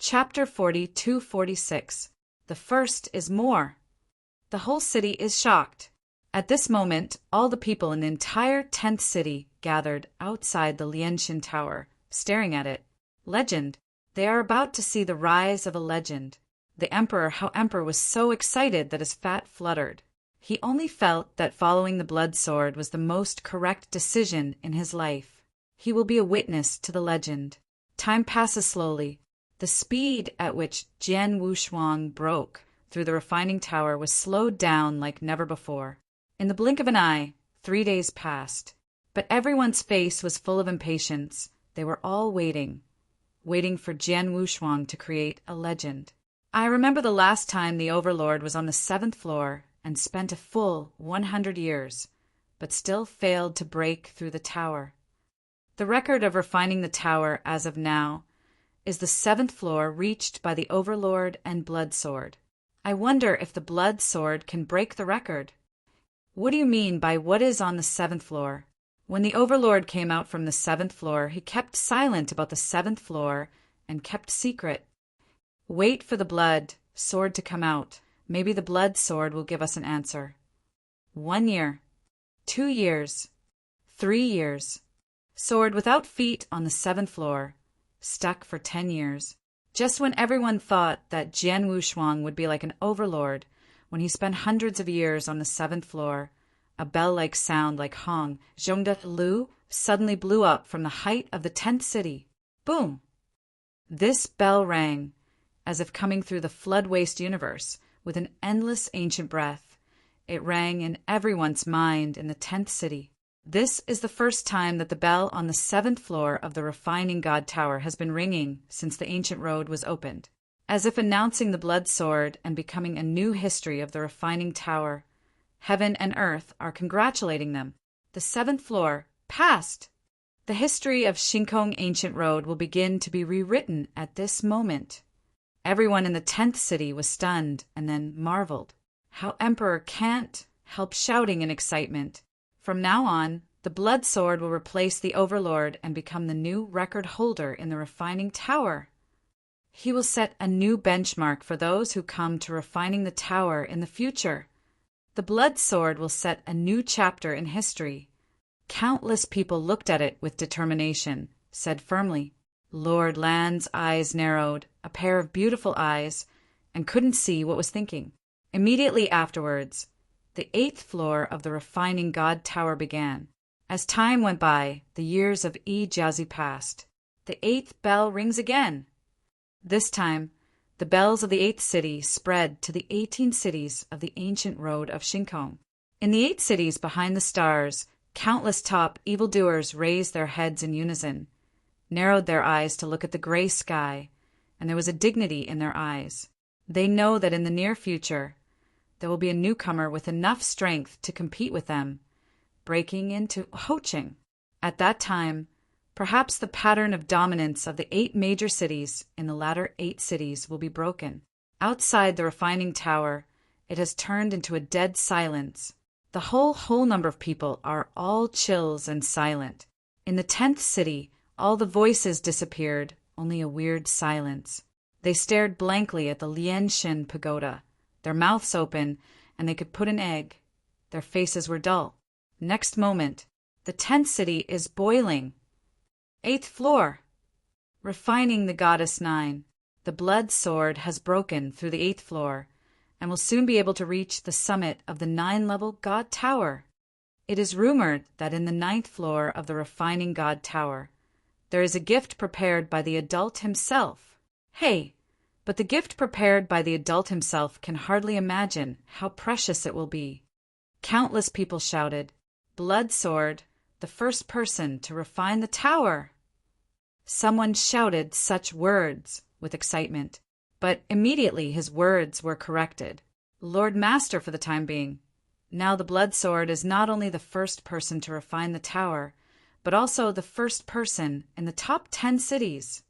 Chapter 42-46. The first is more. The whole city is shocked. At this moment, all the people in the entire 10th city gathered outside the Lianshan Tower, staring at it. Legend. They are about to see the rise of a legend. The emperor was so excited that his fat fluttered. He only felt that following the blood sword was the most correct decision in his life. He will be a witness to the legend. Time passes slowly. The speed at which Jian Wushuang broke through the refining tower was slowed down like never before. In the blink of an eye, 3 days passed. But everyone's face was full of impatience. They were all waiting for Jian Wushuang to create a legend. I remember the last time the Overlord was on the 7th floor and spent a full 100 years, but still failed to break through the tower. The record of refining the tower as of now is the 7th floor reached by the Overlord and Blood Sword. I wonder if the Blood Sword can break the record. What do you mean by what is on the 7th floor? When the Overlord came out from the 7th floor, he kept silent about the 7th floor and kept secret. Wait for the Blood Sword to come out. Maybe the Blood Sword will give us an answer. 1 year, 2 years, 3 years. Sword without feet on the 7th floor. Stuck for 10 years. Just when everyone thought that Jian Wushuang would be like an overlord, when he spent hundreds of years on the 7th floor, a bell-like sound like Hong Zhongde Lu suddenly blew up from the height of the 10th city. Boom! This bell rang, as if coming through the flood-waste universe, with an endless ancient breath. It rang in everyone's mind in the 10th city. This is the first time that the bell on the 7th floor of the Refining God Tower has been ringing since the ancient road was opened. As if announcing the Blood Sword and becoming a new history of the Refining Tower, heaven and earth are congratulating them. The 7th floor passed! The history of Shinkong Ancient Road will begin to be rewritten at this moment. Everyone in the 10th city was stunned and then marveled. How Emperor can't help shouting in excitement. From now on, the Blood Sword will replace the Overlord and become the new record holder in the Refining Tower. He will set a new benchmark for those who come to refining the tower in the future. The Blood Sword will set a new chapter in history. Countless people looked at it with determination, said firmly. Lord Lan's eyes narrowed, a pair of beautiful eyes, and couldn't see what was thinking. Immediately afterwards, the 8th floor of the Refining God Tower began. As time went by, the years of Yi Jiazi passed. The 8th bell rings again. This time, the bells of the 8th city spread to the 18 cities of the ancient road of Shinkong. In the 8 cities behind the stars, countless top evildoers raised their heads in unison, narrowed their eyes to look at the gray sky, and there was a dignity in their eyes. They know that in the near future, there will be a newcomer with enough strength to compete with them, breaking into Hoching. At that time, perhaps the pattern of dominance of the 8 major cities in the latter 8 cities will be broken. Outside the Refining Tower, it has turned into a dead silence. The whole number of people are all chills and silent. In the 10th city, all the voices disappeared, only a weird silence. They stared blankly at the Lianshan Pagoda, their mouths open, and they could put an egg. Their faces were dull. Next moment, the 10th city is boiling. 8th floor. Refining the Goddess 9. The Blood Sword has broken through the 8th floor, and will soon be able to reach the summit of the 9-level God Tower. It is rumored that in the 9th floor of the Refining God Tower, there is a gift prepared by the adult himself. Hey! But the gift prepared by the adult himself can hardly imagine how precious it will be. Countless people shouted, Blood Sword, the first person to refine the tower. Someone shouted such words with excitement, but immediately his words were corrected. Lord Master for the time being. Now the Blood Sword is not only the first person to refine the tower, but also the first person in the top 10 cities.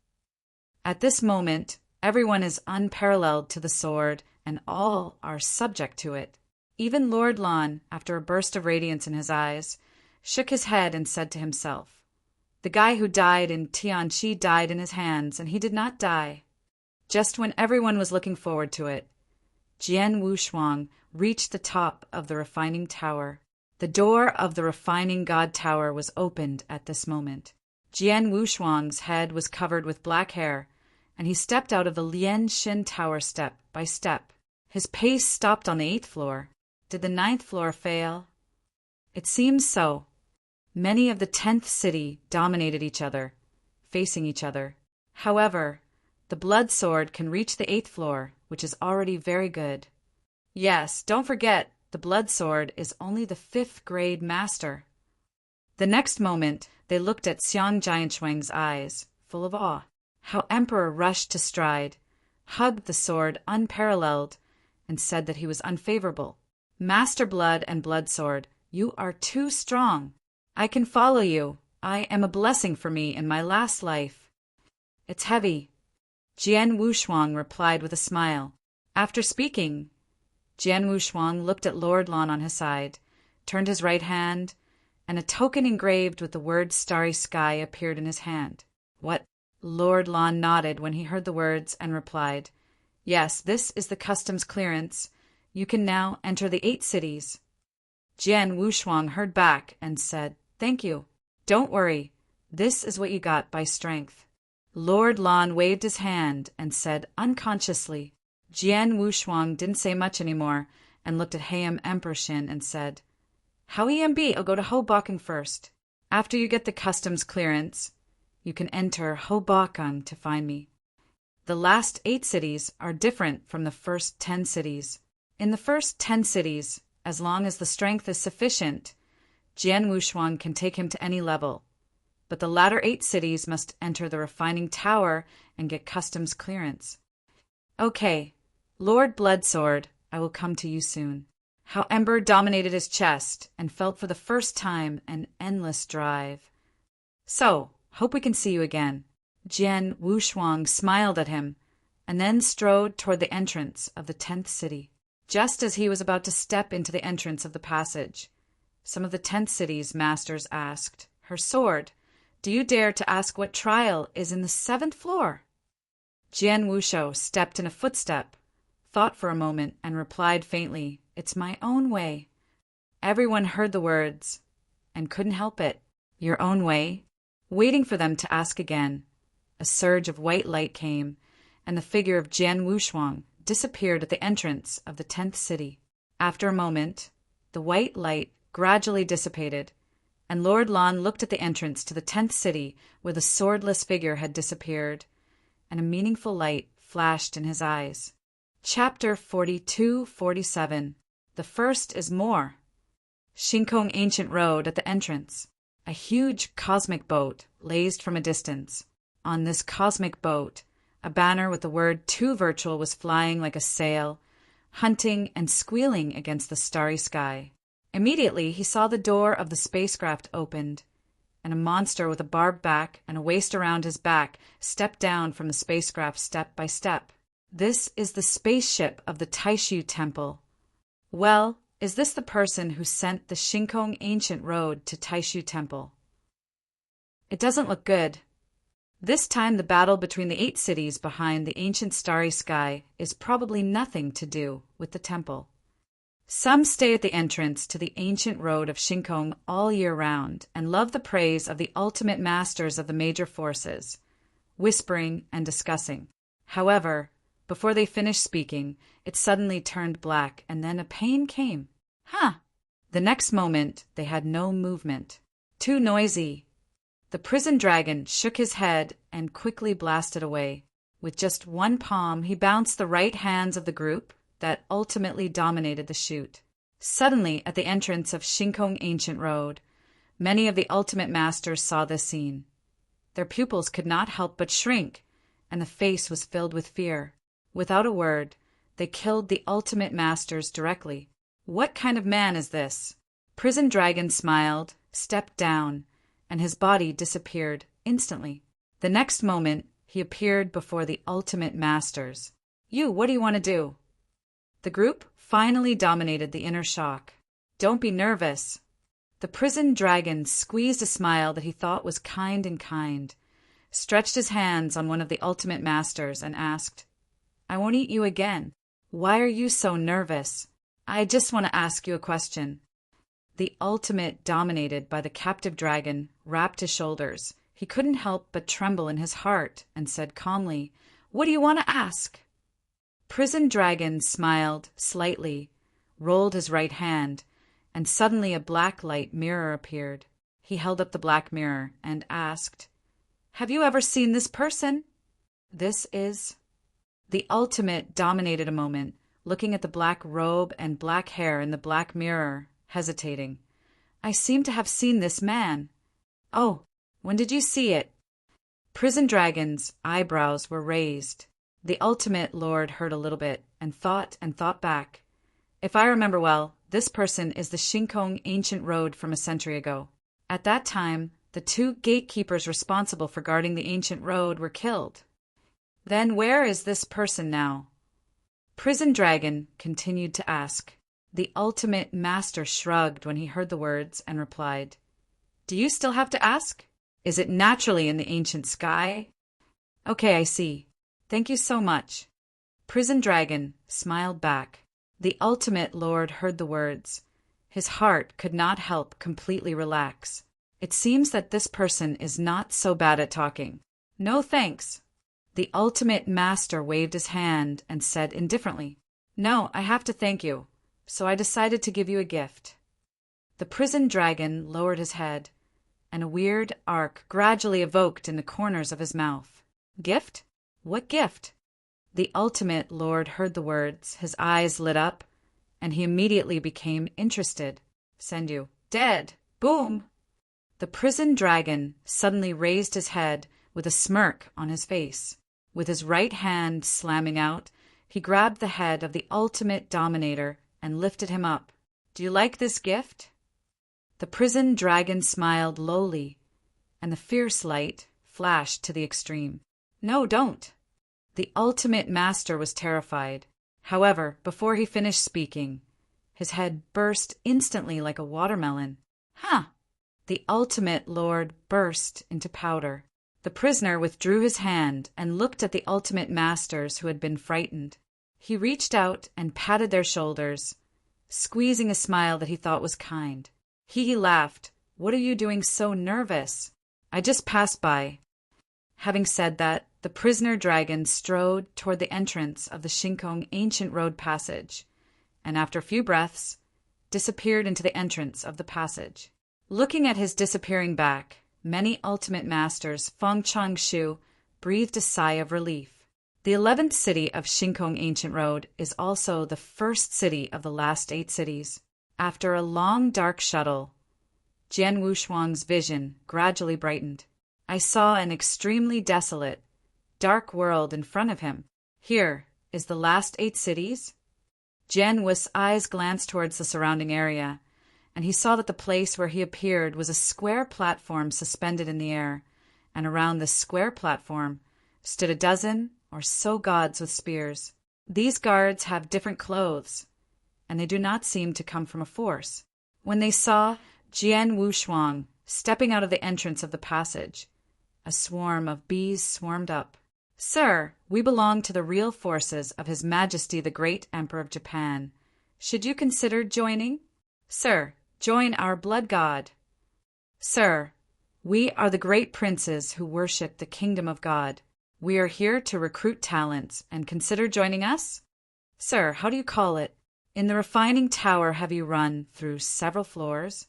At this moment, everyone is unparalleled to the sword, and all are subject to it. Even Lord Lan, after a burst of radiance in his eyes, shook his head and said to himself, The guy who died in Tianqi died in his hands, and he did not die. Just when everyone was looking forward to it, Jian Wushuang reached the top of the refining tower. The door of the refining god tower was opened at this moment. Jian Wushuang's head was covered with black hair, and he stepped out of the Lian Shin tower step by step. His pace stopped on the 8th floor. Did the 9th floor fail? It seems so. Many of the 10th city dominated each other, facing each other. However, the blood sword can reach the 8th floor, which is already very good. Yes, don't forget, the blood sword is only the 5th grade master. The next moment, they looked at Xiang Jianshuang's eyes, full of awe. How Emperor rushed to stride, hugged the sword unparalleled, and said that he was unfavorable. Master Blood and Blood Sword, you are too strong. I can follow you. I am a blessing for me in my last life. It's heavy. Jian Wushuang replied with a smile. After speaking, Jian Wushuang looked at Lord Lan on his side, turned his right hand, and a token engraved with the word Starry Sky appeared in his hand. What? Lord Lan nodded when he heard the words and replied, Yes, this is the customs clearance. You can now enter the 8 cities. Jian Wushuang heard back and said, Thank you. Don't worry. This is what you got by strength. Lord Lan waved his hand and said unconsciously. Jian Wushuang didn't say much anymore and looked at Hayam Empershin and said, How EMB, I'll go to Hoboken first. After you get the customs clearance, you can enter Hoboken to find me. The last 8 cities are different from the first 10 cities. In the first 10 cities, as long as the strength is sufficient, Jian Wushuang can take him to any level. But the latter 8 cities must enter the refining tower and get customs clearance. Okay, Lord Bloodsword, I will come to you soon. How Ember dominated his chest and felt for the first time an endless drive. So, hope we can see you again. Jian Wushuang smiled at him and then strode toward the entrance of the 10th city. Just as he was about to step into the entrance of the passage, some of the 10th city's masters asked, Her sword, do you dare to ask what trial is in the 7th floor? Jian Wushou stepped in a footstep, thought for a moment, and replied faintly, It's my own way. Everyone heard the words and couldn't help it. Your own way? Waiting for them to ask again, a surge of white light came, and the figure of Jian Wushuang disappeared at the entrance of the 10th city. After a moment, the white light gradually dissipated, and Lord Lan looked at the entrance to the 10th city where the swordless figure had disappeared, and a meaningful light flashed in his eyes. Chapter 42-47. The first is more. Shinkong Ancient Road at the entrance. A huge cosmic boat blazed from a distance. On this cosmic boat, a banner with the word Too Virtual was flying like a sail, hunting and squealing against the starry sky. Immediately, he saw the door of the spacecraft opened, and a monster with a barbed back and a waist around his back stepped down from the spacecraft step by step. This is the spaceship of the Taishu Temple. Well, is this the person who sent the Shinkong Ancient Road to Taishu Temple? It doesn't look good. This time the battle between the 8 cities behind the ancient starry sky is probably nothing to do with the temple. Some stay at the entrance to the ancient road of Shinkong all year round and love the praise of the ultimate masters of the major forces, whispering and discussing. However, before they finished speaking, it suddenly turned black and then a pain came. The next moment, they had no movement. Too noisy. The prison dragon shook his head and quickly blasted away. With just one palm, he bounced the right hands of the group that ultimately dominated the shoot. Suddenly, at the entrance of Shinkong Ancient Road, many of the ultimate masters saw this scene. Their pupils could not help but shrink, and the face was filled with fear. Without a word, they killed the ultimate masters directly. What kind of man is this? Prison Dragon smiled, stepped down, and his body disappeared instantly. The next moment, he appeared before the ultimate masters. You, what do you want to do? The group finally dominated the inner shock. Don't be nervous. The prison dragon squeezed a smile that he thought was kind, stretched his hands on one of the ultimate masters and asked, I won't eat you again. Why are you so nervous? I just want to ask you a question. The ultimate, dominated by the captive dragon, wrapped his shoulders. He couldn't help but tremble in his heart and said calmly, "What do you want to ask?" Prison Dragon smiled slightly, rolled his right hand, and suddenly a black light mirror appeared. He held up the black mirror and asked, "Have you ever seen this person?" This is... The ultimate dominated a moment, looking at the black robe and black hair in the black mirror, hesitating. "I seem to have seen this man." "Oh, when did you see it?" Prison Dragon's eyebrows were raised. The ultimate lord heard a little bit and thought back. "If I remember well, this person is the Shinkong ancient road from a century ago. At that time, the 2 gatekeepers responsible for guarding the ancient road were killed." "Then where is this person now?" Prison Dragon continued to ask. The ultimate master shrugged when he heard the words and replied, "Do you still have to ask? Is it naturally in the ancient sky?" "Okay, I see. Thank you so much." Prison Dragon smiled back. The ultimate lord heard the words. His heart could not help completely relax. It seems that this person is not so bad at talking. "No thanks." The ultimate master waved his hand and said indifferently, "No, I have to thank you. So I decided to give you a gift." The prison dragon lowered his head, and a weird arc gradually evoked in the corners of his mouth. "Gift? What gift?" The ultimate lord heard the words, his eyes lit up, and he immediately became interested. "Send you. Dead. Boom!" The prison dragon suddenly raised his head with a smirk on his face. With his right hand slamming out, he grabbed the head of the ultimate dominator and lifted him up. "Do you like this gift?" The prison dragon smiled lowly, and the fierce light flashed to the extreme. "No, don't." The ultimate master was terrified. However, before he finished speaking, his head burst instantly like a watermelon. "Huh!" The ultimate lord burst into powder. The prisoner withdrew his hand and looked at the ultimate masters who had been frightened. He reached out and patted their shoulders, squeezing a smile that he thought was kind. He laughed. "What are you doing so nervous?" "I just passed by." Having said that, the prisoner dragon strode toward the entrance of the Shinkong ancient road passage, and after a few breaths, disappeared into the entrance of the passage. Looking at his disappearing back, many ultimate masters, Feng Changshu, breathed a sigh of relief. The 11th city of Shinkong Ancient Road is also the first city of the last 8 cities. After a long dark shuttle, Jian Wushuang's vision gradually brightened. I saw an extremely desolate, dark world in front of him. Here is the last 8 cities? Jian Wu's eyes glanced towards the surrounding area, and he saw that the place where he appeared was a square platform suspended in the air, and around this square platform stood a dozen or so guards with spears. These guards have different clothes, and they do not seem to come from a force. When they saw Jian Wushuang stepping out of the entrance of the passage, a swarm of bees swarmed up. "Sir, we belong to the real forces of His Majesty the Great Emperor of Japan. Should you consider joining? Sir, join our blood god. Sir, we are the great princes who worship the kingdom of God. We are here to recruit talents and consider joining us? Sir, how do you call it? In the refining tower have you run through several floors?"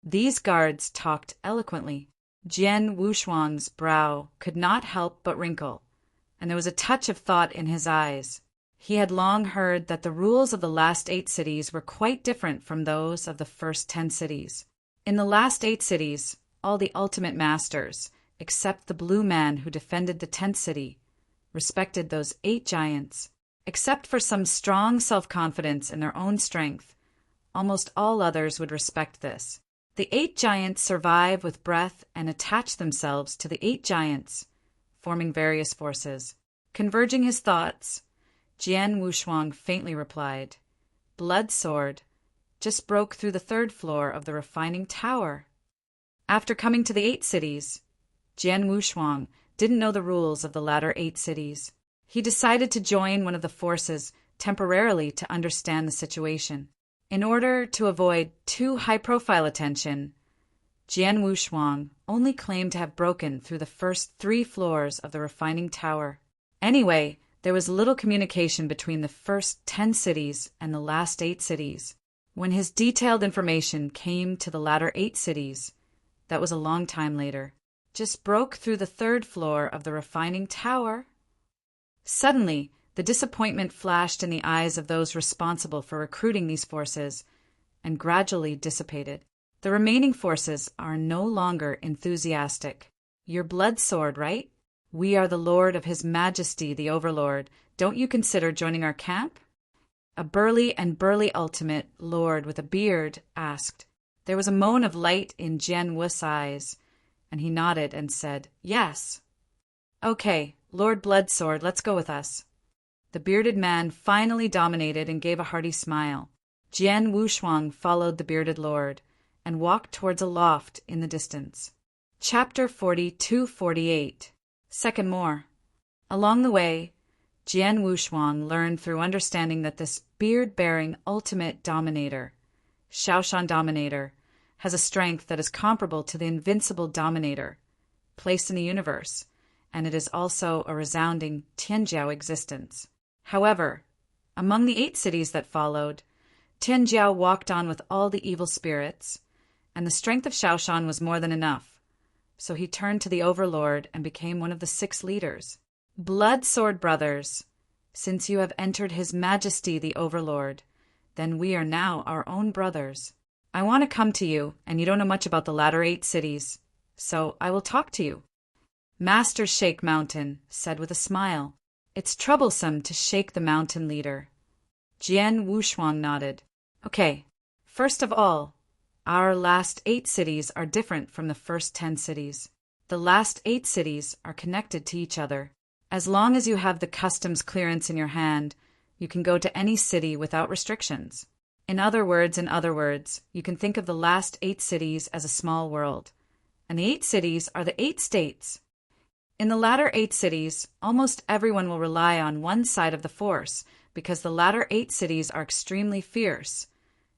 These guards talked eloquently. Jian Wushuang's brow could not help but wrinkle, and there was a touch of thought in his eyes. He had long heard that the rules of the last 8 cities were quite different from those of the first 10 cities. In the last 8 cities, all the ultimate masters, except the blue man who defended the 10th city, respected those 8 giants. Except for some strong self-confidence in their own strength, almost all others would respect this. The 8 giants survive with breath and attach themselves to the 8 giants, forming various forces. Converging his thoughts, Jian Wushuang faintly replied, "Blood sword just broke through the 3rd floor of the refining tower." After coming to the 8 cities, Jian Wushuang didn't know the rules of the latter 8 cities. He decided to join one of the forces temporarily to understand the situation. In order to avoid too high-profile attention, Jian Wushuang only claimed to have broken through the first 3 floors of the refining tower. Anyway, there was little communication between the first 10 cities and the last 8 cities. When his detailed information came to the latter 8 cities, that was a long time later, just broke through the 3rd floor of the refining tower. Suddenly, the disappointment flashed in the eyes of those responsible for recruiting these forces and gradually dissipated. The remaining forces are no longer enthusiastic. Your blood sword, right? We are the Lord of His Majesty, the Overlord. Don't you consider joining our camp? A burly ultimate lord with a beard asked. There was a moan of light in Jian Wu's eyes, and he nodded and said, "Yes." "Okay, Lord Bloodsword, let's go with us." The bearded man finally dominated and gave a hearty smile. Jian Wushuang followed the bearded lord and walked towards a loft in the distance. Chapter 42-48. Second more. Along the way, Jian Wushuang learned through understanding that this beard-bearing ultimate dominator, Shaoshan Dominator, has a strength that is comparable to the invincible Dominator, placed in the universe, and it is also a resounding Tianjiao existence. However, among the 8 cities that followed, Tianjiao walked on with all the evil spirits, and the strength of Shaoshan was more than enough, so he turned to the Overlord and became one of the 6 leaders. Blood Sword Brothers, since you have entered His Majesty the Overlord, then we are now our own brothers. I want to come to you, and you don't know much about the latter 8 cities, so I will talk to you. Master Shake Mountain said with a smile. It's troublesome to shake the mountain leader. Jian Wushuang nodded. Okay, first of all, our last 8 cities are different from the first 10 cities. The last 8 cities are connected to each other. As long as you have the customs clearance in your hand, you can go to any city without restrictions. In other words, you can think of the last 8 cities as a small world, and the 8 cities are the 8 states. In the latter 8 cities, almost everyone will rely on one side of the force because the latter 8 cities are extremely fierce,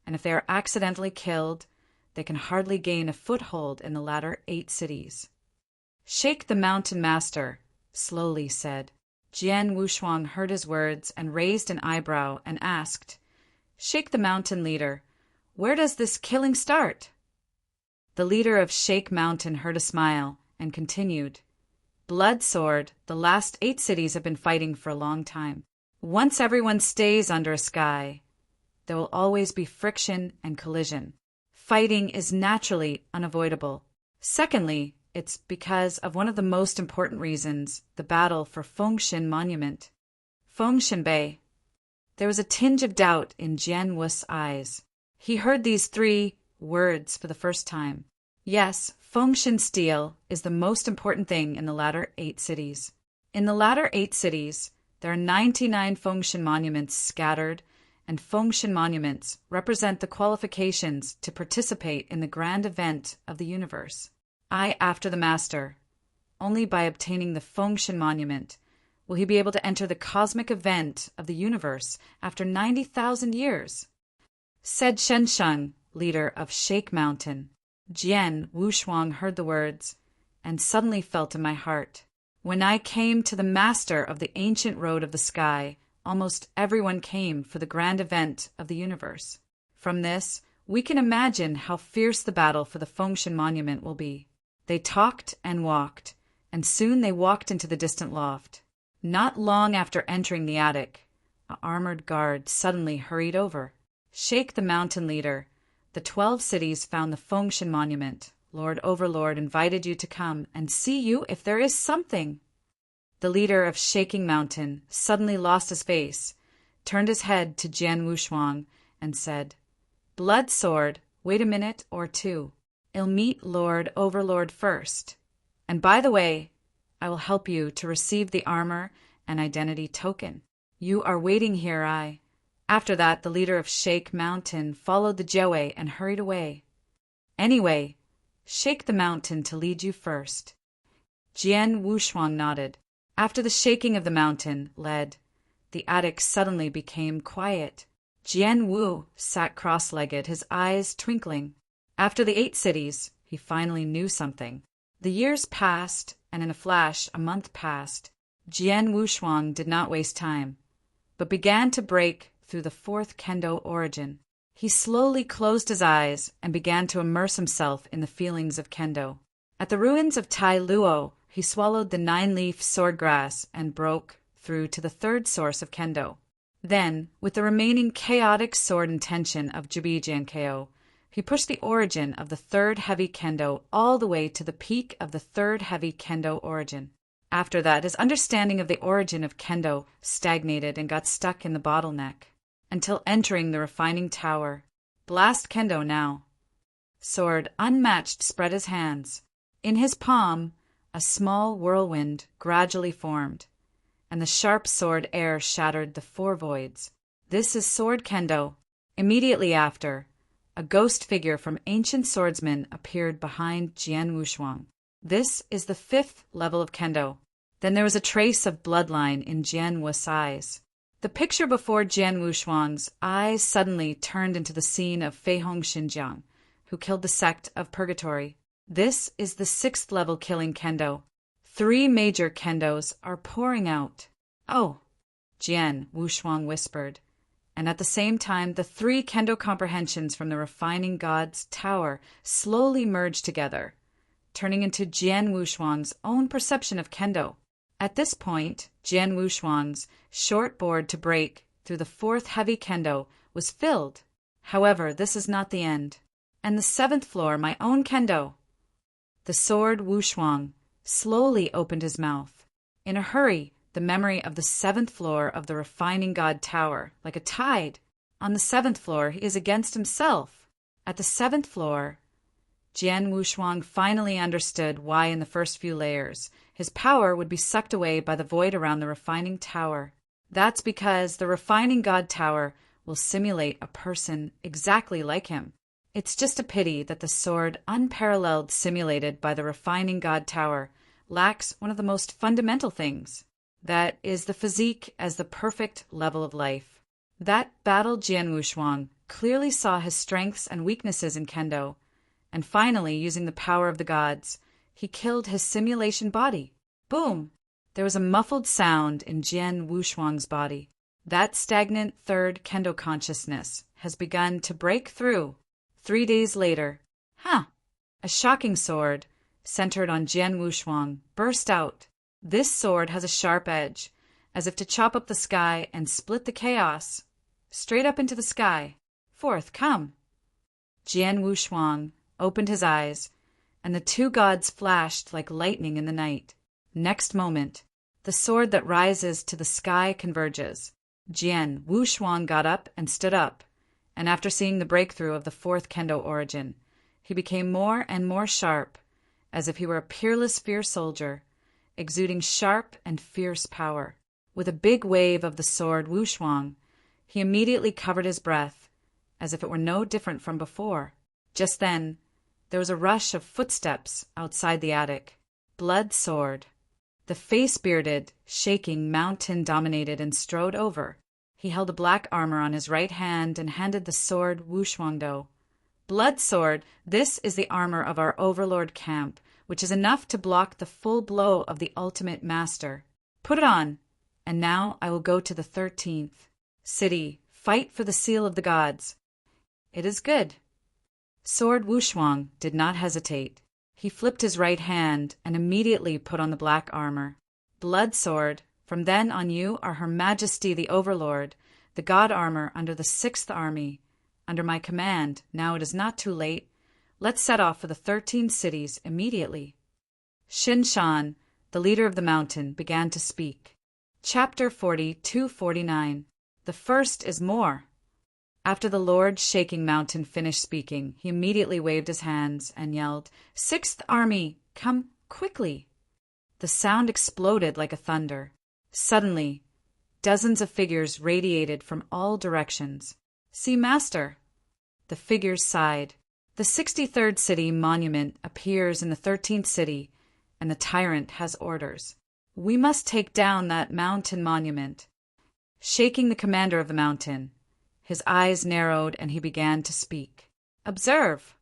and if they are accidentally killed, they can hardly gain a foothold in the latter 8 cities. Shake the Mountain Master slowly said. Jian Wushuang heard his words and raised an eyebrow and asked, Shake the Mountain Leader, where does this killing start? The leader of Shake Mountain heard a smile and continued, Blood Sword, the last 8 cities have been fighting for a long time. Once everyone stays under a sky, there will always be friction and collision. Fighting is naturally unavoidable. Secondly, it's because of one of the most important reasons, the battle for Fengshan Monument. Fengshan Bay. There was a tinge of doubt in Jian Wu's eyes. He heard these 3 words for the first time. Yes, Fengshan Steel is the most important thing in the latter 8 cities. In the latter 8 cities, there are 99 Fengshan monuments scattered, and Fengshan monuments represent the qualifications to participate in the grand event of the universe. After the Master. Only by obtaining the Fengshan monument will he be able to enter the cosmic event of the universe after 90,000 years. Said Shensheng, leader of Shake Mountain. Jian Wushuang heard the words and suddenly felt in my heart. When I came to the master of the ancient road of the sky, almost everyone came for the grand event of the universe. From this, we can imagine how fierce the battle for the Fengshan monument will be. They talked, and soon they walked into the distant loft. Not long after entering the attic, an armored guard suddenly hurried over. Shake the Mountain Leader. The 12 cities found the Fengshan monument. Lord Overlord invited you to come and see you if there is something. The leader of Shaking Mountain suddenly lost his face, turned his head to Jian Wushuang, and said, Blood Sword, wait a minute or 2. I'll meet Lord Overlord first. And by the way, I will help you to receive the armor and identity token. You are waiting here, After that, the leader of Shake Mountain followed the Jiawei and hurried away. Anyway, shake the mountain to lead you first. Jian Wushuang nodded. After the shaking of the mountain led, the attic suddenly became quiet. Jian Wu sat cross-legged, his eyes twinkling. After the 8 cities, he finally knew something. The years passed, and in a flash, a month passed. Jian Wushuang did not waste time, but began to break through the 4th Kendo origin. He slowly closed his eyes and began to immerse himself in the feelings of Kendo. At the ruins of Tai Luo, he swallowed the 9-leaf sword grass and broke through to the 3rd source of Kendo. Then, with the remaining chaotic sword intention of Jibijian Ko, he pushed the origin of the 3rd heavy Kendo all the way to the peak of the 3rd heavy Kendo origin. After that, his understanding of the origin of Kendo stagnated and got stuck in the bottleneck, until entering the refining tower. Blast Kendo now. Sword unmatched spread his hands. In his palm, a small whirlwind gradually formed, and the sharp sword air shattered the 4 voids. This is Sword Kendo. Immediately after, a ghost figure from ancient swordsmen appeared behind Jian Wushuang. This is the 5th level of Kendo. Then there was a trace of bloodline in Jian Wu's eyes. The picture before Jian Wushuang's eyes suddenly turned into the scene of Fei Hong Xinjiang, who killed the sect of Purgatory. This is the 6th level killing Kendo. 3 major Kendos are pouring out. Oh, Jian Wushuang whispered, and at the same time the 3 Kendo comprehensions from the refining god's tower slowly merged together, turning into Jian Wushuang's own perception of Kendo. At this point, Jian Wushuang's short board to break through the 4th heavy Kendo was filled. However, this is not the end. And the 7th floor, my own Kendo. The sword Wushuang slowly opened his mouth. In a hurry, the memory of the 7th floor of the refining god tower, like a tide. On the 7th floor, he is against himself. At the 7th floor, Jian Wushuang finally understood why in the first few layers his power would be sucked away by the void around the refining tower. That's because the refining god tower will simulate a person exactly like him. It's just a pity that the sword unparalleled simulated by the refining god tower lacks one of the most fundamental things. That is the physique as the perfect level of life. That battle Jian Wushuang clearly saw his strengths and weaknesses in Kendo, and finally, using the power of the gods, he killed his simulation body. Boom! There was a muffled sound in Jian Wushuang's body. That stagnant 3rd Kendo consciousness has begun to break through. 3 days later, a shocking sword, centered on Jian Wushuang, burst out. This sword has a sharp edge, as if to chop up the sky and split the chaos. Straight up into the sky. Forth, come. Jian Wushuang opened his eyes, and the 2 gods flashed like lightning in the night. Next moment, the sword that rises to the sky converges. Jian Wushuang got up and stood up, and after seeing the breakthrough of the 4th Kendo origin, he became more and more sharp, as if he were a peerless fierce soldier, exuding sharp and fierce power. With a big wave of the sword Wushuang, he immediately covered his breath, as if it were no different from before. Just then, there was a rush of footsteps outside the attic. Blood sword. The face-bearded, shaking mountain dominated and strode over. He held a black armor on his right hand and handed the sword Wushuangdo. Blood sword, this is the armor of our overlord camp, which is enough to block the full blow of the ultimate master. Put it on, and now I will go to the 13th city, fight for the seal of the gods. It is good. Sword Wushuang did not hesitate. He flipped his right hand and immediately put on the black armor. Blood sword, from then on you are Her Majesty the Overlord, the god armor under the 6th army. Under my command, now it is not too late. Let's set off for the 13 cities immediately. Xin Shan, the leader of the mountain, began to speak. Chapter 40-49. The first is more. After the Lord Shaking Mountain finished speaking, he immediately waved his hands and yelled, 6th Army, come quickly! The sound exploded like a thunder. Suddenly, dozens of figures radiated from all directions. See, Master! The figures sighed. The 63rd city monument appears in the 13th city, and the tyrant has orders. We must take down that mountain monument. Shaking the commander of the mountain, his eyes narrowed and he began to speak. Observe!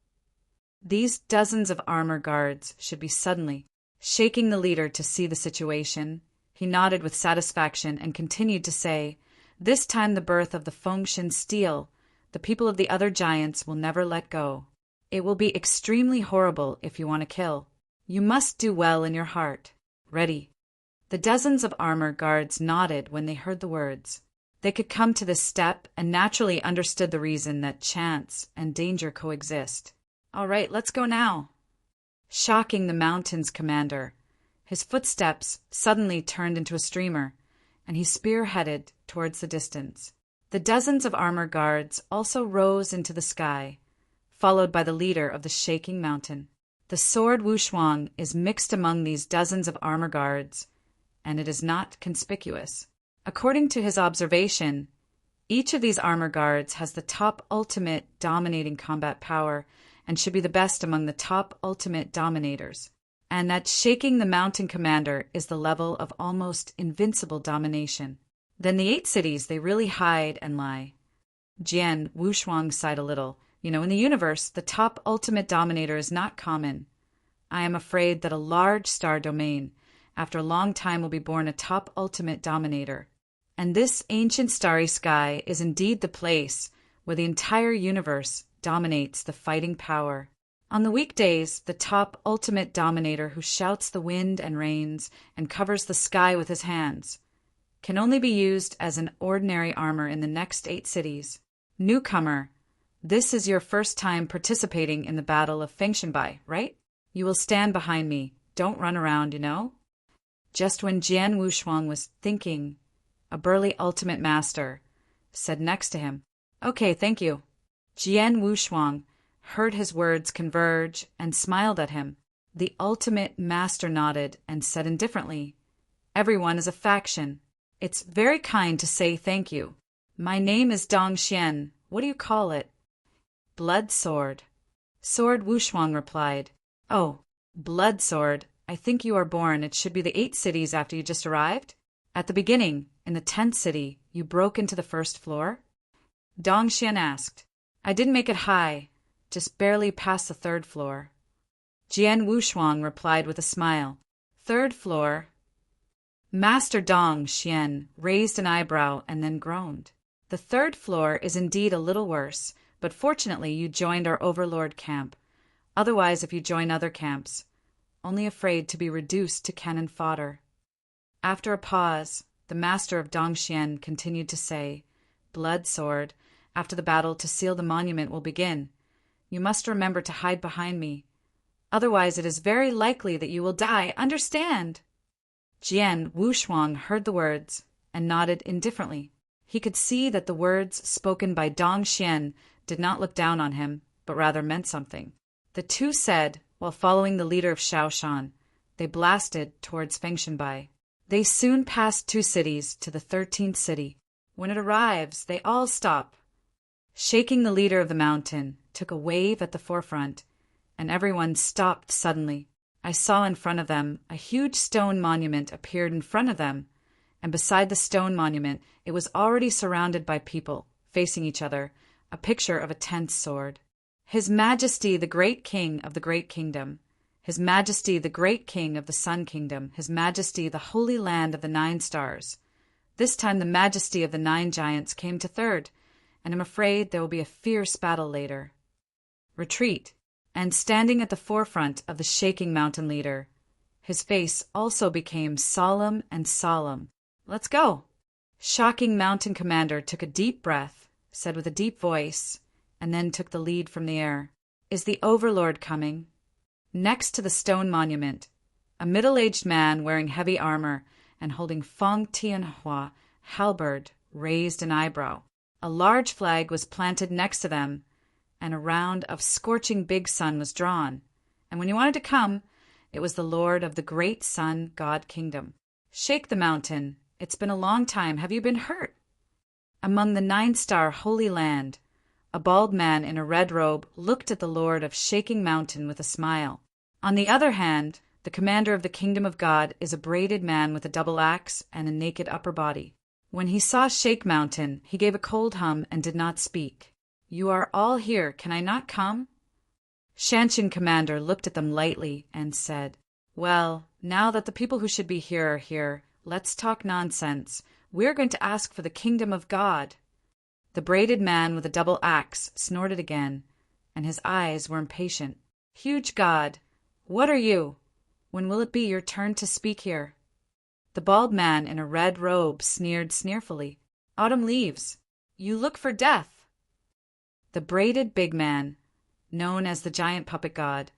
These dozens of armor guards should be suddenly. Shaking the leader to see the situation, he nodded with satisfaction and continued to say, this time the birth of the Fengshan steel, the people of the other giants will never let go. It will be extremely horrible if you want to kill. You must do well in your heart. Ready. The dozens of armor guards nodded when they heard the words. They could come to this step and naturally understood the reason that chance and danger coexist. All right, let's go now. Shocking the mountain's commander, his footsteps suddenly turned into a streamer, and he spearheaded towards the distance. The dozens of armor guards also rose into the sky, followed by the leader of the shaking mountain. The sword Wushuang is mixed among these dozens of armor guards, and it is not conspicuous. According to his observation, each of these armor guards has the top ultimate dominating combat power and should be the best among the top ultimate dominators. And that shaking the mountain commander is the level of almost invincible domination. Then the 8 cities, they really hide and lie. Jian Wushuang sighed a little. In the universe, the top ultimate dominator is not common. I am afraid that a large star domain, after a long time, will be born a top ultimate dominator. And this ancient starry sky is indeed the place where the entire universe dominates the fighting power. On the weekdays, the top ultimate dominator who shouts the wind and rains and covers the sky with his hands can only be used as an ordinary armor in the next 8 cities. Newcomer, this is your first time participating in the Battle of Fengshanbai, right? You will stand behind me. Don't run around, Just when Jian Wushuang was thinking, a burly ultimate master said next to him, Okay, thank you. Jian Wushuang heard his words converge and smiled at him. The ultimate master nodded and said indifferently, Everyone is a faction. It's very kind to say thank you. My name is Dong Xian. What do you call it? Blood sword. Sword Wushuang replied. Oh, blood sword. I think you are born. It should be the 8 cities after you just arrived. At the beginning, in the 10th city, you broke into the first floor? Dong Xian asked. I didn't make it high, just barely past the 3rd floor. Jian Wushuang replied with a smile. 3rd floor? Master Dong Xian raised an eyebrow and then groaned. The 3rd floor is indeed a little worse, but fortunately you joined our overlord camp. Otherwise, if you join other camps, only afraid to be reduced to cannon fodder. After a pause, the master of Dongxian continued to say, Blood sword, after the battle to seal the monument will begin. You must remember to hide behind me. Otherwise, it is very likely that you will die. Understand? Jian Wushuang heard the words and nodded indifferently. He could see that the words spoken by Dong Xian did not look down on him, but rather meant something. The two said, while following the leader of Shaoshan, they blasted towards Fengshanbai. They soon passed 2 cities to the 13th city. When it arrives, they all stop. Shaking the leader of the mountain took a wave at the forefront, and everyone stopped suddenly. I saw in front of them a huge stone monument appeared in front of them, and beside the stone monument it was already surrounded by people, facing each other, a picture of a tense sword. His Majesty the Great King of the Great Kingdom, His Majesty the Great King of the Sun Kingdom, His Majesty the Holy Land of the 9 Stars. This time the Majesty of the 9 Giants came to 3rd, and I'm afraid there will be a fierce battle later. Retreat. And standing at the forefront of the shaking mountain leader, his face also became solemn and solemn. Let's go. Shocking mountain commander took a deep breath, said with a deep voice, and then took the lead from the air. Is the overlord coming? Next to the stone monument, a middle-aged man wearing heavy armor and holding Feng Tianhua halberd raised an eyebrow. A large flag was planted next to them, and a round of scorching big sun was drawn. And when he wanted to come, it was the lord of the great sun god kingdom. Shake the mountain. It's been a long time. Have you been hurt? Among the 9-star holy land, a bald man in a red robe looked at the lord of shaking mountain with a smile. On the other hand, The commander of the kingdom of God is a braided man with a double axe and a naked upper body. When he saw Shake Mountain, he gave a cold hum and did not speak. You are all here, can I not come? Shanshin commander looked at them lightly and said, Well, now that the people who should be here are here, let's talk nonsense. We're going to ask for the kingdom of God. The braided man with a double axe snorted again, and his eyes were impatient. Huge God, what are you? When will it be your turn to speak here? The bald man in a red robe sneered sneerfully. Autumn leaves. You look for death. The braided big man, known as the giant puppet god,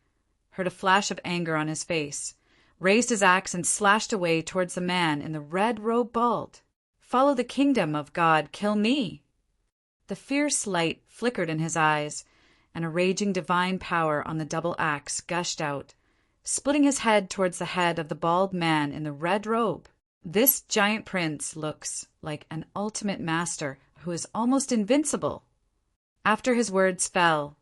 heard a flash of anger on his face, raised his axe and slashed away towards the man in the red robe bald. Follow the kingdom of God, kill me. The fierce light flickered in his eyes, and a raging divine power on the double axe gushed out, splitting his head towards the head of the bald man in the red robe. This giant prince looks like an ultimate master who is almost invincible. After his words fell,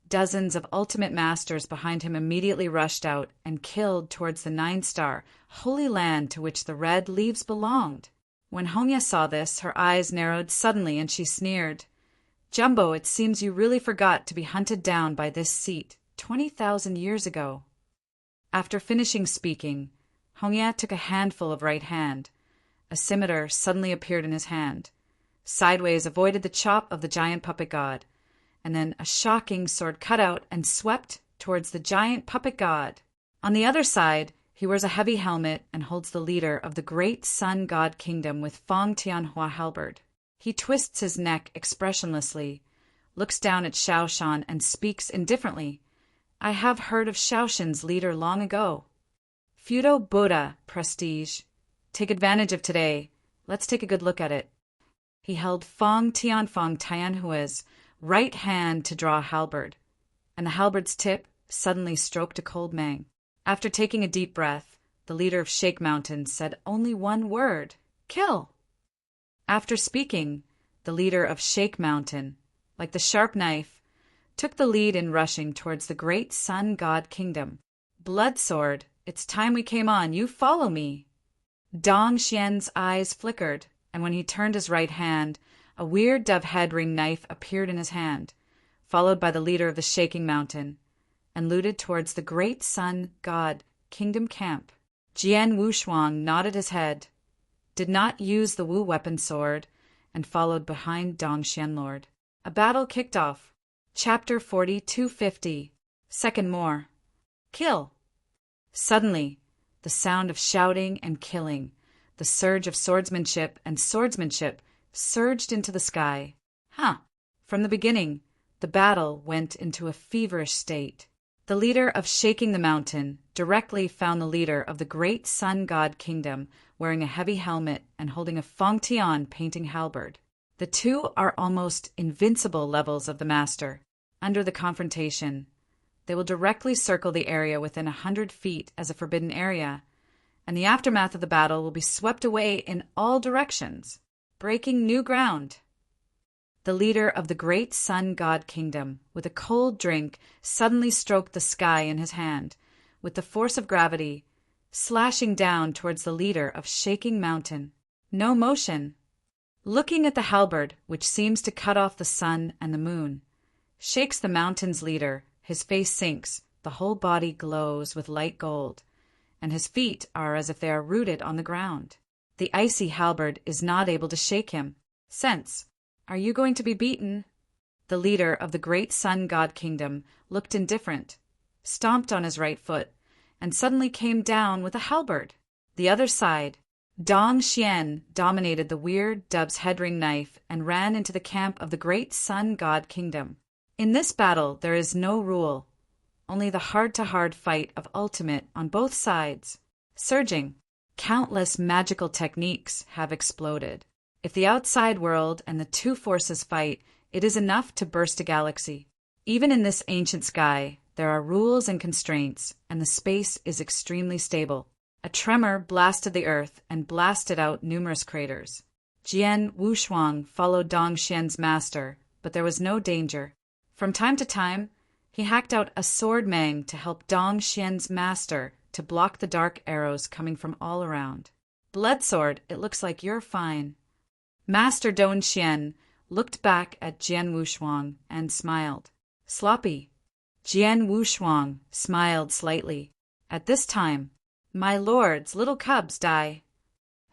dozens of ultimate masters behind him immediately rushed out and killed towards the 9-star holy land to which the red leaves belonged. When Hongya saw this, her eyes narrowed suddenly and she sneered, Jumbo, it seems you really forgot to be hunted down by this seat 20,000 years ago. After finishing speaking, Hongya took a handful of right hand. A scimitar suddenly appeared in his hand, sideways avoided the chop of the giant puppet god, and then a shocking sword cut out and swept towards the giant puppet god. On the other side, he wears a heavy helmet and holds the leader of the great sun god kingdom with Fong Tianhua halberd. He twists his neck expressionlessly, looks down at Xiaoshan and speaks indifferently. I have heard of Xiaoshan's leader long ago. Feudo Buddha, prestige. Take advantage of today. Let's take a good look at it. He held Fong Tianhua's right hand to draw a halberd, and the halberd's tip suddenly stroked a cold mang. After taking a deep breath, the leader of Shake Mountain said only one word, kill. After speaking, the leader of Shake Mountain, like the sharp knife, took the lead in rushing towards the great sun god kingdom. Blood sword, it's time we came on, you follow me. Dong Xian's eyes flickered, and when he turned his right hand, a weird dove head ring knife appeared in his hand, followed by the leader of the Shaking Mountain, and looted towards the great sun god kingdom camp. Jian Wushuang nodded his head, did not use the Wu weapon sword, and followed behind Dong Xianlord. A battle kicked off. Chapter 4250. Second more. Kill. Suddenly, the sound of shouting and killing, the surge of swordsmanship and swordsmanship surged into the sky. From the beginning, the battle went into a feverish state. The leader of Shaking the Mountain directly found the leader of the great sun god kingdom wearing a heavy helmet and holding a Fong Tian painting halberd. The two are almost invincible levels of the master. Under the confrontation, they will directly circle the area within 100 feet as a forbidden area, and the aftermath of the battle will be swept away in all directions, breaking new ground. The leader of the great sun god kingdom, with a cold drink, suddenly stroked the sky in his hand, with the force of gravity, slashing down towards the leader of Shaking Mountain. No motion. Looking at the halberd, which seems to cut off the sun and the moon, Shakes the Mountain's leader, his face sinks, the whole body glows with light gold, and his feet are as if they are rooted on the ground. The icy halberd is not able to shake him. Sense. Are you going to be beaten? The leader of the great sun god kingdom looked indifferent, stomped on his right foot, and suddenly came down with a halberd. The other side, Dong Xian dominated the weird dove's head-ring knife and ran into the camp of the great sun god kingdom. In this battle there is no rule, only the hard-to-hard fight of ultimate on both sides. Surging, countless magical techniques have exploded. If the outside world and the two forces fight, it is enough to burst a galaxy. Even in this ancient sky, there are rules and constraints, and the space is extremely stable. A tremor blasted the earth and blasted out numerous craters. Jian Wushuang followed Dong Xian's master, but there was no danger. From time to time, he hacked out a sword mang to help Dong Xian's master to block the dark arrows coming from all around. Bloodsword, it looks like you're fine. Master Dong Xian looked back at Jian Wushuang and smiled. Sloppy. Jian Wushuang smiled slightly. At this time, my lord's little cubs die.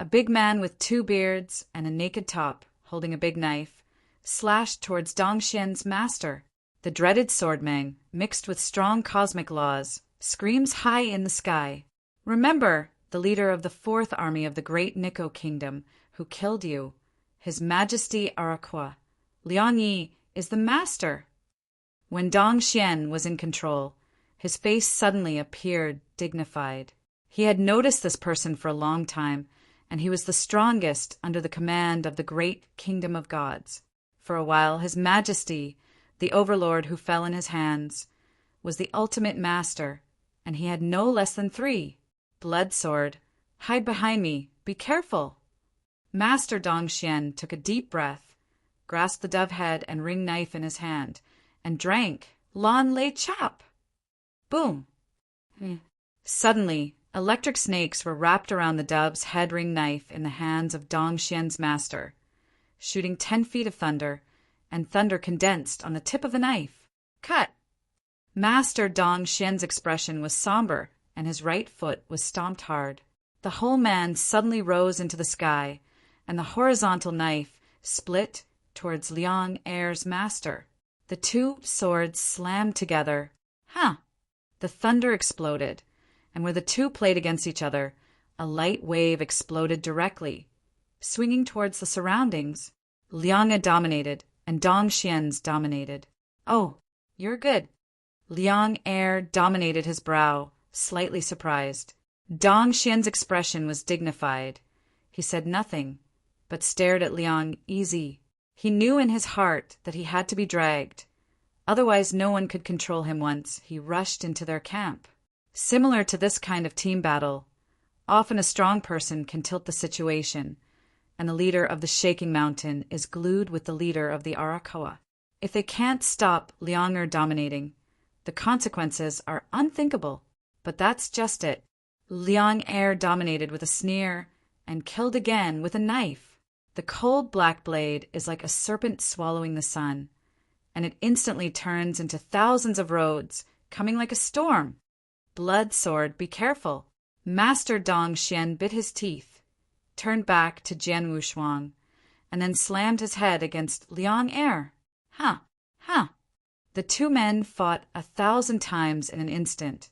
A big man with 2 beards and a naked top, holding a big knife, slashed towards Dong Xian's master. The dreaded swordman, mixed with strong cosmic laws, screams high in the sky. Remember the leader of the 4th army of the great Nikko kingdom who killed you, His Majesty Araqua. Liang Yi is the master. When Dong Xian was in control, his face suddenly appeared dignified. He had noticed this person for a long time, and he was the strongest under the command of the great kingdom of gods. For a while, His Majesty, the overlord who fell in his hands, was the ultimate master, and he had no less than 3. Bloodsword, hide behind me, be careful. Master Dong Xian took a deep breath, grasped the dove head and ring knife in his hand, and drank. Lan Lei Chop! Boom! Suddenly, electric snakes were wrapped around the dove's head ring knife in the hands of Dong Xian's master, shooting 10 feet of thunder, and thunder condensed on the tip of the knife. Cut! Master Dong Xian's expression was somber, and his right foot was stomped hard. The whole man suddenly rose into the sky, and the horizontal knife split towards Liang Er's master. The 2 swords slammed together. The thunder exploded, and where the 2 played against each other, a light wave exploded directly. Swinging towards the surroundings, Liang dominated, and Dong Xian's dominated. Oh, you're good. Liang Er dominated his brow, slightly surprised. Dong Xian's expression was dignified. He said nothing, but stared at Liang Easy. He knew in his heart that he had to be dragged. Otherwise no one could control him once he rushed into their camp. Similar to this kind of team battle, often a strong person can tilt the situation, and the leader of the shaking mountain is glued with the leader of the Arakawa. If they can't stop Liang Er dominating, the consequences are unthinkable. But that's just it. Liang Er dominated with a sneer and killed again with a knife. The cold black blade is like a serpent swallowing the sun, and it instantly turns into thousands of roads, coming like a storm. Bloodsword, be careful. Master Dong Xian bit his teeth, turned back to Jian Wushuang, and then slammed his head against Liang Er. The 2 men fought 1,000 times in an instant,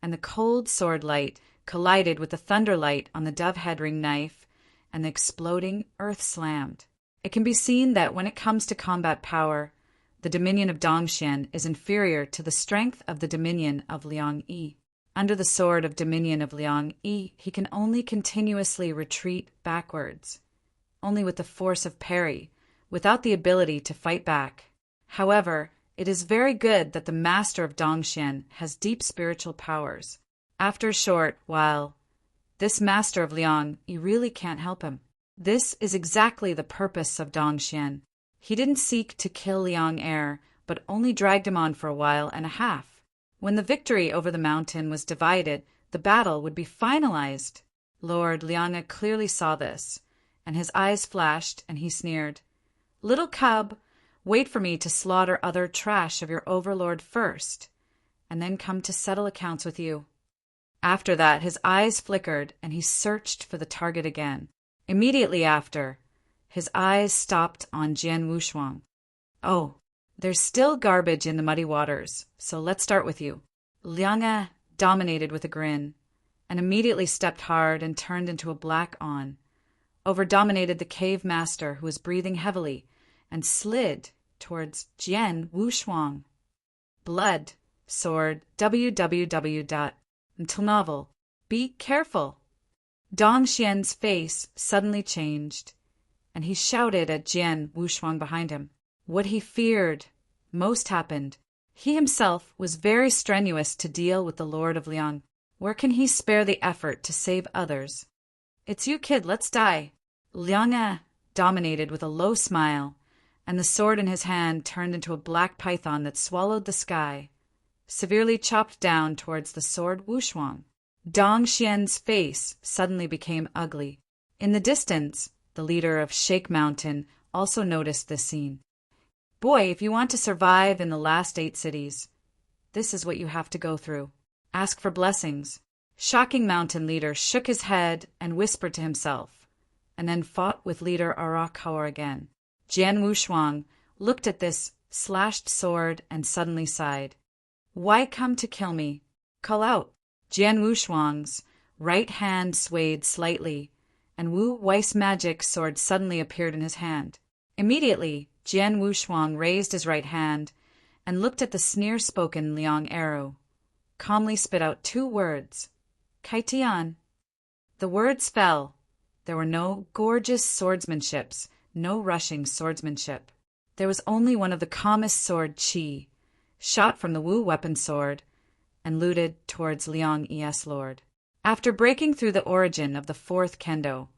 and the cold sword light collided with the thunder light on the dove head ring knife, and the exploding earth slammed. It can be seen that when it comes to combat power, the dominion of Dong Xian is inferior to the strength of the dominion of Liang Yi. Under the sword of dominion of Liang Yi, he can only continuously retreat backwards, only with the force of parry, without the ability to fight back. However, it is very good that the master of Dong Xian has deep spiritual powers. After a short while, this master of Liang, you really can't help him. This is exactly the purpose of Dong Xian. He didn't seek to kill Liang Er, but only dragged him on for a while and a half. When the victory over the mountain was divided, the battle would be finalized. Lord Liang clearly saw this, and his eyes flashed, and he sneered, "Little cub, wait for me to slaughter other trash of your overlord first, and then come to settle accounts with you." After that, his eyes flickered, and he searched for the target again. Immediately after, his eyes stopped on Jian Wushuang. "Oh, there's still garbage in the muddy waters, so let's start with you." Liang dominated with a grin, and immediately stepped hard and turned into a black on, over-dominated the cave master who was breathing heavily, and slid towards Jian Wushuang. Blood, sword, www. Until novel. Be careful. Dong Xian's face suddenly changed, and he shouted at Jian Wushuang behind him. What he feared most happened. He himself was very strenuous to deal with the Lord of Liang. Where can he spare the effort to save others? "It's you, kid, let's die." Liang dominated with a low smile, and the sword in his hand turned into a black python that swallowed the sky, severely chopped down towards the sword Wushuang. Dong Xian's face suddenly became ugly. In the distance, the leader of Shake Mountain also noticed this scene. Boy, if you want to survive in the last 8 cities, this is what you have to go through. Ask for blessings. Shocking Mountain leader shook his head and whispered to himself, and then fought with leader Arakawa again. Jian Wushuang looked at this slashed sword and suddenly sighed. Why come to kill me? Call out. Jian Wushuang's right hand swayed slightly, and Wu Wei's magic sword suddenly appeared in his hand. Immediately, Jian Wushuang raised his right hand and looked at the sneer-spoken Liang arrow, calmly spit out 2 words, Kaitian. The words fell. There were no gorgeous swordsmanships, no rushing swordsmanship. There was only one of the calmest sword chi, shot from the Wu weapon sword, and looted towards Liang Es Lord. After breaking through the origin of the 4th kendo,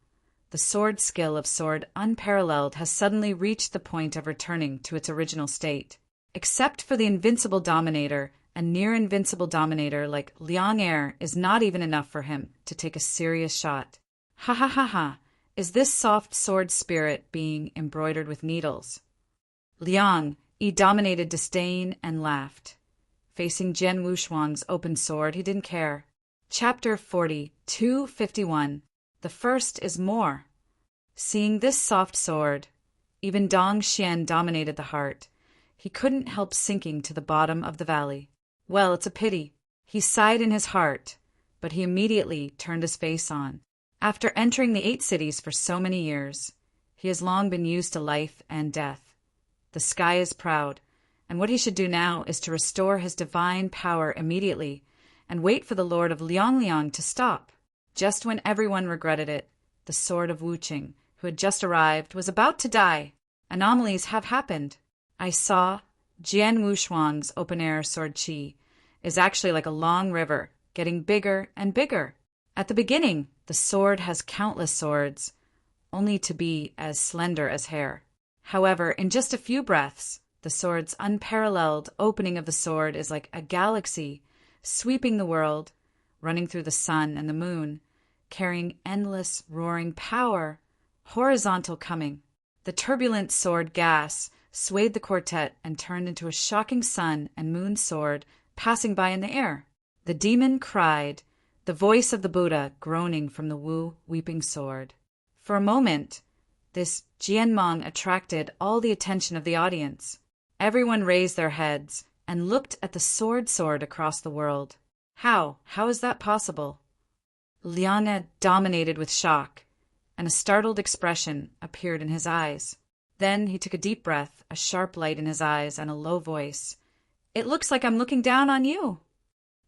the sword skill of sword unparalleled has suddenly reached the point of returning to its original state. Except for the invincible dominator, a near-invincible dominator like Liang Er is not even enough for him to take a serious shot. Ha ha ha ha, is this soft sword spirit being embroidered with needles? Liang dominated disdain and laughed. Facing Jian Wushuang's open sword, he didn't care. Chapter 42:51. The first is more. Seeing this soft sword, even Dong Xian dominated the heart. He couldn't help sinking to the bottom of the valley. Well, it's a pity. He sighed in his heart, but he immediately turned his face on. After entering the 8 cities for so many years, he has long been used to life and death. The sky is proud, and what he should do now is to restore his divine power immediately and wait for the Lord of Liang to stop. Just when everyone regretted it, the sword of Wuqing, who had just arrived, was about to die. Anomalies have happened. I saw Jian Wushuang's open-air sword chi is actually like a long river, getting bigger and bigger. At the beginning, the sword has countless swords, only to be as slender as hair. However, in just a few breaths, the sword's unparalleled opening of the sword is like a galaxy, sweeping the world, running through the sun and the moon, carrying endless, roaring power, horizontal coming. The turbulent sword gas swayed the quartet and turned into a shocking sun and moon sword passing by in the air. The demon cried, the voice of the Buddha groaning from the Wu weeping sword. For a moment, this Jianmong attracted all the attention of the audience. Everyone raised their heads and looked at the sword across the world. How is that possible? Liang dominated with shock, and a startled expression appeared in his eyes. Then he took a deep breath, a sharp light in his eyes, and a low voice. It looks like I'm looking down on you.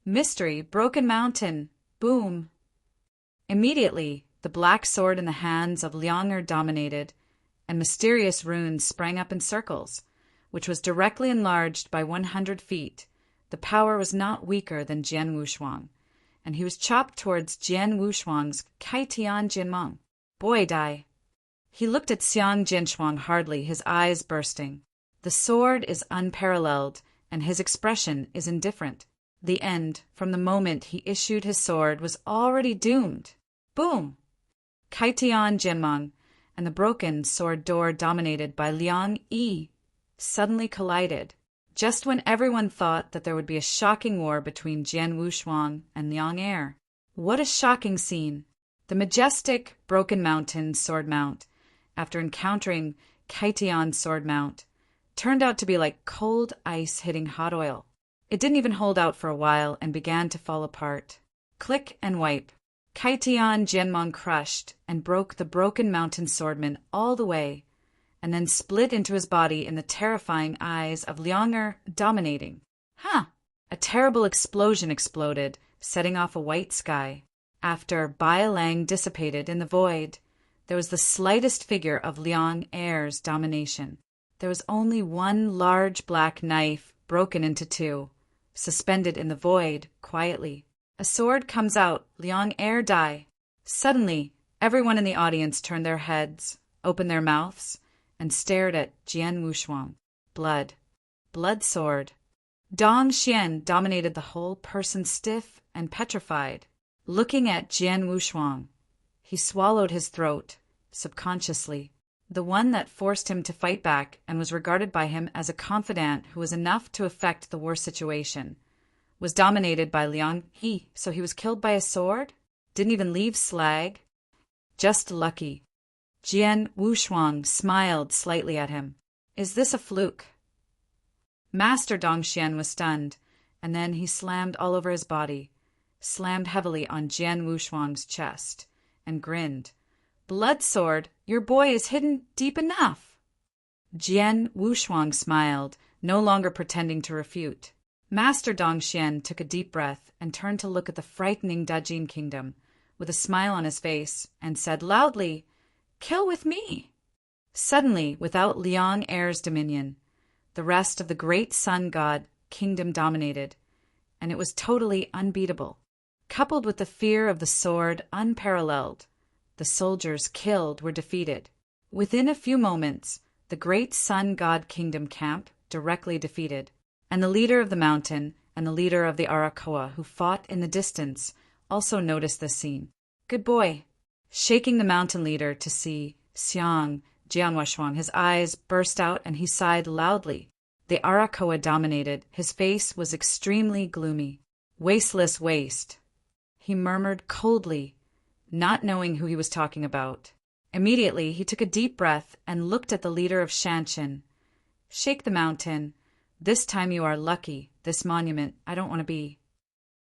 Mystery, Broken Mountain, boom. Immediately, the black sword in the hands of Liang dominated, and mysterious runes sprang up in circles, which was directly enlarged by 100 feet. The power was not weaker than Jian Wushuang, and he was chopped towards Jian Wushuang's Kaitian Jinmeng. Boy die. He looked at Xiang Jinshuang hardly, his eyes bursting. The sword is unparalleled, and his expression is indifferent. The end, from the moment he issued his sword, was already doomed. Boom! Kaitian Jinmeng and the broken sword door dominated by Liang Yi suddenly collided, just when everyone thought that there would be a shocking war between Jian Wushuang and Liang Er. What a shocking scene! The majestic Broken Mountain sword mount, after encountering Kaitian's sword mount, turned out to be like cold ice hitting hot oil. It didn't even hold out for a while and began to fall apart. Click and wipe. Kaitian Jinmeng crushed and broke the Broken Mountain swordman all the way, and then split into his body in the terrifying eyes of Liang Er dominating. A terrible explosion exploded, setting off a white sky. After Bai Lang dissipated in the void, there was the slightest figure of Liang Er's domination. There was only one large black knife broken into 2, suspended in the void, quietly. A sword comes out, Liang Er die. Suddenly, everyone in the audience turned their heads, opened their mouths, and stared at Jian Wushuang. Blood. Blood sword. Dong Xian dominated the whole person, stiff and petrified. looking at Jian Wushuang. He swallowed his throat, subconsciously. The one that forced him to fight back and was regarded by him as a confidant who was enough to affect the war situation, was dominated by Liang He, so he was killed by a sword? Didn't even leave slag? Just lucky. Jian Wushuang smiled slightly at him. Is this a fluke? Master Dongxian was stunned, and then he slammed all over his body, slammed heavily on Jian Wushuang's chest, and grinned. Blood sword, your boy is hidden deep enough. Jian Wushuang smiled, no longer pretending to refute. Master Dongxian took a deep breath and turned to look at the frightening Dajin kingdom, with a smile on his face, and said loudly, Kill with me! Suddenly, without Liang Heir's dominion, the rest of the great sun god kingdom dominated, and it was totally unbeatable. Coupled with the fear of the sword unparalleled, the soldiers killed were defeated. Within a few moments, the great sun god kingdom camp directly defeated, and the leader of the mountain and the leader of the Arakoa who fought in the distance also noticed this scene. Good boy. Shaking the mountain leader to see Xiang Jianwashuang, his eyes burst out and he sighed loudly. The Arakoa dominated. His face was extremely gloomy. Wasteless waste. He murmured coldly, not knowing who he was talking about. Immediately, he took a deep breath and looked at the leader of Shanshan. Shake the mountain. This time you are lucky. This monument, I don't want to be.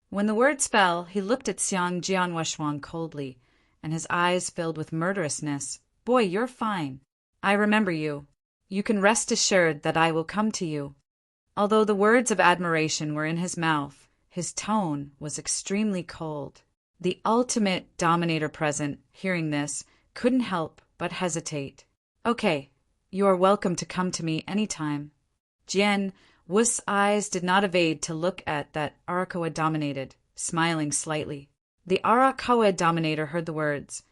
When the words fell, he looked at Xiang Jianwashuang coldly, and his eyes filled with murderousness. Boy, you're fine. I remember you. You can rest assured that I will come to you. Although the words of admiration were in his mouth, his tone was extremely cold. The ultimate dominator present, hearing this, couldn't help but hesitate. Okay, you are welcome to come to me any time. Jian Wu's eyes did not evade to look at that Arakoa dominated, smiling slightly. The Arakoa dominator heard the words,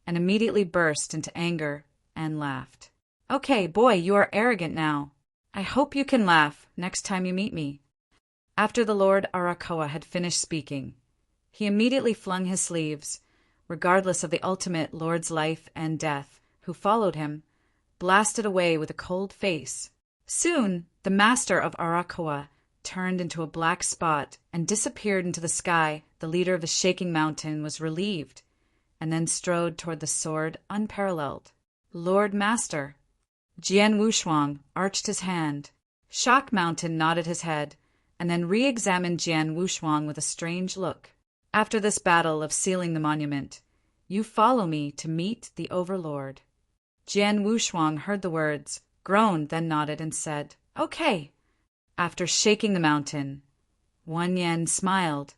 and immediately burst into anger and laughed. Okay, boy, you are arrogant now. I hope you can laugh next time you meet me. After the Lord Arakoa had finished speaking, he immediately flung his sleeves, regardless of the ultimate Lord's life and death, who followed him, blasted away with a cold face. Soon, the master of Arakoa turned into a black spot and disappeared into the sky. The leader of the shaking mountain was relieved, and then strode toward the sword unparalleled. Lord Master. Jian Wushuang arched his hand. Shock Mountain nodded his head, and then re-examined Jian Wushuang with a strange look. After this battle of sealing the monument, you follow me to meet the Overlord. Jian Wushuang heard the words, groaned, then nodded and said, Okay. After shaking the mountain, Wan Yan smiled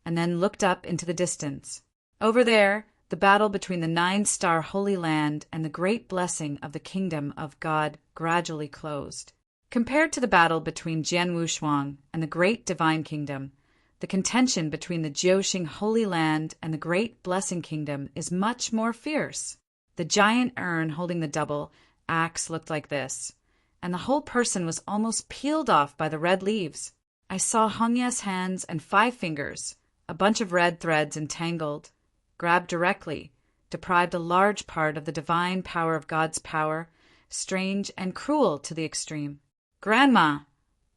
and then looked up into the distance. Over there, the battle between the 9-star Holy Land and the great blessing of the Kingdom of God gradually closed. Compared to the battle between Jian Wushuang and the Great Divine Kingdom, the contention between the Jiuxing Holy Land and the Great Blessing Kingdom is much more fierce. The giant urn holding the double axe looked like this, and the whole person was almost peeled off by the red leaves. I saw Hongya's hands and 5 fingers, a bunch of red threads entangled, grabbed directly, deprived a large part of the divine power of God's power, strange and cruel to the extreme. Grandma,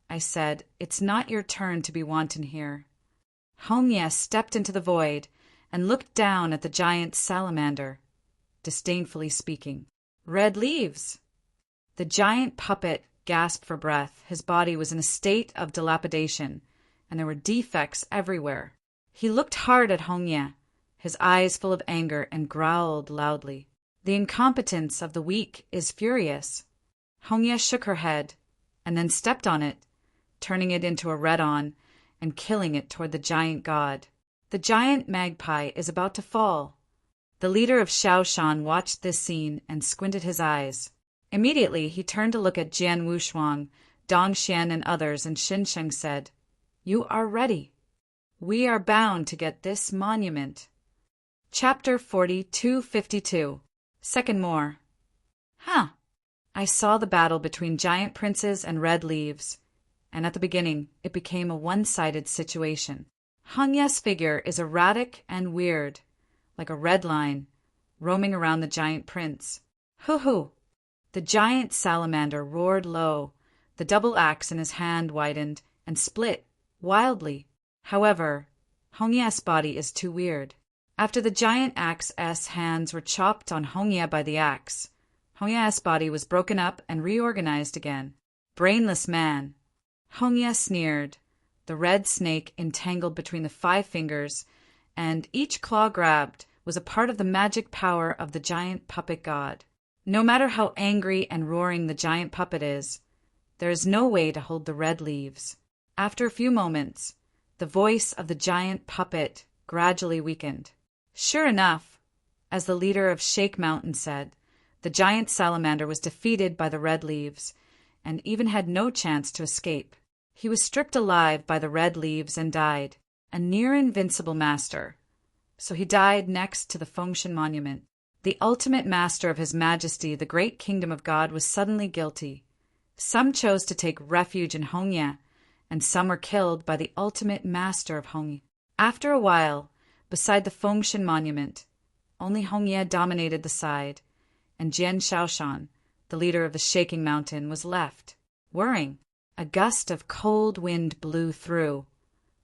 I said, it's not your turn to be wanton here. Hongya stepped into the void and looked down at the giant salamander, disdainfully speaking. Red leaves. The giant puppet gasped for breath. His body was in a state of dilapidation, and there were defects everywhere. He looked hard at Hongya, his eyes full of anger, and growled loudly. The incompetence of the weak is furious. Hongya shook her head, and then stepped on it, turning it into a red-on and killing it toward the giant god. The giant magpie is about to fall. The leader of Shaoshan watched this scene and squinted his eyes. Immediately, he turned to look at Jian Wushuang, Dongxian, and others, and Xinsheng said, You are ready. We are bound to get this monument. Chapter 42:52. Second More. I saw the battle between giant princes and red leaves, and at the beginning it became a one-sided situation. Hongya's figure is erratic and weird, like a red line, roaming around the giant prince. Hoo-hoo! The giant salamander roared low. The double axe in his hand widened and split wildly. However, Hongya's body is too weird. After the giant axe's hands were chopped on Hongya by the axe, Hongya's body was broken up and reorganized again. Brainless man! Hongya sneered. The red snake entangled between the 5 fingers, and each claw grabbed was a part of the magic power of the giant puppet god. No matter how angry and roaring the giant puppet is, there is no way to hold the red leaves. After a few moments, the voice of the giant puppet gradually weakened. Sure enough, as the leader of Shake Mountain said, the giant salamander was defeated by the red leaves, and even had no chance to escape. He was stripped alive by the red leaves and died, a near-invincible master. So he died next to the Fengshan Monument. The ultimate master of His Majesty, the great kingdom of God, was suddenly guilty. Some chose to take refuge in Hongya, and some were killed by the ultimate master of Hongya. After a while, beside the Fengshan Monument, only Hongya dominated the side, and Jian Shaoshan, the leader of the Shaking Mountain, was left, whirring. A gust of cold wind blew through,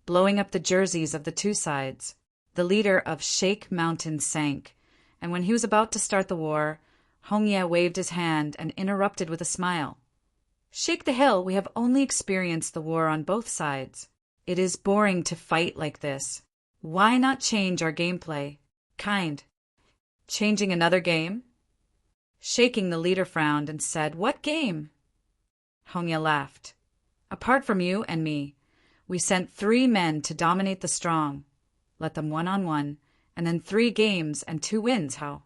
blowing up the jerseys of the 2 sides. The leader of Shake Mountain sank, and when he was about to start the war, Hongya waved his hand and interrupted with a smile. Shake the hill, we have only experienced the war on both sides. It is boring to fight like this. Why not change our gameplay? Kind. Changing another game? Shaking, the leader frowned and said, What game? Hongya laughed. Apart from you and me, we sent 3 men to dominate the strong. Let them one-on-one, and then 3 games and 2 wins, how?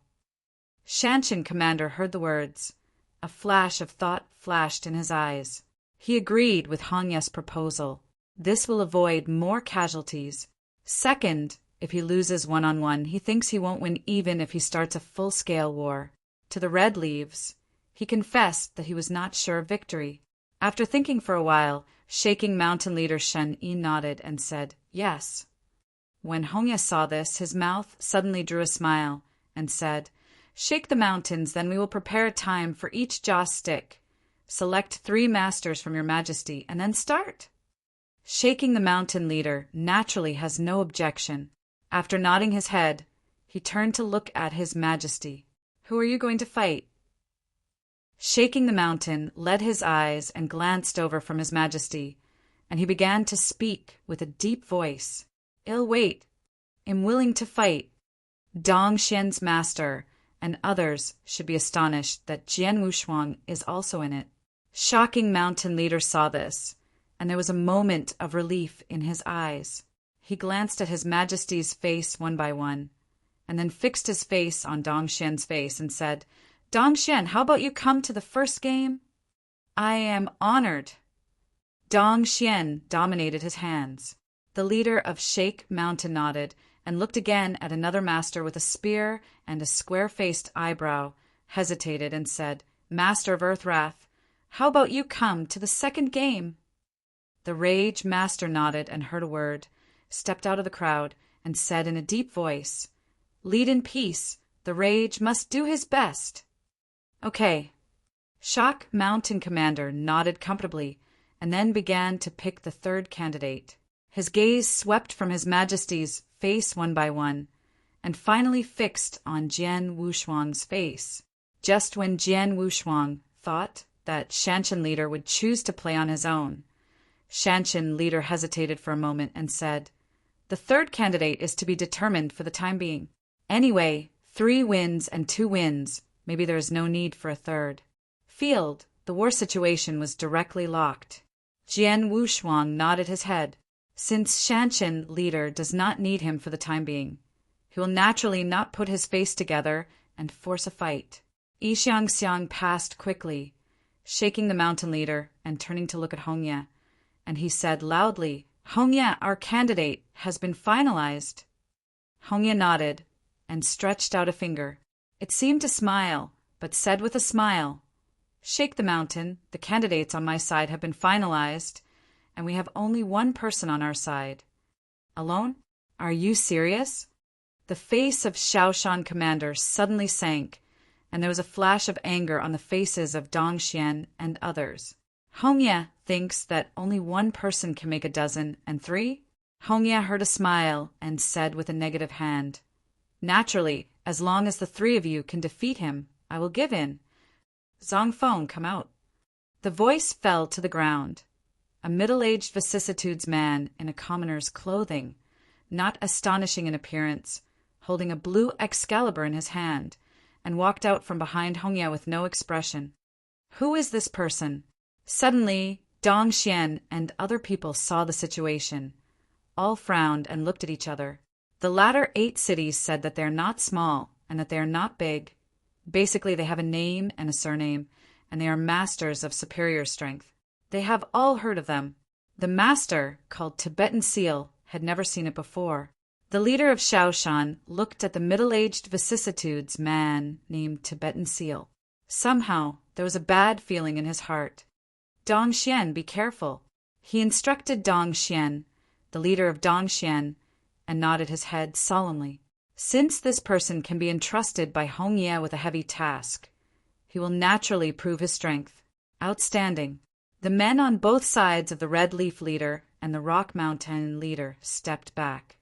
Shanshan commander heard the words. A flash of thought flashed in his eyes. He agreed with Hongya's proposal. This will avoid more casualties. Second, if he loses one-on-one, he thinks he won't win even if he starts a full-scale war. To the red leaves, he confessed that he was not sure of victory. After thinking for a while, Shaking Mountain leader Shen Yi nodded and said, Yes. When Hongya saw this, his mouth suddenly drew a smile and said, Shake the mountains, then we will prepare a time for each joss stick. Select 3 masters from your majesty, and then start. Shaking the Mountain leader naturally has no objection. After nodding his head, he turned to look at His Majesty. Who are you going to fight? Shaking the Mountain led his eyes and glanced over from His Majesty, and he began to speak with a deep voice. I'll wait. Am willing to fight. Dong Xian's master and others should be astonished that Jian Wushuang is also in it. Shocking Mountain leader saw this, and there was a moment of relief in his eyes. He glanced at His Majesty's face one by one, and then fixed his face on Dong Xian's face and said, Dong Xian, how about you come to the first game? I am honored. Dong Xian dominated his hands. The leader of Shake Mountain nodded and looked again at another master with a spear and a square-faced eyebrow, hesitated and said, Master of Earthwrath, how about you come to the second game? The Rage Master nodded and heard a word, stepped out of the crowd, and said in a deep voice, Lead in peace. The Rage must do his best. Okay. Shock Mountain Commander nodded comfortably and then began to pick the 3rd candidate. His gaze swept from His Majesty's face one by one and finally fixed on Jian Wushuang's face. Just when Jian Wushuang thought that Shanshan leader would choose to play on his own, Shanshan leader hesitated for a moment and said, The 3rd candidate is to be determined for the time being. Anyway, 3 wins and 2 wins. Maybe there is no need for a 3rd. Field, the war situation was directly locked. Jian Wushuang nodded his head. Since Shanshan leader does not need him for the time being, he will naturally not put his face together and force a fight. Yi Xiangxiang passed quickly, shaking the mountain leader and turning to look at Hongya, and he said loudly, Hongya, our candidate, has been finalized. Hongya nodded and stretched out a finger. It seemed to smile, but said with a smile, Shake the Mountain, the candidates on my side have been finalized, and we have only one person on our side. Alone? Are you serious? The face of Shaoshan commander suddenly sank, and there was a flash of anger on the faces of Dong Xian and others. Hongye thinks that only one person can make a dozen, and three? Hongye heard a smile and said with a negative hand, Naturally, as long as the three of you can defeat him, I will give in. Zongfeng, come out. The voice fell to the ground. A middle-aged vicissitudes man in a commoner's clothing, not astonishing in appearance, holding a blue Excalibur in his hand, and walked out from behind Hongye with no expression. Who is this person? Suddenly, Dong Xian and other people saw the situation. All frowned and looked at each other. The latter 8 cities said that they are not small and that they are not big. Basically, they have a name and a surname, and they are masters of superior strength. They have all heard of them. The master, called Tibetan Seal, had never seen it before. The leader of Shaoshan looked at the middle-aged vicissitudes man named Tibetan Seal. Somehow, there was a bad feeling in his heart. Dong Xian, be careful. He instructed Dong Xian, the leader of Dong Xian, and nodded his head solemnly. Since this person can be entrusted by Hongye with a heavy task, he will naturally prove his strength. Outstanding. The men on both sides of the Red Leaf leader and the Rock Mountain leader stepped back,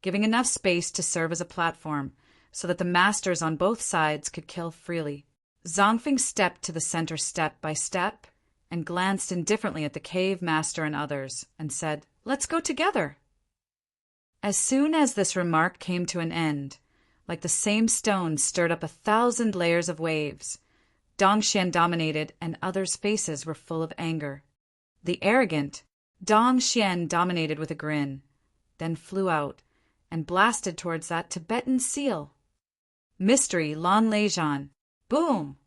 giving enough space to serve as a platform so that the masters on both sides could kill freely. Zongfeng stepped to the center step by step and glanced indifferently at the cave master and others and said, Let's go together. As soon as this remark came to an end, like the same stone stirred up 1,000 layers of waves, Dong Xian dominated and others' faces were full of anger. The arrogant Dong Xian dominated with a grin, then flew out and blasted towards that Tibetan Seal. Mystery Lan Leijan. Boom!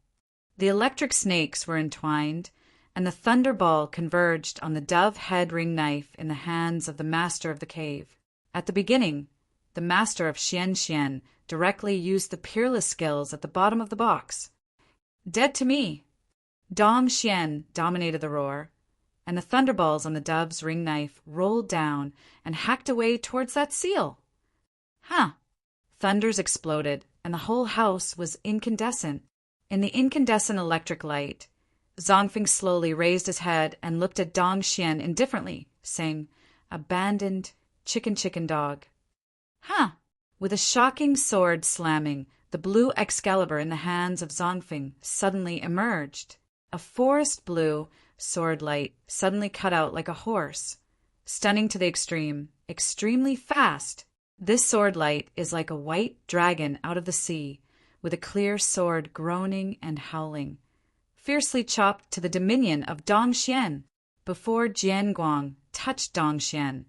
The electric snakes were entwined, and the thunderball converged on the dove head ring knife in the hands of the master of the cave. At the beginning, the master of Xian directly used the peerless skills at the bottom of the box. Dead to me! Dong Xian dominated the roar, and the thunderballs on the dove's ring knife rolled down and hacked away towards that seal. Thunders exploded, and the whole house was incandescent. In the incandescent electric light, Zongfeng slowly raised his head and looked at Dong Xian indifferently, saying, Abandoned chicken dog. With a shocking sword slamming, the blue Excalibur in the hands of Zongfeng suddenly emerged. A forest blue sword light suddenly cut out like a horse, stunning to the extreme, extremely fast. This sword light is like a white dragon out of the sea, with a clear sword groaning and howling, fiercely chopped to the dominion of Dong Xian. Before Jianguang touched Dong Xian,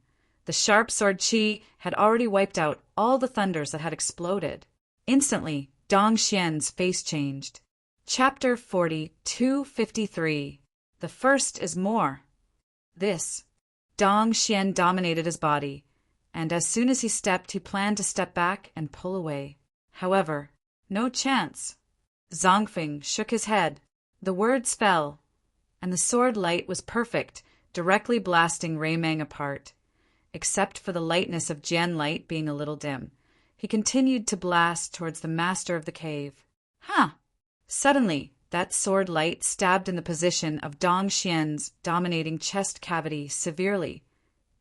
the sharp sword qi had already wiped out all the thunders that had exploded. Instantly, Dong Xian's face changed. Chapter 42:53. The first is more. Dong Xian dominated his body, and as soon as he stepped, he planned to step back and pull away. However, no chance. Zongfeng shook his head. The words fell, and the sword light was perfect, directly blasting Raymang apart. Except for the lightness of Jian light being a little dim, he continued to blast towards the master of the cave. Suddenly, that sword light stabbed in the position of Dong Xian's dominating chest cavity severely,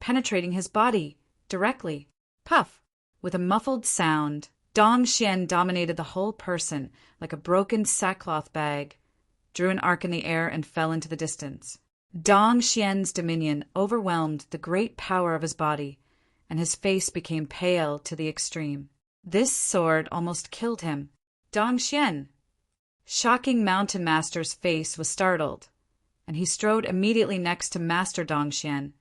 penetrating his body directly. Puff! With a muffled sound, Dong Xian dominated the whole person like a broken sackcloth bag, drew an arc in the air, and fell into the distance. Dong Xian's dominion overwhelmed the great power of his body, and his face became pale to the extreme. This sword almost killed him. Dong Xian! Shocking Mountain Master's face was startled, and he strode immediately next to Master Dong Xian,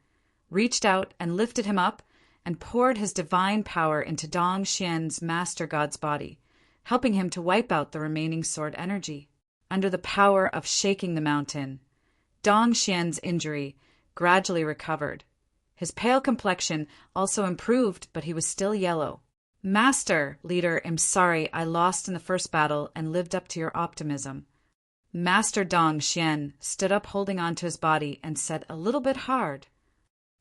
reached out and lifted him up, and poured his divine power into Dong Xian's Master God's body, helping him to wipe out the remaining sword energy. Under the power of shaking the mountain, Dong Xian's injury gradually recovered. His pale complexion also improved, but he was still yellow. Master, leader, am sorry I lost in the first battle and lived up to your optimism. Master Dong Xian stood up holding on to his body and said a little bit hard,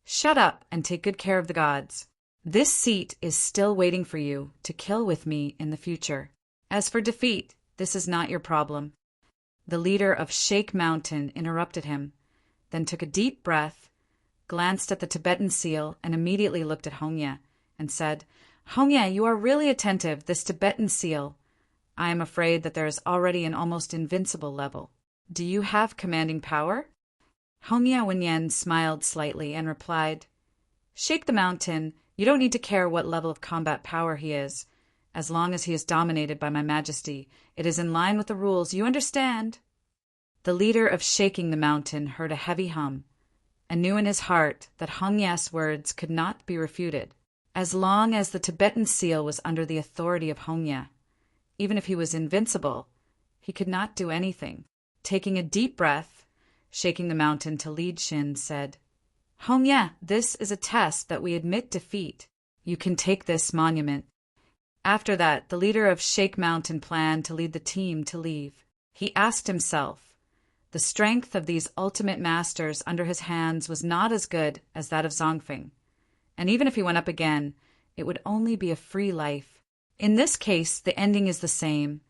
Shut up and take good care of the gods. This seat is still waiting for you to kill with me in the future. As for defeat, this is not your problem. The leader of Shake Mountain interrupted him, then took a deep breath, glanced at the Tibetan seal, and immediately looked at Hongya and said, Hongya, you are really attentive. This Tibetan seal, I am afraid that there is already an almost invincible level. Do you have commanding power? Hongya Wenyan smiled slightly and replied, Shake the Mountain, you don't need to care what level of combat power he is. As long as he is dominated by my majesty, it is in line with the rules, you understand? The leader of Shaking the Mountain heard a heavy hum, and knew in his heart that Hongya's words could not be refuted. As long as the Tibetan seal was under the authority of Hongya, even if he was invincible, he could not do anything. Taking a deep breath, Shaking the Mountain to lead Shin said, Hongya, this is a test that we admit defeat. You can take this monument. After that, the leader of Shake Mountain planned to lead the team to leave. He asked himself, the strength of these ultimate masters under his hands was not as good as that of Zongfeng, and even if he went up again, it would only be a free life. In this case, the ending is the same.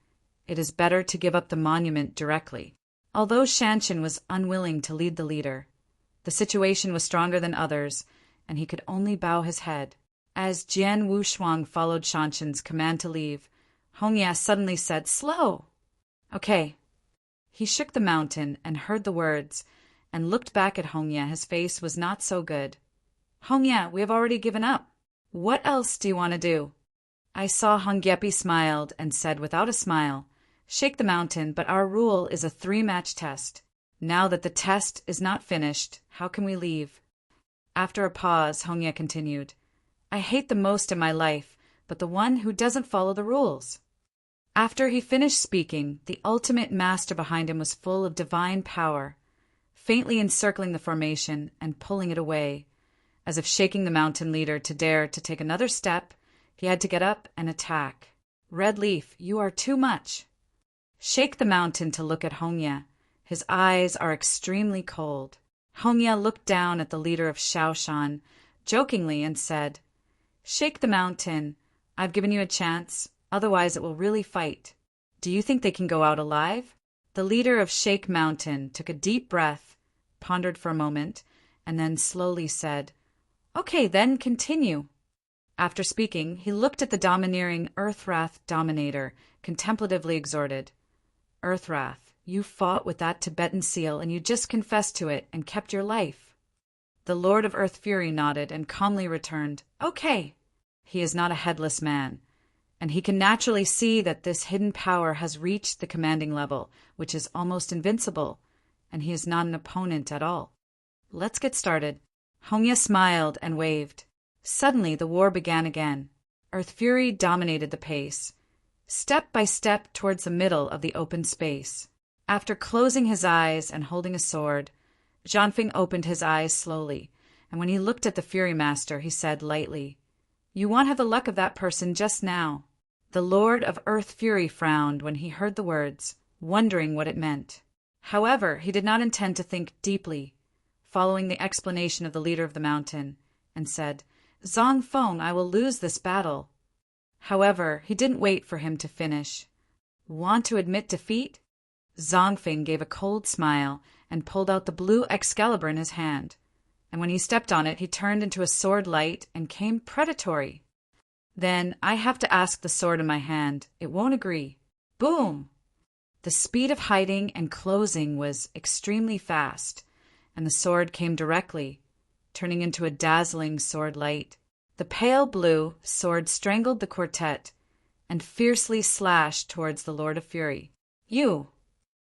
It is better to give up the monument directly. Although Shanshin was unwilling to lead the leader, the situation was stronger than others, and he could only bow his head. As Jian Wushuang followed Shanshin's command to leave, Hongya suddenly said, Slow! Okay. He shook the mountain and heard the words, and looked back at Hongya. His face was not so good. Hongya, we have already given up. What else do you want to do? I saw Hongyepi smiled and said without a smile, Shake the Mountain, but our rule is a 3-match test. Now that the test is not finished, how can we leave? After a pause, Hongya continued, I hate the most in my life, but the one who doesn't follow the rules. After he finished speaking, the ultimate master behind him was full of divine power, faintly encircling the formation and pulling it away. As if shaking the mountain leader to dare to take another step, he had to get up and attack. Red Leaf, you are too much. Shake the Mountain to look at Hongya. His eyes are extremely cold. Hongya looked down at the leader of Shaoshan, jokingly, and said, Shake the Mountain, I've given you a chance, otherwise it will really fight. Do you think they can go out alive? The leader of Shake Mountain took a deep breath, pondered for a moment, and then slowly said, Okay, then continue. After speaking, he looked at the domineering Earthwrath Dominator, contemplatively exhorted, Earthwrath, you fought with that Tibetan seal and you just confessed to it and kept your life. The Lord of Earth Fury nodded and calmly returned, Okay. He is not a headless man, and he can naturally see that this hidden power has reached the commanding level, which is almost invincible, and he is not an opponent at all. Let's get started. Hongya smiled and waved. Suddenly, the war began again. Earth Fury dominated the pace, step by step towards the middle of the open space. After closing his eyes and holding a sword, Zhangfeng opened his eyes slowly, and when he looked at the Fury Master, he said lightly, You won't have the luck of that person just now. The Lord of Earth Fury frowned when he heard the words, wondering what it meant. However, he did not intend to think deeply, following the explanation of the leader of the mountain, and said, Zongfeng, I will lose this battle. However, he didn't wait for him to finish. Want to admit defeat? Zongfeng gave a cold smile and pulled out the blue Excalibur in his hand, and when he stepped on it, he turned into a sword light and came predatory. Then I have to ask the sword in my hand. It won't agree. Boom! The speed of hiding and closing was extremely fast, and the sword came directly, turning into a dazzling sword light. The pale blue sword strangled the quartet and fiercely slashed towards the Lord of Fury. You!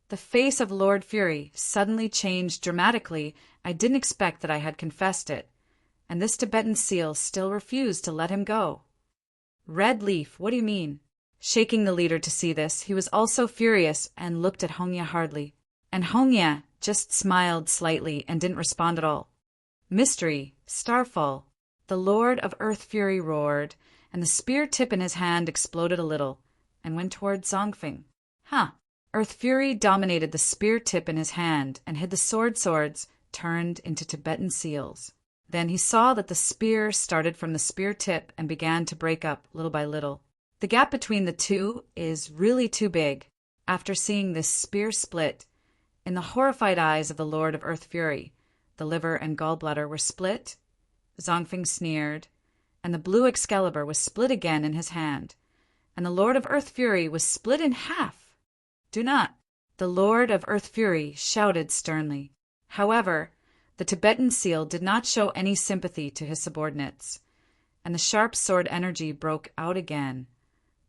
The face of Lord Fury suddenly changed dramatically. I didn't expect that I had confessed it, and this Tibetan seal still refused to let him go. Red Leaf, what do you mean? Shaking the leader to see this, he was also furious and looked at Hongya hardly. And Hongya just smiled slightly and didn't respond at all. Mystery, Starfall. The Lord of Earth Fury roared, and the spear tip in his hand exploded a little, and went toward Zongfeng. Earth Fury dominated the spear tip in his hand and hid the swords turned into Tibetan seals. Then he saw that the spear started from the spear tip and began to break up little by little. The gap between the two is really too big. After seeing this spear split, in the horrified eyes of the Lord of Earth Fury, the liver and gallbladder were split. Zongfeng sneered, and the blue Excalibur was split again in his hand, and the Lord of Earth Fury was split in half. Do not. The Lord of Earth Fury shouted sternly. However, the Tibetan seal did not show any sympathy to his subordinates, and the sharp sword energy broke out again,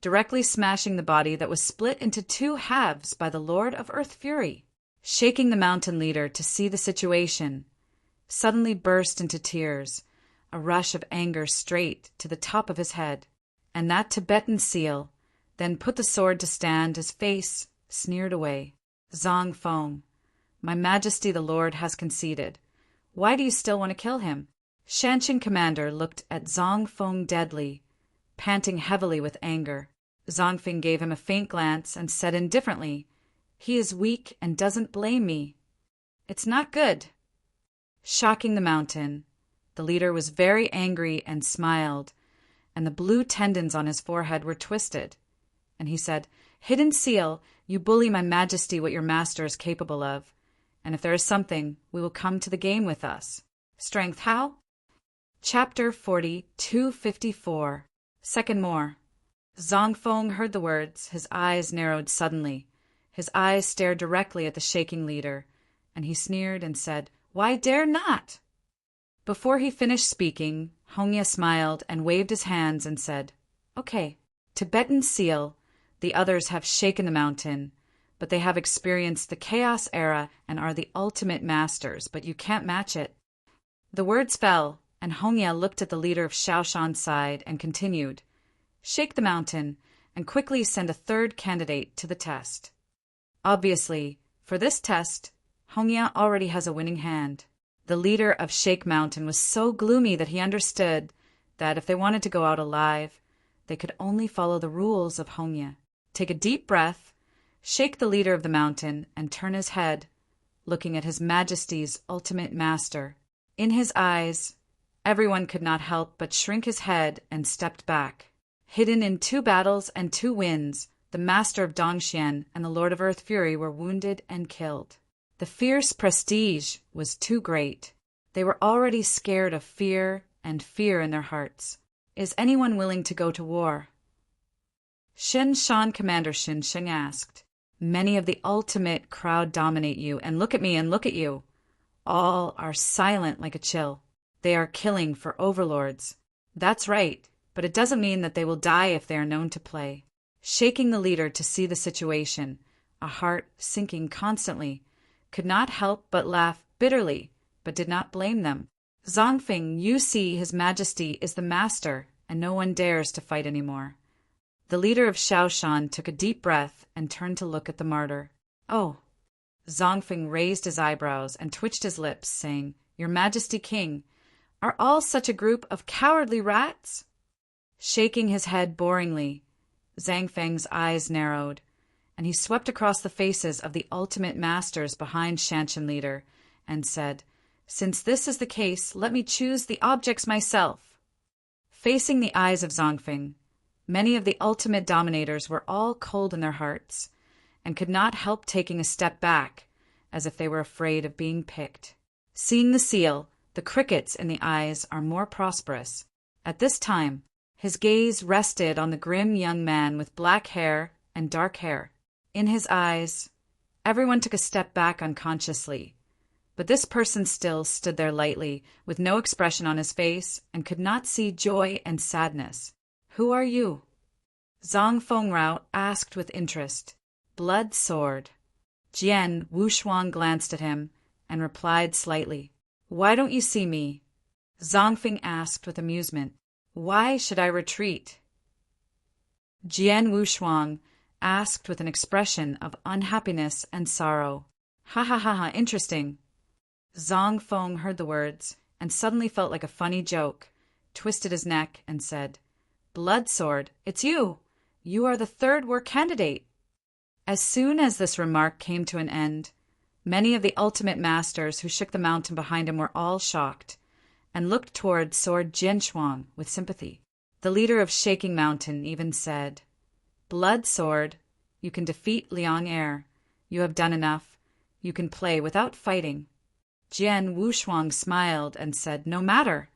directly smashing the body that was split into two halves by the Lord of Earth Fury. Shaking the mountain leader to see the situation, suddenly burst into tears, a rush of anger straight to the top of his head. And that Tibetan seal then put the sword to stand, his face sneered away. Zongfeng, my majesty the Lord has conceded. Why do you still want to kill him? Shanshan commander looked at Zongfeng deadly, panting heavily with anger. Zongfeng gave him a faint glance and said indifferently, He is weak and doesn't blame me. It's not good. Shocking the mountain, the leader was very angry and smiled, and the blue tendons on his forehead were twisted. And he said, Hidden seal, you bully my majesty what your master is capable of, and if there is something, we will come to the game with us. Strength how? Chapter 40, 254. Second more. Zongfeng heard the words, his eyes narrowed suddenly. His eyes stared directly at the shaking leader, and he sneered and said, Why dare not? Before he finished speaking, Hongya smiled and waved his hands and said, Okay, Tibetan seal, the others have shaken the mountain, but they have experienced the chaos era and are the ultimate masters, but you can't match it. The words fell, and Hongya looked at the leader of Shaoshan's side and continued, Shake the mountain, and quickly send a third candidate to the test. Obviously, for this test, Hongya already has a winning hand. The leader of Shake Mountain was so gloomy that he understood that if they wanted to go out alive, they could only follow the rules of Hongya. Take a deep breath, shake the leader of the mountain, and turn his head, looking at His Majesty's ultimate master. In his eyes, everyone could not help but shrink his head and stepped back. Hidden in 2 battles and 2 wins, the master of Dongxian and the Lord of Earth Fury were wounded and killed. The fierce prestige was too great. They were already scared of fear and fear in their hearts. Is anyone willing to go to war? Shen Shan Commander Shin Sheng asked. Many of the ultimate crowd dominate you, and look at me and look at you. All are silent like a chill. They are killing for overlords. That's right, but it doesn't mean that they will die if they are known to play. Shaking the leader to see the situation, a heart sinking constantly, could not help but laugh bitterly, but did not blame them. Zongfeng, you see His Majesty is the master, and no one dares to fight anymore. The leader of Shaoshan took a deep breath and turned to look at the martyr. Oh. Zongfeng raised his eyebrows and twitched his lips, saying, Your Majesty King, are all such a group of cowardly rats? Shaking his head boringly, Zhang Feng's eyes narrowed, and he swept across the faces of the ultimate masters behind Shanshan leader and said, Since this is the case, let me choose the objects myself. Facing the eyes of Zongfeng, many of the ultimate dominators were all cold in their hearts and could not help taking a step back, as if they were afraid of being picked. Seeing the seal, the crickets in the eyes are more prosperous. At this time, his gaze rested on the grim young man with black hair and dark hair. In his eyes, everyone took a step back unconsciously, but this person still stood there lightly, with no expression on his face, and could not see joy and sadness. Who are you? Zong Fengrao asked with interest. Blood sword. Jian Wushuang glanced at him and replied slightly. Why don't you see me? Zongfeng asked with amusement. Why should I retreat? Jian Wushuang asked with an expression of unhappiness and sorrow. Ha ha ha ha, interesting. Zong Feng heard the words and suddenly felt like a funny joke, twisted his neck and said, Blood sword, it's you. You are the third war candidate. As soon as this remark came to an end, many of the ultimate masters who shook the mountain behind him were all shocked, and looked toward Sword Jinshuang with sympathy. The leader of Shaking Mountain even said, "Blood Sword, you can defeat Liang Air. You have done enough. You can play without fighting." Jian Wushuang smiled and said, "No matter."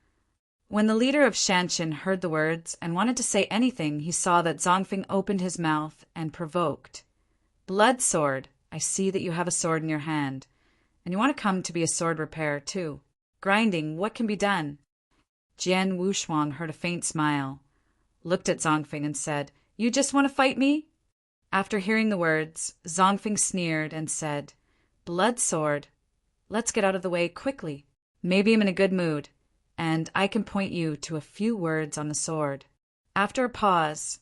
When the leader of Shanshan heard the words and wanted to say anything, he saw that Zongfeng opened his mouth and provoked. "Blood Sword, I see that you have a sword in your hand, and you want to come to be a sword repairer too. Grinding, what can be done?" Jian Wushuang heard a faint smile, looked at Zongfeng and said, "You just want to fight me?" After hearing the words, Zongfeng sneered and said, "Blood Sword, let's get out of the way quickly. Maybe I'm in a good mood, and I can point you to a few words on the sword." After a pause,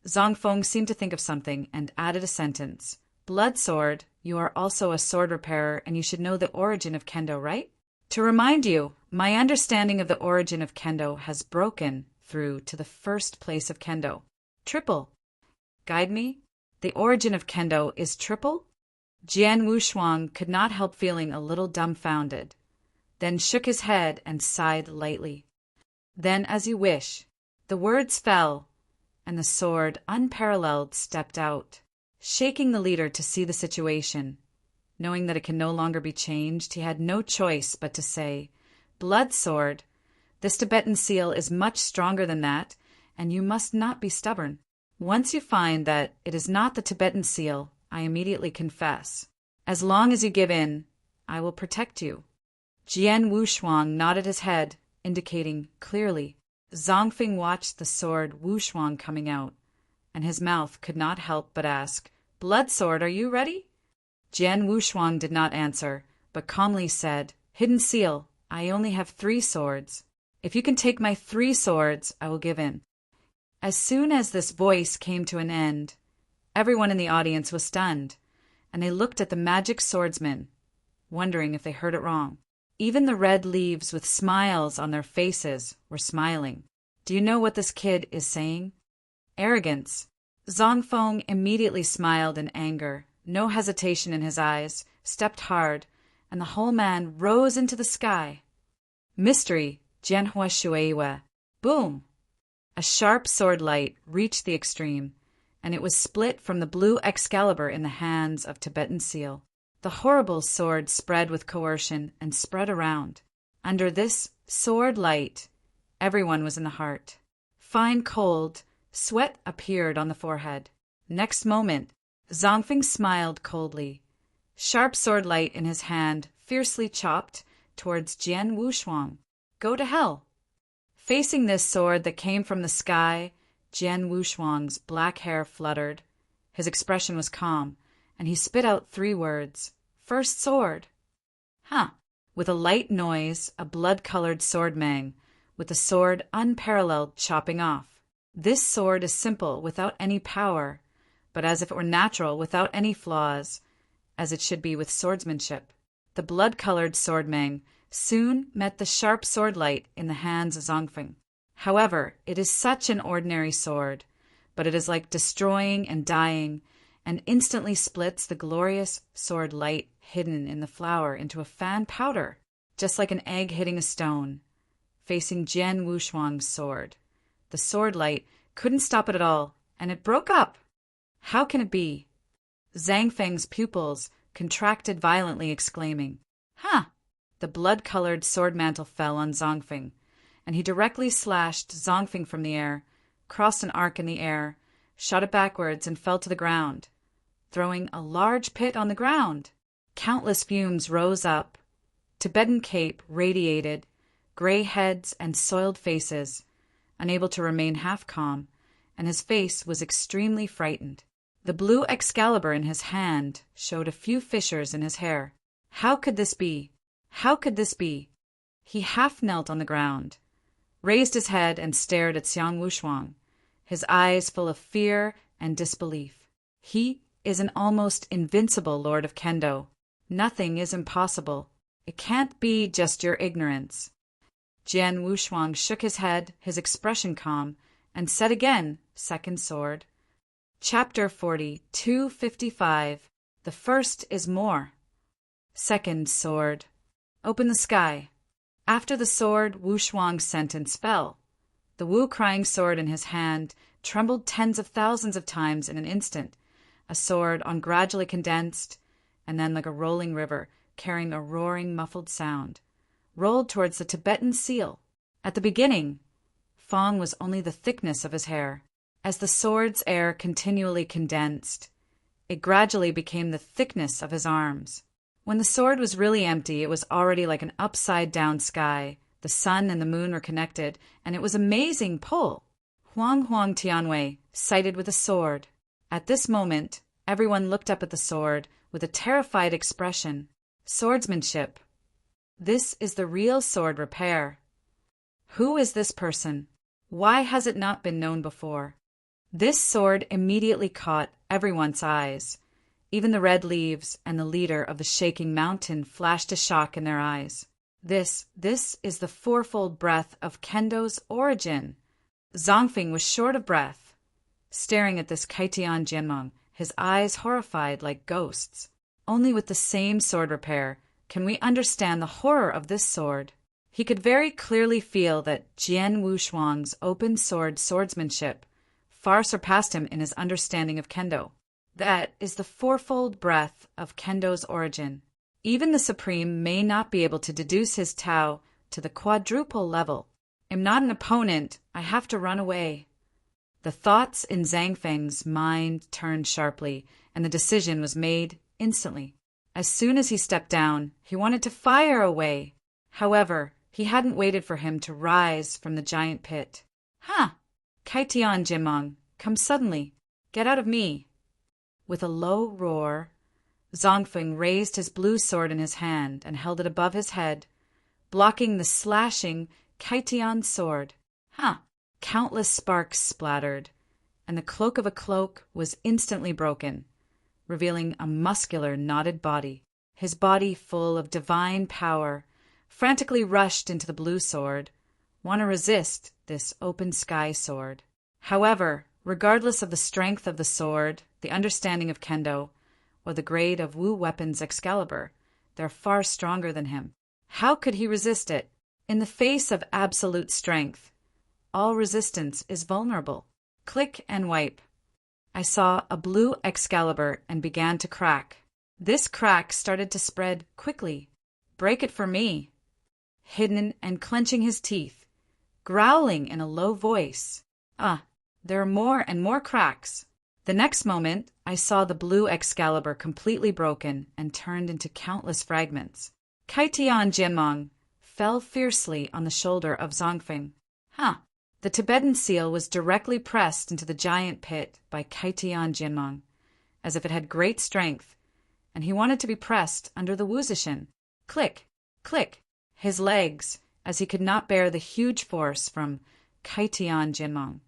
Zongfeng seemed to think of something and added a sentence. "Blood Sword, you are also a sword repairer, and you should know the origin of Kendo, right? To remind you, my understanding of the origin of Kendo has broken through to the first place of Kendo. Triple. Guide me? The origin of Kendo is triple?" Jian Wushuang could not help feeling a little dumbfounded, then shook his head and sighed lightly. "Then as you wish." The words fell, and the sword, unparalleled, stepped out. Shaking the leader to see the situation, knowing that it can no longer be changed, he had no choice but to say, "Blood Sword, this Tibetan seal is much stronger than that, and you must not be stubborn. Once you find that it is not the Tibetan seal, I immediately confess. As long as you give in, I will protect you." Jian Wushuang nodded his head, indicating clearly. Zongfeng watched the sword Wushuang coming out, and his mouth could not help but ask, "Blood Sword, are you ready?" Jian Wushuang did not answer, but calmly said, "Hidden seal, I only have 3 swords. If you can take my 3 swords, I will give in." As soon as this voice came to an end, everyone in the audience was stunned, and they looked at the magic swordsman, wondering if they heard it wrong. Even the red leaves with smiles on their faces were smiling. "Do you know what this kid is saying? Arrogance." Zongfeng immediately smiled in anger, no hesitation in his eyes, stepped hard, and the whole man rose into the sky. Mystery, Jianhua Shuiwe. Boom! A sharp sword light reached the extreme, and it was split from the blue Excalibur in the hands of Tibetan Seal. The horrible sword spread with coercion and spread around. Under this sword light, everyone was in the heart. Fine cold, sweat appeared on the forehead. Next moment, Zongfeng smiled coldly. Sharp sword light in his hand, fiercely chopped towards Jian Wushuang. "Go to hell." Facing this sword that came from the sky, Jian Wushuang's black hair fluttered. His expression was calm, and he spit out 3 words. "First sword." "Huh." With a light noise, a blood-colored sword mang, with the sword unparalleled chopping off. This sword is simple, without any power, but as if it were natural, without any flaws, as it should be with swordsmanship. The blood-colored sword mang soon met the sharp sword light in the hands of Zongfeng. However, it is such an ordinary sword, but it is like destroying and dying, and instantly splits the glorious sword light hidden in the flower into a fan powder, just like an egg hitting a stone, facing Jian Wushuang's sword. The sword light couldn't stop it at all, and it broke up. How can it be? Zhang Feng's pupils contracted violently, exclaiming, "Huh!" The blood-colored sword mantle fell on Zongfeng, and he directly slashed Zongfeng from the air, crossed an arc in the air, shot it backwards, and fell to the ground, throwing a large pit on the ground. Countless fumes rose up. Tibetan cape radiated, gray heads and soiled faces, unable to remain half calm, and his face was extremely frightened. The blue Excalibur in his hand showed a few fissures in his hair. How could this be? How could this be? He half knelt on the ground, raised his head and stared at Xiang Wushuang, his eyes full of fear and disbelief. He is an almost invincible Lord of Kendo. Nothing is impossible. It can't be just your ignorance. Jian Wushuang shook his head, his expression calm, and said again, "Second sword." Chapter 42:55. The first is more. Second sword. Open the sky. After the sword, Wu Shuang's sentence fell. The Wu-crying sword in his hand trembled tens of thousands of times in an instant, a sword on gradually condensed, and then like a rolling river, carrying a roaring, muffled sound, rolled towards the Tibetan seal. At the beginning, Fong was only the thickness of his hair. As the sword's air continually condensed, it gradually became the thickness of his arms. When the sword was really empty, it was already like an upside-down sky. The sun and the moon were connected, and it was amazing pull. Huang Tianwei sighted with a sword. At this moment, everyone looked up at the sword with a terrified expression. Swordsmanship. This is the real sword repair. Who is this person? Why has it not been known before? This sword immediately caught everyone's eyes. Even the red leaves and the leader of the shaking mountain flashed a shock in their eyes. This is the fourfold breath of Kendo's origin. Zongfeng was short of breath, staring at this Kaitian Jianmeng, his eyes horrified like ghosts. Only with the same sword repair can we understand the horror of this sword. He could very clearly feel that Jian Wushuang's open sword swordsmanship far surpassed him in his understanding of Kendo. That is the fourfold breath of Kendo's origin. Even the Supreme may not be able to deduce his Tao to the quadruple level. Am not an opponent, I have to run away. The thoughts in Zhang Feng's mind turned sharply, and the decision was made instantly. As soon as he stepped down, he wanted to fire away. However, he hadn't waited for him to rise from the giant pit. Ha! Kaitian Jianmeng, come suddenly. Get out of me. With a low roar, Zongfeng raised his blue sword in his hand and held it above his head, blocking the slashing Kaitian sword. Ha! Countless sparks splattered, and the cloak of a cloak was instantly broken, revealing a muscular, knotted body. His body, full of divine power, frantically rushed into the blue sword, want to resist this open sky sword. However, regardless of the strength of the sword, the understanding of Kendo, or the grade of Wu weapons Excalibur, they're far stronger than him. How could he resist it? In the face of absolute strength, all resistance is vulnerable. Click and wipe. I saw a blue Excalibur and began to crack. This crack started to spread quickly. Break it for me. Hidden and clenching his teeth, growling in a low voice. There are more and more cracks. The next moment, I saw the blue Excalibur completely broken and turned into countless fragments. Kaitian Jianmeng fell fiercely on the shoulder of Zongfeng. The Tibetan seal was directly pressed into the giant pit by Kaitian Jianmeng, as if it had great strength, and he wanted to be pressed under the Wuzishin. Click, click, his legs, as he could not bear the huge force from Kaitian Jianmeng.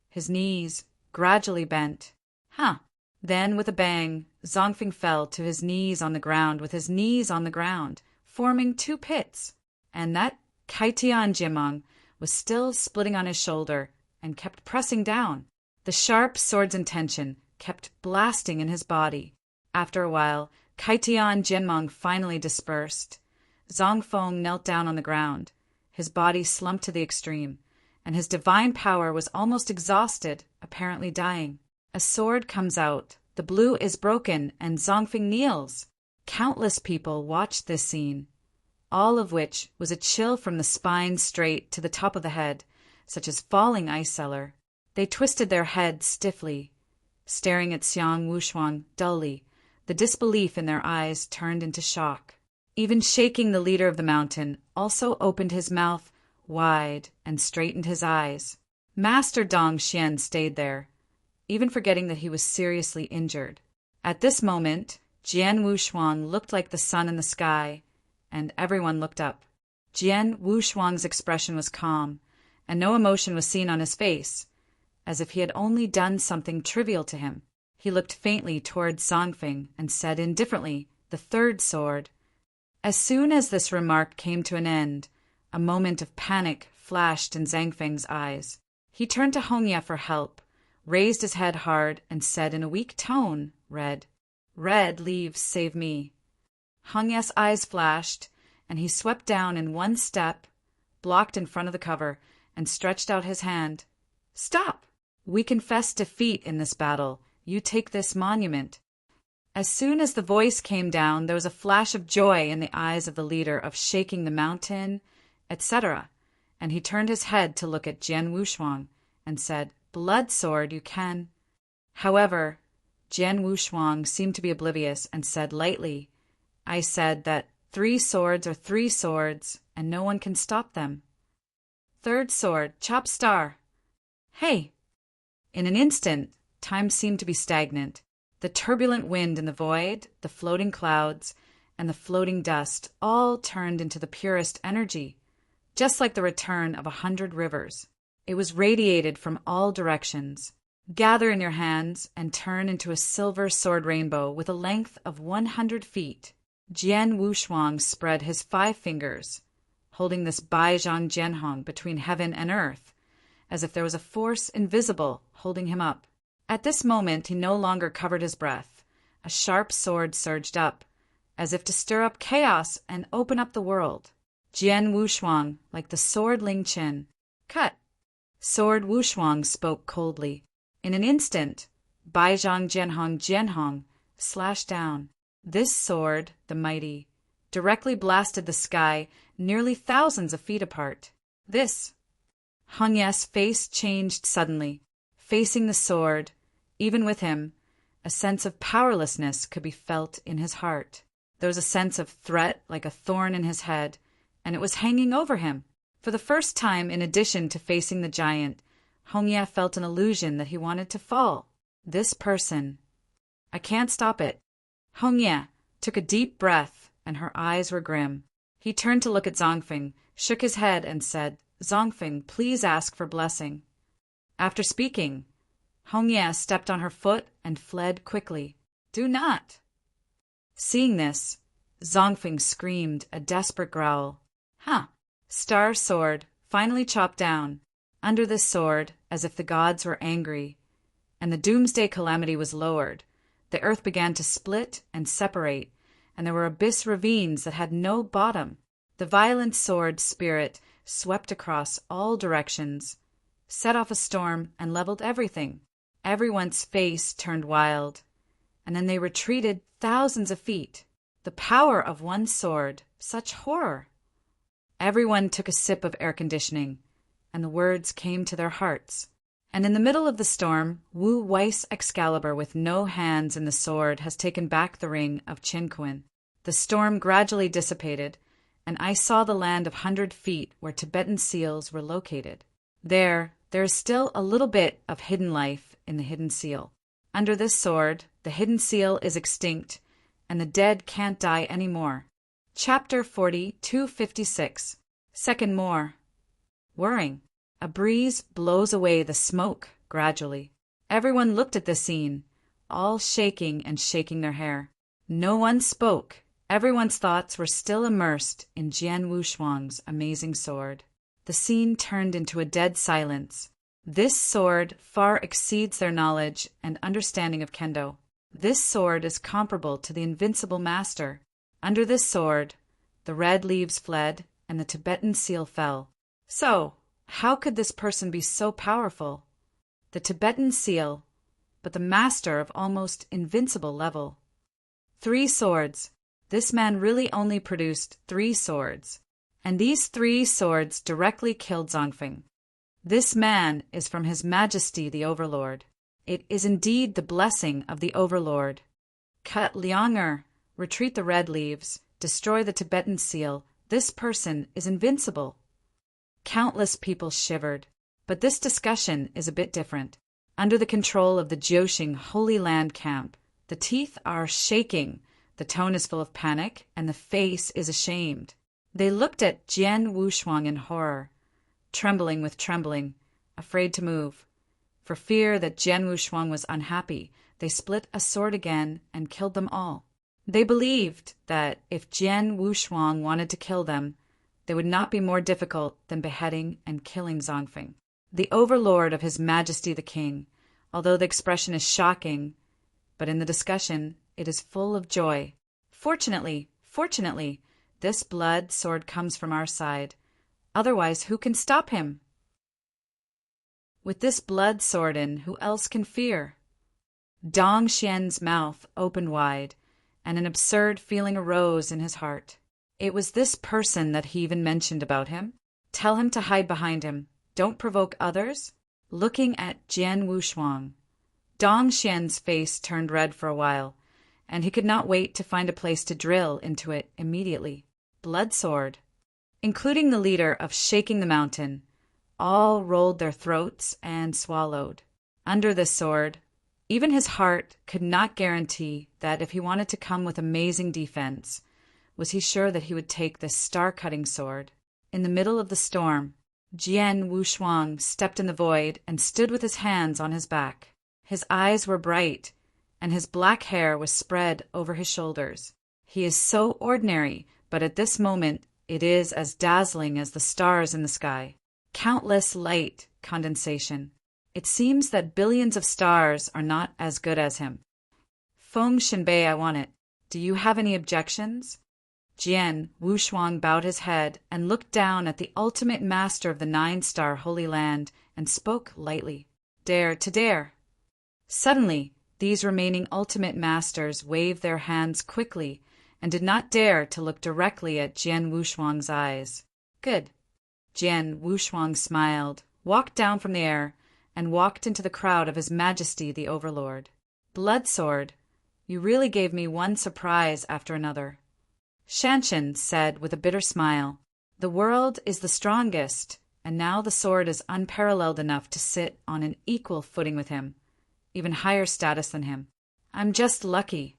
His knees gradually bent. Then, with a bang, Zongfeng fell to his knees on the ground with his knees on the ground, forming two pits. And that Kaitian Jianmeng was still splitting on his shoulder and kept pressing down. The sharp sword's intention kept blasting in his body. After a while, Kaitian Jianmeng finally dispersed. Zongfeng knelt down on the ground. His body slumped to the extreme, and his divine power was almost exhausted, apparently dying. A sword comes out, the blue is broken, and Zongfeng kneels. Countless people watched this scene, all of which was a chill from the spine straight to the top of the head, such as falling ice cellar. They twisted their heads stiffly, staring at Xiang Wushuang dully, the disbelief in their eyes turned into shock. Even shaking, the leader of the mountain also opened his mouth wide and straightened his eyes. Master Dong Xian stayed there, even forgetting that he was seriously injured. At this moment, Jian Wushuang looked like the sun in the sky, and everyone looked up. Jian Wushuang's expression was calm, and no emotion was seen on his face, as if he had only done something trivial to him. He looked faintly toward Zongfeng and said indifferently, "The third sword." As soon as this remark came to an end, a moment of panic flashed in Zhang Feng's eyes. He turned to Hongya for help, raised his head hard, and said in a weak tone, "Red. Red leaves save me." Hongya's eyes flashed, and he swept down in one step, blocked in front of the cover, and stretched out his hand. "Stop! We confess defeat in this battle. You take this monument." As soon as the voice came down, there was a flash of joy in the eyes of the leader of shaking the mountain, etc., and he turned his head to look at Jian Wushuang and said, "Blood sword, you can." However, Jian Wushuang seemed to be oblivious and said lightly, "I said that 3 swords are 3 swords, and no one can stop them." "Third sword, chop star." "Hey!" In an instant, time seemed to be stagnant. The turbulent wind in the void, the floating clouds, and the floating dust all turned into the purest energy, just like the return of 100 rivers. It was radiated from all directions. Gather in your hands and turn into a silver sword rainbow with a length of 100 feet. Jian Wushuang spread his 5 fingers, holding this Baizhang Jianhong between heaven and earth, as if there was a force invisible holding him up. At this moment he no longer covered his breath. A sharp sword surged up, as if to stir up chaos and open up the world. Jian Wushuang, like the sword Ling Qin. "Cut!" Sword Wushuang spoke coldly. In an instant, Baizhang Jianhong slashed down. This sword, the mighty, directly blasted the sky nearly thousands of feet apart. This. Hong Ye's face changed suddenly. Facing the sword, even with him, a sense of powerlessness could be felt in his heart. There was a sense of threat like a thorn in his head, and it was hanging over him. For the first time, in addition to facing the giant, Hong Ye felt an illusion that he wanted to fall. This person. I can't stop it. Hong Ye took a deep breath, and her eyes were grim. He turned to look at Zongfeng, shook his head, and said, "Zongfeng, please ask for blessing." After speaking, Hong Ye stepped on her foot and fled quickly. "Do not!" Seeing this, Zongfeng screamed a desperate growl. Star sword, finally chopped down. Under this sword, as if the gods were angry, and the doomsday calamity was lowered, the earth began to split and separate, and there were abyss ravines that had no bottom. The violent sword spirit swept across all directions, set off a storm, and leveled everything. Everyone's face turned wild, and then they retreated thousands of feet. The power of one sword, such horror! Everyone took a sip of air conditioning, and the words came to their hearts. And in the middle of the storm, Wu Weiss Excalibur with no hands in the sword has taken back the ring of Qinquan. The storm gradually dissipated, and I saw the land of 100 feet where Tibetan seals were located. There is still a little bit of hidden life in the hidden seal. Under this sword, the hidden seal is extinct, and the dead can't die anymore. Chapter 40-256. Second more. Whirring. A breeze blows away the smoke gradually. Everyone looked at the scene, all shaking and shaking their hair. No one spoke. Everyone's thoughts were still immersed in Jian Wushuang's amazing sword. The scene turned into a dead silence. This sword far exceeds their knowledge and understanding of kendo. This sword is comparable to the invincible master. Under this sword, the red leaves fled and the Tibetan seal fell. So, how could this person be so powerful? The Tibetan seal, but the master of almost invincible level. 3 swords. This man really only produced 3 swords, and these 3 swords directly killed Zongfeng. This man is from His Majesty the Overlord. It is indeed the blessing of the Overlord. Cut Lianger, retreat the red leaves, destroy the Tibetan seal. This person is invincible. Countless people shivered, but this discussion is a bit different. Under the control of the Jiuxing Holy Land camp, the teeth are shaking, the tone is full of panic, and the face is ashamed. They looked at Jian Wushuang in horror, trembling, afraid to move. For fear that Jian Wushuang was unhappy, they split a sword again and killed them all. They believed that if Jian Wushuang wanted to kill them, they would not be more difficult than beheading and killing Zongfeng, the overlord of His Majesty the King. Although the expression is shocking, but in the discussion it is full of joy. Fortunately, this blood sword comes from our side. Otherwise, who can stop him? With this blood sword in, who else can fear? Dong Xian's mouth opened wide, and an absurd feeling arose in his heart. It was this person that he even mentioned about him. Tell him to hide behind him. Don't provoke others. Looking at Jian Wushuang, Dong Xian's face turned red for a while, and he could not wait to find a place to drill into it immediately. Blood sword. Including the leader of Shaking the Mountain, all rolled their throats and swallowed. Under this sword, even his heart could not guarantee that if he wanted to come with amazing defense, was he sure that he would take this star-cutting sword. In the middle of the storm, Jian Wushuang stepped in the void and stood with his hands on his back. His eyes were bright, and his black hair was spread over his shoulders. He is so ordinary, but at this moment it is as dazzling as the stars in the sky. Countless light condensation. It seems that billions of stars are not as good as him. Feng Shenbei, I want it. Do you have any objections? Jian Wushuang bowed his head and looked down at the ultimate master of the 9-star Holy Land and spoke lightly. Dare to dare. Suddenly, these remaining ultimate masters waved their hands quickly and did not dare to look directly at Jian Wushuang's eyes. Good. Jian Wushuang smiled, walked down from the air, and walked into the crowd of His Majesty the Overlord. Blood sword, you really gave me one surprise after another. Shanshan said with a bitter smile, the world is the strongest, and now the sword is unparalleled enough to sit on an equal footing with him, even higher status than him. I'm just lucky.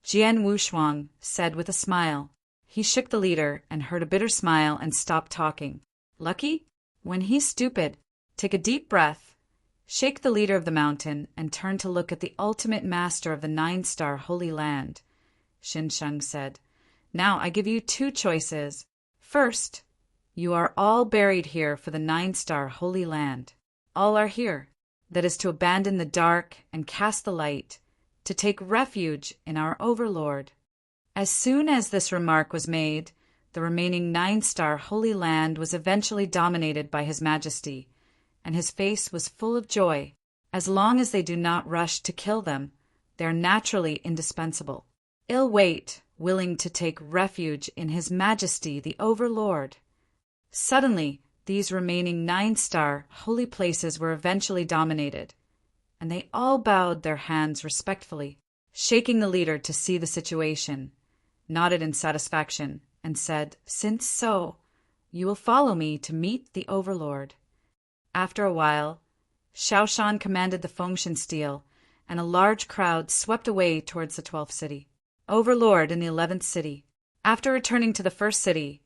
Jian Wushuang said with a smile. He shook the leader and heard a bitter smile and stopped talking. Lucky? When he's stupid, take a deep breath, shake the leader of the mountain, and turn to look at the ultimate master of the 9-star Holy Land. Xinsheng said, Now I give you 2 choices. First, you are all buried here for the 9-star Holy Land. All are here. That is to abandon the dark and cast the light, to take refuge in our Overlord. As soon as this remark was made, the remaining 9-star Holy Land was eventually dominated by His Majesty, and his face was full of joy. As long as they do not rush to kill them, they are naturally indispensable. Ill wait, willing to take refuge in His Majesty the Overlord. Suddenly, these remaining 9-star holy places were eventually dominated, and they all bowed their hands respectfully. Shaking the leader to see the situation, nodded in satisfaction, and said, Since so, you will follow me to meet the Overlord. After a while, Shaoshan commanded the Fengshen steel, and a large crowd swept away towards the 12th city. Overlord in the 11th city. After returning to the first city,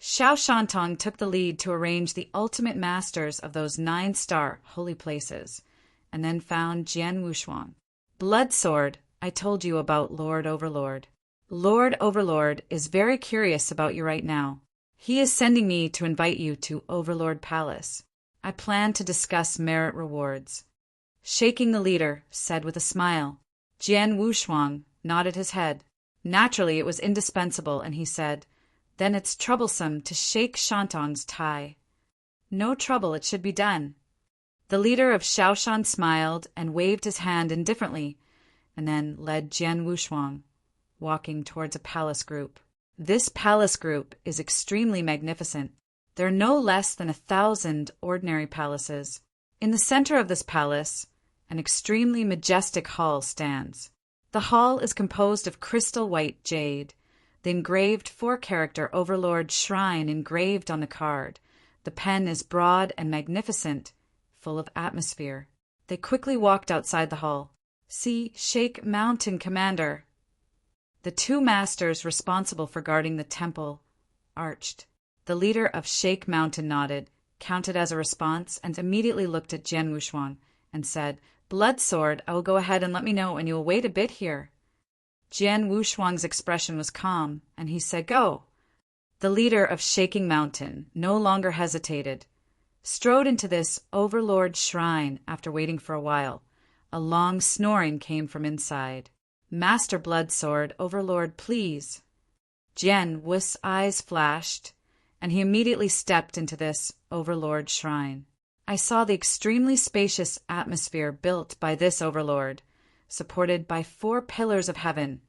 Xiao Shantong took the lead to arrange the ultimate masters of those 9-star holy places, and then found Jian Wushuang. Blood sword, I told you about Lord Overlord. Lord Overlord is very curious about you right now. He is sending me to invite you to Overlord Palace. I plan to discuss merit rewards. Shaking the leader, said with a smile. Jian Wushuang nodded his head. Naturally, it was indispensable, and he said, Then it's troublesome to shake Shantong's tie. No trouble, it should be done. The leader of Shaoshan smiled and waved his hand indifferently, and then led Jian Wushuang, walking towards a palace group. This palace group is extremely magnificent. There are no less than 1,000 ordinary palaces. In the center of this palace, an extremely majestic hall stands. The hall is composed of crystal white jade, the engraved 4-character Overlord shrine engraved on the card. The pen is broad and magnificent, full of atmosphere. They quickly walked outside the hall. See, Shake Mountain Commander. The 2 masters responsible for guarding the temple arched. The leader of Shake Mountain nodded, counted as a response, and immediately looked at Jian Wushuang and said, Blood sword, I will go ahead and let me know, and you will wait a bit here. Jian Wushuang's expression was calm, and he said, Go. The leader of Shaking Mountain no longer hesitated, strode into this Overlord shrine after waiting for a while. A long snoring came from inside. Master Blood Sword, Overlord, please. Jian Wu's eyes flashed, and he immediately stepped into this overlord shrine. I saw the extremely spacious atmosphere built by this overlord, supported by 4 pillars of heaven,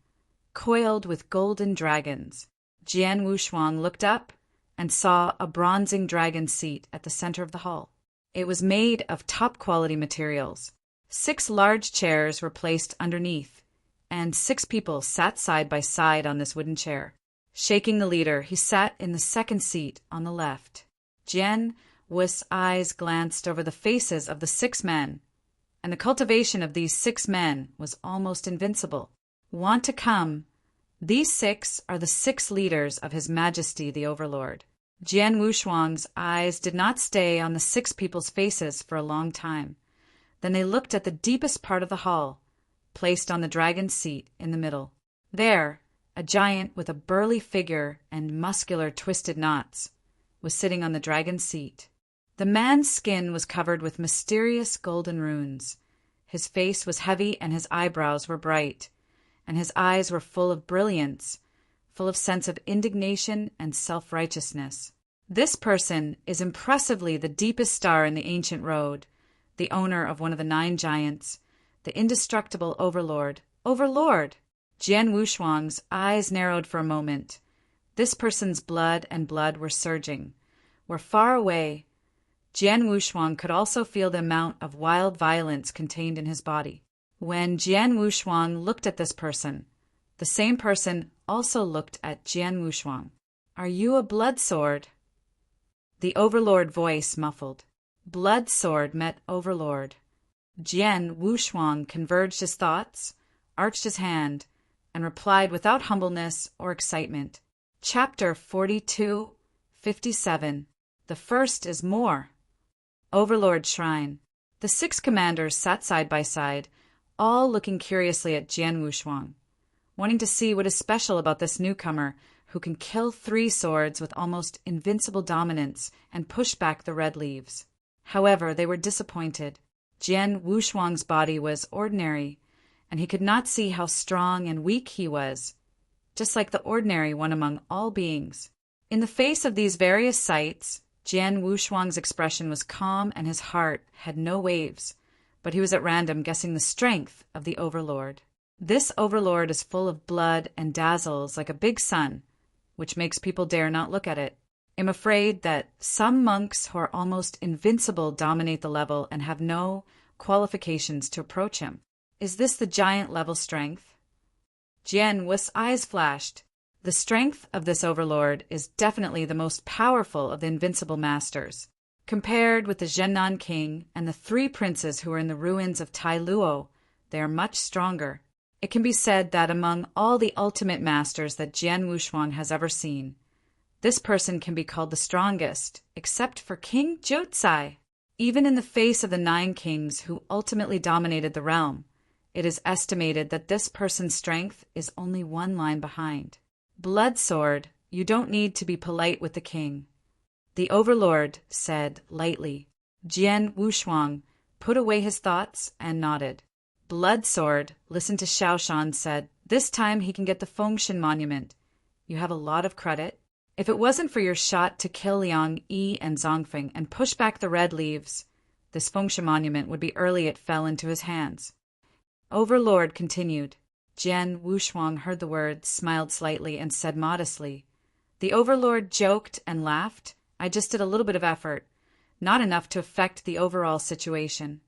coiled with golden dragons. Jian Wushuang looked up and saw a bronzing dragon seat at the center of the hall. It was made of top-quality materials. 6 large chairs were placed underneath, and 6 people sat side by side on this wooden chair. Shaking the leader, he sat in the second seat on the left. Jian Wu's eyes glanced over the faces of the 6 men, and the cultivation of these 6 men was almost invincible. Want to come? These 6 are the 6 leaders of His Majesty the Overlord. Jian Wushuang's eyes did not stay on the 6 people's faces for a long time. Then they looked at the deepest part of the hall, placed on the dragon's seat in the middle. There, a giant with a burly figure and muscular twisted knots was sitting on the dragon's seat. The man's skin was covered with mysterious golden runes. His face was heavy and his eyebrows were bright, and his eyes were full of brilliance, full of sense of indignation and self-righteousness. This person is impressively the deepest star in the ancient road, the owner of one of the 9 giants, the indestructible Overlord. Overlord! Jian Wushuang's eyes narrowed for a moment. This person's blood were surging, were far away. Jian Wushuang could also feel the amount of wild violence contained in his body. When Jian Wushuang looked at this person, the same person also looked at Jian Wushuang. Are you a blood sword? The Overlord voice muffled. Blood sword met Overlord. Jian Wushuang converged his thoughts, arched his hand, and replied without humbleness or excitement. Chapter 42:57. The first is more. Overlord Shrine. The 6 commanders sat side by side, all looking curiously at Jian Wushuang, wanting to see what is special about this newcomer who can kill 3 swords with almost invincible dominance and push back the red leaves. However, they were disappointed. Jian Wushuang's body was ordinary, and he could not see how strong and weak he was, just like the ordinary one among all beings. In the face of these various sights, Jian Wushuang's expression was calm and his heart had no waves, but he was at random guessing the strength of the Overlord. This Overlord is full of blood and dazzles like a big sun, which makes people dare not look at it. I'm afraid that some monks who are almost invincible dominate the level and have no qualifications to approach him. Is this the giant level strength? Jian Wu's eyes flashed. The strength of this Overlord is definitely the most powerful of the invincible masters. Compared with the Zhennan King and the 3 princes who are in the ruins of Tai Luo, they are much stronger. It can be said that among all the ultimate masters that Jian Wushuang has ever seen, this person can be called the strongest, except for King Jiuzai. Even in the face of the 9 kings who ultimately dominated the realm, it is estimated that this person's strength is only 1 line behind. Blood sword, you don't need to be polite with the king. The Overlord said lightly. Jian Wushuang put away his thoughts and nodded. Blood sword, listen to Xiaoshan said, this time he can get the Fengshen monument. You have a lot of credit. If it wasn't for your shot to kill Liang Yi and Zongfeng and push back the red leaves, this Fengshen monument would be early it fell into his hands. Overlord continued. Jian Wushuang heard the words, smiled slightly, and said modestly, the Overlord joked and laughed. I just did a little bit of effort, not enough to affect the overall situation.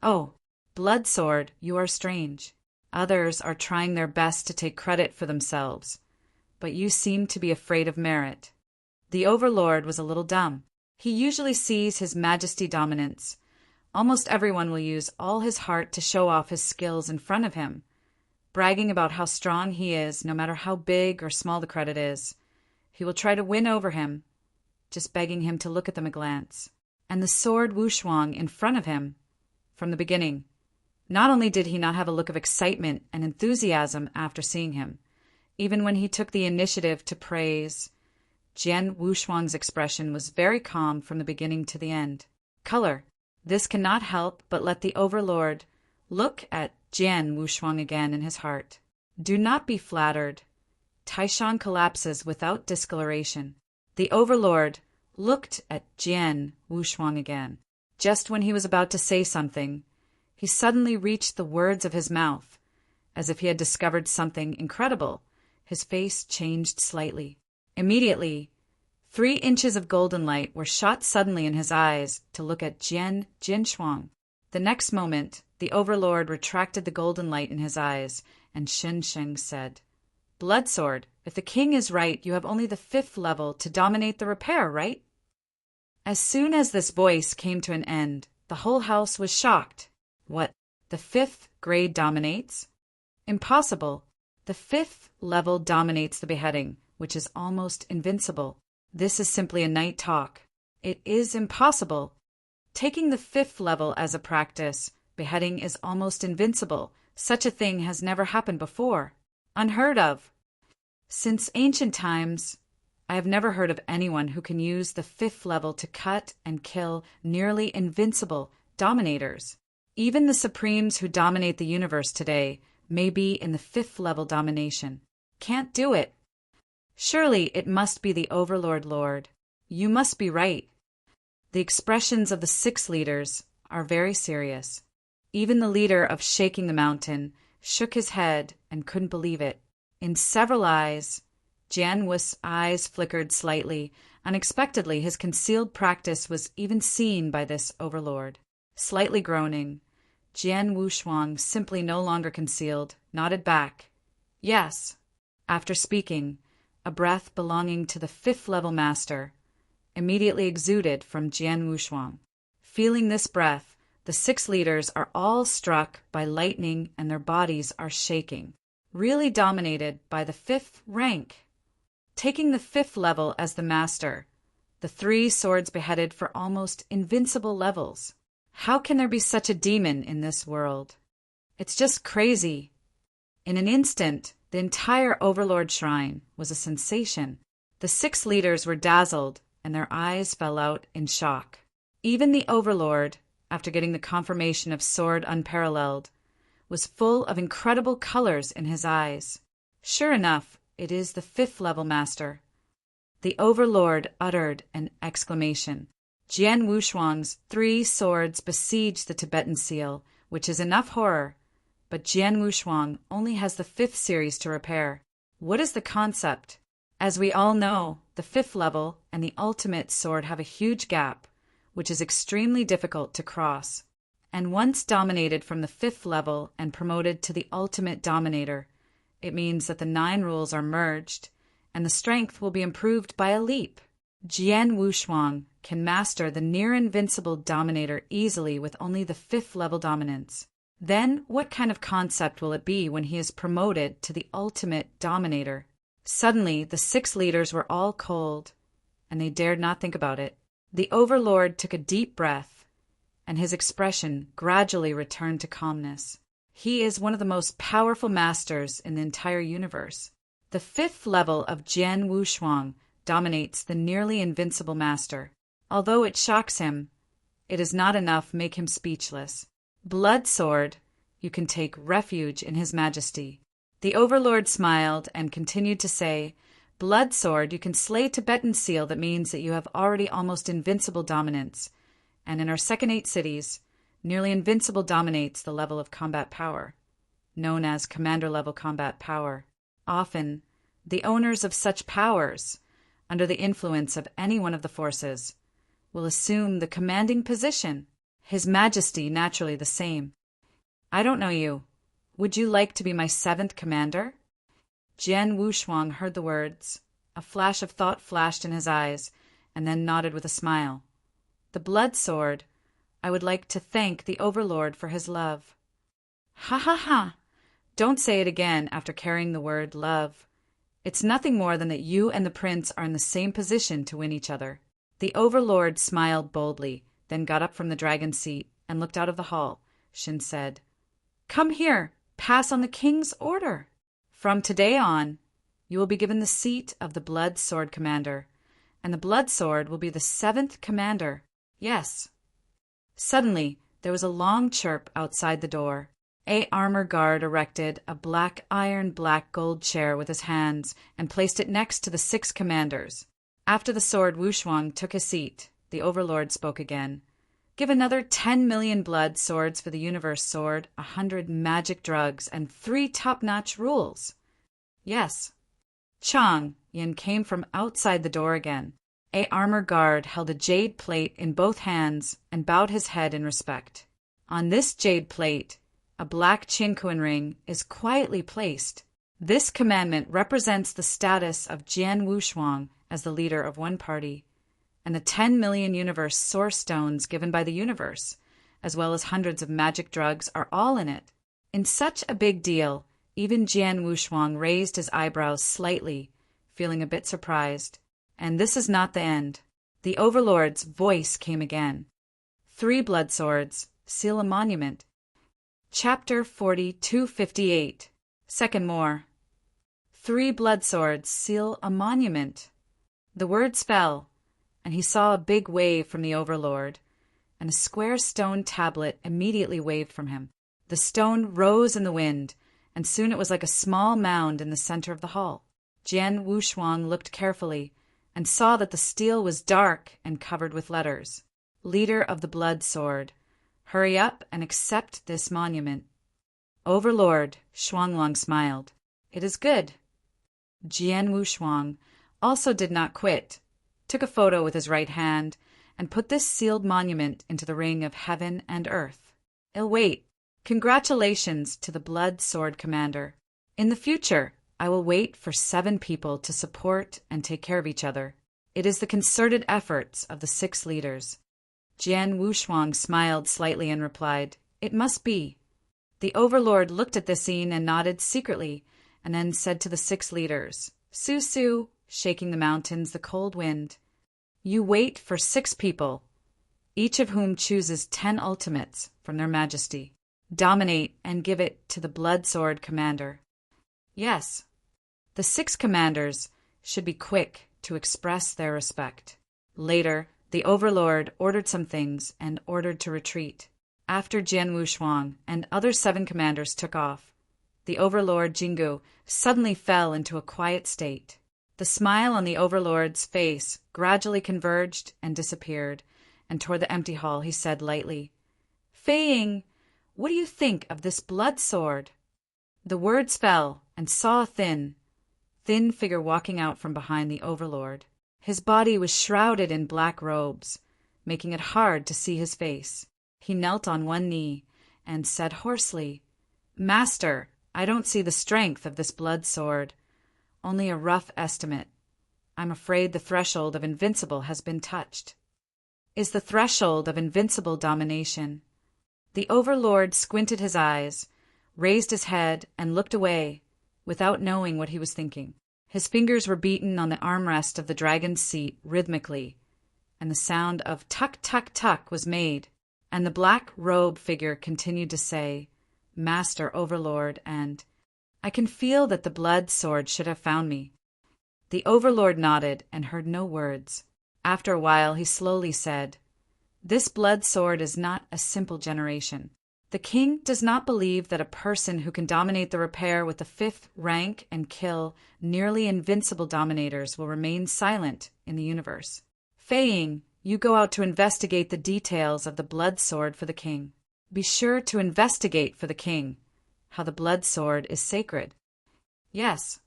Oh, Blood Sword, you are strange. Others are trying their best to take credit for themselves, but you seem to be afraid of merit. The Overlord was a little dumb. He usually sees His Majesty dominance. Almost everyone will use all his heart to show off his skills in front of him, bragging about how strong he is, no matter how big or small the credit is. He will try to win over him, just begging him to look at them a glance. And the sword Wushuang in front of him, from the beginning, not only did he not have a look of excitement and enthusiasm after seeing him, even when he took the initiative to praise, Jian Wushuang's expression was very calm from the beginning to the end. Color. This cannot help but let the Overlord look at Jian Wushuang again in his heart. Do not be flattered. Taishan collapses without discoloration. The overlord looked at Jian Wushuang again. Just when he was about to say something, he suddenly reached the words of his mouth. As if he had discovered something incredible, his face changed slightly. Immediately, 3 inches of golden light were shot suddenly in his eyes to look at Jian Jinshuang. The next moment, the overlord retracted the golden light in his eyes, and Shen Sheng said, "Blood sword, if the king is right, you have only the 5th level to dominate the repair, right?" As soon as this voice came to an end, the whole house was shocked. What? The 5th grade dominates? Impossible. The 5th level dominates the beheading, which is almost invincible. This is simply a night talk. It is impossible. Taking the 5th level as a practice, beheading is almost invincible. Such a thing has never happened before. Unheard of. Since ancient times, I have never heard of anyone who can use the 5th level to cut and kill nearly invincible dominators. Even the supremes who dominate the universe today may be in the 5th level domination. Can't do it. Surely it must be the Overlord Lord. You must be right. The expressions of the 6 leaders are very serious. Even the leader of Shaking the Mountain shook his head and couldn't believe it. In several eyes, Jian Wu's eyes flickered slightly. Unexpectedly, his concealed practice was even seen by this overlord. Slightly groaning, Jian Wushuang, simply no longer concealed, nodded back. Yes. After speaking, a breath belonging to the 5th level master immediately exuded from Jian Wushuang. Feeling this breath, the 6 leaders are all struck by lightning and their bodies are shaking, really dominated by the 5th rank. Taking the 5th level as the master, the 3 swords beheaded for almost invincible levels. How can there be such a demon in this world? It's just crazy. In an instant, the entire Overlord Shrine was a sensation. The 6 leaders were dazzled, and their eyes fell out in shock. Even the Overlord, after getting the confirmation of sword unparalleled, was full of incredible colors in his eyes. Sure enough, it is the 5th level master. The Overlord uttered an exclamation. Jian Wushuang's 3 swords besieged the Tibetan seal, which is enough horror. But Jian Wushuang only has the 5th series to repair. What is the concept? As we all know, the 5th level and the ultimate sword have a huge gap, which is extremely difficult to cross. And once dominated from the 5th level and promoted to the ultimate dominator, it means that the 9 rules are merged, and the strength will be improved by a leap. Jian Wushuang can master the near-invincible dominator easily with only the 5th level dominance. Then what kind of concept will it be when he is promoted to the ultimate dominator? Suddenly, the 6 leaders were all cold, and they dared not think about it. The Overlord took a deep breath, and his expression gradually returned to calmness. He is one of the most powerful masters in the entire universe. The 5th level of Jian Wushuang dominates the nearly invincible master. Although it shocks him, it is not enough to make him speechless. Blood sword, you can take refuge in His Majesty. The Overlord smiled and continued to say, Blood sword, you can slay Tibetan seal. That means that you have already almost invincible dominance. And in our second 8 cities, nearly invincible dominates the level of combat power, known as commander level combat power. Often, the owners of such powers, under the influence of any one of the forces, will assume the commanding position. His Majesty naturally the same. I don't know you. Would you like to be my 7th commander? Jian Wushuang heard the words. A flash of thought flashed in his eyes, and then nodded with a smile. The blood sword. I would like to thank the Overlord for his love. Ha ha ha! Don't say it again after carrying the word love. It's nothing more than that you and the prince are in the same position to win each other. The Overlord smiled boldly, then got up from the dragon's seat and looked out of the hall. Shin said, Come here, pass on the king's order. From today on, you will be given the seat of the Blood Sword Commander, and the Blood Sword will be the 7th commander. Yes. Suddenly, there was a long chirp outside the door. A armor guard erected a black gold chair with his hands and placed it next to the 6 commanders. After the sword Wushuang took his seat, the overlord spoke again. Give another 10 million blood swords for the universe sword, 100 magic drugs, and 3 top-notch rules. Yes. Chang Yin came from outside the door again. A armor guard held a jade plate in both hands and bowed his head in respect. On this jade plate, a black Qinkuan ring is quietly placed. This commandment represents the status of Jian Wushuang as the leader of one party, and the 10 million universe source stones given by the universe, as well as hundreds of magic drugs, are all in it. In such a big deal, even Jian Wushuang raised his eyebrows slightly, feeling a bit surprised. And this is not the end. The overlord's voice came again. 3 blood swords seal a monument. Chapter 4258. Second more. 3 blood swords seal a monument. The words fell, and he saw a big wave from the overlord, and a square stone tablet immediately waved from him. The stone rose in the wind, and soon it was like a small mound in the center of the hall. Jian Wushuang looked carefully, and saw that the steel was dark and covered with letters. Leader of the Blood Sword, hurry up and accept this monument. Overlord, Shuanglong smiled. It is good. Jian Wushuang also did not quit, took a photo with his right hand, and put this sealed monument into the ring of heaven and earth. I'll wait. Congratulations to the Blood Sword Commander. In the future, I will wait for 7 people to support and take care of each other. It is the concerted efforts of the 6 leaders. Jian Wushuang smiled slightly and replied, It must be. The overlord looked at the scene and nodded secretly, and then said to the 6 leaders, Su, shaking the mountains, the cold wind, you wait for 6 people, each of whom chooses 10 ultimates from their majesty. Dominate and give it to the Blood Sword Commander. Yes, the 6 commanders should be quick to express their respect. Later, the overlord ordered some things and ordered to retreat. After Jian Wushuang and other 7 commanders took off, the overlord Jingu suddenly fell into a quiet state. The smile on the overlord's face gradually converged and disappeared, and toward the empty hall he said lightly, Fei Ying, what do you think of this blood sword? The words fell, and saw a thin figure walking out from behind the overlord. His body was shrouded in black robes, making it hard to see his face. He knelt on one knee and said hoarsely, Master, I don't see the strength of this blood sword. Only a rough estimate. I'm afraid the threshold of invincible has been touched. Is the threshold of invincible domination. The overlord squinted his eyes, raised his head, and looked away, without knowing what he was thinking. His fingers were beaten on the armrest of the dragon's seat rhythmically, and the sound of tuck, tuck, tuck was made, and the black robe figure continued to say, Master Overlord, and I can feel that the blood sword should have found me. The overlord nodded and heard no words. After a while he slowly said, This blood sword is not a simple generation. The king does not believe that a person who can dominate the repair with the 5th rank and kill nearly invincible dominators will remain silent in the universe. Fei Ying, you go out to investigate the details of the blood sword for the king. Be sure to investigate for the king how the blood sword is sacred. Yes.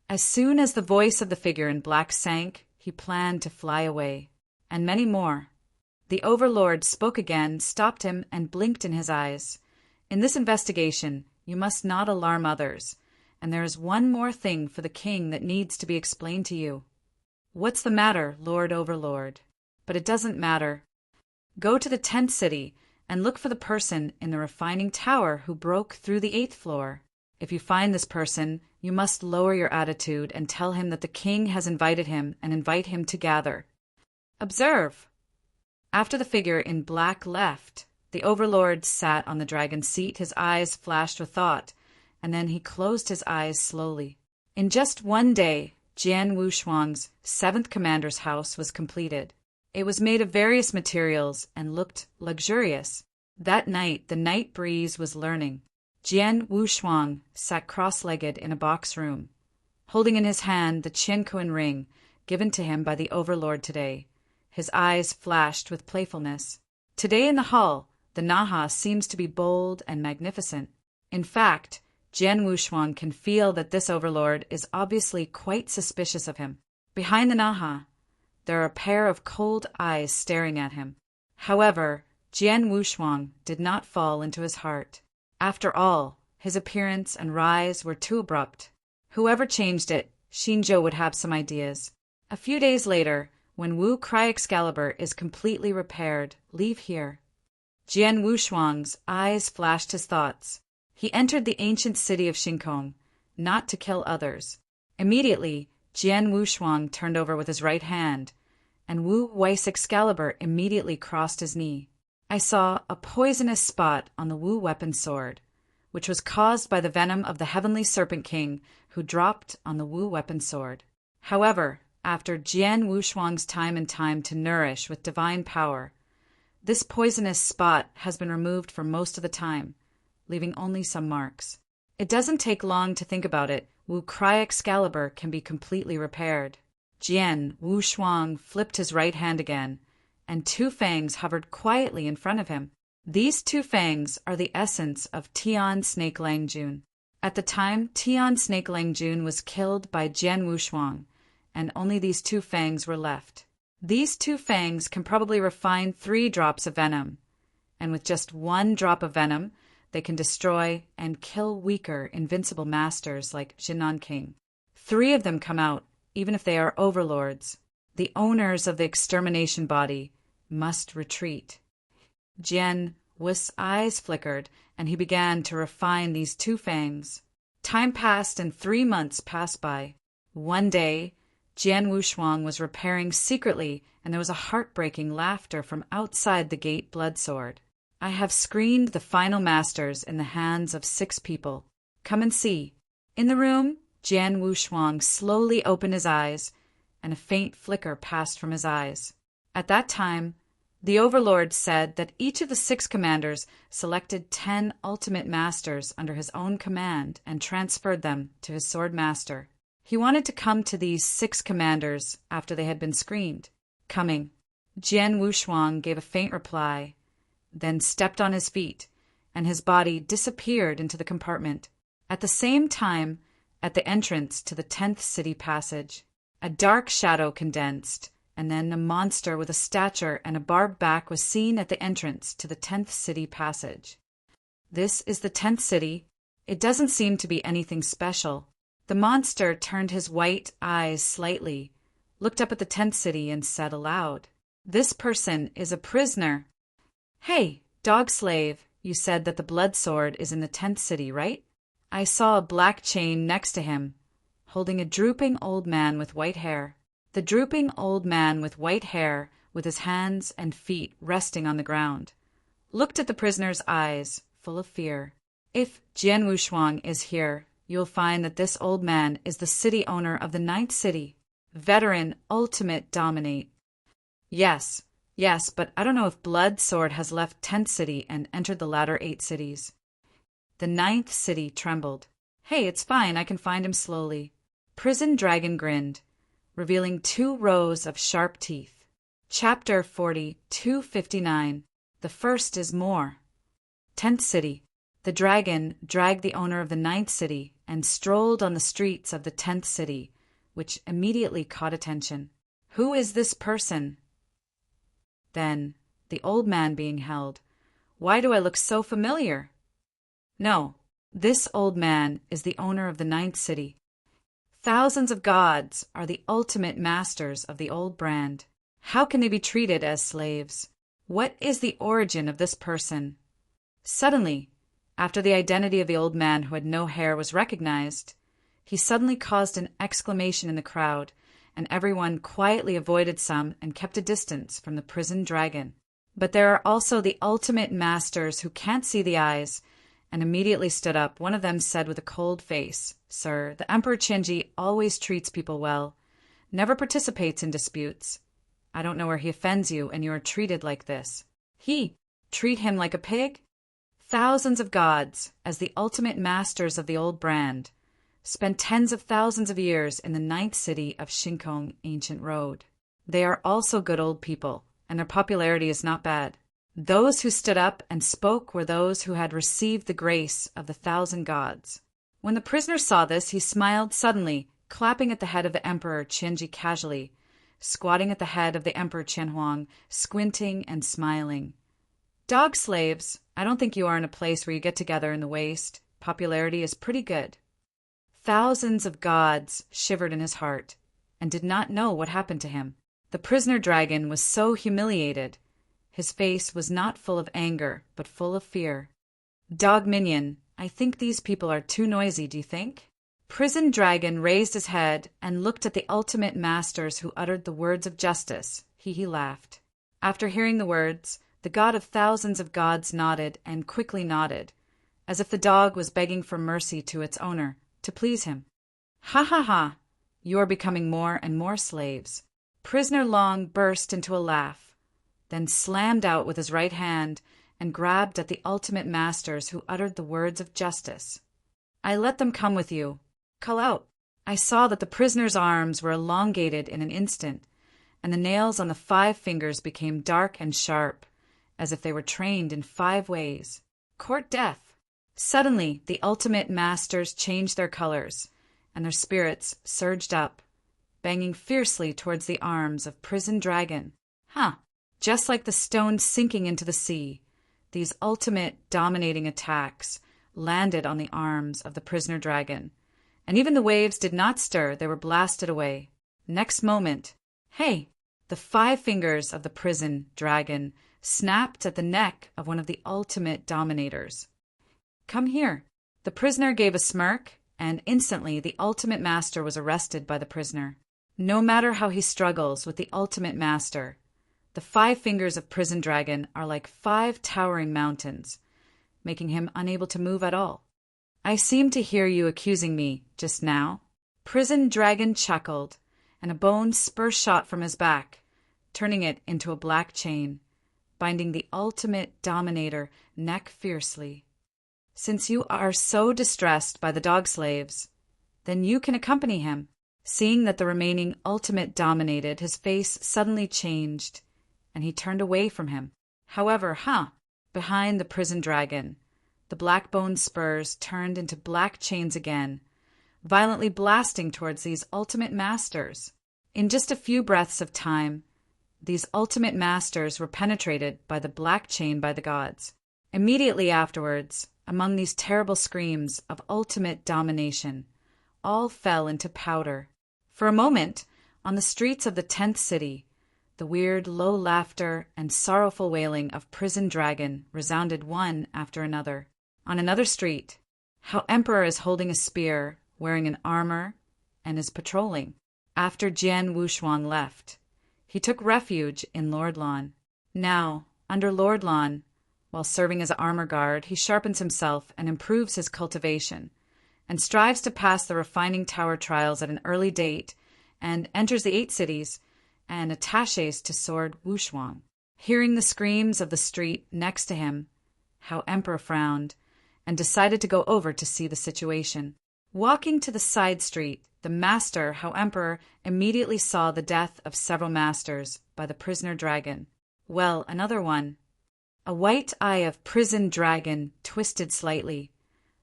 As soon as the voice of the figure in black sank, he planned to fly away. And many more. The overlord spoke again, stopped him, and blinked in his eyes. In this investigation, you must not alarm others, and there is one more thing for the king that needs to be explained to you. What's the matter, Lord Overlord? But it doesn't matter. Go to the 10th city and look for the person in the refining tower who broke through the 8th floor. If you find this person, you must lower your attitude and tell him that the king has invited him and invite him to gather. Observe. After the figure in black left, the overlord sat on the dragon's seat, his eyes flashed with thought, and then he closed his eyes slowly. In just one day, Jian Wushuang's 7th commander's house was completed. It was made of various materials and looked luxurious. That night, the night breeze was learning. Jian Wushuang sat cross-legged in a box room, holding in his hand the Qinkuan ring given to him by the overlord today. His eyes flashed with playfulness. Today in the hall, the Naha seems to be bold and magnificent. In fact, Jian Wushuang can feel that this overlord is obviously quite suspicious of him. Behind the Naha, there are a pair of cold eyes staring at him. However, Jian Wushuang did not fall into his heart. After all, his appearance and rise were too abrupt. Whoever changed it, Xinzhou would have some ideas. A few days later, when Wu Cry Excalibur is completely repaired, leave here. Jian Wushuang's eyes flashed his thoughts. He entered the ancient city of Xingkong, not to kill others. Immediately, Jian Wushuang turned over with his right hand, and Wu Weiss Excalibur immediately crossed his knee. I saw a poisonous spot on the Wu weapon sword, which was caused by the venom of the Heavenly Serpent King who dropped on the Wu weapon sword. However, after Jian Wushuang's time and time to nourish with divine power, this poisonous spot has been removed for most of the time, leaving only some marks. It doesn't take long to think about it. Wu Cry Excalibur can be completely repaired. Jian Wushuang flipped his right hand again, and two fangs hovered quietly in front of him. These two fangs are the essence of Tian Snake Lang Jun. At the time, Tian Snake Lang Jun was killed by Jian Wushuang, and only these two fangs were left. These two fangs can probably refine 3 drops of venom, and with just 1 drop of venom, they can destroy and kill weaker, invincible masters like Jinan King. 3 of them come out, even if they are overlords. The owners of the extermination body must retreat. Jian Wu's eyes flickered, and he began to refine these 2 fangs. Time passed, and 3 months passed by. One day, Jian Wushuang was repairing secretly, and there was a heartbreaking laughter from outside the gate bloodsword. I have screened the final masters in the hands of 6 people. Come and see. In the room, Jian Wushuang slowly opened his eyes, and a faint flicker passed from his eyes. At that time, the overlord said that each of the 6 commanders selected 10 ultimate masters under his own command and transferred them to his sword master. He wanted to come to these 6 commanders after they had been screened. Coming. Jian Wushuang gave a faint reply, then stepped on his feet, and his body disappeared into the compartment. At the same time, at the entrance to the 10th city passage, a dark shadow condensed, and then a monster with a stature and a barbed back was seen at the entrance to the 10th city passage. This is the 10th city. It doesn't seem to be anything special. The monster turned his white eyes slightly, looked up at the 10th city, and said aloud, "This person is a prisoner." "Hey, dog slave, you said that the blood sword is in the 10th city, right?" I saw a black chain next to him, holding a drooping old man with white hair. The drooping old man with white hair, with his hands and feet resting on the ground, looked at the prisoner's eyes, full of fear. If Jian Wushuang is here, you'll find that this old man is the city owner of the 9th city. Veteran, ultimate dominate. Yes, but I don't know if Blood Sword has left 10th city and entered the latter 8 cities. The 9th city trembled. Hey, it's fine, I can find him slowly. Prison Dragon grinned, revealing 2 rows of sharp teeth. Chapter 4259. The first is more. 10th city. The dragon dragged the owner of the 9th city and strolled on the streets of the 10th city, which immediately caught attention. Who is this person? Then, the old man being held. Why do I look so familiar? No, this old man is the owner of the 9th city. Thousands of gods are the ultimate masters of the old brand. How can they be treated as slaves? What is the origin of this person? Suddenly, after the identity of the old man who had no hair was recognized, he suddenly caused an exclamation in the crowd, and everyone quietly avoided some and kept a distance from the prison dragon. But there are also the ultimate masters who can't see the eyes, and immediately stood up. One of them said with a cold face, "Sir, the Emperor Qinji always treats people well, never participates in disputes. I don't know where he offends you, and you are treated like this." He treat him like a pig? Thousands of gods, as the ultimate masters of the old brand, spent tens of thousands of years in the ninth city of Shinkong Ancient Road. They are also good old people, and their popularity is not bad. Those who stood up and spoke were those who had received the grace of the 1,000 gods. When the prisoner saw this, he smiled suddenly, clapping at the head of the Emperor Qianji casually, squatting at the head of the Emperor Qianhuang, squinting and smiling. Dog slaves, I don't think you are in a place where you get together in the waste. Popularity is pretty good. Thousands of gods shivered in his heart and did not know what happened to him. The prisoner dragon was so humiliated. His face was not full of anger, but full of fear. Dog minion, I think these people are too noisy, do you think? Prison Dragon raised his head and looked at the ultimate masters who uttered the words of justice. He laughed. After hearing the words, the god of thousands of gods nodded and quickly nodded, as if the dog was begging for mercy to its owner, to please him. Ha ha ha! You are becoming more and more slaves. Prisoner Long burst into a laugh, then slammed out with his right hand and grabbed at the ultimate masters who uttered the words of justice. I let them come with you. Call out. I saw that the prisoner's arms were elongated in an instant, and the nails on the 5 fingers became dark and sharp, as if they were trained in 5 ways. Court death. Suddenly, the ultimate masters changed their colors, and their spirits surged up, banging fiercely towards the arms of Prison Dragon. Just like the stone sinking into the sea, these ultimate dominating attacks landed on the arms of the prisoner dragon, and even the waves did not stir, they were blasted away. Next moment, hey! The 5 fingers of the prison dragon snapped at the neck of one of the ultimate dominators. Come here. The prisoner gave a smirk, and instantly the ultimate master was arrested by the prisoner. No matter how he struggles with the ultimate master, the 5 fingers of Prison Dragon are like 5 towering mountains, making him unable to move at all. I seem to hear you accusing me just now. Prison Dragon chuckled, and a bone spur shot from his back, turning it into a black chain, binding the ultimate dominator neck fiercely. Since you are so distressed by the dog slaves, then you can accompany him. Seeing that the remaining ultimate dominated, his face suddenly changed, and he turned away from him. However, behind the prison dragon, the black bone spurs turned into black chains again, violently blasting towards these ultimate masters. In just a few breaths of time, these ultimate masters were penetrated by the black chain by the gods. Immediately afterwards, among these terrible screams of ultimate domination, all fell into powder. For a moment, on the streets of the 10th city, the weird low laughter and sorrowful wailing of Prison Dragon resounded one after another. On another street, how Emperor is holding a spear, wearing an armor, and is patrolling. After Jian Wushuang left, he took refuge in Lord Lan. Now, under Lord Lan, while serving as an armor guard, he sharpens himself and improves his cultivation, and strives to pass the refining tower trials at an early date, and enters the 8 cities, and attaches to sword Wushuang. Hearing the screams of the street next to him, how Emperor frowned, and decided to go over to see the situation. Walking to the side street, the master, how Emperor, immediately saw the death of several masters by the prisoner dragon. Well, another one. A white eye of Prison Dragon twisted slightly,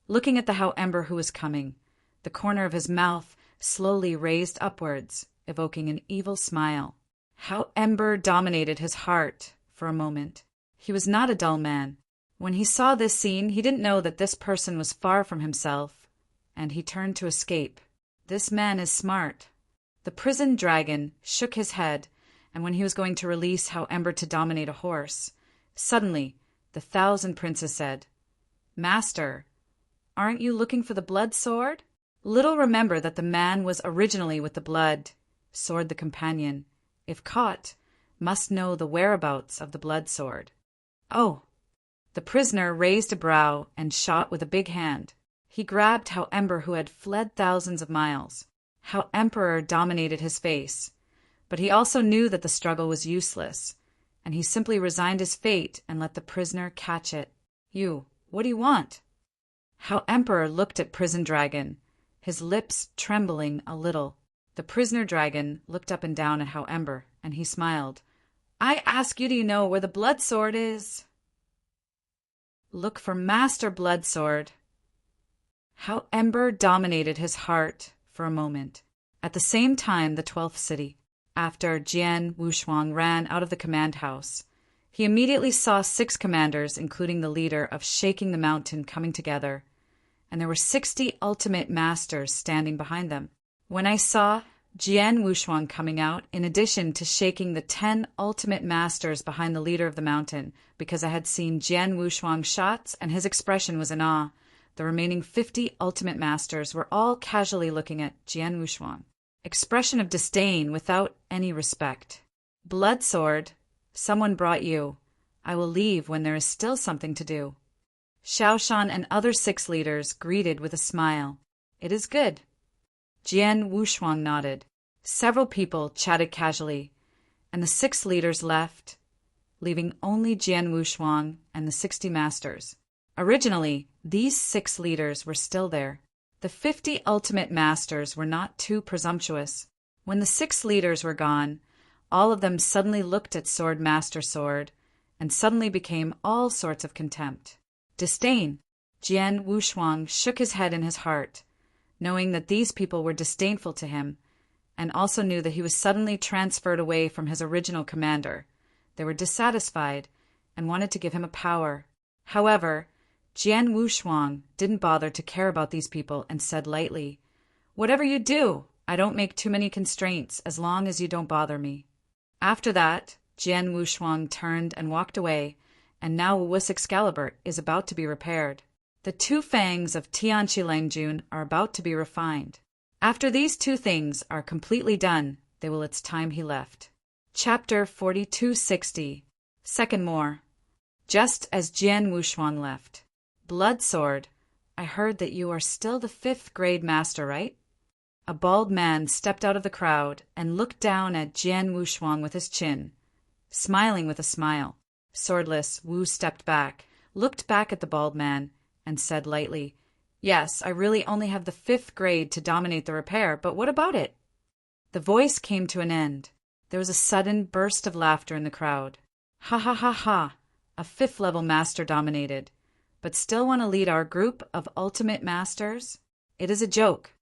looking at the how Emperor who was coming. The corner of his mouth slowly raised upwards, evoking an evil smile. How Ember dominated his heart for a moment. He was not a dull man. When he saw this scene, he didn't know that this person was far from himself, and he turned to escape. This man is smart. The prison dragon shook his head, and when he was going to release how Ember to dominate a horse, suddenly the 1,000 Princess said, "Master, aren't you looking for the blood sword?" Little remember that the man was originally with the blood sword. The companion, if caught, must know the whereabouts of the blood sword. Oh! The prisoner raised a brow and shot with a big hand. He grabbed how Ember who had fled thousands of miles. How Emperor dominated his face, but he also knew that the struggle was useless, and he simply resigned his fate and let the prisoner catch it. "You, what do you want?" How Emperor looked at Prison Dragon, his lips trembling a little. The prisoner dragon looked up and down at How Ember, and he smiled. I ask you, do you know where the blood sword is? Look for Master Bloodsword. How Ember dominated his heart for a moment. At the same time, the 12th city, after Jian Wushuang ran out of the command house, he immediately saw 6 commanders, including the leader of Shaking the Mountain, coming together, and there were 60 ultimate masters standing behind them. When I saw Jian Wushuang coming out, in addition to shaking the 10 ultimate masters behind the leader of the mountain, because I had seen Jian Wushuang's shots and his expression was in awe, the remaining 50 ultimate masters were all casually looking at Jian Wushuang. Expression of disdain without any respect. Blood sword, someone brought you. I will leave when there is still something to do. Xiaoshan and other 6 leaders greeted with a smile. It is good. Jian Wushuang nodded. Several people chatted casually, and the 6 leaders left, leaving only Jian Wushuang and the 60 masters. Originally, these 6 leaders were still there. The 50 ultimate masters were not too presumptuous. When the 6 leaders were gone, all of them suddenly looked at Sword Master Sword, and suddenly became all sorts of contempt. Disdain. Jian Wushuang shook his head in his heart, knowing that these people were disdainful to him, and also knew that he was suddenly transferred away from his original commander. They were dissatisfied and wanted to give him a power. However, Jian Wushuang didn't bother to care about these people and said lightly, Whatever you do, I don't make too many constraints as long as you don't bother me. After that, Jian Wushuang turned and walked away, and now Wu's Excalibur is about to be repaired. The 2 fangs of Tianqi Langjun are about to be refined. After these 2 things are completely done, they will it's time he left. Chapter 4260. Second more. Just as Jian Wushuang left. Blood sword, I heard that you are still the 5th grade master, right? A bald man stepped out of the crowd and looked down at Jian Wushuang with his chin, smiling with a smile. Swordless, Wu stepped back, looked back at the bald man, and said lightly, Yes, I really only have the 5th grade to dominate the repair, but what about it? The voice came to an end. There was a sudden burst of laughter in the crowd. Ha ha ha ha, a 5th level master dominated, but still want to lead our group of ultimate masters? It is a joke.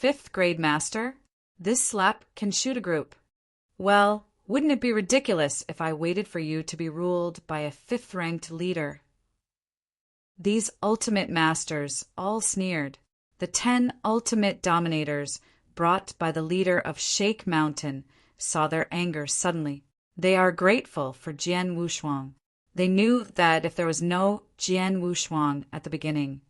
5th grade master? This slap can shoot a group. Well, wouldn't it be ridiculous if I waited for you to be ruled by a 5th ranked leader? These ultimate masters all sneered. The 10 ultimate dominators, brought by the leader of Shake Mountain, saw their anger suddenly. They are grateful for Jian Wushuang. They knew that if there was no Jian Wushuang at the beginning,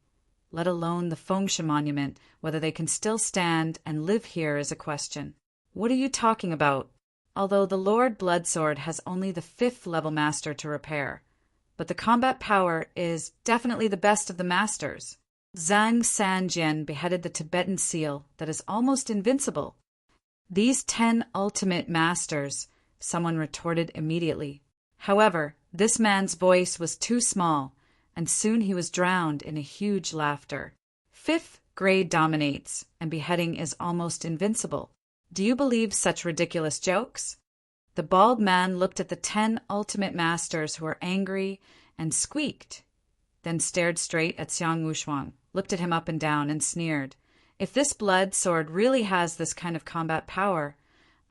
let alone the Fengshan Monument, whether they can still stand and live here is a question. What are you talking about? Although the Lord Bloodsword has only the 5th level master to repair, but the combat power is definitely the best of the masters. Zhang Sanjian beheaded the Tibetan seal that is almost invincible. These 10 ultimate masters, someone retorted immediately. However, this man's voice was too small, and soon he was drowned in a huge laughter. 5th grade dominates, and beheading is almost invincible. Do you believe such ridiculous jokes? The bald man looked at the 10 ultimate masters who were angry and squeaked, then stared straight at Xiang Wushuang, looked at him up and down, and sneered. If this blood sword really has this kind of combat power,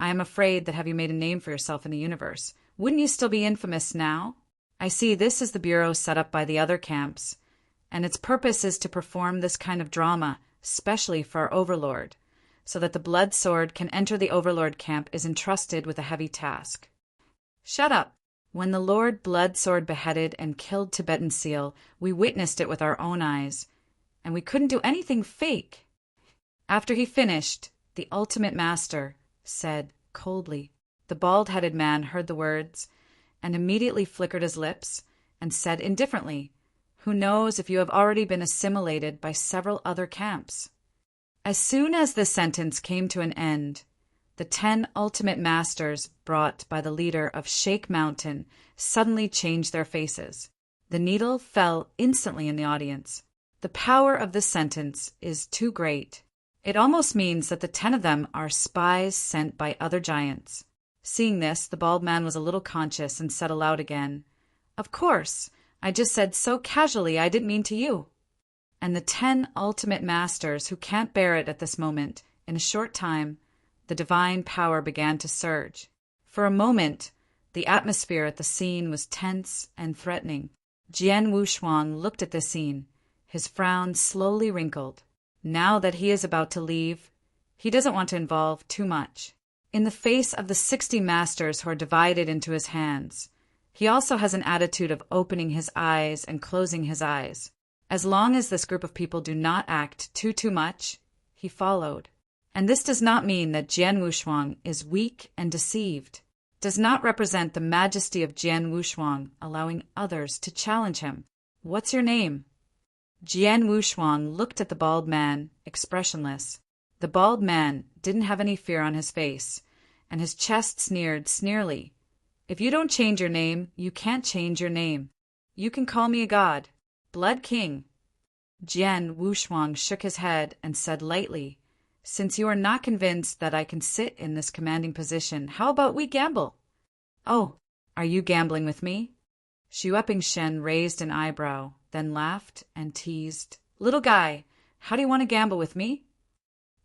I am afraid that have you made a name for yourself in the universe, wouldn't you still be infamous now? I see this is the bureau set up by the other camps, and its purpose is to perform this kind of drama, especially for our overlord, so that the blood sword can enter the overlord camp is entrusted with a heavy task. Shut up. When the Lord Bloodsword beheaded and killed Tibetan seal, we witnessed it with our own eyes, and we couldn't do anything fake. After he finished, the ultimate master said coldly. The bald-headed man heard the words and immediately flickered his lips and said indifferently, Who knows if you have already been assimilated by several other camps? As soon as the sentence came to an end, the 10 ultimate masters brought by the leader of Shake Mountain suddenly changed their faces. The needle fell instantly in the audience. The power of this sentence is too great. It almost means that the 10 of them are spies sent by other giants. Seeing this, the bald man was a little conscious and said aloud again, "Of course, I just said so casually I didn't mean to you." And the 10 ultimate masters who can't bear it at this moment, in a short time, the divine power began to surge. For a moment, the atmosphere at the scene was tense and threatening. Jian Wushuang looked at the scene. His frown slowly wrinkled. Now that he is about to leave, he doesn't want to involve too much. In the face of the 60 masters who are divided into his hands, he also has an attitude of opening his eyes and closing his eyes. As long as this group of people do not act too much, he followed. And this does not mean that Jian Wushuang is weak and deceived. Does not represent the majesty of Jian Wushuang allowing others to challenge him. "What's your name?" Jian Wushuang looked at the bald man, expressionless. The bald man didn't have any fear on his face, and his chest sneered sneerily. "If you don't change your name, you can't change your name. You can call me a god. Blood King." Jian Wushuang shook his head and said lightly, "Since you are not convinced that I can sit in this commanding position, how about we gamble?" "Oh, are you gambling with me?" Xu Epingsheng raised an eyebrow, then laughed and teased, "Little guy, how do you want to gamble with me?"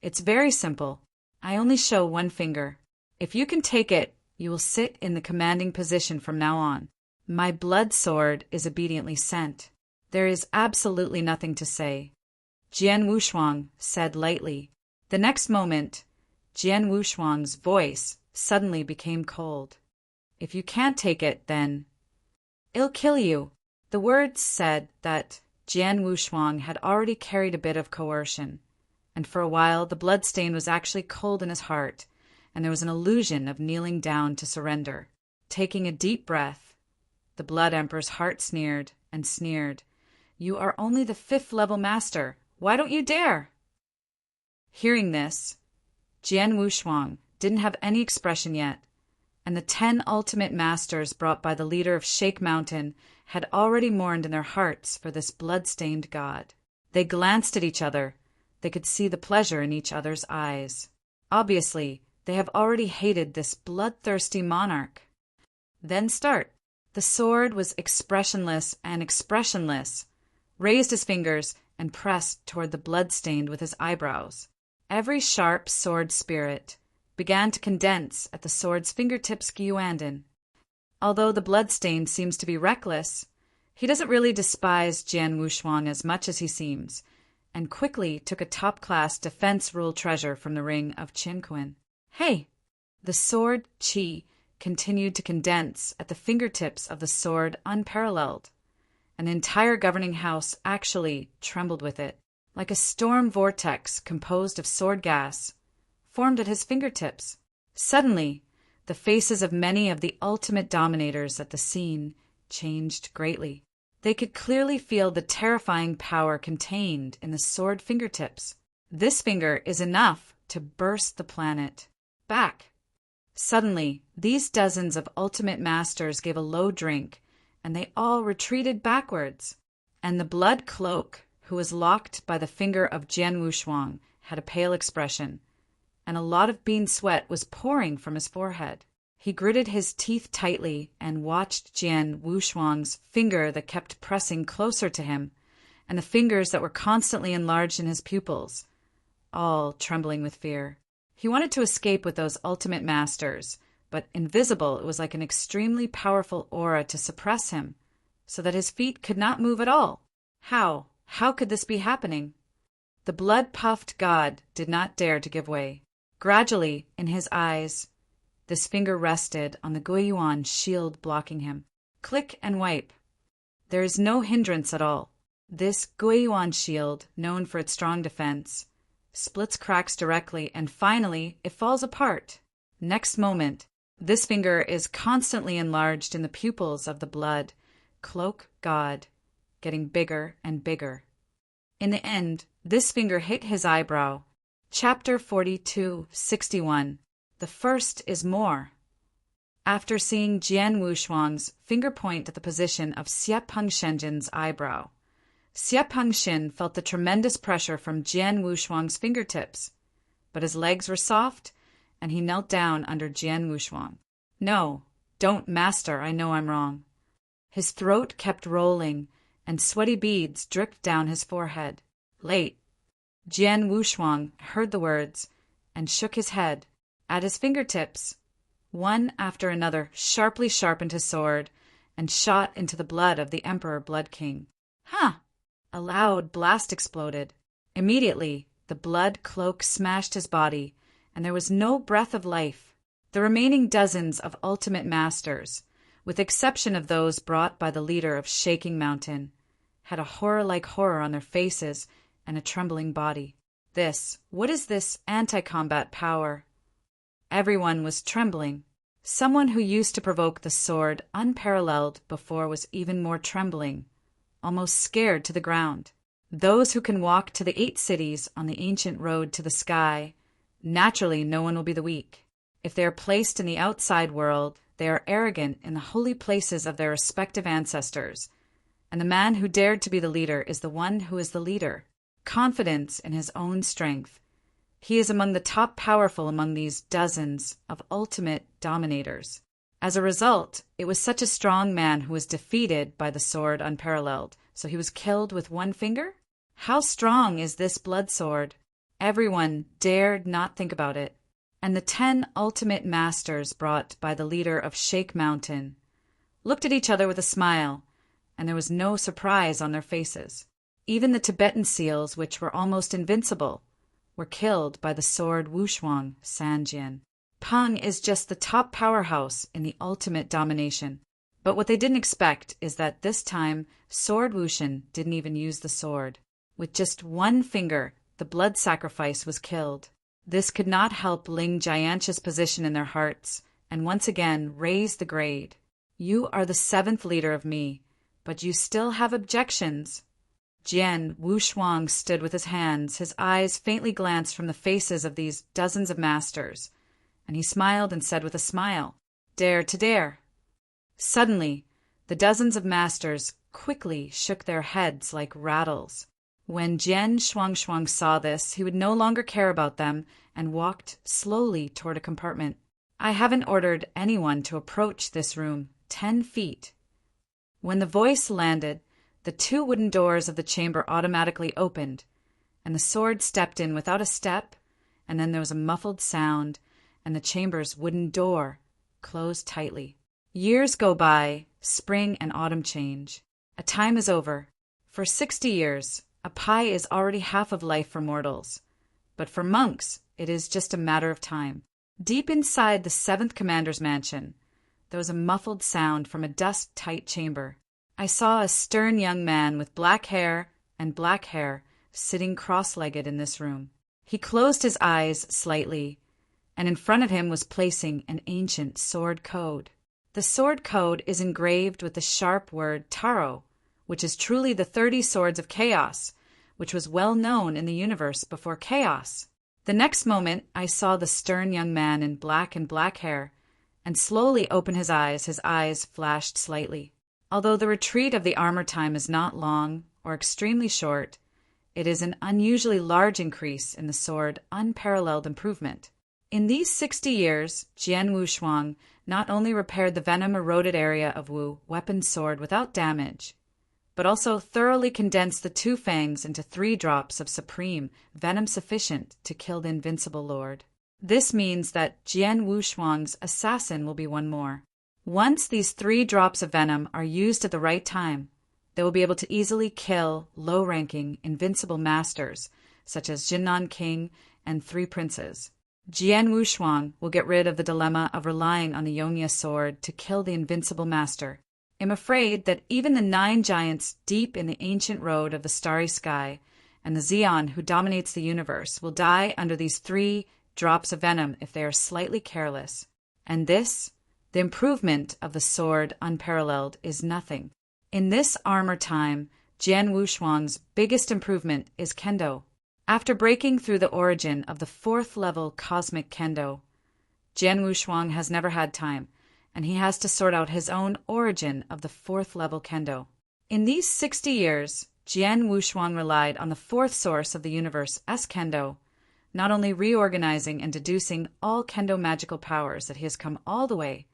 "It's very simple. I only show one finger. If you can take it, you will sit in the commanding position from now on. My blood sword is obediently sent. There is absolutely nothing to say." Jian Wushuang said lightly. The next moment, Jian Wushuang's voice suddenly became cold. "If you can't take it, then I'll kill you." The words said that Jian Wushuang had already carried a bit of coercion, and for a while the bloodstain was actually cold in his heart, and there was an illusion of kneeling down to surrender. Taking a deep breath, the Blood Emperor's heart sneered and sneered. "You are only the 5th level master. Why don't you dare?" Hearing this, Jian Wushuang didn't have any expression yet, and the 10 ultimate masters brought by the leader of Shake Mountain had already mourned in their hearts for this blood-stained god. They glanced at each other. They could see the pleasure in each other's eyes. Obviously, they have already hated this bloodthirsty monarch. Then start. The sword was expressionless and expressionless, raised his fingers and pressed toward the blood-stained with his eyebrows. Every sharp sword spirit began to condense at the sword's fingertips Gyuandin. Although the bloodstain seems to be reckless, he doesn't really despise Jian Wushuang as much as he seems, and quickly took a top-class defense rule treasure from the ring of Qinquan. "Hey!" The sword Qi continued to condense at the fingertips of the sword unparalleled. An entire governing house actually trembled with it, like a storm vortex composed of sword gas, formed at his fingertips. Suddenly, the faces of many of the ultimate dominators at the scene changed greatly. They could clearly feel the terrifying power contained in the sword fingertips. This finger is enough to burst the planet. Back! Suddenly, these dozens of ultimate masters gave a low drink, and they all retreated backwards. And the blood cloak, who was locked by the finger of Jian Wushuang, had a pale expression, and a lot of bean sweat was pouring from his forehead. He gritted his teeth tightly and watched Jian Wushuang's finger that kept pressing closer to him, and the fingers that were constantly enlarged in his pupils, all trembling with fear. He wanted to escape with those ultimate masters, but invisible, it was like an extremely powerful aura to suppress him, so that his feet could not move at all. How could this be happening? The blood-puffed god did not dare to give way. Gradually, in his eyes, this finger rested on the Guiyuan shield blocking him. Click and wipe. There is no hindrance at all. This Guiyuan shield, known for its strong defense, splits cracks directly, and finally, it falls apart. Next moment, this finger is constantly enlarged in the pupils of the blood cloak god, getting bigger and bigger. In the end, this finger hit his eyebrow. Chapter 42:61. The first is more. After seeing Jian Wushuang's finger point at the position of Xie Pengshengjian's eyebrow, Xie Pengxin felt the tremendous pressure from Jian Wushuang's fingertips, but his legs were soft, and he knelt down under Jian Wushuang. "No, don't, master, I know I'm wrong." His throat kept rolling, and sweaty beads dripped down his forehead. "Late." Jian Wushuang heard the words and shook his head. At his fingertips, one after another sharply sharpened his sword and shot into the blood of the Emperor Blood King. "Ha!" A loud blast exploded. Immediately, the blood cloak smashed his body, and there was no breath of life. The remaining dozens of ultimate masters, with the exception of those brought by the leader of Shaking Mountain, had a horror-like horror on their faces and a trembling body. What is this anti-combat power? Everyone was trembling. Someone who used to provoke the sword unparalleled before was even more trembling, almost scared to the ground. Those who can walk to the 8 cities on the ancient road to the sky, naturally no one will be the weak. If they are placed in the outside world, they are arrogant in the holy places of their respective ancestors, and the man who dared to be the leader is the one who is the leader. Confidence in his own strength. He is among the top powerful among these dozens of ultimate dominators. As a result, it was such a strong man who was defeated by the sword unparalleled, so he was killed with one finger? How strong is this blood sword? Everyone dared not think about it. And the 10 ultimate masters brought by the leader of Shake Mountain looked at each other with a smile, and there was no surprise on their faces. Even the Tibetan seals, which were almost invincible, were killed by the sword Wushuang Sanjian. Peng is just the top powerhouse in the ultimate domination. But what they didn't expect is that this time, Sword Wushan didn't even use the sword. With just one finger, the blood sacrifice was killed. This could not help Ling Jianqi's position in their hearts, and once again raise the grade. "You are the 7th leader of me, but you still have objections." Jian Wushuang stood with his hands, his eyes faintly glanced from the faces of these dozens of masters, and he smiled and said with a smile, "Dare to dare." Suddenly, the dozens of masters quickly shook their heads like rattles. When Jian Shuangshuang saw this, he would no longer care about them and walked slowly toward a compartment. "I haven't ordered anyone to approach this room 10 feet." When the voice landed, the 2 wooden doors of the chamber automatically opened, and the sword stepped in without a step, and then there was a muffled sound, and the chamber's wooden door closed tightly. Years go by, spring and autumn change. A time is over. For 60 years, a pi is already half of life for mortals, but for monks, it is just a matter of time. Deep inside the 7th commander's mansion, there was a muffled sound from a dust-tight chamber. I saw a stern young man with black hair sitting cross-legged in this room. He closed his eyes slightly, and in front of him was placing an ancient sword code. The sword code is engraved with the sharp word Taro, which is truly the 30 swords of chaos, which was well known in the universe before chaos. The next moment, I saw the stern young man in black hair, and slowly open his eyes flashed slightly. Although the retreat of the armor time is not long or extremely short, it is an unusually large increase in the sword unparalleled improvement. In these 60 years, Jian Wushuang not only repaired the venom-eroded area of Wu weapon sword without damage, but also thoroughly condensed the 2 fangs into 3 drops of supreme venom sufficient to kill the invincible lord. This means that Jian Wushuang's assassin will be one more. Once these 3 drops of venom are used at the right time, they will be able to easily kill low-ranking, invincible masters, such as Jinnan King and 3 princes. Jian Wushuang will get rid of the dilemma of relying on the Yongya sword to kill the invincible master. I'm afraid that even the 9 giants deep in the ancient road of the starry sky and the Xian who dominates the universe will die under these 3 drops of venom if they are slightly careless. And this, the improvement of the sword unparalleled, is nothing. In this armor time, Jian Wushuang's biggest improvement is kendo. After breaking through the origin of the 4th level cosmic kendo, Jian Wushuang has never had time, and he has to sort out his own origin of the 4th level kendo. In these 60 years, Jian Wushuang relied on the fourth source of the universe, S-Kendo, not only reorganizing and deducing all Kendo magical powers that he has come all the way,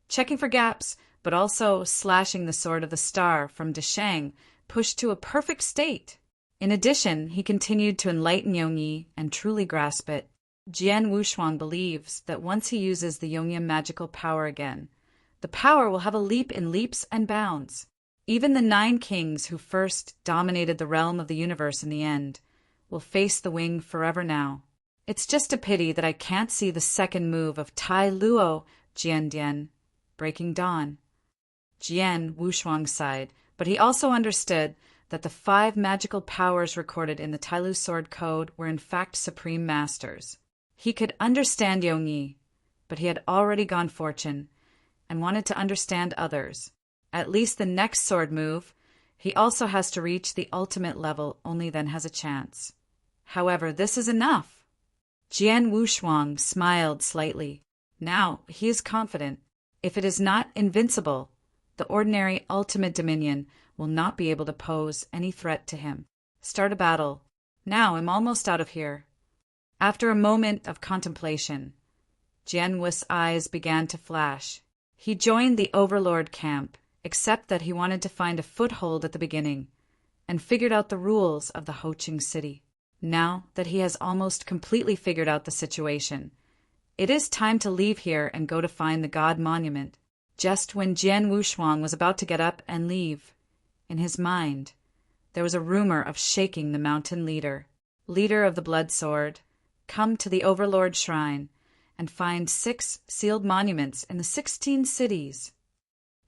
checking for gaps, but also slashing the sword of the star from Deshang, pushed to a perfect state. In addition, he continued to enlighten Yongyi and truly grasp it. Jian Wushuang believes that once he uses the Yongyi magical power again, the power will have a leap in leaps and bounds. Even the 9 kings who first dominated the realm of the universe in the end will face the wing forever now. It's just a pity that I can't see the second move of Tai Luo, Jian Dian, breaking dawn. Jian Wushuang sighed, but he also understood that the 5 magical powers recorded in the Tai Lu Sword Code were in fact supreme masters. He could understand Yongyi, but he had already gone fortune, and wanted to understand others. At least the next sword move, he also has to reach the ultimate level, only then has a chance. However, this is enough. Jian Wushuang smiled slightly. Now he is confident. If it is not invincible, the ordinary ultimate dominion will not be able to pose any threat to him. Start a battle. Now I'm almost out of here. After a moment of contemplation, Jian Wu's eyes began to flash. He joined the Overlord camp, except that he wanted to find a foothold at the beginning, and figured out the rules of the Hoqing city. Now that he has almost completely figured out the situation, it is time to leave here and go to find the God Monument. Just when Jian Wushuang was about to get up and leave, in his mind, there was a rumor of shaking the mountain leader of the Blood Sword, come to the Overlord Shrine and find 6 sealed monuments in the 16 cities.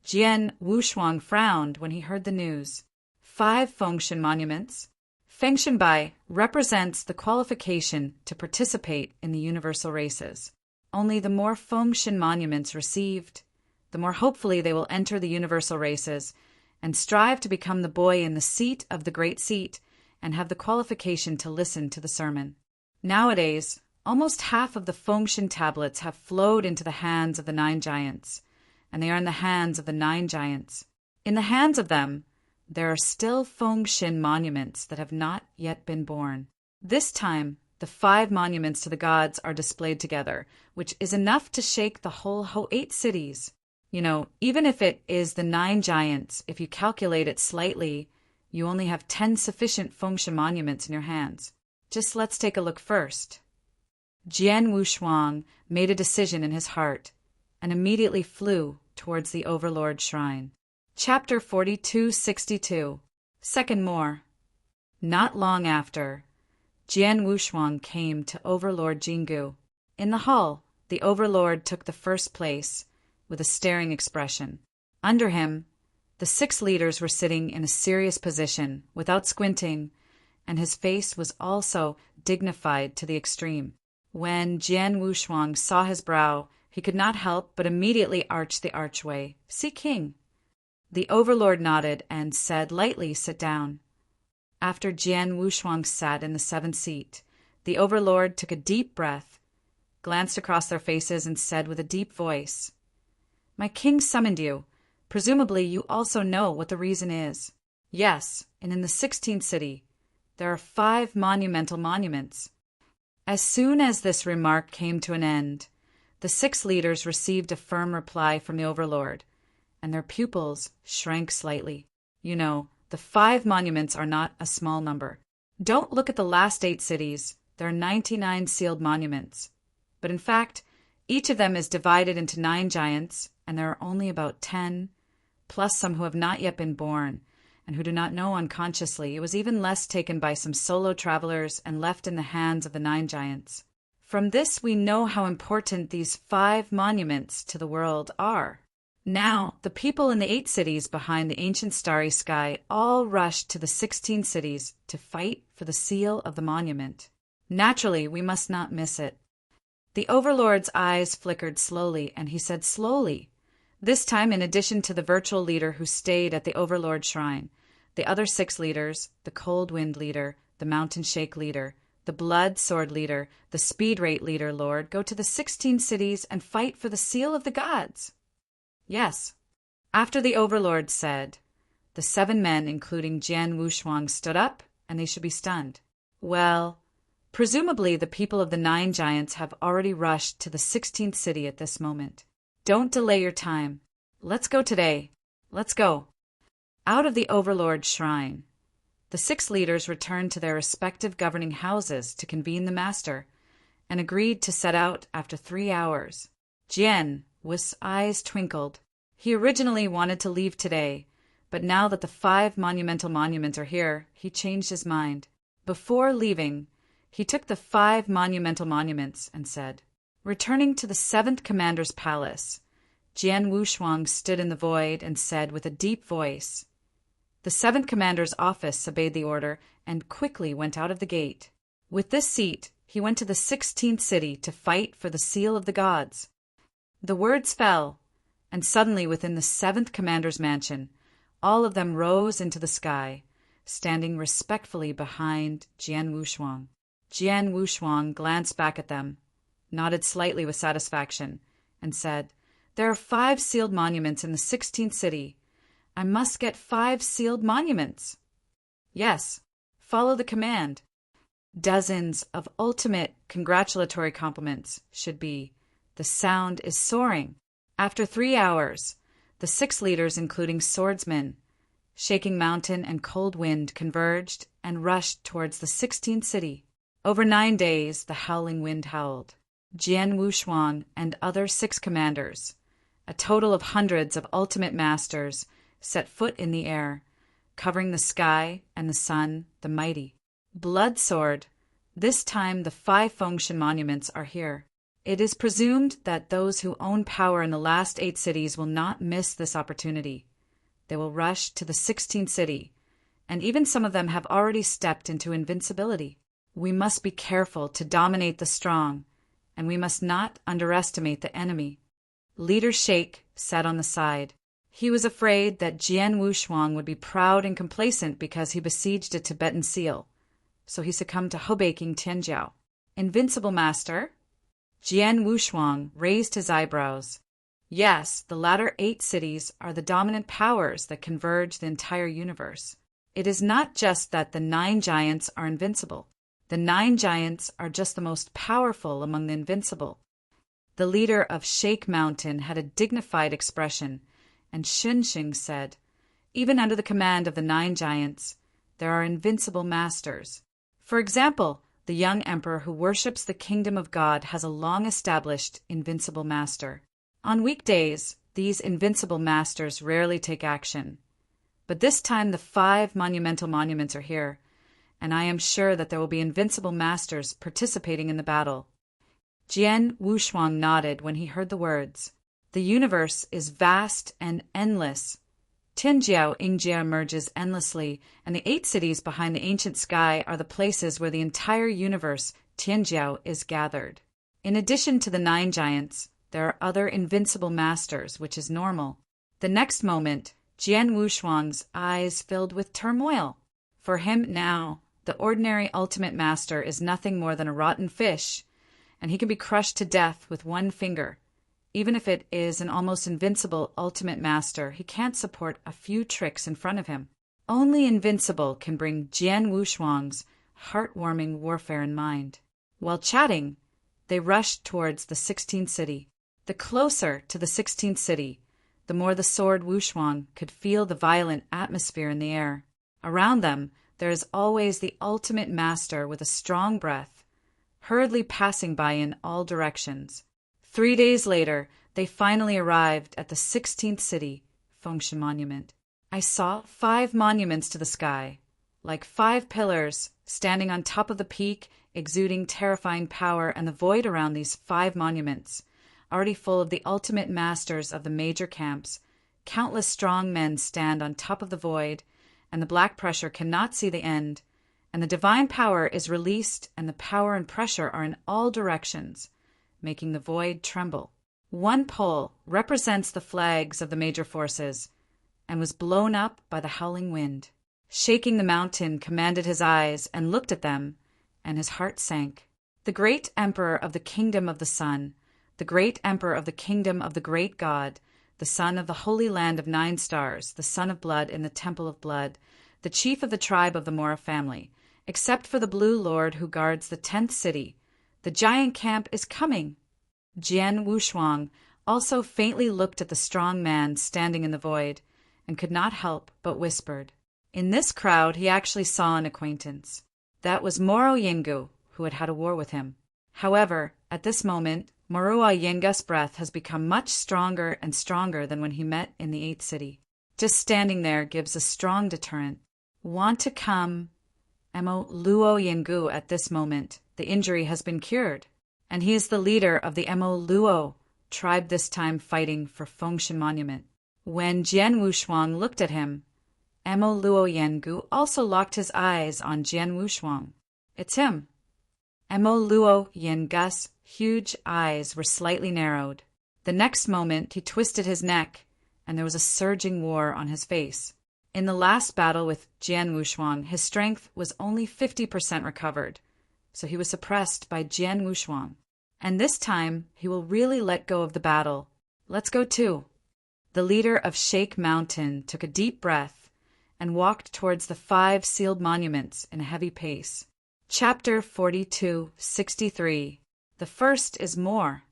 Jian Wushuang frowned when he heard the news. 5 Fengshen monuments. Fengshen Bai represents the qualification to participate in the universal races. Only the more Fengshen monuments received, the more hopefully they will enter the universal races and strive to become the boy in the seat of the great seat and have the qualification to listen to the sermon. Nowadays, almost half of the Fengshen tablets have flowed into the hands of the 9 giants, and they are in the hands of the 9 giants. In the hands of them, there are still Fengshen monuments that have not yet been born. This time, the 5 monuments to the gods are displayed together, which is enough to shake the whole Ho8 cities. You know, even if it is the 9 giants, if you calculate it slightly, you only have 10 sufficient Fengshen monuments in your hands. Just let's take a look first. Jian Wushuang made a decision in his heart and immediately flew towards the Overlord Shrine. Chapter 4262. Second more. Not long after, Jian Wushuang came to Overlord Jingu. In the hall, the Overlord took the first place with a staring expression. Under him, the 6 leaders were sitting in a serious position without squinting, and his face was also dignified to the extreme. When Jian Wushuang saw his brow, he could not help but immediately arch the archway. "See, King." The Overlord nodded and said lightly, "Sit down." After Jian Wushuang sat in the 7th seat, the Overlord took a deep breath, glanced across their faces, and said with a deep voice, "My king summoned you. Presumably you also know what the reason is." "Yes, and in the 16th city, there are 5 monumental monuments." As soon as this remark came to an end, the 6 leaders received a firm reply from the Overlord, and their pupils shrank slightly. You know, the 5 monuments are not a small number. Don't look at the last 8 cities. There are 99 sealed monuments. But in fact, each of them is divided into 9 giants, and there are only about 10, plus some who have not yet been born, and who do not know unconsciously. It was even less taken by some solo travelers and left in the hands of the 9 giants. From this we know how important these 5 monuments to the world are. Now, the people in the 8 cities behind the ancient starry sky all rushed to the 16 cities to fight for the seal of the monument. Naturally, we must not miss it. The Overlord's eyes flickered slowly, and he said slowly, this time in addition to the virtual leader who stayed at the Overlord Shrine, the other 6 leaders, the Cold Wind leader, the Mountain Shake leader, the Blood Sword leader, the Speed Rate leader, Lord, go to the 16 cities and fight for the seal of the gods. Yes. After the Overlord said, The 7 men, including Jian Wushuang, stood up, and they should be stunned. Well, presumably the people of the 9 giants have already rushed to the 16th city at this moment. Don't delay your time. Let's go today. Let's go. Out of the Overlord's shrine, the 6 leaders returned to their respective governing houses to convene the master, and agreed to set out after 3 hours. Jian Wu's eyes twinkled. He originally wanted to leave today, but now that the 5 monumental monuments are here, he changed his mind. Before leaving, he took the 5 monumental monuments and said, returning to the 7th commander's palace, Jian Wushuang stood in the void and said with a deep voice. The 7th commander's office obeyed the order and quickly went out of the gate. With this seat, he went to the 16th city to fight for the seal of the gods. The words fell, and suddenly within the 7th commander's mansion, all of them rose into the sky, standing respectfully behind Jian Wushuang. Jian Wushuang glanced back at them, nodded slightly with satisfaction, and said, there are 5 sealed monuments in the 16th city. I must get 5 sealed monuments. Yes, follow the command. Dozens of ultimate congratulatory compliments should be. The sound is soaring. After 3 hours, the 6 leaders, including swordsmen, Shaking Mountain and Cold Wind, converged and rushed towards the 16th city. Over 9 days, the howling wind howled. Jian Wushuang and other 6 commanders, a total of hundreds of ultimate masters, set foot in the air, covering the sky and the sun, the mighty. Blood sword. This time the 5 Fengshan monuments are here. It is presumed that those who own power in the last 8 cities will not miss this opportunity. They will rush to the 16th city, and even some of them have already stepped into invincibility. We must be careful to dominate the strong, and we must not underestimate the enemy. Leader Sheikh sat on the side. He was afraid that Jian Wushuang would be proud and complacent because he besieged a Tibetan seal, so he succumbed to Hobaking Tianjiao. Invincible master? Jian Wushuang raised his eyebrows. Yes, the latter 8 cities are the dominant powers that converge the entire universe. It is not just that the 9 giants are invincible. The 9 giants are just the most powerful among the invincible. The leader of Shake Mountain had a dignified expression, and Xunxing said, even under the command of the 9 giants, there are invincible masters. For example, the young emperor who worships the kingdom of God has a long-established invincible master. On weekdays, these invincible masters rarely take action. But this time the 5 monumental monuments are here, and I am sure that there will be invincible masters participating in the battle. Jian Wushuang nodded when he heard the words. The universe is vast and endless. Tianjiao Yingjia emerges endlessly, and the 8 cities behind the ancient sky are the places where the entire universe, Tianjiao, is gathered. In addition to the 9 giants, there are other invincible masters, which is normal. The next moment, Jian Wushuang's eyes filled with turmoil. For him now, the ordinary ultimate master is nothing more than a rotten fish, and he can be crushed to death with one finger. Even if it is an almost invincible ultimate master, he can't support a few tricks in front of him. Only invincible can bring Jian Wushuang's heartwarming warfare in mind. While chatting, they rushed towards the 16th city. The closer to the 16th city, the more the sword Wushuang could feel the violent atmosphere in the air. Around them, there is always the ultimate master with a strong breath, hurriedly passing by in all directions. 3 days later, they finally arrived at the 16th city, Fengshan Monument. I saw 5 monuments to the sky, like 5 pillars standing on top of the peak, exuding terrifying power, and the void around these 5 monuments, already full of the ultimate masters of the major camps. Countless strong men stand on top of the void, and the black pressure cannot see the end, and the divine power is released, and the power and pressure are in all directions, making the void tremble. One pole represents the flags of the major forces, and was blown up by the howling wind. Shaking the Mountain commanded his eyes and looked at them, and his heart sank. The great emperor of the kingdom of the sun, the great emperor of the kingdom of the great God, the son of the holy land of 9 stars, the son of blood in the temple of blood, the chief of the tribe of the Mora family, except for the blue lord who guards the 10th city. The giant camp is coming. Jian Wushuang also faintly looked at the strong man standing in the void, and could not help but whispered. In this crowd he actually saw an acquaintance. That was Moro Yengu, who had had a war with him. However, at this moment, Morua Yenga's breath has become much stronger and stronger than when he met in the 8th city. Just standing there gives a strong deterrent. Want to come? Emo Luo Yengu at this moment. The injury has been cured, and he is the leader of the Emo Luo tribe, this time fighting for Fengshan Monument. When Jian Wushuang looked at him, Emo Luo Yengu also locked his eyes on Jian Wushuang. It's him. Emo Luo Yengu's huge eyes were slightly narrowed. The next moment he twisted his neck, and there was a surging war on his face. In the last battle with Jian Wushuang, his strength was only 50% recovered, so he was suppressed by Jian Wushuang. And this time, he will really let go of the battle. Let's go too. The leader of Shake Mountain took a deep breath and walked towards the 5 sealed monuments in a heavy pace. Chapter 42-63. The first is more.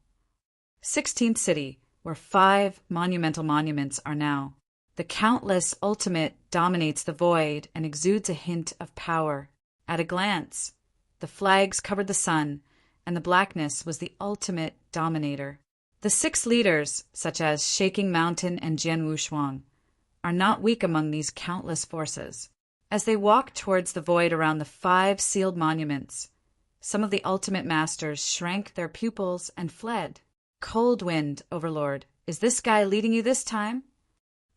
16th city, where 5 monumental monuments are now. The countless ultimate dominates the void and exudes a hint of power. At a glance, the flags covered the sun, and the blackness was the ultimate dominator. The 6 leaders, such as Shaking Mountain and Jian Wushuang, are not weak among these countless forces. As they walked towards the void around the 5 sealed monuments, some of the ultimate masters shrank their pupils and fled. Cold Wind, Overlord, is this guy leading you this time?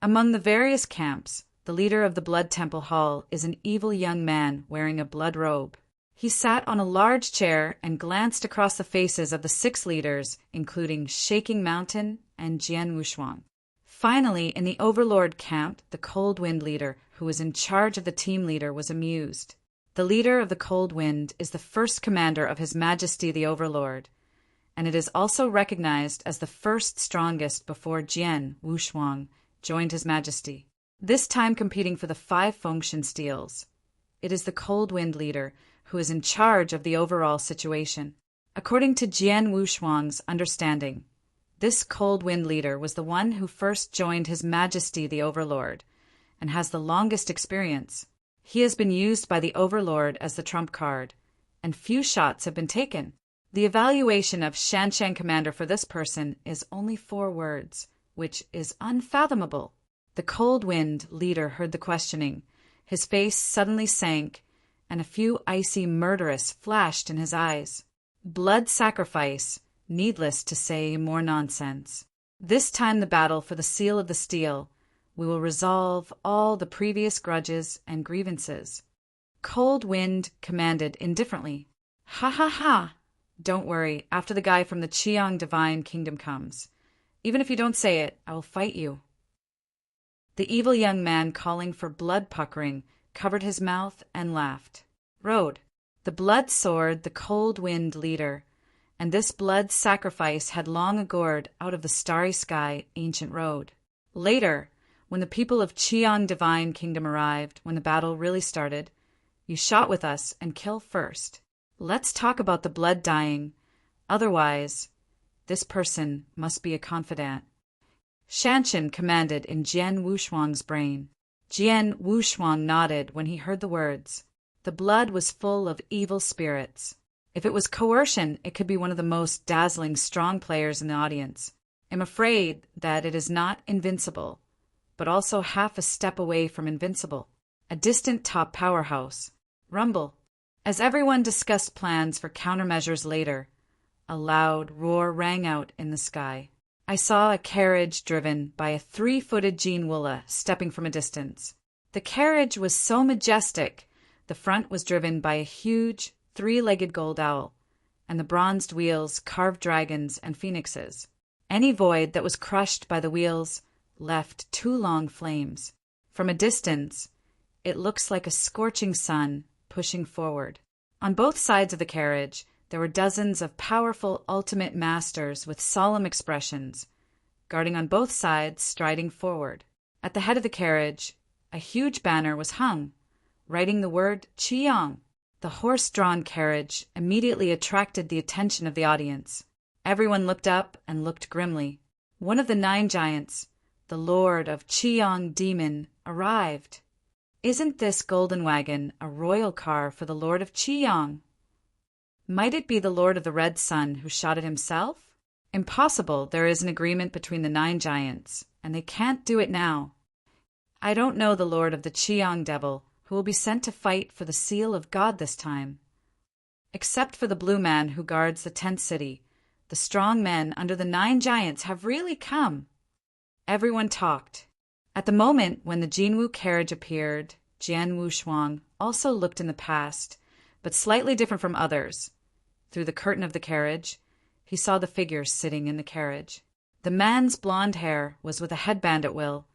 Among the various camps, the leader of the Blood Temple Hall is an evil young man wearing a blood robe. He sat on a large chair and glanced across the faces of the 6 leaders, including Shaking Mountain and Jian Wushuang. Finally, in the Overlord camp, the Cold Wind leader, who was in charge of the team leader, was amused. The leader of the Cold Wind is the first commander of His Majesty the Overlord, and it is also recognized as the first strongest before Jian Wushuang joined His Majesty, this time competing for the 5 Fengshan steels. It is the Cold Wind leader who is in charge of the overall situation. According to Jian Wushuang's understanding, this Cold Wind leader was the one who first joined His Majesty the Overlord and has the longest experience. He has been used by the Overlord as the trump card, and few shots have been taken. The evaluation of Shanshan Commander for this person is only 4 words, which is unfathomable. The Cold Wind leader heard the questioning. His face suddenly sank, and a few icy murderous flashed in his eyes. Blood sacrifice, needless to say more nonsense. This time the battle for the Seal of the Steel, we will resolve all the previous grudges and grievances. Cold Wind commanded indifferently. Ha ha ha! Don't worry, after the guy from the Qiang Divine Kingdom comes. Even if you don't say it, I will fight you. The evil young man, calling for blood puckering, covered his mouth and laughed. Road. The blood sword, the Cold Wind leader, and this blood sacrifice had long agored out of the starry sky ancient road. Later, when the people of Qiang Divine Kingdom arrived, when the battle really started, you shot with us and kill first. Let's talk about the blood dying. Otherwise, this person must be a confidant. Shanshan commanded in Jian Wushuang's brain. Jian Wushuang nodded when he heard the words. The blood was full of evil spirits. If it was coercion, it could be one of the most dazzling strong players in the audience. I'm afraid that it is not invincible, but also half a step away from invincible. A distant top powerhouse. Rumble. As everyone discussed plans for countermeasures later, a loud roar rang out in the sky. I saw a carriage driven by a 3-footed Jean Woola stepping from a distance. The carriage was so majestic, the front was driven by a huge 3-legged gold owl, and the bronzed wheels carved dragons and phoenixes. Any void that was crushed by the wheels left 2 long flames. From a distance, it looks like a scorching sun pushing forward. On both sides of the carriage, there were dozens of powerful ultimate masters with solemn expressions. guarding on both sides, striding forward. At the head of the carriage, a huge banner was hung, writing the word Chiang. The horse-drawn carriage immediately attracted the attention of the audience. Everyone looked up and looked grimly. One of the 9 giants, the Lord of Chiang Demon, arrived. Isn't this golden wagon a royal car for the Lord of Chiang? Might it be the Lord of the Red Sun who shot it himself? Impossible. There is an agreement between the 9 giants, and they can't do it now. I don't know the Lord of the Chiang Devil, who will be sent to fight for the seal of God this time. Except for the blue man who guards the 10th city, the strong men under the 9 giants have really come. Everyone talked. At the moment when the Jinwu carriage appeared, Jian Wushuang also looked in the past, but slightly different from others. Through the curtain of the carriage, he saw the figure sitting in the carriage. The man's blonde hair was with a headband at will,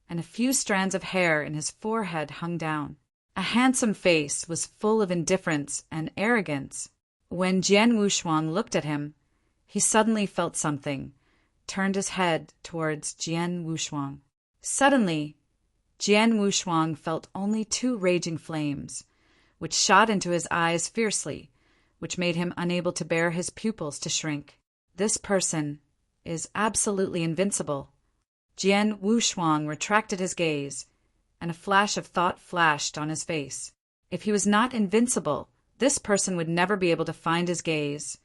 and a few strands of hair in his forehead hung down. A handsome face was full of indifference and arrogance. When Jian Wushuang looked at him, he suddenly felt something, turned his head towards Jian Wushuang. Suddenly, Jian Wushuang felt only 2 raging flames, which shot into his eyes fiercely, which made him unable to bear his pupils to shrink. This person is absolutely invincible. Jian Wushuang retracted his gaze, and a flash of thought flashed on his face. If he was not invincible, this person would never be able to find his gaze,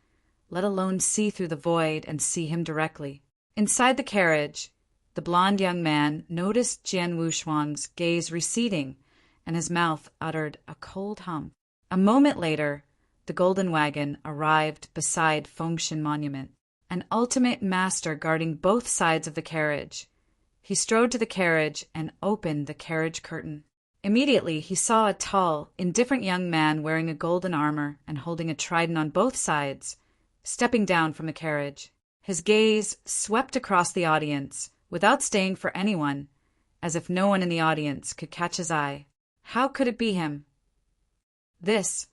let alone see through the void and see him directly. Inside the carriage, the blond young man noticed Jian Wushuang's gaze receding, and his mouth uttered a cold hum. A moment later, the golden wagon arrived beside Fengshan Monument, an ultimate master guarding both sides of the carriage. He strode to the carriage and opened the carriage curtain. Immediately he saw a tall, indifferent young man wearing a golden armor and holding a trident on both sides, stepping down from the carriage. His gaze swept across the audience, without staying for anyone, as if no one in the audience could catch his eye. How could it be him? This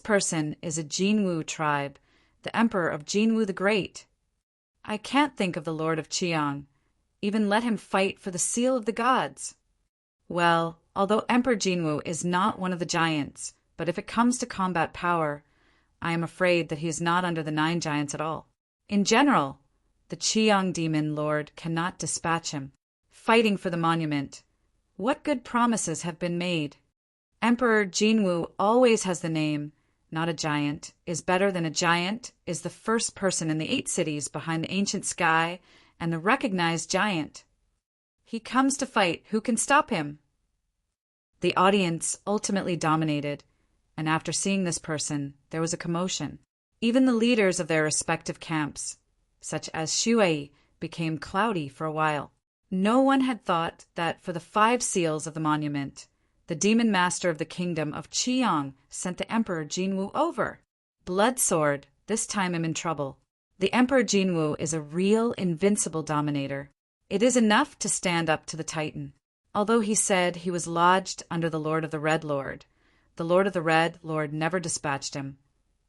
person is a Jinwu tribe, the emperor of Jinwu the Great. I can't think of the Lord of Chiang. Even let him fight for the seal of the gods. Well, although Emperor Jinwu is not one of the giants, but if it comes to combat power, I am afraid that he is not under the 9 giants at all. In general, the Chiang demon lord cannot dispatch him. Fighting for the monument. What good promises have been made? Emperor Jinwu always has the name, not a giant, is better than a giant, is the first person in the 8 cities behind the ancient sky, and the recognized giant. He comes to fight. Who can stop him? The audience ultimately dominated, and after seeing this person, there was a commotion. Even the leaders of their respective camps, such as Shuai, became cloudy for a while. No one had thought that for the 5 seals of the monument, the demon master of the kingdom of Chiang sent the Emperor Jinwu over. Blood Sword, this time I'm in trouble. The Emperor Jinwu is a real invincible dominator. It is enough to stand up to the Titan. Although he said he was lodged under the Lord of the Red Lord, the Lord of the Red Lord never dispatched him.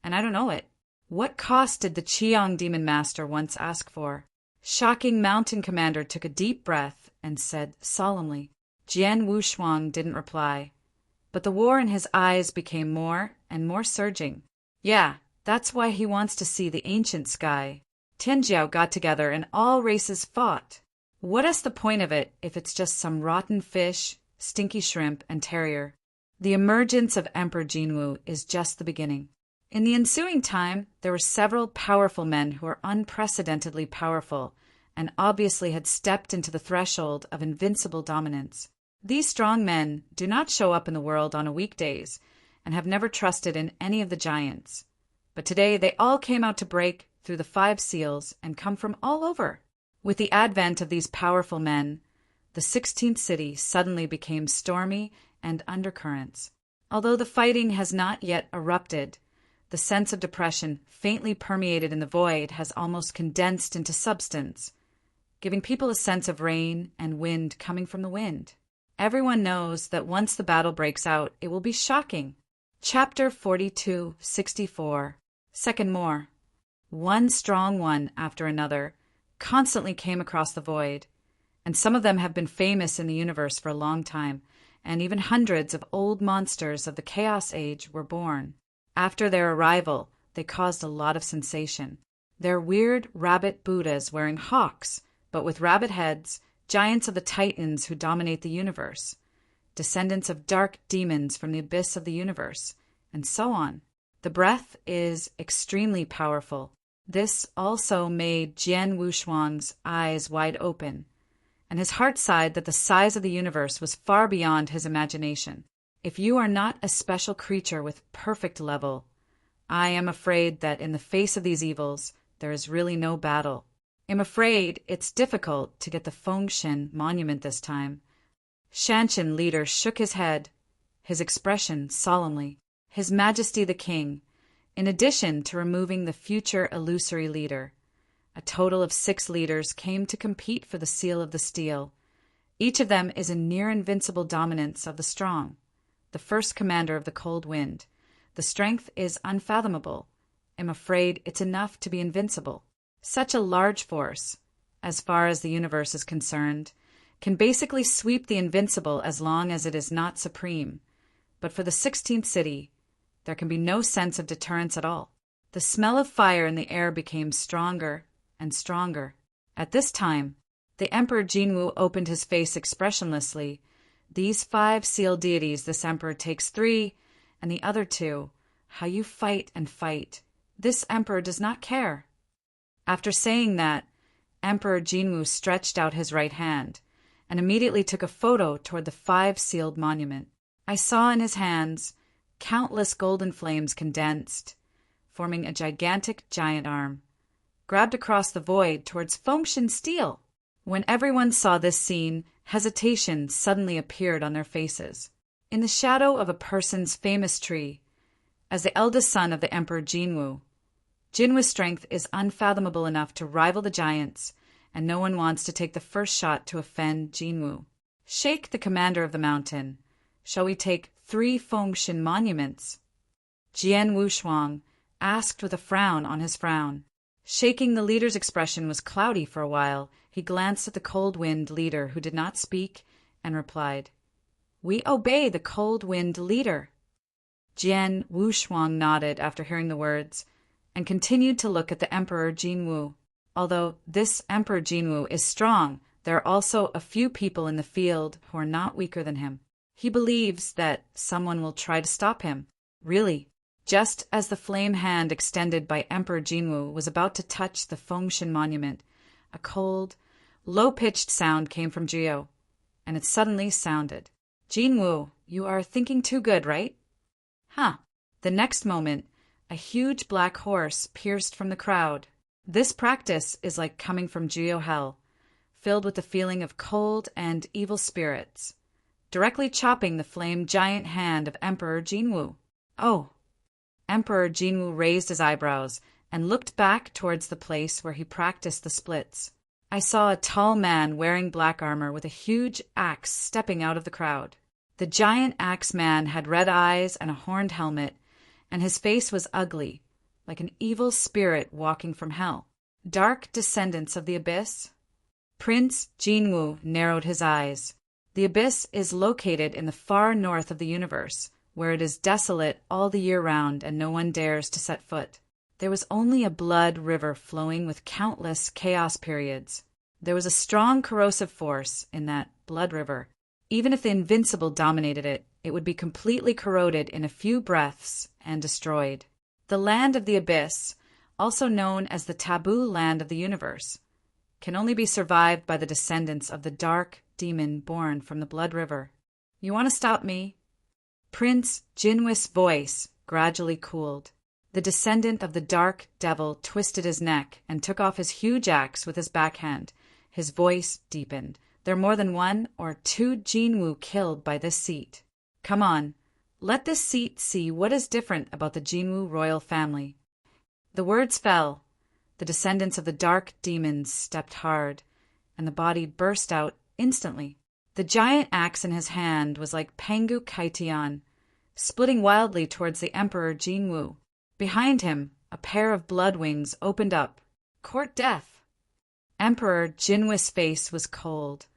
And I don't know it. What cost did the Chiang demon master once ask for? Shocking Mountain Commander took a deep breath and said solemnly. Jian Wushuang didn't reply, but the war in his eyes became more and more surging. Yeah, that's why he wants to see the ancient sky. Tianjiao got together and all races fought. What is the point of it if it's just some rotten fish, stinky shrimp, and terrier? The emergence of Emperor Jinwu is just the beginning. In the ensuing time, there were several powerful men who were unprecedentedly powerful and obviously had stepped into the threshold of invincible dominance. These strong men do not show up in the world on weekdays and have never trusted in any of the giants. But today they all came out to break through the 5 seals and come from all over. With the advent of these powerful men, the 16th city suddenly became stormy and undercurrents. Although the fighting has not yet erupted, the sense of depression faintly permeated in the void has almost condensed into substance, giving people a sense of rain and wind coming from the wind. Everyone knows that once the battle breaks out, it will be shocking. Chapter 42:64. Second more. One strong one after another, constantly came across the void, and some of them have been famous in the universe for a long time, and even hundreds of old monsters of the Chaos Age were born. After their arrival, they caused a lot of sensation. They're weird rabbit Buddhas wearing hawks, but with rabbit heads, giants of the Titans who dominate the universe, descendants of dark demons from the abyss of the universe, and so on. The breath is extremely powerful. This also made Jian Wushuang's eyes wide open, and his heart sighed that the size of the universe was far beyond his imagination. If you are not a special creature with perfect level, I am afraid that in the face of these evils, there is really no battle. I'm afraid it's difficult to get the Fengshen monument this time. Shanshan leader shook his head, his expression solemnly. His Majesty the King, in addition to removing the future illusory leader, a total of 6 leaders came to compete for the Seal of the Steel. Each of them is in near-invincible dominance of the strong, the first commander of the cold wind. The strength is unfathomable. I'm afraid it's enough to be invincible. Such a large force, as far as the universe is concerned, can basically sweep the invincible as long as it is not supreme. But for the 16th city, there can be no sense of deterrence at all. The smell of fire in the air became stronger and stronger. At this time, the Emperor Jinwu opened his face expressionlessly. These 5 sealed deities, this emperor takes 3, and the other 2. How you fight and fight. This emperor does not care. After saying that, Emperor Jinwu stretched out his right hand and immediately took a photo toward the 5 sealed monument. I saw in his hands countless golden flames condensed, forming a gigantic giant arm, grabbed across the void towards Fengshen steel. When everyone saw this scene, hesitation suddenly appeared on their faces. In the shadow of a person's famous tree, as the eldest son of the Emperor Jinwu's strength is unfathomable enough to rival the giants, and no one wants to take the first shot to offend Jinwu. Shake the commander of the mountain. Shall we take 3 Fengshen monuments? Jian Wushuang asked with a frown on his frown. Shaking the leader's expression was cloudy for a while. He glanced at the cold wind leader who did not speak and replied, "We obey the cold wind leader." Jian Wushuang nodded after hearing the words and continued to look at the Emperor Jinwu. Although this Emperor Jinwu is strong, there are also a few people in the field who are not weaker than him. He believes that someone will try to stop him. Really, just as the flame hand extended by Emperor Jinwu was about to touch the Fengshen monument, a cold, low-pitched sound came from Jiao, and it suddenly sounded. "Jinwu, you are thinking too good, right?" "Huh." The next moment, a huge black horse pierced from the crowd. This practice is like coming from Jiao hell, filled with the feeling of cold and evil spirits, directly chopping the flame giant hand of Emperor Jinwu. "Oh." Emperor Jinwu raised his eyebrows and looked back towards the place where he practiced the splits. I saw a tall man wearing black armor with a huge axe stepping out of the crowd. The giant axe man had red eyes and a horned helmet, and his face was ugly, like an evil spirit walking from hell. Dark descendants of the abyss? Prince Jinwu narrowed his eyes. The abyss is located in the far north of the universe, where it is desolate all the year round and no one dares to set foot. There was only a blood river flowing with countless chaos periods. There was a strong corrosive force in that blood river. Even if the invincible dominated it, it would be completely corroded in a few breaths and destroyed. The land of the abyss, also known as the taboo land of the universe, can only be survived by the descendants of the dark demon born from the blood river. "You want to stop me?" Prince Jinwu's voice gradually cooled. The descendant of the dark devil twisted his neck and took off his huge axe with his backhand. His voice deepened. "There are more than 1 or 2 Jinwu killed by this seat. Come on, let this seat see what is different about the Jinwu royal family." The words fell. The descendants of the dark demons stepped hard, and the body burst out instantly. The giant axe in his hand was like Pengu Kaitian, splitting wildly towards the Emperor Jinwu. Behind him, a pair of blood wings opened up. "Court death!" Emperor Jinwu's face was cold,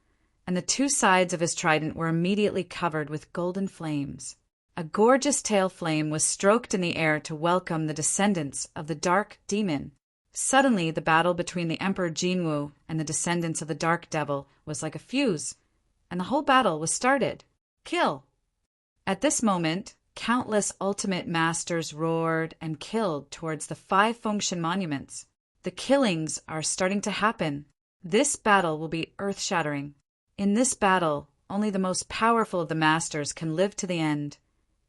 and the two sides of his trident were immediately covered with golden flames. A gorgeous tail flame was stroked in the air to welcome the descendants of the Dark Demon. Suddenly, the battle between the Emperor Jinwu and the descendants of the Dark Devil was like a fuse, and the whole battle was started. Kill! At this moment, countless ultimate masters roared and killed towards the 5 Fengshan monuments. The killings are starting to happen. This battle will be earth-shattering. In this battle, only the most powerful of the masters can live to the end.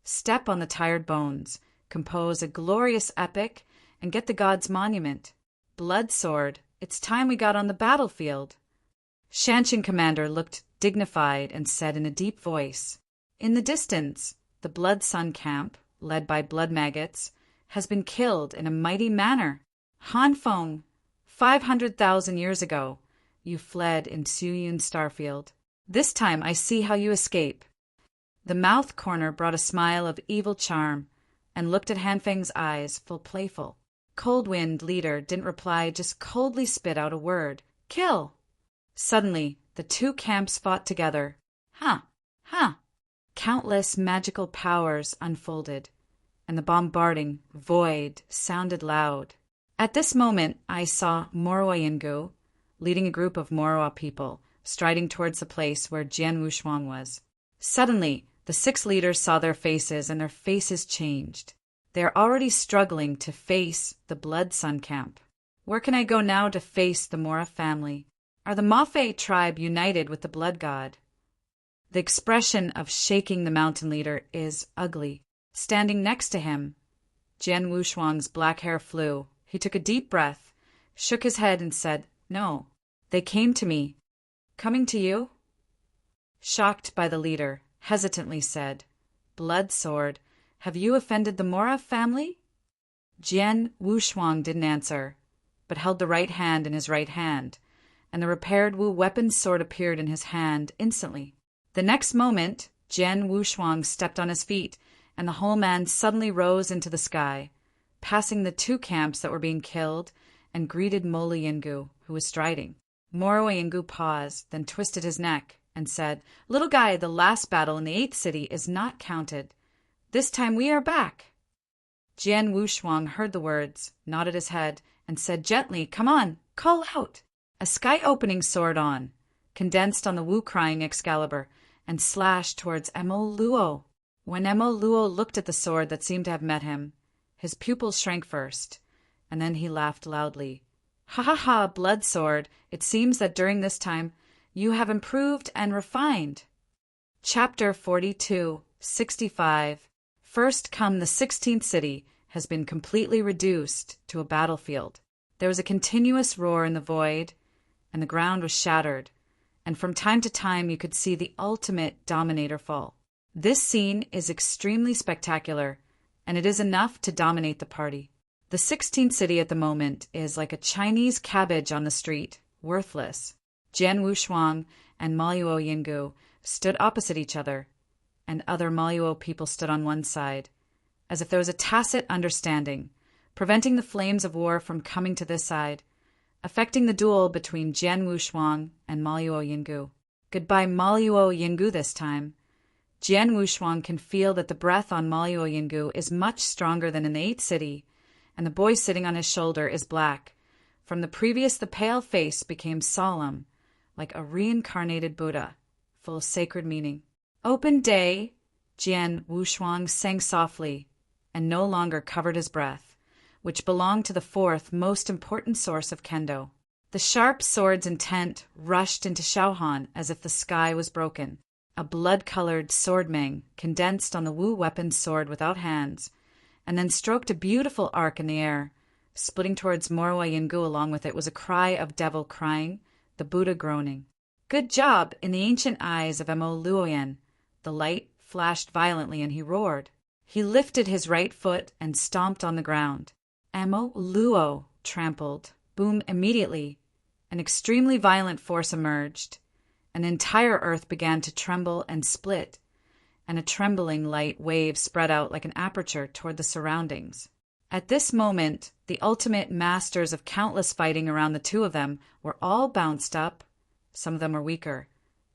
Step on the tired bones, compose a glorious epic, and get the gods' monument. Blood Sword, it's time we got on the battlefield. Shanshan Commander looked dignified and said in a deep voice, "In the distance, the Blood Sun camp, led by blood maggots, has been killed in a mighty manner. Han Feng, 500,000 years ago, you fled in Suyun Starfield. This time I see how you escape." The mouth corner brought a smile of evil charm and looked at Han Feng's eyes, full playful. Coldwind leader didn't reply, just coldly spit out a word. "Kill!" Suddenly, the two camps fought together. Ha! Ha! Countless magical powers unfolded, and the bombarding void sounded loud. At this moment, I saw Moroa Yingu, leading a group of Moroa people, striding towards the place where Jian Wushuang was. Suddenly, the 6 leaders saw their faces, and their faces changed. They are already struggling to face the Blood Sun camp. Where can I go now to face the Mora family? Are the Mafe tribe united with the Blood God? The expression of shaking the mountain leader is ugly. Standing next to him, Jian Wushuang's black hair flew. He took a deep breath, shook his head, and said, "No, they came to me." "Coming to you?" Shocked by the leader, hesitantly said, "Blood Sword, have you offended the Mora family?" Jian Wushuang didn't answer, but held the right hand in his right hand, and the repaired Wu weapon sword appeared in his hand instantly. The next moment, Jian Wushuang stepped on his feet, and the whole man suddenly rose into the sky, passing the 2 camps that were being killed, and greeted Mola Yingu, who was striding. Moroa Yingu paused, then twisted his neck, and said, "Little guy, the last battle in the 8th city is not counted. This time we are back." Jian Wushuang heard the words, nodded his head, and said gently, "Come on, call out." A sky-opening sword on, condensed on the Wu-crying Excalibur, and slashed towards Emo Luo. When Emo Luo looked at the sword that seemed to have met him, his pupils shrank first, and then he laughed loudly. "Ha ha ha, Blood Sword, it seems that during this time you have improved and refined." Chapter 42, 65. First come the 16th city has been completely reduced to a battlefield. There was a continuous roar in the void, and the ground was shattered, and from time to time you could see the ultimate dominator fall. This scene is extremely spectacular, and it is enough to dominate the party. The 16th city at the moment is like a Chinese cabbage on the street, worthless. Jian Wushuang and Maluo Yingu stood opposite each other, and other Maluo people stood on one side, as if there was a tacit understanding, preventing the flames of war from coming to this side, affecting the duel between Jian Wushuang and Maluo Yingu. Goodbye Maluo Yingu this time. Jian Wushuang can feel that the breath on Maluo Yingu is much stronger than in the 8th city, and the boy sitting on his shoulder is black. From the previous, the pale face became solemn, like a reincarnated Buddha, full of sacred meaning. "Open day," Jian Wushuang sang softly, and no longer covered his breath, which belonged to the 4th most important source of kendo. The sharp sword's intent rushed into Shaohan as if the sky was broken. A blood-colored swordmang condensed on the Wu weapon sword without hands, and then stroked a beautiful arc in the air. Splitting towards Moroa Yingu along with it was a cry of devil crying, the Buddha groaning. "Good job!" in the ancient eyes of Emo Luoyan. The light flashed violently and he roared. He lifted his right foot and stomped on the ground. Emo Luo trampled. Boom! Immediately, an extremely violent force emerged. An entire earth began to tremble and split, and a trembling light wave spread out like an aperture toward the surroundings. At this moment, the ultimate masters of countless fighting around the two of them were all bounced up. Some of them were weaker,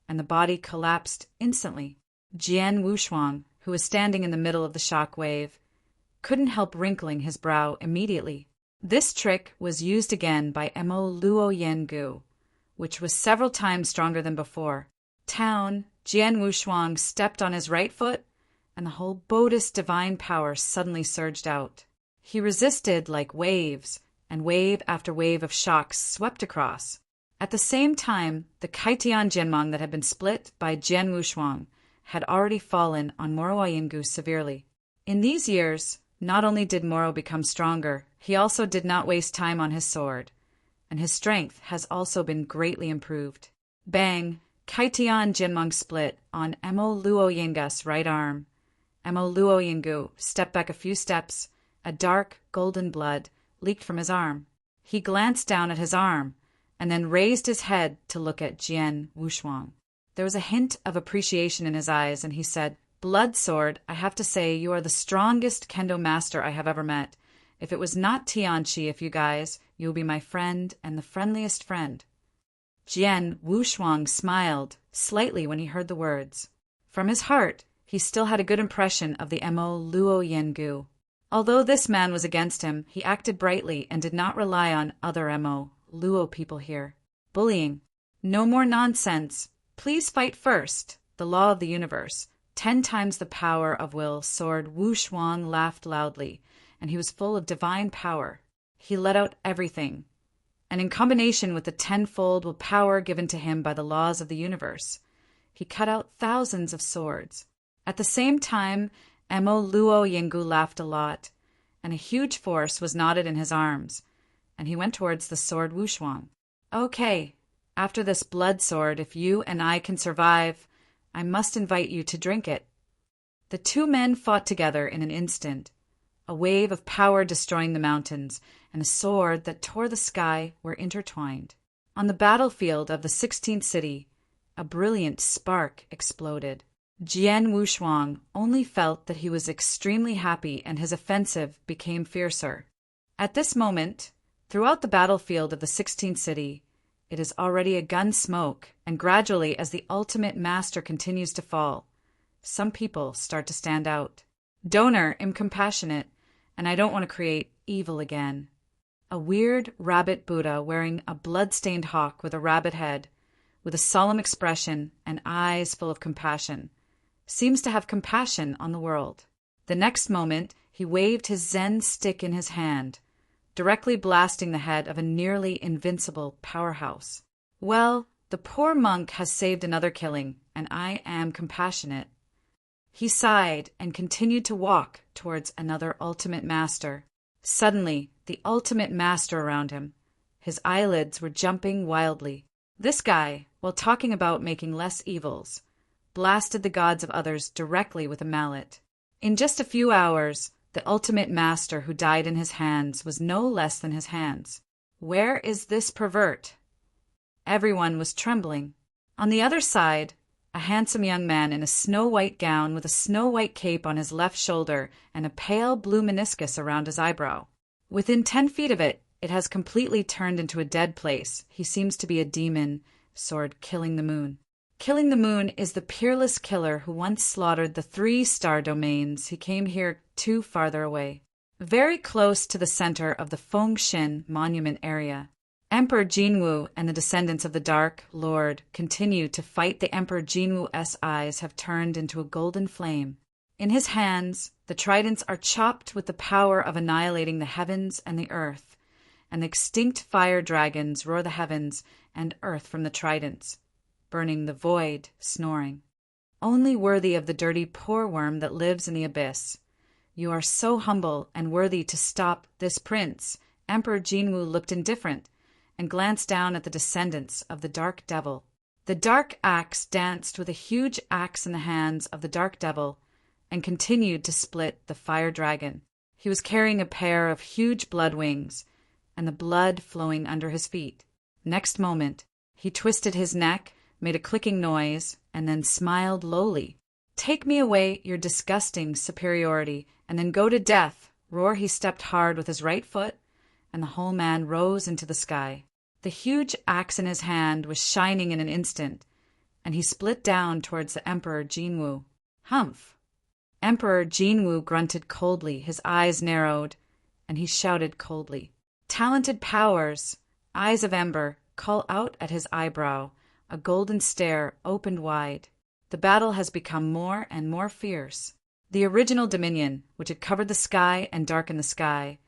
and the body collapsed instantly. Jian Wushuang, who was standing in the middle of the shock wave, couldn't help wrinkling his brow immediately. This trick was used again by Emo Luo Yengu, which was several times stronger than before. Jian Wushuang stepped on his right foot, and the whole Buddhist divine power suddenly surged out. He resisted like waves, and wave after wave of shocks swept across. At the same time, the Kaitian Jinmang that had been split by Jian Wushuang had already fallen on Moro Yengu severely. In these years, not only did Moro become stronger, he also did not waste time on his sword, and his strength has also been greatly improved. Bang! Kaitian Jinmang split on Emo Luo Yengu's right arm. Emo Luo Yengu stepped back a few steps. A dark, golden blood leaked from his arm. He glanced down at his arm, and then raised his head to look at Jian Wushuang. There was a hint of appreciation in his eyes, and he said, "Blood Sword, I have to say you are the strongest kendo master I have ever met. If it was not Tianchi of you guys, you will be my friend and the friendliest friend." Jian Wushuang smiled slightly when he heard the words. From his heart, he still had a good impression of the Emo Luo Yengu. Although this man was against him, he acted brightly and did not rely on other Emo Luo people here. Bullying. No more nonsense. Please fight first. The law of the universe. 10 times the power of will. Sword Wushuang laughed loudly, and he was full of divine power. He let out everything, and in combination with the 10-fold power given to him by the laws of the universe, he cut out thousands of swords. At the same time, Emo Luo Yengu laughed a lot, and a huge force was knotted in his arms, and he went towards the sword Wushuang. "Okay, after this blood sword, if you and I can survive, I must invite you to drink it." The two men fought together in an instant. A wave of power destroying the mountains, and a sword that tore the sky were intertwined. On the battlefield of the 16th city, a brilliant spark exploded. Jian Wushuang only felt that he was extremely happy, and his offensive became fiercer. At this moment, throughout the battlefield of the 16th city, it is already a gun smoke, and gradually as the ultimate master continues to fall, some people start to stand out. Donor am compassionate, and I don't want to create evil again. A weird rabbit Buddha wearing a blood-stained hawk with a rabbit head, with a solemn expression and eyes full of compassion, seems to have compassion on the world. The next moment, he waved his Zen stick in his hand, directly blasting the head of a nearly invincible powerhouse. Well, the poor monk has saved another killing, and I am compassionate. He sighed and continued to walk towards another ultimate master. Suddenly, the ultimate master around him, his eyelids were jumping wildly. This guy, while talking about making less evils, blasted the gods of others directly with a mallet. In just a few hours, the ultimate master who died in his hands was no less than his hands. Where is this pervert? Everyone was trembling. On the other side, a handsome young man in a snow-white gown with a snow-white cape on his left shoulder and a pale blue meniscus around his eyebrow. Within 10 feet of it, it has completely turned into a dead place. He seems to be a demon, sword Killing the Moon. Killing the Moon is the peerless killer who once slaughtered the 3-star domains. He came here too farther away, very close to the center of the Fengshen Monument area. Emperor Jinwu and the descendants of the Dark Lord continue to fight. The Emperor Jinwu's eyes have turned into a golden flame. In his hands, the tridents are chopped with the power of annihilating the heavens and the earth, and the extinct fire dragons roar the heavens and earth from the tridents, burning the void, snoring. Only worthy of the dirty poor worm that lives in the abyss. You are so humble and worthy to stop this prince. Emperor Jinwu looked indifferent and glanced down at the descendants of the Dark Devil. The Dark Axe danced with a huge axe in the hands of the Dark Devil and continued to split the fire dragon. He was carrying a pair of huge blood wings, and the blood flowing under his feet. Next moment, he twisted his neck, made a clicking noise, and then smiled lowly. "Take me away, your disgusting superiority, and then go to death Roar he stepped hard with his right foot, and the whole man rose into the sky. The huge axe in his hand was shining in an instant, and he split down towards the Emperor Jinwu. Humph! Emperor Jinwu grunted coldly, his eyes narrowed, and he shouted coldly. Talented powers, eyes of ember, call out at his eyebrow. A golden stare opened wide. The battle has become more and more fierce. The original dominion, which had covered the sky and darkened the sky,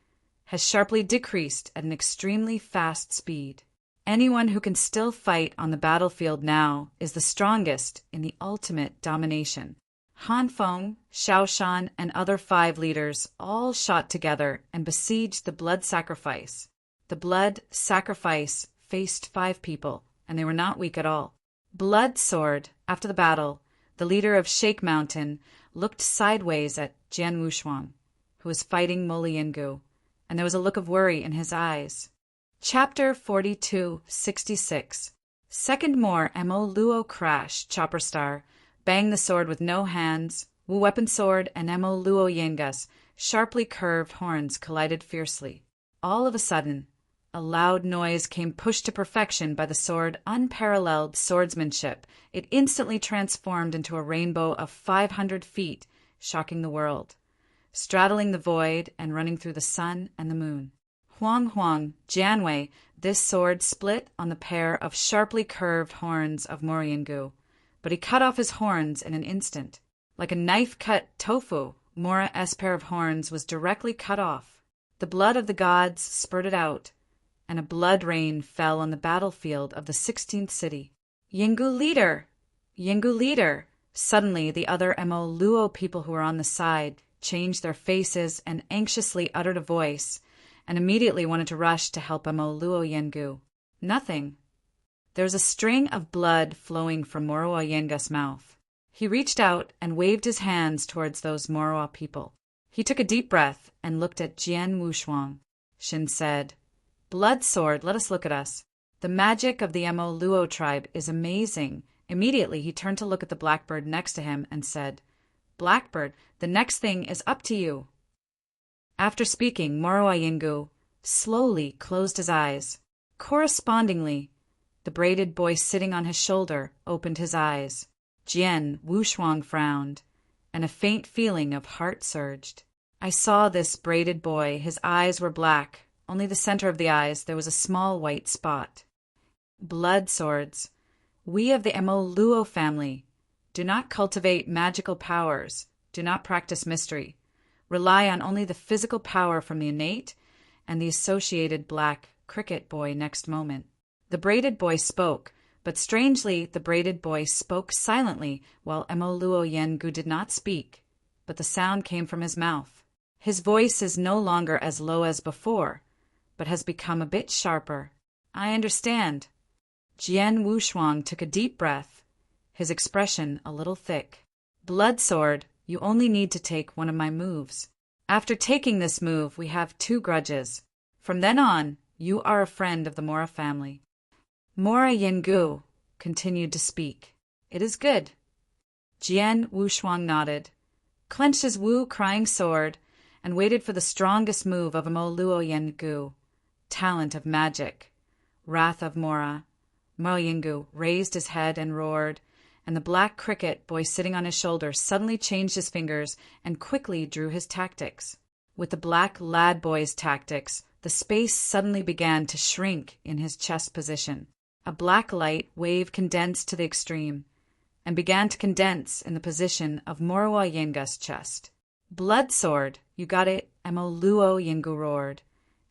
has sharply decreased at an extremely fast speed. Anyone who can still fight on the battlefield now is the strongest in the ultimate domination. Han Feng, Xiao Shan, and other 5 leaders all shot together and besieged the blood sacrifice. The blood sacrifice faced 5 people, and they were not weak at all. Blood Sword, after the battle, the leader of Shake Mountain, looked sideways at Jian Wushuang, who was fighting Mo Yingu, and there was a look of worry in his eyes. Chapter 42-66. Second more Mo Luo crash, Chopper Star, bang the sword with no hands, Wu Weapon Sword and Mo Luo Yenga's sharply curved horns collided fiercely. All of a sudden, a loud noise came pushed to perfection by the sword unparalleled swordsmanship. It instantly transformed into a rainbow of 500 feet, shocking the world, straddling the void and running through the sun and the moon. Huang Huang, Jianwei, this sword split on the pair of sharply curved horns of Mo Yingu, but he cut off his horns in an instant. Like a knife-cut tofu, Mora's pair of horns was directly cut off. The blood of the gods spurted out, and a blood rain fell on the battlefield of the 16th city. Yingu leader! Yingu leader! Suddenly the other Mo Luo people who were on the side changed their faces and anxiously uttered a voice, and immediately wanted to rush to help Mo Luo Yingu. Nothing. There was a string of blood flowing from Moroa Yenga's mouth. He reached out and waved his hands towards those Moroa people. He took a deep breath and looked at Jian Wushuang. Shin said, Blood Sword, let us look at us. The magic of the Mo Luo tribe is amazing. Immediately he turned to look at the blackbird next to him and said, Blackbird, the next thing is up to you. After speaking, Moroa Yingu slowly closed his eyes. Correspondingly, the braided boy sitting on his shoulder opened his eyes. Jian Wushuang frowned, and a faint feeling of heart surged. I saw this braided boy. His eyes were black. Only the center of the eyes there was a small white spot. Blood Swords. We of the Mo Luo family do not cultivate magical powers, do not practice mystery, rely on only the physical power from the innate and the associated black cricket boy next moment. The braided boy spoke, but strangely the braided boy spoke silently while Mo Luo Yengu did not speak, but the sound came from his mouth. His voice is no longer as low as before, but has become a bit sharper. I understand. Jian Wushuang took a deep breath, his expression a little thick. Blood Sword, you only need to take one of my moves. After taking this move, we have 2 grudges. From then on, you are a friend of the Mora family. Mora Yingu continued to speak. It is good. Jian Wushuang nodded, clenched his Wu crying sword, and waited for the strongest move of Mo Luo Yingu. Talent of magic. Wrath of Mora. Mo Yingu raised his head and roared, and the black cricket boy sitting on his shoulder suddenly changed his fingers and quickly drew his tactics. With the black lad boy's tactics, the space suddenly began to shrink in his chest position. A black light wave condensed to the extreme, and began to condense in the position of Moroa Yenga's chest. Blood Sword, you got it, Mo Luo Yingu roared,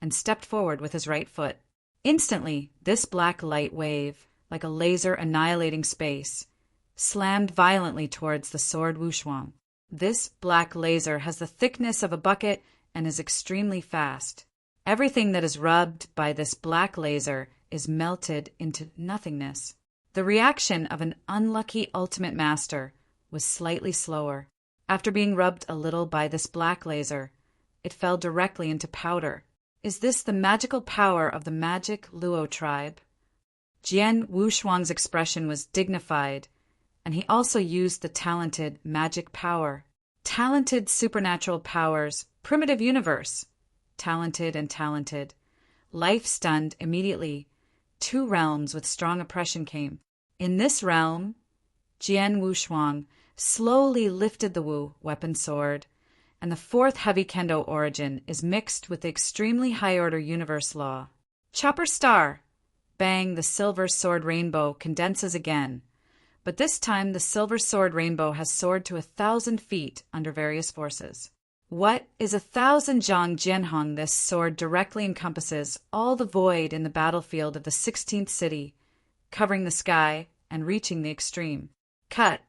and stepped forward with his right foot. Instantly, this black light wave, like a laser annihilating space, slammed violently towards the sword Wushuang. This black laser has the thickness of a bucket and is extremely fast. Everything that is rubbed by this black laser is melted into nothingness. The reaction of an unlucky ultimate master was slightly slower. After being rubbed a little by this black laser, it fell directly into powder. Is this the magical power of the magic Luo tribe? Jian Wushuang's expression was dignified, and he also used the talented magic power. Talented supernatural powers Primitive universe. Talented and talented. Life stunned immediately. 2 realms with strong oppression came. In this realm, Jian Wushuang slowly lifted the Wu weapon sword, and the 4th heavy kendo origin is mixed with the extremely high-order universe law. Chopper star. Bang, the silver sword rainbow condenses again. But this time the silver sword rainbow has soared to 1,000 feet under various forces. What is 1,000 zhang jianhong? This sword directly encompasses all the void in the battlefield of the 16th city, covering the sky and reaching the extreme. Cut.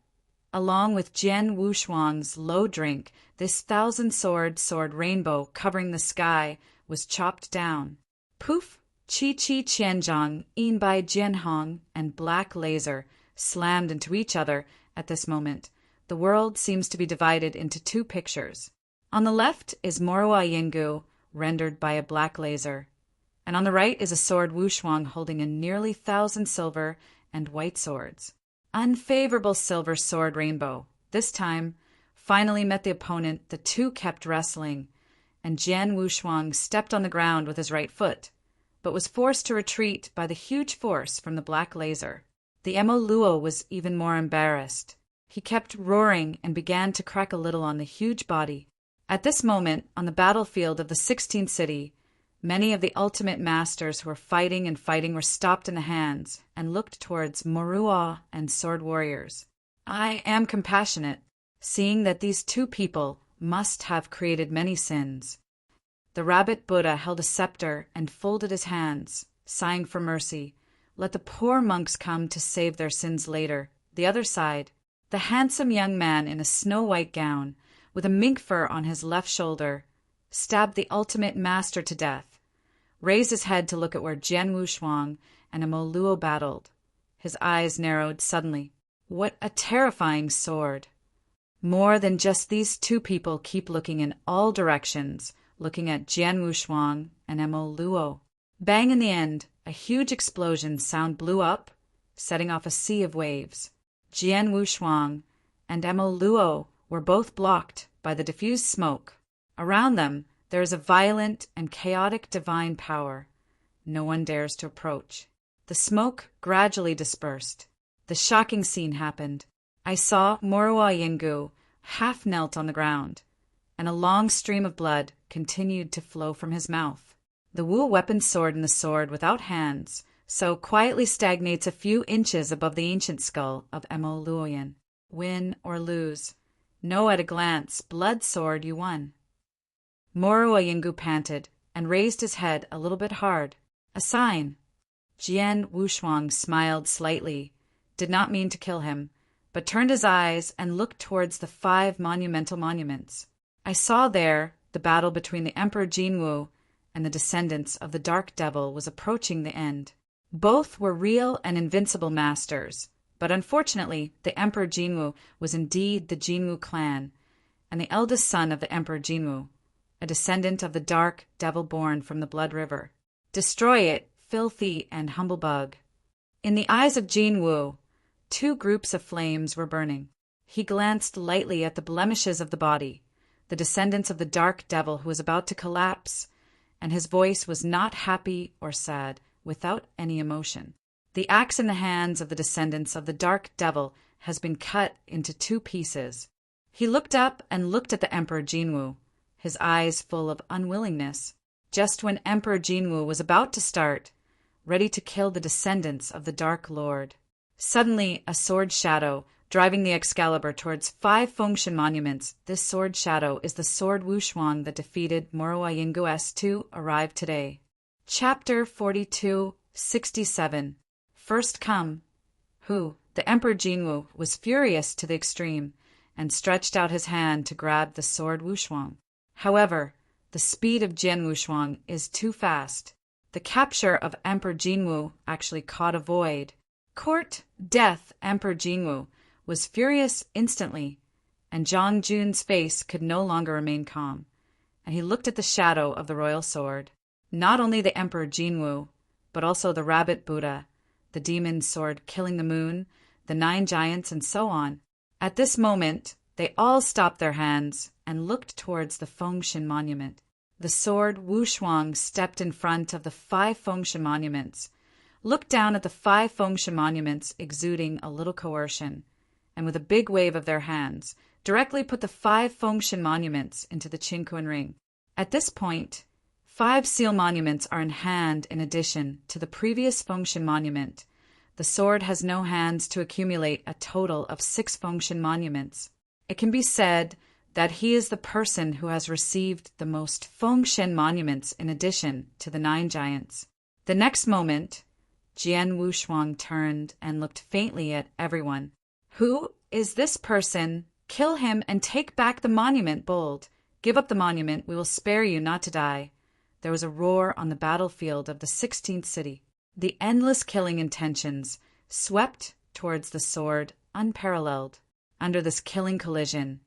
Along with Jian Wushuang's low drink, this 1,000 sword rainbow covering the sky was chopped down. Poof! Qi Qianzhang, Yin Bai Jianhong, and Black Laser slammed into each other at this moment. The world seems to be divided into 2 pictures. On the left is Morua Yingu, rendered by a black laser, and on the right is a sword Wushuang holding a nearly 1,000 silver and white swords. Unfavorable silver sword rainbow. This time, finally met the opponent. The 2 kept wrestling, and Jian Wushuang stepped on the ground with his right foot, but was forced to retreat by the huge force from the black laser. The Emo Luo was even more embarrassed. He kept roaring and began to crack a little on the huge body. At this moment, on the battlefield of the 16th city, many of the ultimate masters who were fighting were stopped in the hands and looked towards Morua and sword warriors. I am compassionate, seeing that these 2 people must have created many sins. The rabbit Buddha held a scepter and folded his hands, sighing for mercy. Let the poor monks come to save their sins later. The other side, the handsome young man in a snow-white gown, with a mink fur on his left shoulder, stabbed the ultimate master to death, raised his head to look at where Jian Wushuang and Emo Luo battled. His eyes narrowed suddenly. What a terrifying sword! More than just these 2 people keep looking in all directions, looking at Jian Wushuang and Emo Luo. Bang, in the end, a huge explosion sound blew up, setting off a sea of waves. Jian Wushuang and Emo Luo were both blocked by the diffused smoke. Around them, there is a violent and chaotic divine power. No one dares to approach. The smoke gradually dispersed. The shocking scene happened. I saw Morua Yingu half knelt on the ground, and a long stream of blood continued to flow from his mouth. The Wu weapon sword in the sword without hands so quietly stagnates a few inches above the ancient skull of Emo Luoyan. Win or lose. Know at a glance, blood sword, you won. Morua Yingu panted and raised his head a little bit hard. A sign. Jian Wushuang smiled slightly, did not mean to kill him, but turned his eyes and looked towards the 5 monumental monuments. I saw there the battle between the Emperor Jinwu and the descendants of the Dark Devil was approaching the end. Both were real and invincible masters, but unfortunately the Emperor Jinwu was indeed the Jinwu clan, and the eldest son of the Emperor Jinwu, a descendant of the Dark Devil born from the Blood River. Destroy it, filthy and humble bug. In the eyes of Jinwu, 2 groups of flames were burning. He glanced lightly at the blemishes of the body, the descendants of the Dark Devil who was about to collapse, and his voice was not happy or sad, without any emotion. The axe in the hands of the descendants of the Dark Devil has been cut into 2 pieces. He looked up and looked at the Emperor Jinwu, his eyes full of unwillingness. Just when Emperor Jinwu was about to start, ready to kill the descendants of the Dark Lord, suddenly a sword shadow driving the Excalibur towards 5 Fengshan monuments. This sword shadow is the sword Wushuang that defeated Morua Yingu S2 arrived today. Chapter 42-67. First come. Who? The Emperor Jinwu was furious to the extreme and stretched out his hand to grab the sword Wushuang. However, the speed of Jian Wushuang is too fast. The capture of Emperor Jinwu actually caught a void. Court, death, Emperor Jinwu was furious instantly, and Zhang Jun's face could no longer remain calm, and he looked at the shadow of the royal sword. Not only the Emperor Jinwu, but also the Rabbit Buddha, the demon sword killing the moon, the 9 giants, and so on. At this moment, they all stopped their hands and looked towards the Fengshan monument. The sword Wu Shuang stepped in front of the 5 Fengshan monuments, looked down at the 5 Fengshan monuments exuding a little coercion, and with a big wave of their hands, directly put the 5 Fengshan monuments into the Qingquan ring. At this point, 5 seal monuments are in hand in addition to the previous Fengshan monument. The sword has no hands to accumulate a total of 6 Fengshan monuments. It can be said that he is the person who has received the most Fengshan monuments in addition to the 9 giants. The next moment, Jian Wushuang turned and looked faintly at everyone. "Who is this person? Kill him and take back the monument, bold. Give up the monument, we will spare you not to die." There was a roar on the battlefield of the 16th city. The endless killing intentions swept towards the sword unparalleled. Under this killing collision,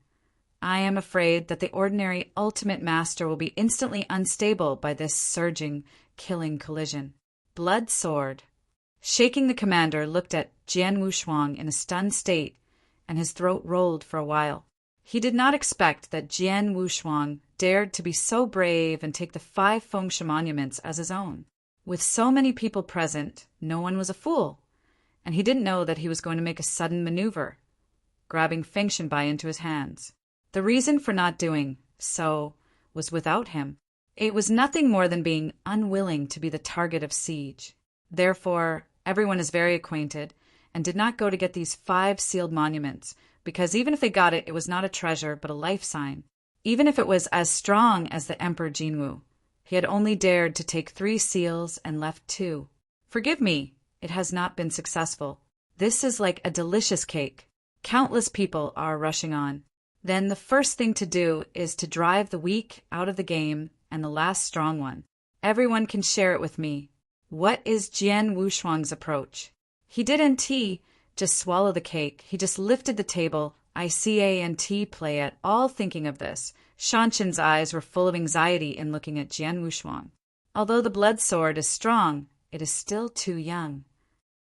I am afraid that the ordinary ultimate master will be instantly unstable by this surging, killing collision. Blood sword. Shaking the commander looked at Jian Wushuang in a stunned state, and his throat rolled for a while. He did not expect that Jian Wushuang dared to be so brave and take the 5 Fengshan monuments as his own. With so many people present, no one was a fool, and he didn't know that he was going to make a sudden maneuver, grabbing Fengshan Bai into his hands. The reason for not doing so was without him. It was nothing more than being unwilling to be the target of siege. Therefore, everyone is very acquainted and did not go to get these 5 sealed monuments, because even if they got it, it was not a treasure but a life sign. Even if it was as strong as the Emperor Jinwu, he had only dared to take 3 seals and left 2. Forgive me, it has not been successful. This is like a delicious cake. Countless people are rushing on. Then the first thing to do is to drive the weak out of the game and the last strong one. Everyone can share it with me. What is Jian Wushuang's approach? He didn't just swallow the cake. He just lifted the table. I can't play at all thinking of this. Shanshan's eyes were full of anxiety in looking at Jian Wushuang. Although the blood sword is strong, it is still too young.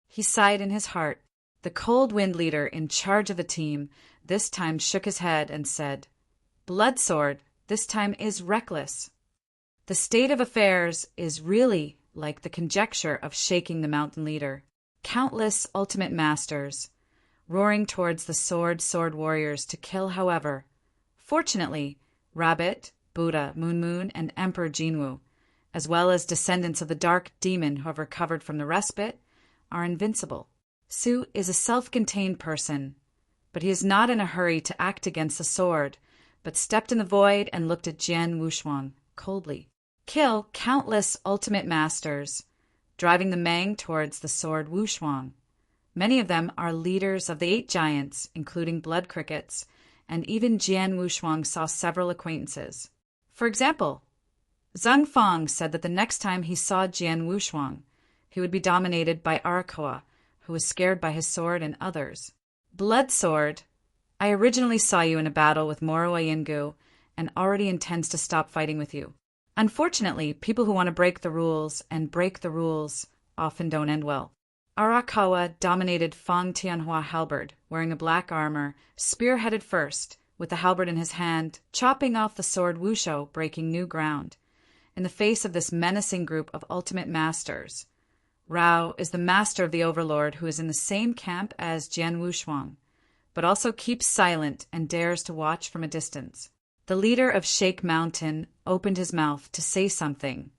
He sighed in his heart. The cold wind leader in charge of the team this time shook his head and said, "Blood sword this time is reckless." The state of affairs is really like the conjecture of shaking the mountain leader. Countless ultimate masters, roaring towards the sword warriors to kill however. Fortunately, Rabbit, Buddha, Moon, and Emperor Jinwu, as well as descendants of the dark demon who have recovered from the respite, are invincible. Su is a self-contained person, but he is not in a hurry to act against the sword, but stepped in the void and looked at Jian Wushuang coldly. Kill countless ultimate masters, driving the Mang towards the sword Wushuang. Many of them are leaders of the 8 giants, including blood crickets, and even Jian Wushuang saw several acquaintances. For example, Zhang Fang said that the next time he saw Jian Wushuang, he would be dominated by Arakoa, who was scared by his sword and others. Blood sword, I originally saw you in a battle with Moro Yengu and already intends to stop fighting with you. Unfortunately, people who want to break the rules and break the rules often don't end well. Arakawa dominated Fang Tianhua halberd, wearing a black armor, spearheaded first, with the halberd in his hand, chopping off the sword Wusho, breaking new ground. In the face of this menacing group of ultimate masters, Rao is the master of the overlord who is in the same camp as Jian Wushuang, but also keeps silent and dares to watch from a distance. The leader of Shake Mountain opened his mouth to say something,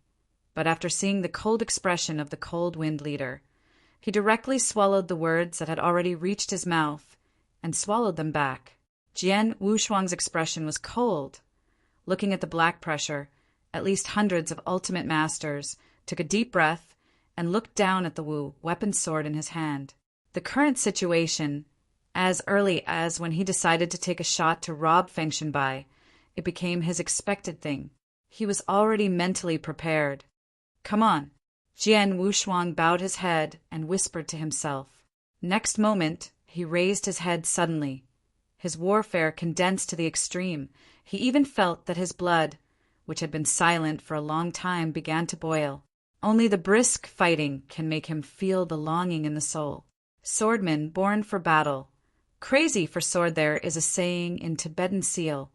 but after seeing the cold expression of the cold wind leader, he directly swallowed the words that had already reached his mouth and swallowed them back. Jian Wushuang's expression was cold. Looking at the black pressure, at least hundreds of ultimate masters took a deep breath and looked down at the Wu, weapon sword in his hand. The current situation, as early as when he decided to take a shot to rob Fengshan Bai, it became his expected thing. He was already mentally prepared. Come on. Jian Wushuang bowed his head and whispered to himself. Next moment, he raised his head suddenly. His warfare condensed to the extreme. He even felt that his blood, which had been silent for a long time, began to boil. Only the brisk fighting can make him feel the longing in the soul. Swordman born for battle. Crazy for sword there is a saying in Tibetan Seal,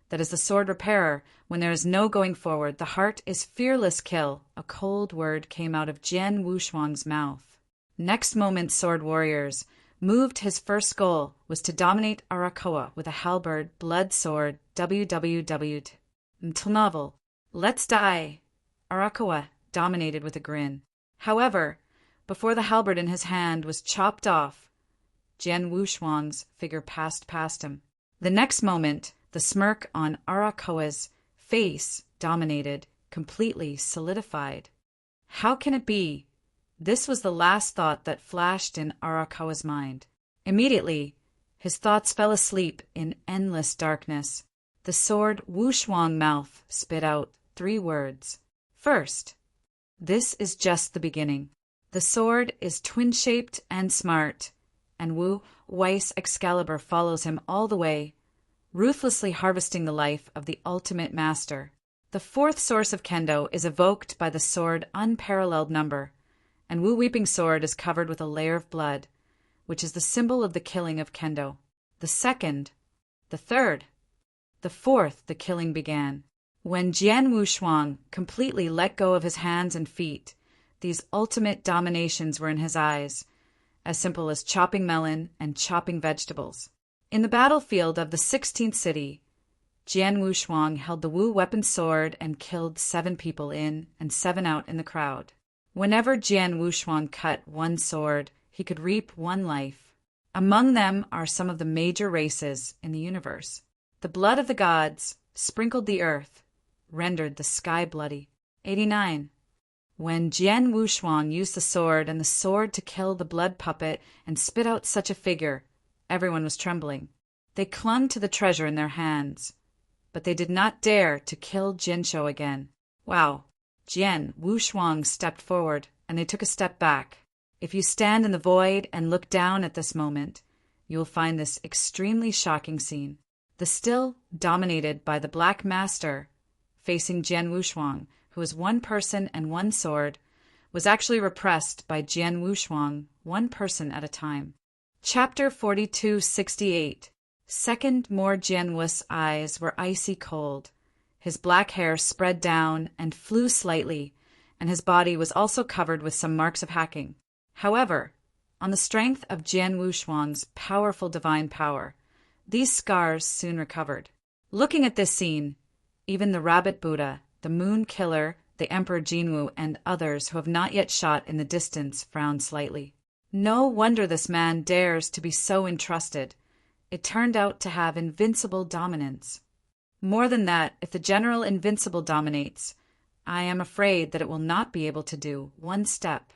That is the sword repairer. When there is no going forward, the heart is fearless kill. A cold word came out of Jian Wushuang's mouth. Next moment, sword warriors moved. His first goal was to dominate Arakoa with a halberd, blood sword, www. Until novel. Let's die. Arakoa dominated with a grin. However, before the halberd in his hand was chopped off, Jian Wushuang's figure passed past him. The next moment, the smirk on Arakoa's face dominated, completely solidified. How can it be? This was the last thought that flashed in Arakoa's mind. Immediately, his thoughts fell asleep in endless darkness. The sword Wushuang mouth spit out 3 words. First, this is just the beginning. The sword is twin-shaped and smart, and Wu Weiss Excalibur follows him all the way, ruthlessly harvesting the life of the ultimate master. The 4th source of kendo is evoked by the sword unparalleled number, and Wu Weeping Sword is covered with a layer of blood, which is the symbol of the killing of kendo. The 2nd, the 3rd, the 4th, the killing began. When Jian Wushuang completely let go of his hands and feet, these ultimate dominations were in his eyes, as simple as chopping melon and chopping vegetables. In the battlefield of the 16th city, Jian Wushuang held the Wu weapon sword and killed 7 people in and 7 out in the crowd. Whenever Jian Wushuang cut one sword, he could reap 1 life. Among them are some of the major races in the universe. The blood of the gods sprinkled the earth, rendered the sky bloody. 89. When Jian Wushuang used the sword and the sword to kill the blood puppet and spit out such a figure, everyone was trembling. They clung to the treasure in their hands, but they did not dare to kill Jinsho again. Wow. Jian Wushuang stepped forward, and they took a step back. If you stand in the void and look down at this moment, you will find this extremely shocking scene. The still dominated by the Black Master, facing Jian Wushuang, who was 1 person and 1 sword, was actually repressed by Jian Wushuang, 1 person at a time. Chapter 4268. Second, more Jian Wu's eyes were icy cold. His black hair spread down and flew slightly, and his body was also covered with some marks of hacking. However, on the strength of Jian Wushuang's powerful divine power, these scars soon recovered. Looking at this scene, even the Rabbit Buddha, the Moon Killer, the Emperor Jinwu, and others who have not yet shot in the distance frowned slightly. No wonder this man dares to be so entrusted. It turned out to have invincible dominance. More than that, if the General Invincible dominates, I am afraid that it will not be able to do 1 step.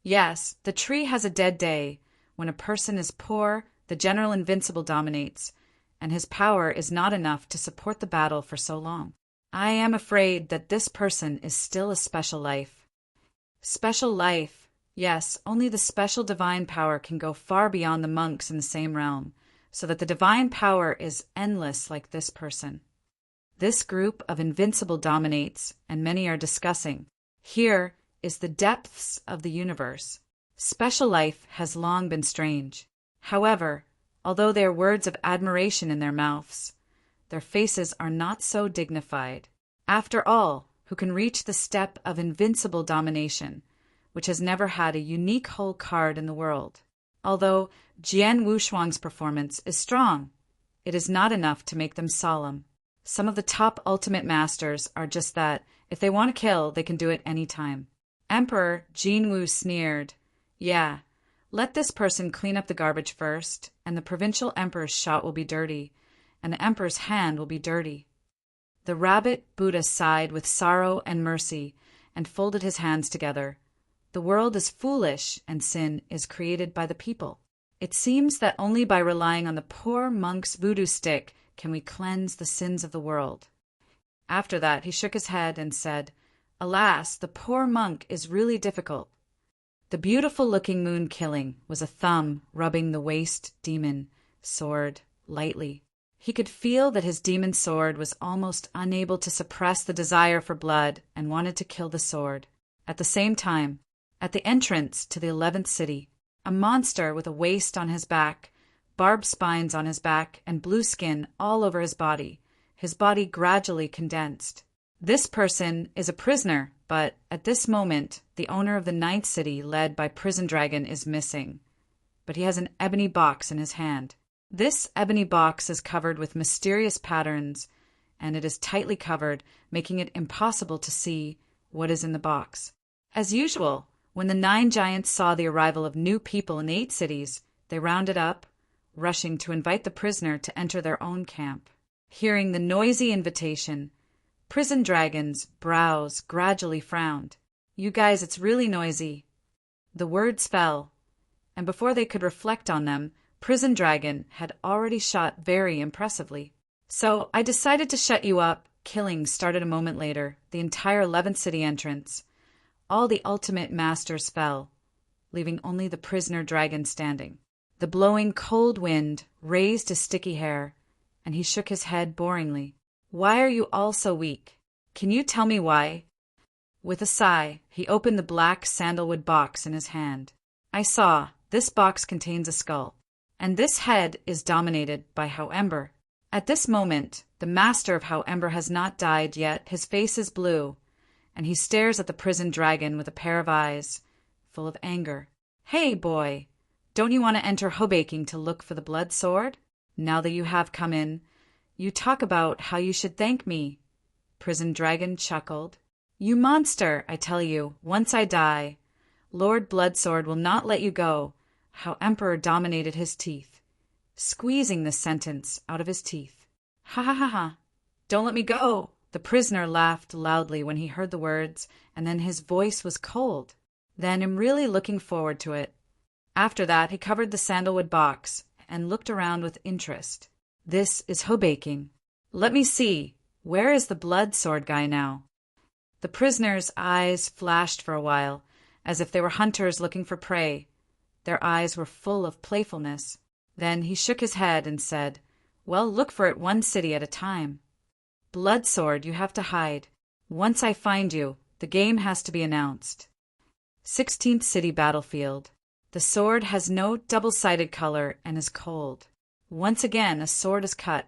Yes, the tree has a dead day. When a person is poor, the General Invincible dominates, and his power is not enough to support the battle for so long. I am afraid that this person is still a special life. Special life. Yes, only the special divine power can go far beyond the monks in the same realm, so that the divine power is endless like this person. This group of invincible dominates, and many are discussing. Here is the depths of the universe. Special life has long been strange. However, although they are words of admiration in their mouths, their faces are not so dignified. After all, who can reach the step of invincible domination, which has never had a unique hole card in the world? Although Jian Wushuang's performance is strong, it is not enough to make them solemn. Some of the top ultimate masters are just that. If they want to kill, they can do it any time. Emperor Jinwu sneered. Yeah, let this person clean up the garbage first, and the provincial emperor's shot will be dirty, and the emperor's hand will be dirty. The Rabbit Buddha sighed with sorrow and mercy and folded his hands together. The world is foolish, and sin is created by the people. It seems that only by relying on the poor monk's voodoo stick can we cleanse the sins of the world. After that, he shook his head and said, Alas, the poor monk is really difficult. The beautiful-looking moon killing was a thumb rubbing the waist demon sword lightly. He could feel that his demon sword was almost unable to suppress the desire for blood and wanted to kill the sword. At the same time, at the entrance to the 11th city, a monster with a waist on his back, barbed spines on his back, and blue skin all over his body his body gradually condensed. This person is a prisoner, but at this moment, the owner of the ninth city, led by Prison Dragon, is missing. But he has an ebony box in his hand. This ebony box is covered with mysterious patterns, and it is tightly covered, making it impossible to see what is in the box. As usual, when the 9 giants saw the arrival of new people in the 8 cities, they rounded up, rushing to invite the prisoner to enter their own camp. Hearing the noisy invitation, Prison Dragon's brows gradually frowned. "You guys, it's really noisy." The words fell, and before they could reflect on them, Prison Dragon had already shot very impressively. "So I decided to shut you up." Killing started a moment later, the entire 11th city entrance. All the ultimate masters fell, leaving only the prisoner dragon standing. The blowing cold wind raised his sticky hair, and he shook his head boringly. "Why are you all so weak? Can you tell me why?" With a sigh, he opened the black sandalwood box in his hand. "I saw. This box contains a skull, and this head is dominated by However. At this moment, the master of However has not died yet. His face is blue, and he stares at the prison dragon with a pair of eyes full of anger. "Hey, boy, don't you want to enter Hobaking to look for the blood sword? Now that you have come in, you talk about how you should thank me." Prison Dragon chuckled. "You monster, I tell you, once I die, Lord Bloodsword will not let you go." How Emperor dominated his teeth, squeezing the sentence out of his teeth. "Ha ha ha ha! Don't let me go!" The prisoner laughed loudly when he heard the words, and then his voice was cold. Then, I'm really looking forward to it. After that, he covered the sandalwood box and looked around with interest. "This is Hobaking. Let me see. Where is the blood sword guy now?" The prisoner's eyes flashed for a while, as if they were hunters looking for prey. Their eyes were full of playfulness. Then he shook his head and said, "Well, look for it one city at a time. Blood sword, you have to hide. Once I find you, the game has to be announced." 16th City Battlefield. The sword has no double-sided color and is cold. Once again, a sword is cut.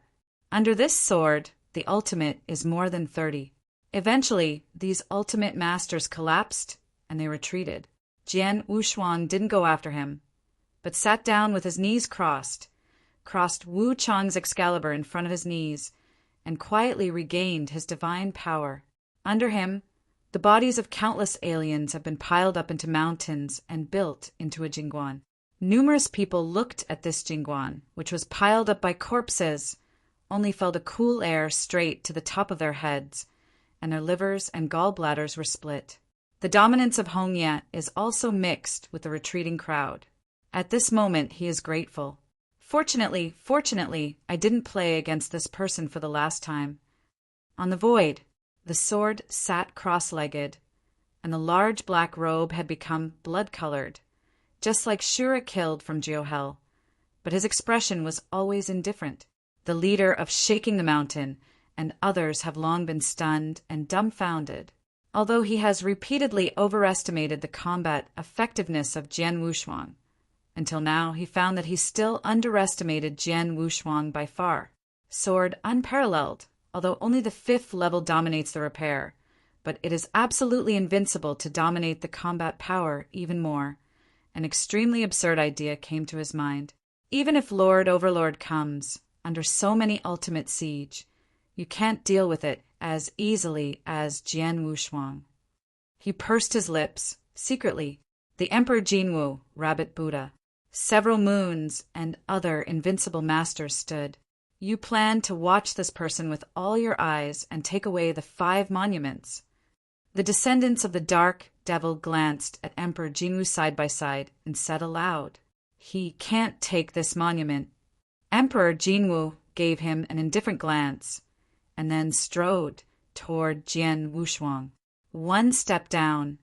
Under this sword, the ultimate is more than 30. Eventually, these ultimate masters collapsed and they retreated. Jian Wushuang didn't go after him, but sat down with his knees crossed Wu Chang's Excalibur in front of his knees, and quietly regained his divine power. Under him, the bodies of countless aliens have been piled up into mountains and built into a jingguan. Numerous people looked at this jingguan, which was piled up by corpses, only felt a cool air straight to the top of their heads, and their livers and gallbladders were split. The dominance of Hongya is also mixed with the retreating crowd. At this moment, he is grateful. Fortunately, I didn't play against this person for the last time." On the void, the sword sat cross-legged, and the large black robe had become blood-colored, just like Shura killed from Geohell, but his expression was always indifferent. The leader of Shaking the Mountain and others have long been stunned and dumbfounded. Although he has repeatedly overestimated the combat effectiveness of Jian Wushuang, until now he found that he still underestimated Jian Wushuang by far. Sword unparalleled, although only the 5th level dominates the repair, but it is absolutely invincible to dominate the combat power even more. An extremely absurd idea came to his mind. Even if Lord Overlord comes, under so many ultimate siege, you can't deal with it as easily as Jian Wushuang. He pursed his lips, secretly. The Emperor Jinwu, Rabbit Buddha, several moons, and other invincible masters stood. "You plan to watch this person with all your eyes and take away the 5 monuments." The descendants of the Dark Devil glanced at Emperor Jinwu side by side and said aloud, "He can't take this monument." Emperor Jinwu gave him an indifferent glance, and then strode toward Jian Wushuang. One step down,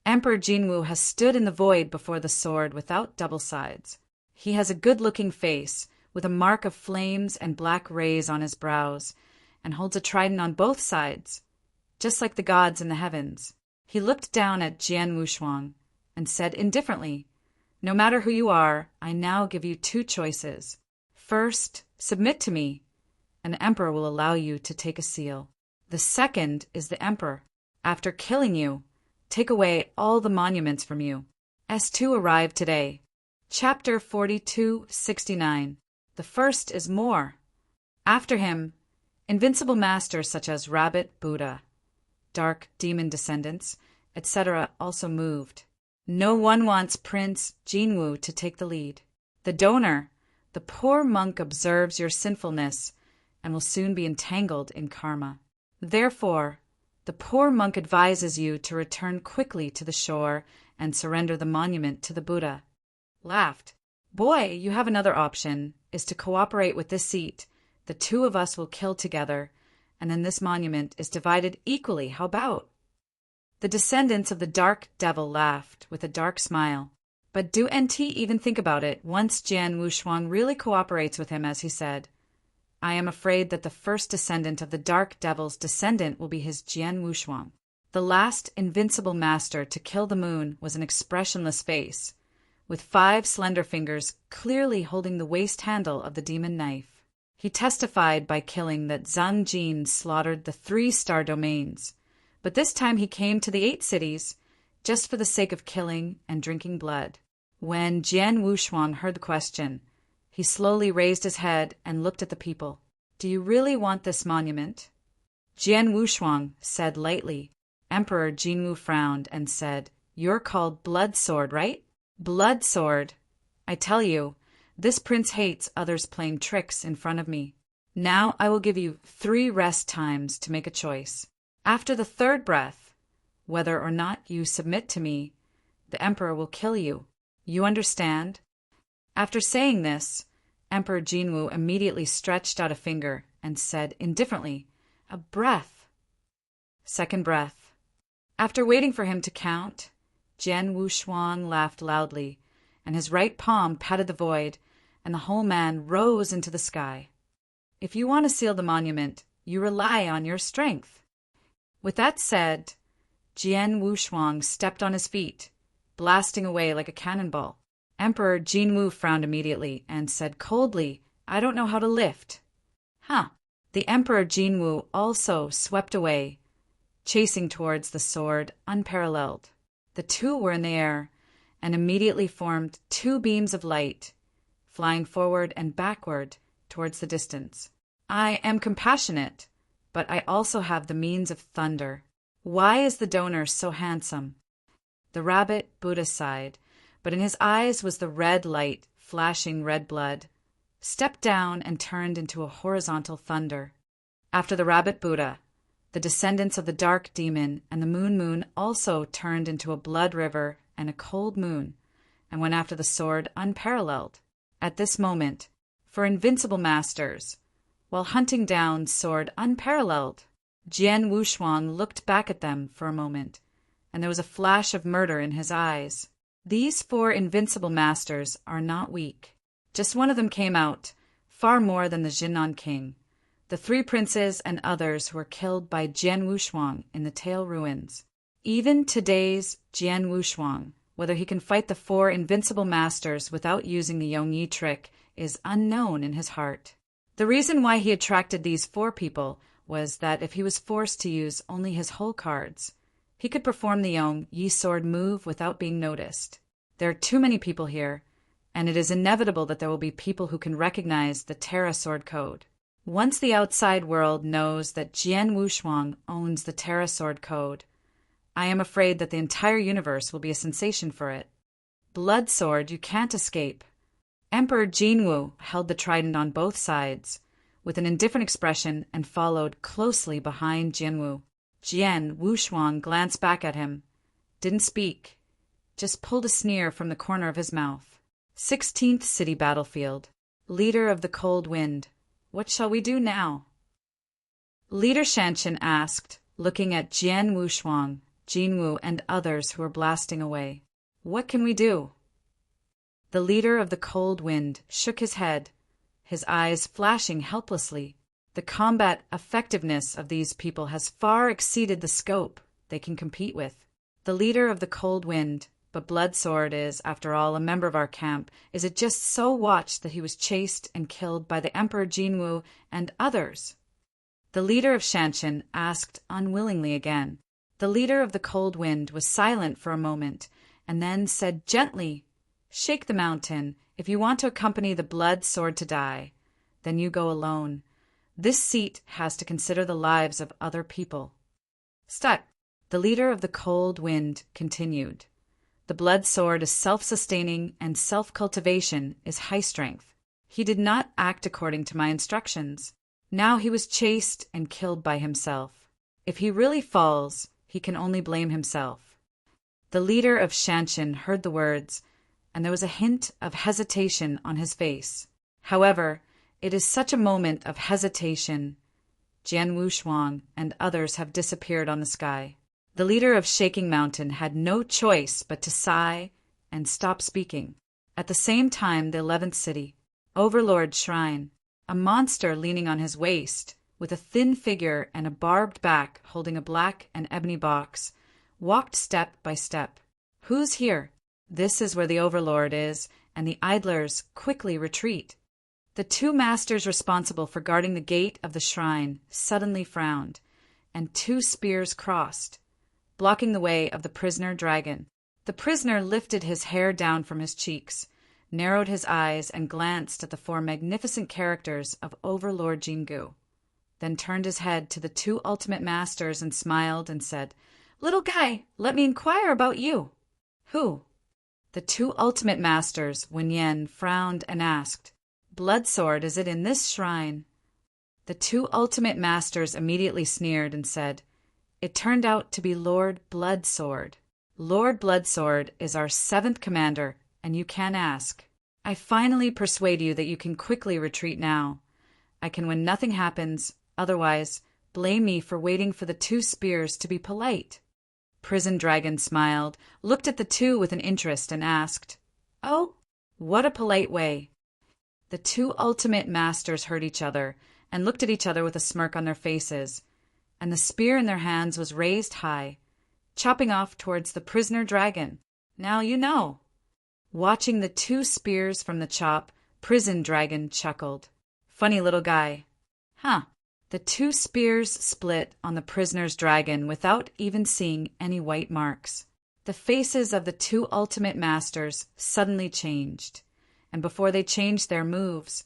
Emperor Jinwu has stood in the void before the sword without double sides. He has a good-looking face, with a mark of flames and black rays on his brows, and holds a trident on both sides, just like the gods in the heavens. He looked down at Jian Wushuang and said indifferently, "No matter who you are, I now give you 2 choices. First, submit to me, an emperor will allow you to take a seal. The second is the emperor, after killing you, take away all the monuments from you. S2 arrived today. Chapter 4269. The first is more. After him, invincible masters such as Rabbit Buddha, dark demon descendants, etc. also moved. No one wants Prince Jinwu to take the lead. The donor, the poor monk, observes your sinfulness and will soon be entangled in karma. Therefore, the poor monk advises you to return quickly to the shore and surrender the monument to the Buddha. Laughed. Boy, you have another option, is to cooperate with this seat. The two of us will kill together, and then this monument is divided equally. How about? The descendants of the dark devil laughed with a dark smile. But do NT even think about it once Jian Wushuang really cooperates with him as he said? I am afraid that the first descendant of the dark devil's descendant will be his Jian Wushuang. The last invincible master to kill the moon was an expressionless face, with 5 slender fingers clearly holding the waist handle of the demon knife. He testified by killing that Zhang Jin slaughtered the 3-star domains, but this time he came to the 8 cities just for the sake of killing and drinking blood. When Jian Wushuang heard the question, he slowly raised his head and looked at the people. Do you really want this monument? Jian Wushuang said lightly. Emperor Jinwu frowned and said, You're called Blood Sword, right? Blood Sword. I tell you, this prince hates others playing tricks in front of me. Now I will give you 3 rest times to make a choice. After the 3rd breath, whether or not you submit to me, the emperor will kill you. You understand? After saying this, Emperor Jinwu immediately stretched out a finger and said indifferently, A breath. 2nd breath. After waiting for him to count, Jian Wushuang laughed loudly, and his right palm patted the void, and the whole man rose into the sky. If you want to seal the monument, you rely on your strength. With that said, Jian Wushuang stepped on his feet, blasting away like a cannonball. Emperor Jinwu frowned immediately and said coldly, I don't know how to lift. Huh. The Emperor Jinwu also swept away, chasing towards the sword unparalleled. The two were in the air and immediately formed 2 beams of light, flying forward and backward towards the distance. I am compassionate, but I also have the means of thunder. Why is the donor so handsome? The rabbit Buddha sighed, but in his eyes was the red light, flashing red blood, stepped down and turned into a horizontal thunder. After the rabbit Buddha, the descendants of the dark demon and the moon also turned into a blood river and a cold moon, and went after the sword unparalleled. At this moment, for invincible masters, while hunting down sword unparalleled, Jian Wushuang looked back at them for a moment, and there was a flash of murder in his eyes. These 4 invincible masters are not weak. Just one of them came out, far more than the Jinnan king, the 3 princes and others who were killed by Jian Wushuang in the Tail ruins. Even today's Jian Wushuang, whether he can fight the 4 invincible masters without using the Yongyi trick, is unknown in his heart. The reason why he attracted these 4 people was that if he was forced to use only his whole cards, he could perform the Yongyi sword move without being noticed. There are too many people here, and it is inevitable that there will be people who can recognize the Terra sword code. Once the outside world knows that Jian Wushuang owns the Terra sword code, I am afraid that the entire universe will be a sensation for it. Blood sword, you can't escape. Emperor Jinwu held the trident on both sides, with an indifferent expression, and followed closely behind Jianwu. Jian Wushuang glanced back at him, didn't speak, just pulled a sneer from the corner of his mouth. 16th City Battlefield. Leader of the Cold Wind, what shall we do now? Leader Shanshan asked, looking at Jian Wushuang, Jinwu, and others who were blasting away. What can we do? The leader of the Cold Wind shook his head, his eyes flashing helplessly. The combat effectiveness of these people has far exceeded the scope they can compete with. The leader of the Cold Wind But Bloodsword is, after all, a member of our camp. Is it just so watched that he was chased and killed by the Emperor Jinwu and others?" The leader of Shanshan asked unwillingly again. The leader of the Cold Wind was silent for a moment, and then said gently, "Shake the mountain. If you want to accompany the Bloodsword to die, then you go alone. This seat has to consider the lives of other people." Step. The leader of the Cold Wind continued. "The Bloodsword is self-sustaining, and self-cultivation is high strength. He did not act according to my instructions. Now he was chased and killed by himself. If he really falls, he can only blame himself." The leader of Shanshan heard the words, and there was a hint of hesitation on his face. However, it is such a moment of hesitation. Jian Wushuang and others have disappeared on the sky. The leader of Shaking Mountain had no choice but to sigh and stop speaking. At the same time, the 11th city, Overlord Shrine, a monster leaning on his waist, with a thin figure and a barbed back holding a black and ebony box, walked step by step. "Who's here?" This is where the Overlord is, and the idlers quickly retreat. The two masters responsible for guarding the gate of the shrine suddenly frowned, and two spears crossed, blocking the way of the prisoner dragon. The prisoner lifted his hair down from his cheeks, narrowed his eyes, and glanced at the four magnificent characters of Overlord Jingu, then turned his head to the two ultimate masters and smiled and said, "Little guy, let me inquire about you." "Who?" The two ultimate masters, Wen Yen, frowned and asked, "Bloodsword, is it in this shrine?" The two ultimate masters immediately sneered and said, "It turned out to be Lord Bloodsword. Lord Bloodsword is our 7th commander, and you can ask. I finally persuade you that you can quickly retreat now. I can when nothing happens, otherwise blame me for waiting for the two spears to be polite." Prison Dragon smiled, looked at the two with an interest, and asked, "Oh, what a polite way." The two ultimate masters heard each other and looked at each other with a smirk on their faces, and the spear in their hands was raised high, chopping off towards the prisoner dragon. "Now you know." Watching the two spears from the chop, Prison Dragon chuckled. "Funny little guy." "Huh." The two spears split on the prisoner's dragon without even seeing any white marks. The faces of the two ultimate masters suddenly changed, and before they changed their moves,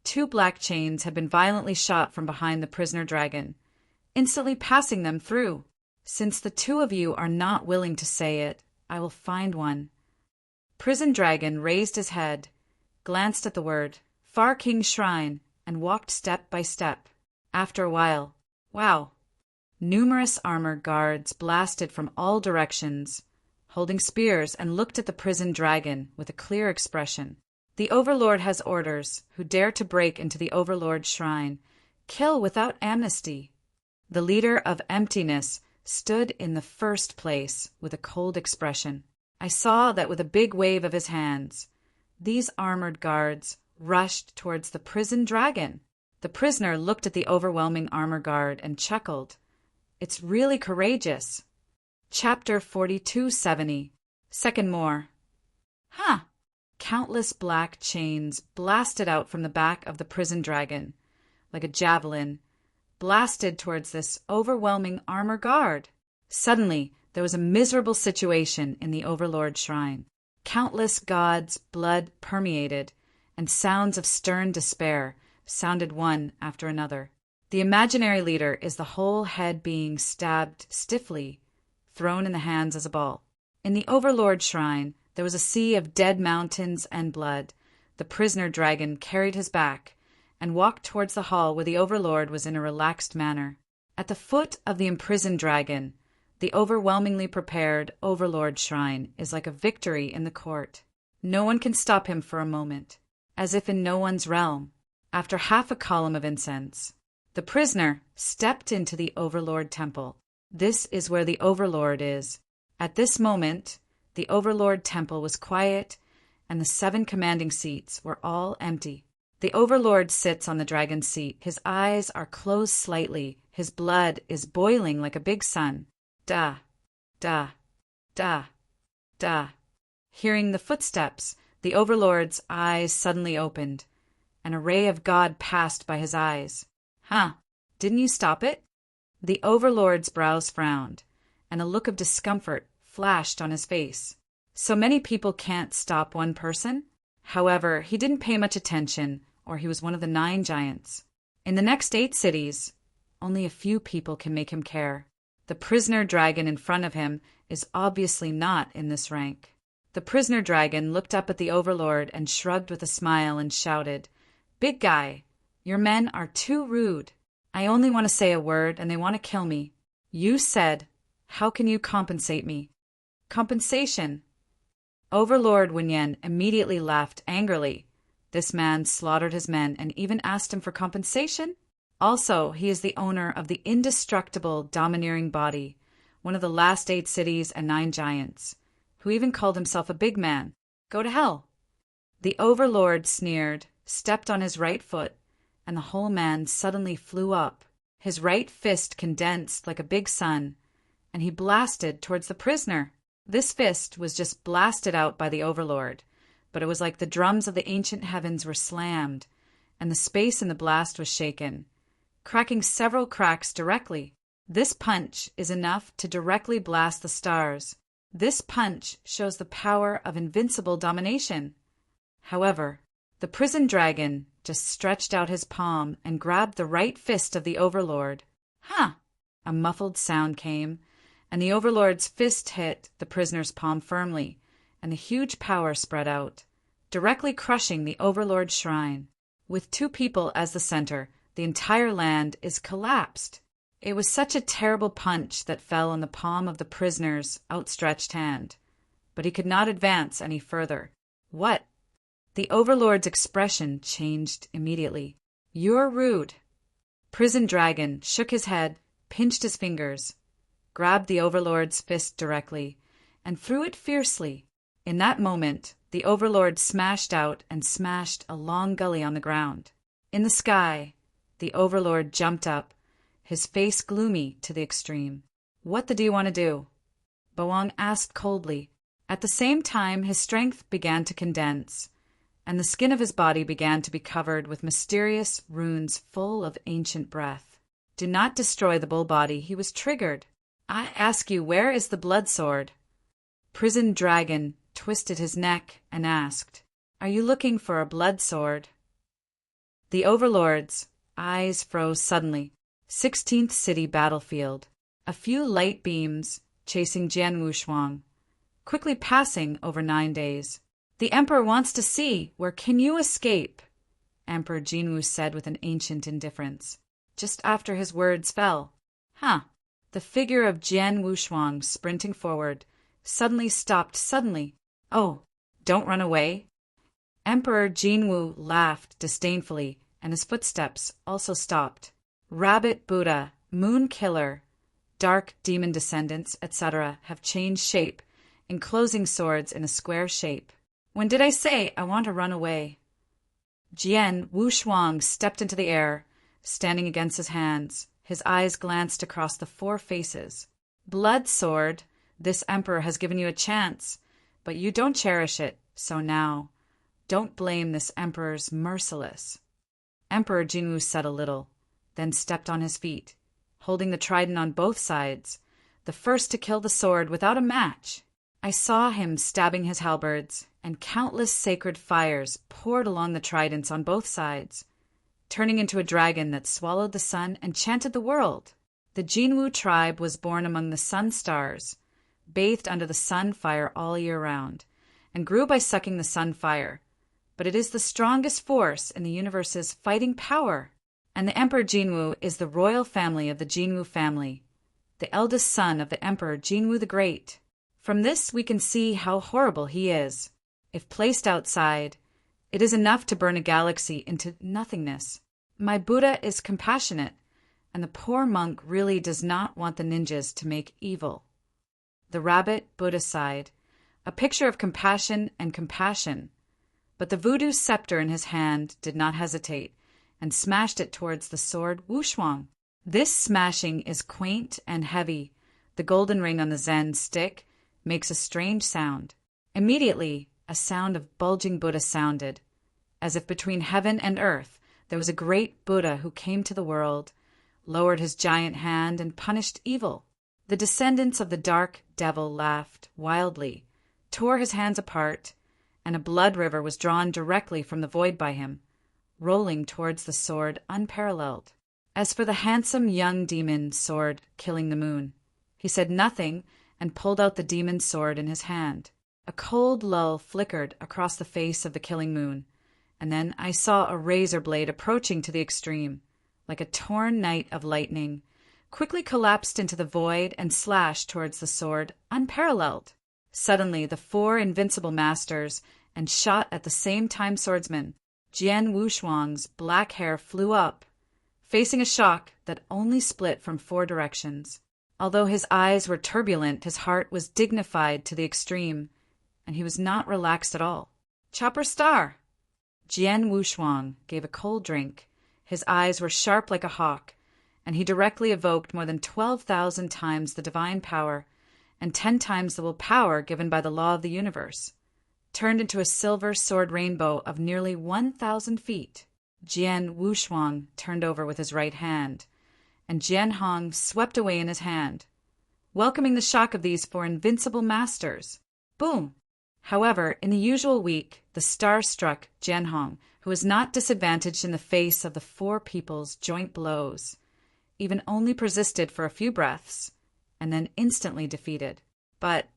two black chains had been violently shot from behind the prisoner dragon, instantly passing them through. "Since the two of you are not willing to say it, I will find one." Prison Dragon raised his head, glanced at the word Far King Shrine, and walked step by step. After a while, wow! Numerous armored guards blasted from all directions, holding spears, and looked at the prison dragon with a clear expression. "The Overlord has orders. Who dare to break into the Overlord Shrine, kill without amnesty." The leader of Emptiness stood in the first place with a cold expression. I saw that with a big wave of his hands, these armored guards rushed towards the prison dragon. The prisoner looked at the overwhelming armor guard and chuckled. "It's really courageous." Chapter 4270. Second more. Huh! Countless black chains blasted out from the back of the prison dragon, like a javelin, blasted towards this overwhelming armor guard. Suddenly, there was a miserable situation in the Overlord Shrine. Countless gods' blood permeated, and sounds of stern despair sounded one after another. The imaginary leader is the whole head being stabbed stiffly, thrown in the hands as a ball. In the Overlord Shrine, there was a sea of dead mountains and blood. The prisoner dragon carried his back and walked towards the hall where the Overlord was in a relaxed manner. At the foot of the imprisoned dragon, the overwhelmingly prepared Overlord Shrine is like a victory in the court. No one can stop him for a moment, as if in no one's realm. After half a column of incense, the prisoner stepped into the Overlord Temple. This is where the Overlord is. At this moment, the Overlord Temple was quiet, and the 7 commanding seats were all empty. The Overlord sits on the dragon's seat. His eyes are closed slightly. His blood is boiling like a big sun. Da, da, da, da. Hearing the footsteps, the overlord's eyes suddenly opened. and a ray of God passed by his eyes. Huh, didn't you stop it? The overlord's brows frowned, and a look of discomfort flashed on his face. So many people can't stop one person? However, he didn't pay much attention, or he was one of the 9 giants. In the next 8 cities, only a few people can make him care. The prisoner dragon in front of him is obviously not in this rank. The prisoner dragon looked up at the overlord and shrugged with a smile and shouted, "Big guy, your men are too rude. I only want to say a word and they want to kill me. You said, how can you compensate me?" Compensation. Overlord Winyan immediately laughed angrily. This man slaughtered his men and even asked him for compensation? Also, he is the owner of the indestructible domineering body, one of the last 8 cities and 9 giants, who even called himself a big man. Go to hell. The overlord sneered, stepped on his right foot, and the whole man suddenly flew up. His right fist condensed like a big sun, and he blasted towards the prisoner. This fist was just blasted out by the overlord, but it was like the drums of the ancient heavens were slammed, and the space in the blast was shaken, cracking several cracks directly. This punch is enough to directly blast the stars. This punch shows the power of invincible domination. However, the prison dragon just stretched out his palm and grabbed the right fist of the overlord. Huh! A muffled sound came, and the overlord's fist hit the prisoner's palm firmly, and the huge power spread out, directly crushing the overlord's shrine. With 2 people as the center, the entire land is collapsed. It was such a terrible punch that fell on the palm of the prisoner's outstretched hand, but he could not advance any further. What? The overlord's expression changed immediately. You're rude. Prison dragon shook his head, pinched his fingers, grabbed the overlord's fist directly, and threw it fiercely. In that moment, the overlord smashed out and smashed a long gully on the ground. In the sky, the overlord jumped up, his face gloomy to the extreme. What do you want to do? Bawang asked coldly. At the same time, his strength began to condense, and the skin of his body began to be covered with mysterious runes full of ancient breath. Do not destroy the bull body, he was triggered. I ask you, where is the blood sword? Prison dragon twisted his neck and asked, Are you looking for a blood sword? The overlord's eyes froze suddenly. 16th City battlefield. A few light beams chasing Jian Wushuang, quickly passing over 9 days. The Emperor wants to see, where can you escape? Emperor Jinwu said with an ancient indifference. Just after his words fell. Huh. The figure of Jian Wushuang sprinting forward suddenly stopped suddenly. Oh, don't run away. Emperor Jinwu laughed disdainfully, and his footsteps also stopped. Rabbit Buddha, Moon Killer, Dark Demon Descendants, etc. have changed shape, enclosing swords in a square shape. When did I say I want to run away? Jian Wushuang stepped into the air, standing against his hands. His eyes glanced across the 4 faces. Blood sword, this emperor has given you a chance, but you don't cherish it, so now, don't blame this emperor's merciless. Emperor Jinwu said a little, then stepped on his feet, holding the trident on both sides, the first to kill the sword without a match. I saw him stabbing his halberds, and countless sacred fires poured along the tridents on both sides, turning into a dragon that swallowed the sun and chanted the world. The Jinwu tribe was born among the sun stars, bathed under the sun fire all year round, and grew by sucking the sun fire. But it is the strongest force in the universe's fighting power. And the Emperor Jinwu is the royal family of the Jinwu family, the eldest son of the Emperor Jinwu the Great. From this we can see how horrible he is. If placed outside, it is enough to burn a galaxy into nothingness. My Buddha is compassionate, and the poor monk really does not want the ninjas to make evil. The rabbit Buddha sighed, a picture of compassion and compassion. But the voodoo scepter in his hand did not hesitate, and smashed it towards the sword Wushuang. This smashing is quaint and heavy. The golden ring on the Zen stick makes a strange sound. Immediately, a sound of bulging Buddha sounded, as if between heaven and earth there was a great Buddha who came to the world, lowered his giant hand, and punished evil. The descendants of the dark devil laughed wildly, tore his hands apart, and a blood river was drawn directly from the void by him, rolling towards the sword unparalleled. As for the handsome young demon sword killing the moon, he said nothing and pulled out the demon's sword in his hand. A cold lull flickered across the face of the killing moon, and then I saw a razor blade approaching to the extreme, like a torn night of lightning, quickly collapsed into the void and slashed towards the sword unparalleled. Suddenly the 4 invincible masters and shot at the same time swordsman. Jian Wushuang's black hair flew up, facing a shock that only split from 4 directions. Although his eyes were turbulent, his heart was dignified to the extreme, and he was not relaxed at all. "Chopper Star!" Jian Wushuang gave a cold drink. His eyes were sharp like a hawk, and he directly evoked more than 12,000 times the divine power and 10 times the will power given by the law of the universe, turned into a silver sword rainbow of nearly 1,000 feet. Jian Wushuang turned over with his right hand, and Jian Hong swept away in his hand, welcoming the shock of these 4 invincible masters. Boom! However, in the usual week, the star-struck Jian Hong, who was not disadvantaged in the face of the 4 people's joint blows, even only persisted for a few breaths, and then instantly defeated. But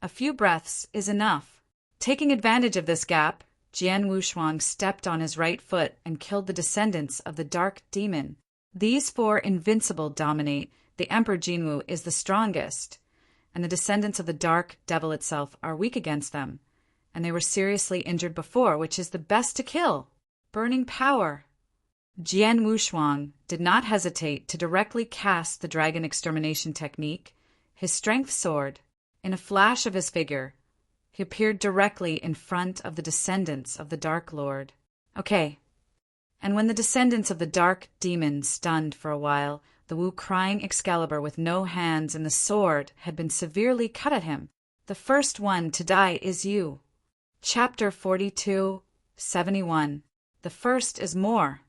a few breaths is enough. Taking advantage of this gap, Jian Wushuang stepped on his right foot and killed the descendants of the dark demon. These 4 invincible dominate. The Emperor Jinwu is the strongest, and the descendants of the dark devil itself are weak against them, and they were seriously injured before, which is the best to kill. Burning power. Jian Wushuang did not hesitate to directly cast the dragon extermination technique, his strength sword. In a flash of his figure, he appeared directly in front of the descendants of the Dark Lord. Okay. And when the descendants of the dark demon stunned for a while, the Wu-crying Excalibur with no hands and the sword had been severely cut at him. The first one to die is you. Chapter 42, 71. The first is more.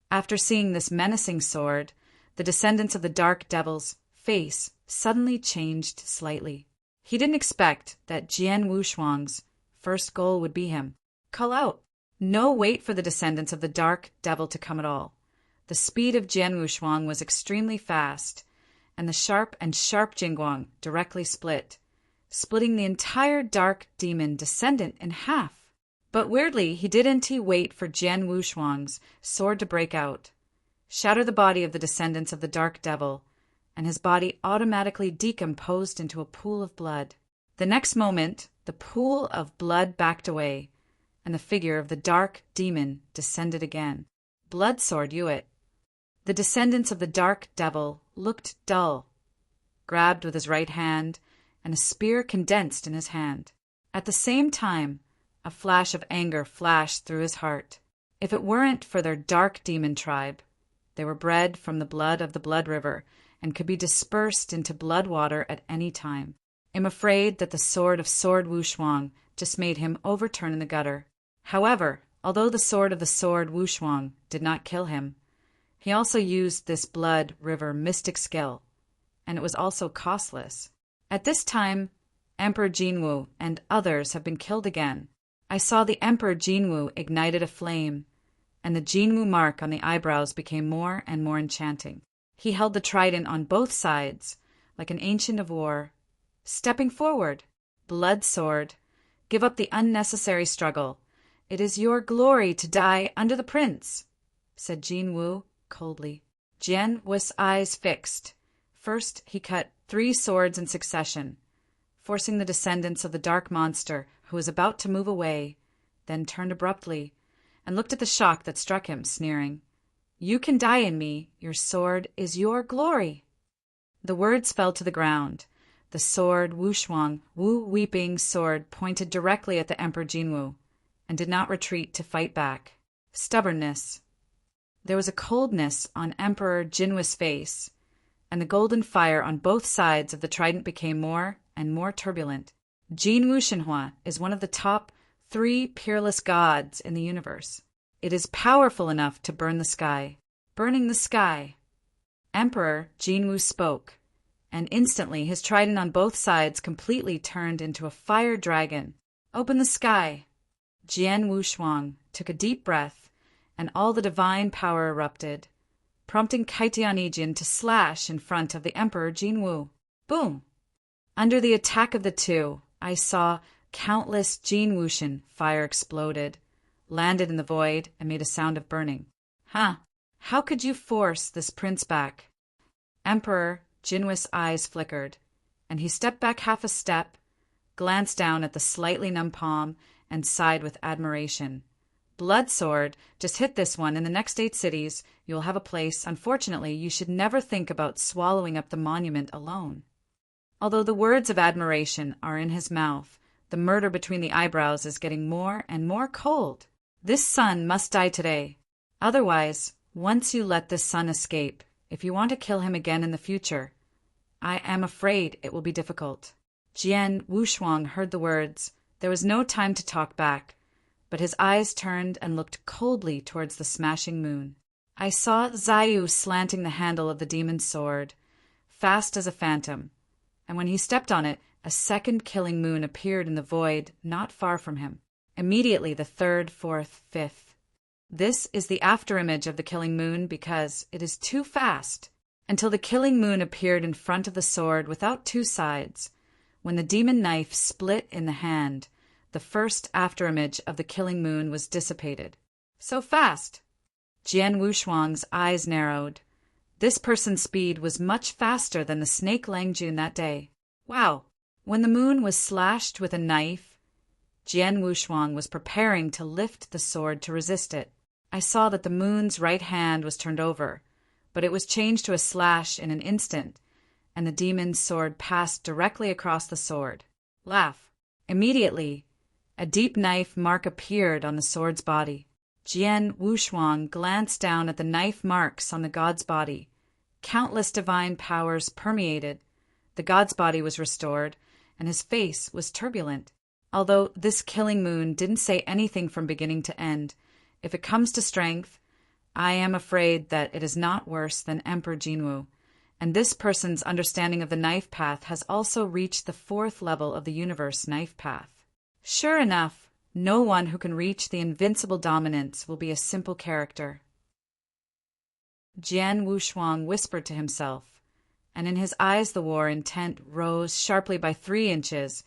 After seeing this menacing sword, the descendants of the dark devil's face suddenly changed slightly. He didn't expect that Jian Wushuang's first goal would be him. Call out. No wait for the descendants of the dark devil to come at all. The speed of Jian Wushuang was extremely fast, and the sharp Jingguang directly split, splitting the entire dark demon descendant in half. But weirdly, he didn't wait for Jian Wushuang's sword to break out, shatter the body of the descendants of the dark devil, and his body automatically decomposed into a pool of blood. The next moment, the pool of blood backed away, and the figure of the dark demon descended again. Blood sword Yuet. The descendants of the dark devil looked dull, grabbed with his right hand, and a spear condensed in his hand. At the same time, a flash of anger flashed through his heart. If it weren't for their dark demon tribe, they were bred from the blood of the blood river and could be dispersed into blood water at any time. I'm afraid that the sword of Sword Wushuang just made him overturn in the gutter. However, although the sword of the Sword Wushuang did not kill him, he also used this blood river mystic skill, and it was also costless. At this time, Emperor Jinwu and others have been killed again. I saw the Emperor Jinwu ignited a flame, and the Jinwu mark on the eyebrows became more and more enchanting. He held the trident on both sides, like an ancient of war. Stepping forward, blood sword, give up the unnecessary struggle. It is your glory to die under the prince, said Jinwu coldly. Jian Wu's eyes fixed. First, he cut 3 swords in succession, forcing the descendants of the dark monster who was about to move away, then turned abruptly and looked at the shock that struck him, sneering. You can die in me. Your sword is your glory. The words fell to the ground. The sword, Wushuang, Wu-weeping sword, pointed directly at the Emperor Jinwu and did not retreat to fight back. Stubbornness. There was a coldness on Emperor Jinwu's face, and the golden fire on both sides of the trident became more and more turbulent. Jin Wuxianhua is one of the top 3 peerless gods in the universe. It is powerful enough to burn the sky. Burning the sky. Emperor Jinwu spoke, and instantly his trident on both sides completely turned into a fire dragon. Open the sky. Jian Wushuang took a deep breath, and all the divine power erupted, prompting Kaitian to slash in front of the Emperor Jinwu. Boom! Under the attack of the two, I saw countless Jin Wuxian fire exploded, landed in the void, and made a sound of burning. How could you force this prince back? Emperor Jinwu's eyes flickered, and he stepped back half a step, glanced down at the slightly numb palm, and sighed with admiration. Blood sword, just hit this one. In the next 8 cities, you'll have a place. Unfortunately, you should never think about swallowing up the monument alone. Although the words of admiration are in his mouth, the murder between the eyebrows is getting more and more cold. This son must die today. Otherwise, once you let this son escape, if you want to kill him again in the future, I am afraid it will be difficult. Jian Wushuang heard the words. There was no time to talk back, but his eyes turned and looked coldly towards the smashing moon. I saw Zayu slanting the handle of the demon's sword, fast as a phantom, and when he stepped on it, a second killing moon appeared in the void not far from him. Immediately the 3rd, 4th, 5th. This is the afterimage of the killing moon because it is too fast, until the killing moon appeared in front of the sword without 2 sides. When the demon knife split in the hand, the first afterimage of the killing moon was dissipated. So fast! Jian Wushuang's eyes narrowed. This person's speed was much faster than the snake Langjun that day. Wow! When the moon was slashed with a knife, Jian Wushuang was preparing to lift the sword to resist it. I saw that the moon's right hand was turned over, but it was changed to a slash in an instant, and the demon's sword passed directly across the sword. Laugh. Immediately, a deep knife mark appeared on the sword's body. Jian Wushuang glanced down at the knife marks on the god's body. Countless divine powers permeated. The god's body was restored, and his face was turbulent. Although this killing moon didn't say anything from beginning to end, if it comes to strength, I am afraid that it is not worse than Emperor Jinwu, and this person's understanding of the knife path has also reached the 4th level of the universe knife path. Sure enough, no one who can reach the invincible dominance will be a simple character. Jian Wushuang whispered to himself, and in his eyes the war intent rose sharply by 3 inches,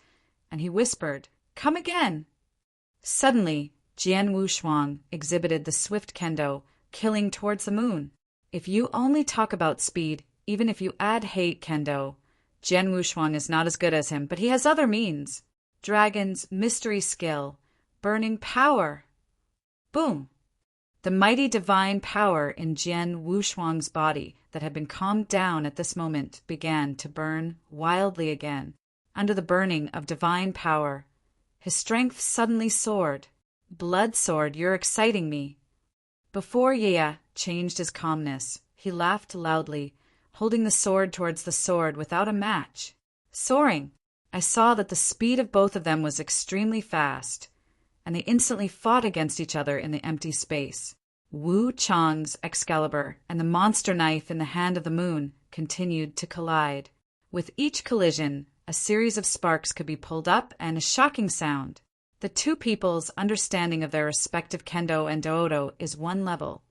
and he whispered, "Come again!" Suddenly, Jian Wushuang exhibited the swift kendo, killing towards the moon. If you only talk about speed, even if you add hate kendo, Jian Wushuang is not as good as him, but he has other means. Dragon's mystery skill, burning power. Boom! The mighty divine power in Jian Wushuang's body that had been calmed down at this moment began to burn wildly again. Under the burning of divine power, his strength suddenly soared. Blood sword, you're exciting me. Before Yea changed his calmness, he laughed loudly, holding the sword towards the sword without a match. Soaring, I saw that the speed of both of them was extremely fast, and they instantly fought against each other in the empty space. Wu Chang's Excalibur and the monster knife in the hand of the moon continued to collide. With each collision, a series of sparks could be pulled up and a shocking sound. The two people's understanding of their respective kendo and dodo is one level,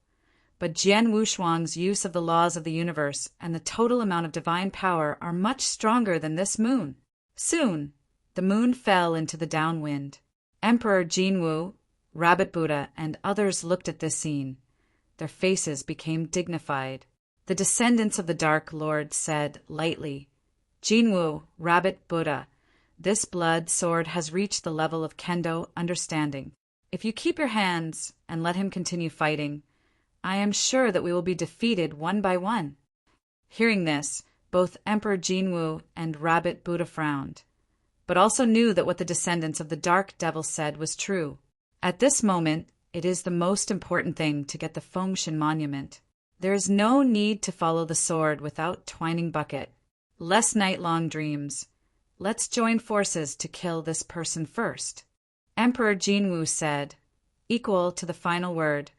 but Jian Wushuang's use of the laws of the universe and the total amount of divine power are much stronger than this moon. Soon, the moon fell into the downwind. Emperor Jinwu, Rabbit Buddha, and others looked at this scene. Their faces became dignified. The descendants of the Dark Lord said lightly, "Jinwu, Rabbit Buddha, this blood sword has reached the level of kendo understanding. If you keep your hands and let him continue fighting, I am sure that we will be defeated one by one." Hearing this, both Emperor Jinwu and Rabbit Buddha frowned, but also knew that what the descendants of the Dark Devil said was true. At this moment, it is the most important thing to get the Fengshen monument. There is no need to follow the sword without twining bucket. Less night-long dreams. Let's join forces to kill this person first. Emperor Jinwu said, equal to the final word,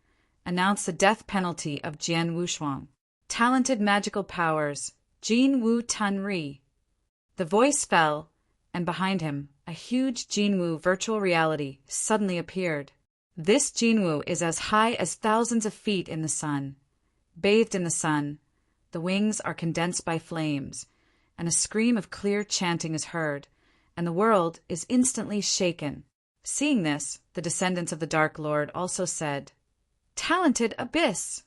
announced the death penalty of Jian Wushuang. Talented magical powers, Jin Wu Tun Ri. The voice fell, and behind him, a huge Jinwu virtual reality suddenly appeared. This Jinwu is as high as thousands of feet in the sun. Bathed in the sun, the wings are condensed by flames, and a scream of clear chanting is heard, and the world is instantly shaken. Seeing this, the descendants of the Dark Lord also said, "Talented abyss!"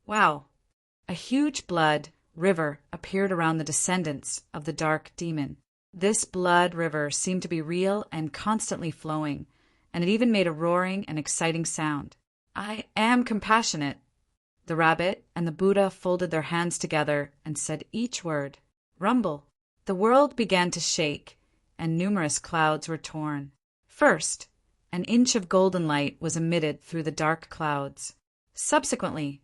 Wow! A huge blood river appeared around the descendants of the dark demon. This blood river seemed to be real and constantly flowing, and it even made a roaring and exciting sound. I am compassionate. The rabbit and the Buddha folded their hands together and said each word. Rumble. The world began to shake, and numerous clouds were torn. First, an inch of golden light was emitted through the dark clouds. Subsequently,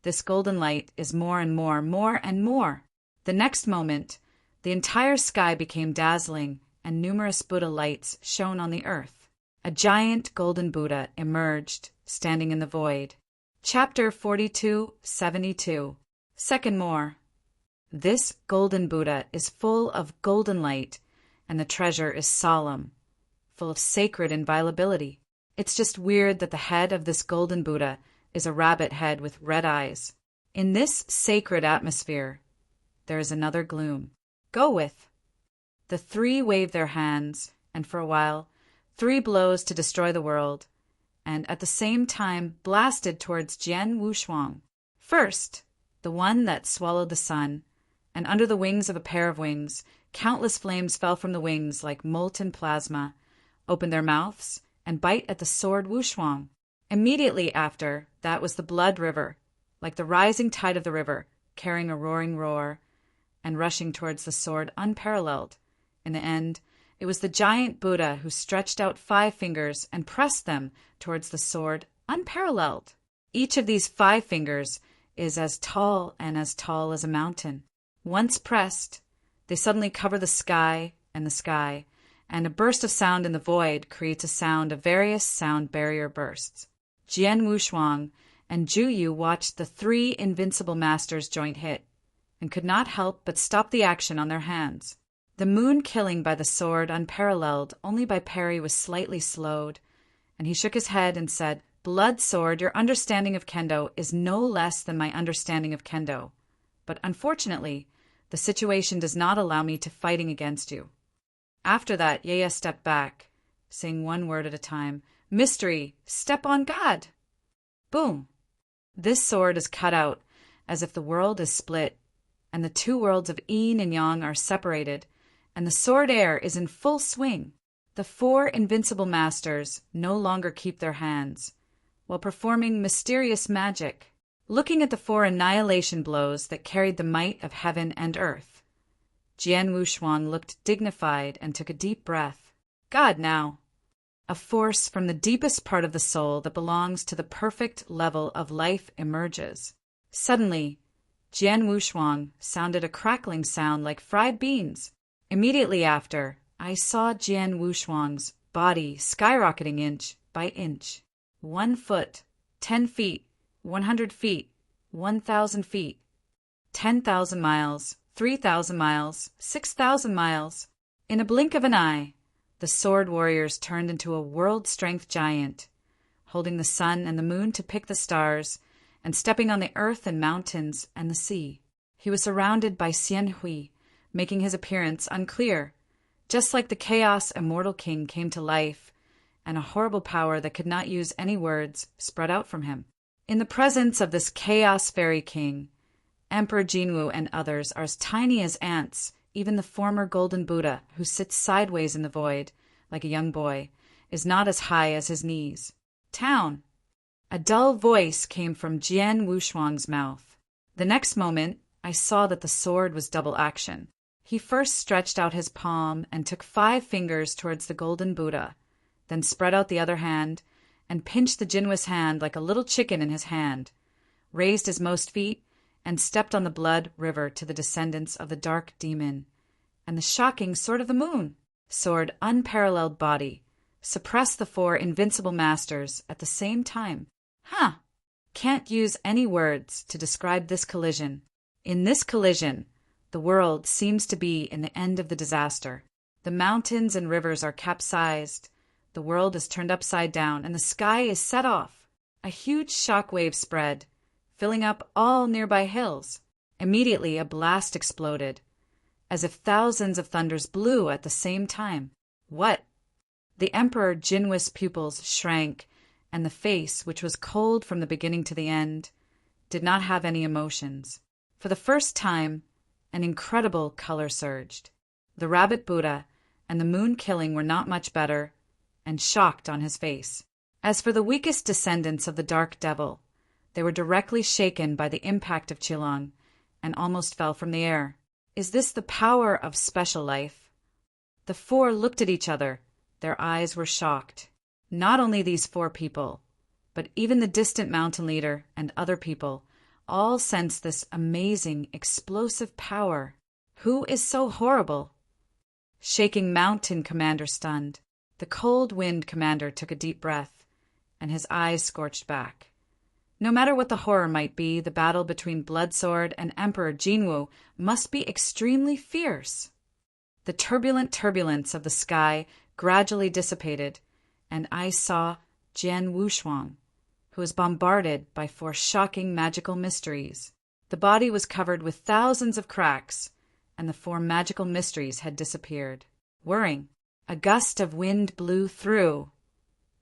this golden light is more and more, more and more. The next moment, the entire sky became dazzling, and numerous Buddha lights shone on the earth. A giant golden Buddha emerged, standing in the void. Chapter 42:72. Second more. This golden Buddha is full of golden light, and the treasure is solemn, full of sacred inviolability. It's just weird that the head of this golden Buddha is a rabbit head with red eyes. In this sacred atmosphere, there is another gloom. Go with. The three waved their hands, and for a while, 3 blows to destroy the world, and at the same time blasted towards Jian Wushuang. First, the one that swallowed the sun, and under the wings of a pair of wings, countless flames fell from the wings like molten plasma, opened their mouths, and bite at the sword Wushuang. Immediately after, that was the blood river, like the rising tide of the river, carrying a roaring roar, and rushing towards the sword unparalleled. In the end, it was the giant Buddha who stretched out 5 fingers and pressed them towards the sword unparalleled. Each of these 5 fingers is as tall as a mountain. Once pressed, they suddenly cover the sky, and a burst of sound in the void creates a sound of various sound barrier bursts. Jian Wushuang and Zhu Yu watched the 3 invincible masters joint hit, and could not help but stop the action on their hands. The moon killing by the sword unparalleled only by parry was slightly slowed, and he shook his head and said, "Blood sword, your understanding of kendo is no less than my understanding of kendo, but unfortunately, the situation does not allow me to fighting against you." After that, Yeya stepped back, saying one word at a time, "Mystery, step on God!" Boom! This sword is cut out, as if the world is split, and the 2 worlds of yin and yang are separated, and the sword air is in full swing. The 4 invincible masters no longer keep their hands, while performing mysterious magic, looking at the 4 annihilation blows that carried the might of heaven and earth. Jian Wushuang looked dignified and took a deep breath. God now! A force from the deepest part of the soul that belongs to the perfect level of life emerges. Suddenly, Jian Wushuang sounded a crackling sound like fried beans. Immediately after, I saw Jian Wushuang's body skyrocketing inch by inch. 1 foot, 10 feet, 100 feet, 1,000 feet, 10,000 miles, 3,000 miles, 6,000 miles. In a blink of an eye, the sword warriors turned into a world-strength giant, holding the sun and the moon to pick the stars, and stepping on the earth and mountains and the sea. He was surrounded by Xian Hui, making his appearance unclear, just like the Chaos Immortal King came to life, and a horrible power that could not use any words spread out from him. In the presence of this Chaos Fairy King, Emperor Jinwu and others are as tiny as ants. Even the former Golden Buddha, who sits sideways in the void, like a young boy, is not as high as his knees. Town! A dull voice came from Jian Wushuang's mouth. The next moment, I saw that the sword was double action. He first stretched out his palm and took 5 fingers towards the Golden Buddha, then spread out the other hand and pinched the Jinwa's hand like a little chicken in his hand, raised his most feet, and stepped on the blood river to the descendants of the dark demon, and the shocking sword of the moon, sword unparalleled body, suppress the four invincible masters at the same time. Can't use any words to describe this collision. In this collision, the world seems to be in the end of the disaster. The mountains and rivers are capsized, the world is turned upside down, and the sky is set off. A huge shock wave spread, filling up all nearby hills. Immediately a blast exploded, as if thousands of thunders blew at the same time. What? The Emperor Jinwu's pupils shrank, and the face, which was cold from the beginning to the end, did not have any emotions. For the first time, an incredible color surged. The rabbit Buddha and the moon killing were not much better, and shocked on his face. As for the weakest descendants of the dark devil, they were directly shaken by the impact of Qilong, and almost fell from the air. Is this the power of special life? The four looked at each other. Their eyes were shocked. Not only these four people, but even the distant mountain leader and other people, all sensed this amazing, explosive power. Who is so horrible? Shaking Mountain Commander stunned. The Cold Wind Commander took a deep breath, and his eyes scorched back. No matter what the horror might be, the battle between Bloodsword and Emperor Jinwu must be extremely fierce. The turbulent turbulence of the sky gradually dissipated, and I saw Jian Wushuang, who was bombarded by four shocking magical mysteries. The body was covered with thousands of cracks, and the four magical mysteries had disappeared. Whirring, a gust of wind blew through.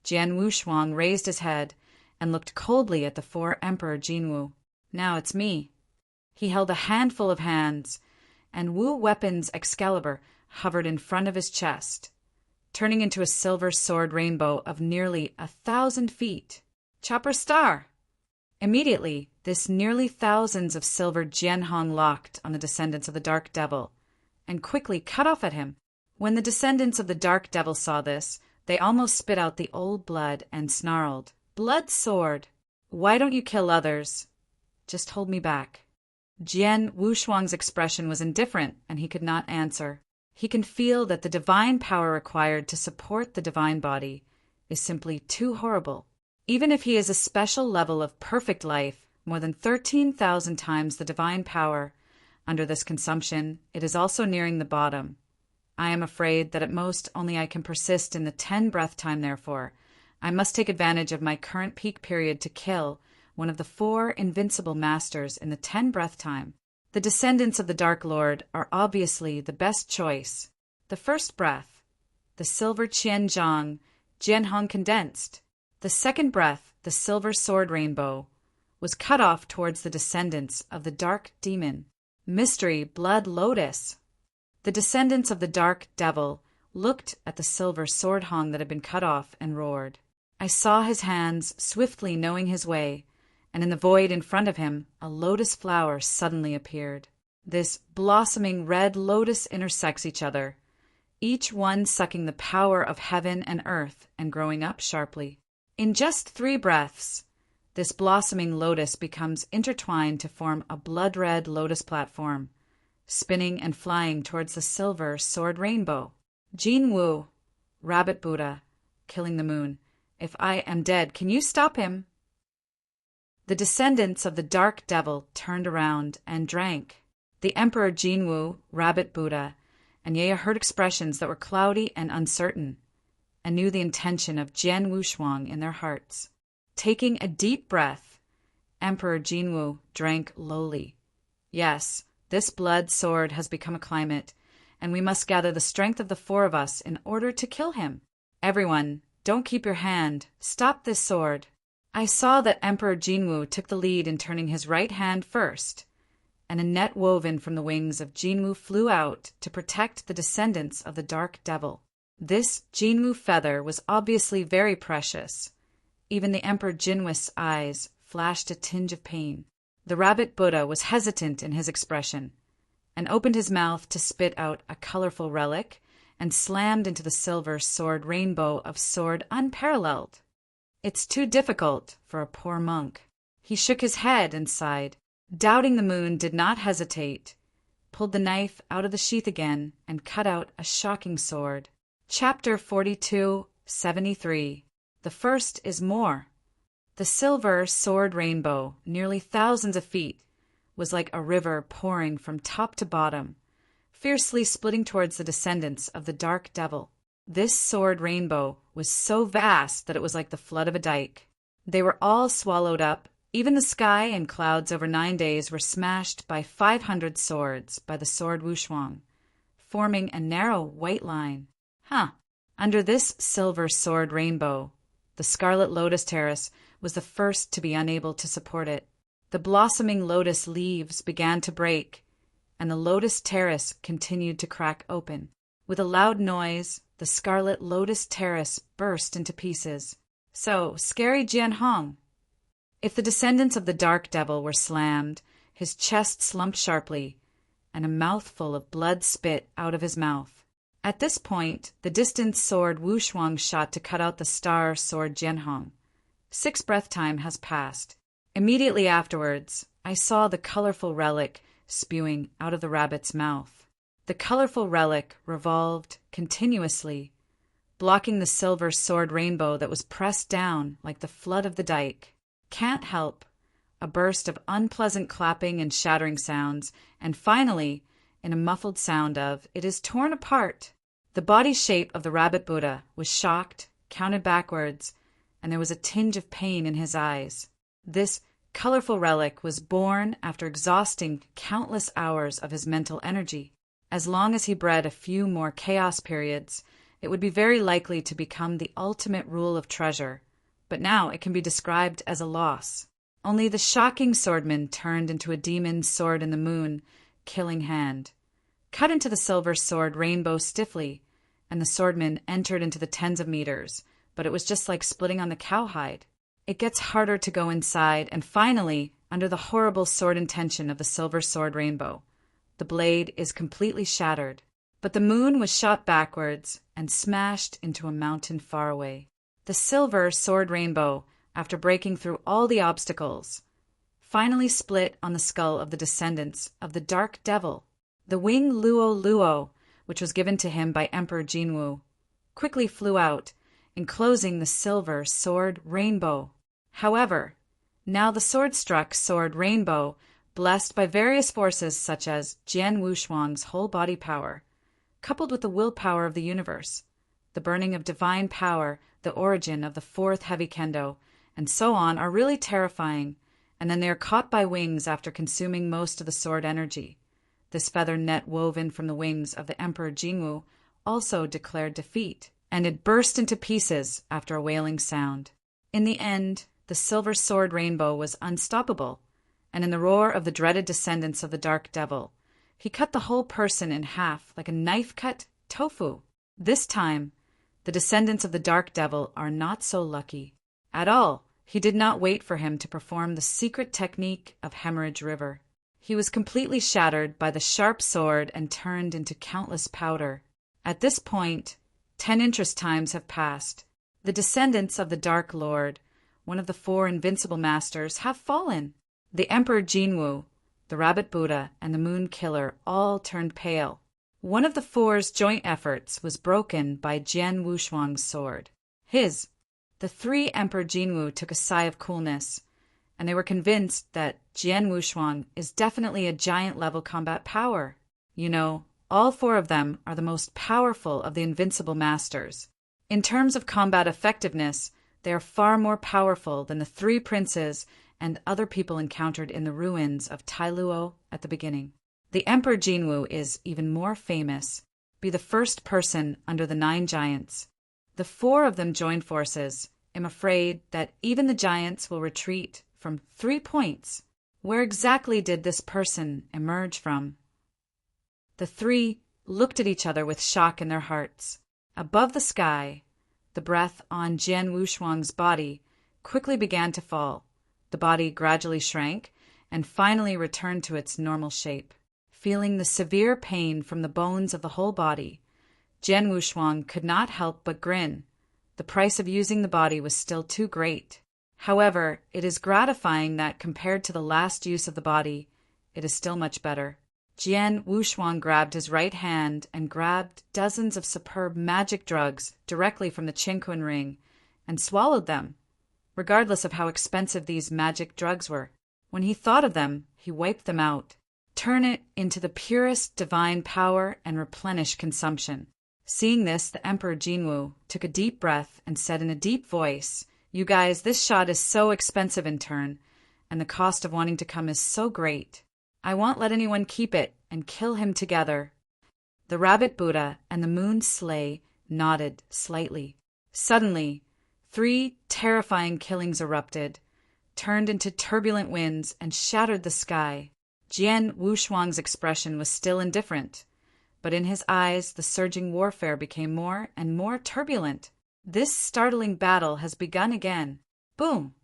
Jian Wushuang raised his head and looked coldly at the four Emperor Jinwu. Now it's me. He held a handful of hands, and Wu Weapon's Excalibur hovered in front of his chest, turning into a silver sword rainbow of nearly 1,000 feet. Chopper Star! Immediately, this nearly thousands of silver Jianhong locked on the descendants of the Dark Devil, and quickly cut off at him. When the descendants of the Dark Devil saw this, they almost spit out the old blood and snarled, "Blood sword! Why don't you kill others? Just hold me back." Jian Wushuang's expression was indifferent, and he could not answer. He can feel that the divine power required to support the divine body is simply too horrible. Even if he is a special level of perfect life, more than 13,000 times the divine power, under this consumption, it is also nearing the bottom. I am afraid that at most only I can persist in the 10 breath time, therefore. I must take advantage of my current peak period to kill one of the 4 invincible masters in the 10 breath time. The descendants of the Dark Lord are obviously the best choice. The first breath, the silver Qianzhang, Jianhong condensed. The second breath, the silver sword rainbow, was cut off towards the descendants of the Dark Demon, Mystery Blood Lotus. The descendants of the Dark Devil looked at the silver sword hong that had been cut off and roared. I saw his hands swiftly knowing his way, and in the void in front of him a lotus flower suddenly appeared. This blossoming red lotus intersects each other, each one sucking the power of heaven and earth and growing up sharply. In just 3 breaths, this blossoming lotus becomes intertwined to form a blood-red lotus platform, spinning and flying towards the silver sword rainbow. Jin Wu, Rabbit Buddha, killing the moon. If I am dead, can you stop him? The descendants of the Dark Devil turned around and drank. The Emperor Jinwu, Rabbit Buddha, and Ye heard expressions that were cloudy and uncertain, and knew the intention of Jian Wushuang in their hearts. Taking a deep breath, Emperor Jinwu drank lowly. Yes, this blood sword has become a climate, and we must gather the strength of the 4 of us in order to kill him. Everyone, don't keep your hand. Stop this sword. I saw that Emperor Jinwu took the lead in turning his right hand first, and a net woven from the wings of Jinwu flew out to protect the descendants of the Dark Devil. This Jinwu feather was obviously very precious. Even the Emperor Jinwu's eyes flashed a tinge of pain. The Rabbit Buddha was hesitant in his expression, and opened his mouth to spit out a colorful relic, and slammed into the silver sword rainbow of sword unparalleled. It's too difficult for a poor monk. He shook his head and sighed. Doubting the moon did not hesitate. pulled the knife out of the sheath again, and cut out a shocking sword. Chapter 42:73. The first is more. The silver sword rainbow, nearly thousands of feet, was like a river pouring from top to bottom, fiercely splitting towards the descendants of the dark devil. This sword rainbow was so vast that it was like the flood of a dike. They were all swallowed up. Even the sky and clouds over 9 days were smashed by 500 swords by the sword Wushuang, forming a narrow white line. Under this silver sword rainbow, the scarlet lotus terrace was the first to be unable to support it. The blossoming lotus leaves began to break, and the lotus terrace continued to crack open. With a loud noise, the scarlet lotus terrace burst into pieces. So, scary Jianhong. If the descendants of the dark devil were slammed, his chest slumped sharply, and a mouthful of blood spit out of his mouth. At this point, the distant sword Wushuang shot to cut out the star sword Jianhong. 6 breath time has passed. Immediately afterwards, I saw the colorful relic spewing out of the rabbit's mouth. The colorful relic revolved continuously, blocking the silver sword rainbow that was pressed down like the flood of the dike. Can't help. A burst of unpleasant clapping and shattering sounds, and finally, in a muffled sound of, "It is torn apart." The body shape of the rabbit Buddha was shocked, counted backwards, and there was a tinge of pain in his eyes. This colorful relic was born after exhausting countless hours of his mental energy. As long as he bred a few more chaos periods, it would be very likely to become the ultimate rule of treasure, but now it can be described as a loss. Only the shocking swordman turned into a demon sword in the moon, killing hand, cut into the silver sword rainbow stiffly, and the swordman entered into the tens of meters, but it was just like splitting on the cowhide. It gets harder to go inside, and finally, under the horrible sword intention of the silver sword rainbow, the blade is completely shattered. But the moon was shot backwards and smashed into a mountain far away. The silver sword rainbow, after breaking through all the obstacles, finally split on the skull of the descendants of the dark devil. The wing Luo Luo, which was given to him by Emperor Jinwu, quickly flew out, enclosing the silver sword rainbow. However, now the sword-struck sword rainbow, blessed by various forces such as Jian Wushuang's whole body power, coupled with the willpower of the universe, the burning of divine power, the origin of the 4th heavy kendo, and so on, are really terrifying, and then they are caught by wings after consuming most of the sword energy. This feather net woven from the wings of the Emperor Jinwu also declared defeat, and it burst into pieces after a wailing sound. In the end, the silver sword rainbow was unstoppable, and in the roar of the dreaded descendants of the dark devil, he cut the whole person in half like a knife-cut tofu. This time, the descendants of the dark devil are not so lucky. At all, he did not wait for him to perform the secret technique of hemorrhage river. He was completely shattered by the sharp sword and turned into countless powder. At this point, 10 interest times have passed. The descendants of the Dark Lord, one of the 4 invincible masters, have fallen. The Emperor Jinwu, the Rabbit Buddha, and the Moon Killer all turned pale. One of the 4's joint efforts was broken by Jian Wushuang's sword. The 3 Emperor Jinwu took a sigh of coolness, and they were convinced that Jian Wushuang is definitely a giant-level combat power. You know, all 4 of them are the most powerful of the invincible masters. In terms of combat effectiveness, they are far more powerful than the 3 princes and other people encountered in the ruins of Tailuo at the beginning. The Emperor Jinwu is even more famous, be the first person under the 9 giants. The 4 of them joined forces. I'm afraid that even the giants will retreat from 3 points. Where exactly did this person emerge from? The 3 looked at each other with shock in their hearts. Above the sky, the breath on Jian Wushuang's body quickly began to fall. The body gradually shrank and finally returned to its normal shape. Feeling the severe pain from the bones of the whole body, Jian Wushuang could not help but grin. The price of using the body was still too great. However, it is gratifying that compared to the last use of the body, it is still much better. Jian Wushuang grabbed his right hand and grabbed dozens of superb magic drugs directly from the Qingkun ring and swallowed them, regardless of how expensive these magic drugs were. When he thought of them, he wiped them out. Turn it into the purest divine power and replenish consumption. Seeing this, the Emperor Jinwu took a deep breath and said in a deep voice, "You guys, this shot is so expensive in turn, and the cost of wanting to come is so great. I won't let anyone keep it and kill him together." The Rabbit Buddha and the Moon Sleigh nodded slightly. Suddenly, 3 terrifying killings erupted, turned into turbulent winds, and shattered the sky. Jian Wushuang's expression was still indifferent, but in his eyes the surging warfare became more and more turbulent. This startling battle has begun again. Boom!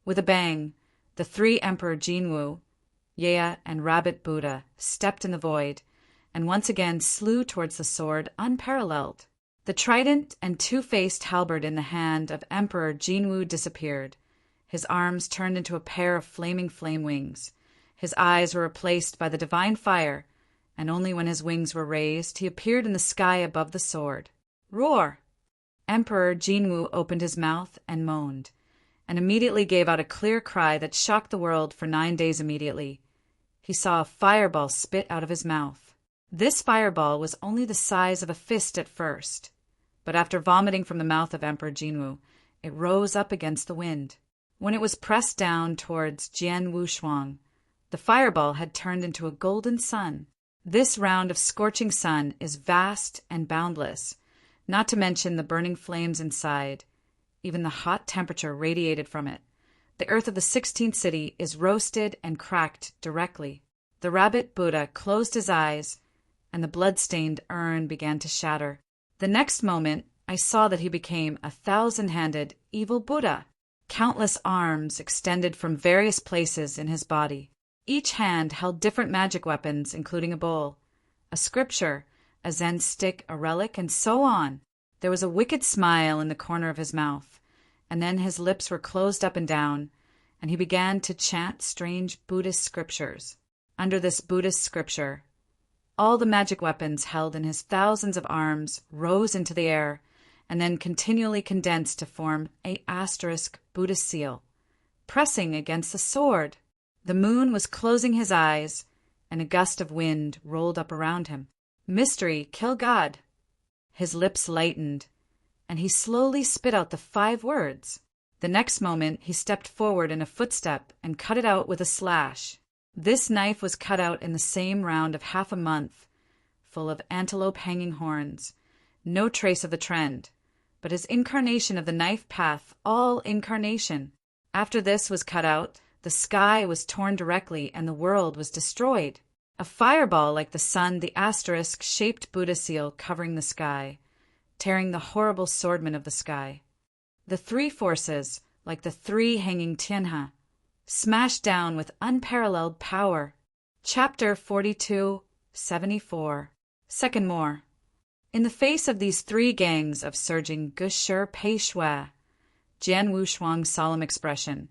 With a bang, the 3 Emperor Jinwu, Yea, and Rabbit Buddha stepped in the void, and once again slew towards the sword unparalleled. The trident and 2-faced halberd in the hand of Emperor Jinwu disappeared. His arms turned into a pair of flaming flame wings. His eyes were replaced by the divine fire, and only when his wings were raised he appeared in the sky above the sword. Roar! Emperor Jinwu opened his mouth and moaned, and immediately gave out a clear cry that shocked the world for 9 days immediately. He saw a fireball spit out of his mouth. This fireball was only the size of a fist at first, but after vomiting from the mouth of Emperor Jinwu, it rose up against the wind. When it was pressed down towards Jian Wushuang, the fireball had turned into a golden sun. This round of scorching sun is vast and boundless, not to mention the burning flames inside. Even the hot temperature radiated from it. The earth of the 16th city is roasted and cracked directly. The Rabbit Buddha closed his eyes, and the blood-stained urn began to shatter. The next moment, I saw that he became a 1,000-handed evil Buddha. Countless arms extended from various places in his body. Each hand held different magic weapons, including a bowl, a scripture, a Zen stick, a relic, and so on. There was a wicked smile in the corner of his mouth, and then his lips were closed up and down, and he began to chant strange Buddhist scriptures. Under this Buddhist scripture, all the magic weapons held in his thousands of arms rose into the air and then continually condensed to form a asterisk Buddhist seal, pressing against the sword. The moon was closing his eyes, and a gust of wind rolled up around him. Mystery, kill God. His lips lightened, and he slowly spit out the 5 words. The next moment he stepped forward in a footstep and cut it out with a slash. This knife was cut out in the same round of half a month, full of antelope hanging horns. No trace of the trend, but his incarnation of the knife path, all incarnation. After this was cut out, the sky was torn directly and the world was destroyed. A fireball like the sun, the asterisk-shaped Buddha seal covering the sky, tearing the horrible swordman of the sky. The 3 forces, like the 3 hanging Tianhe, smashed down with unparalleled power. Chapter 42, 74. Second more. In the face of these 3 gangs of surging Gushi Pei Shui, Jian Wushuang's solemn expression,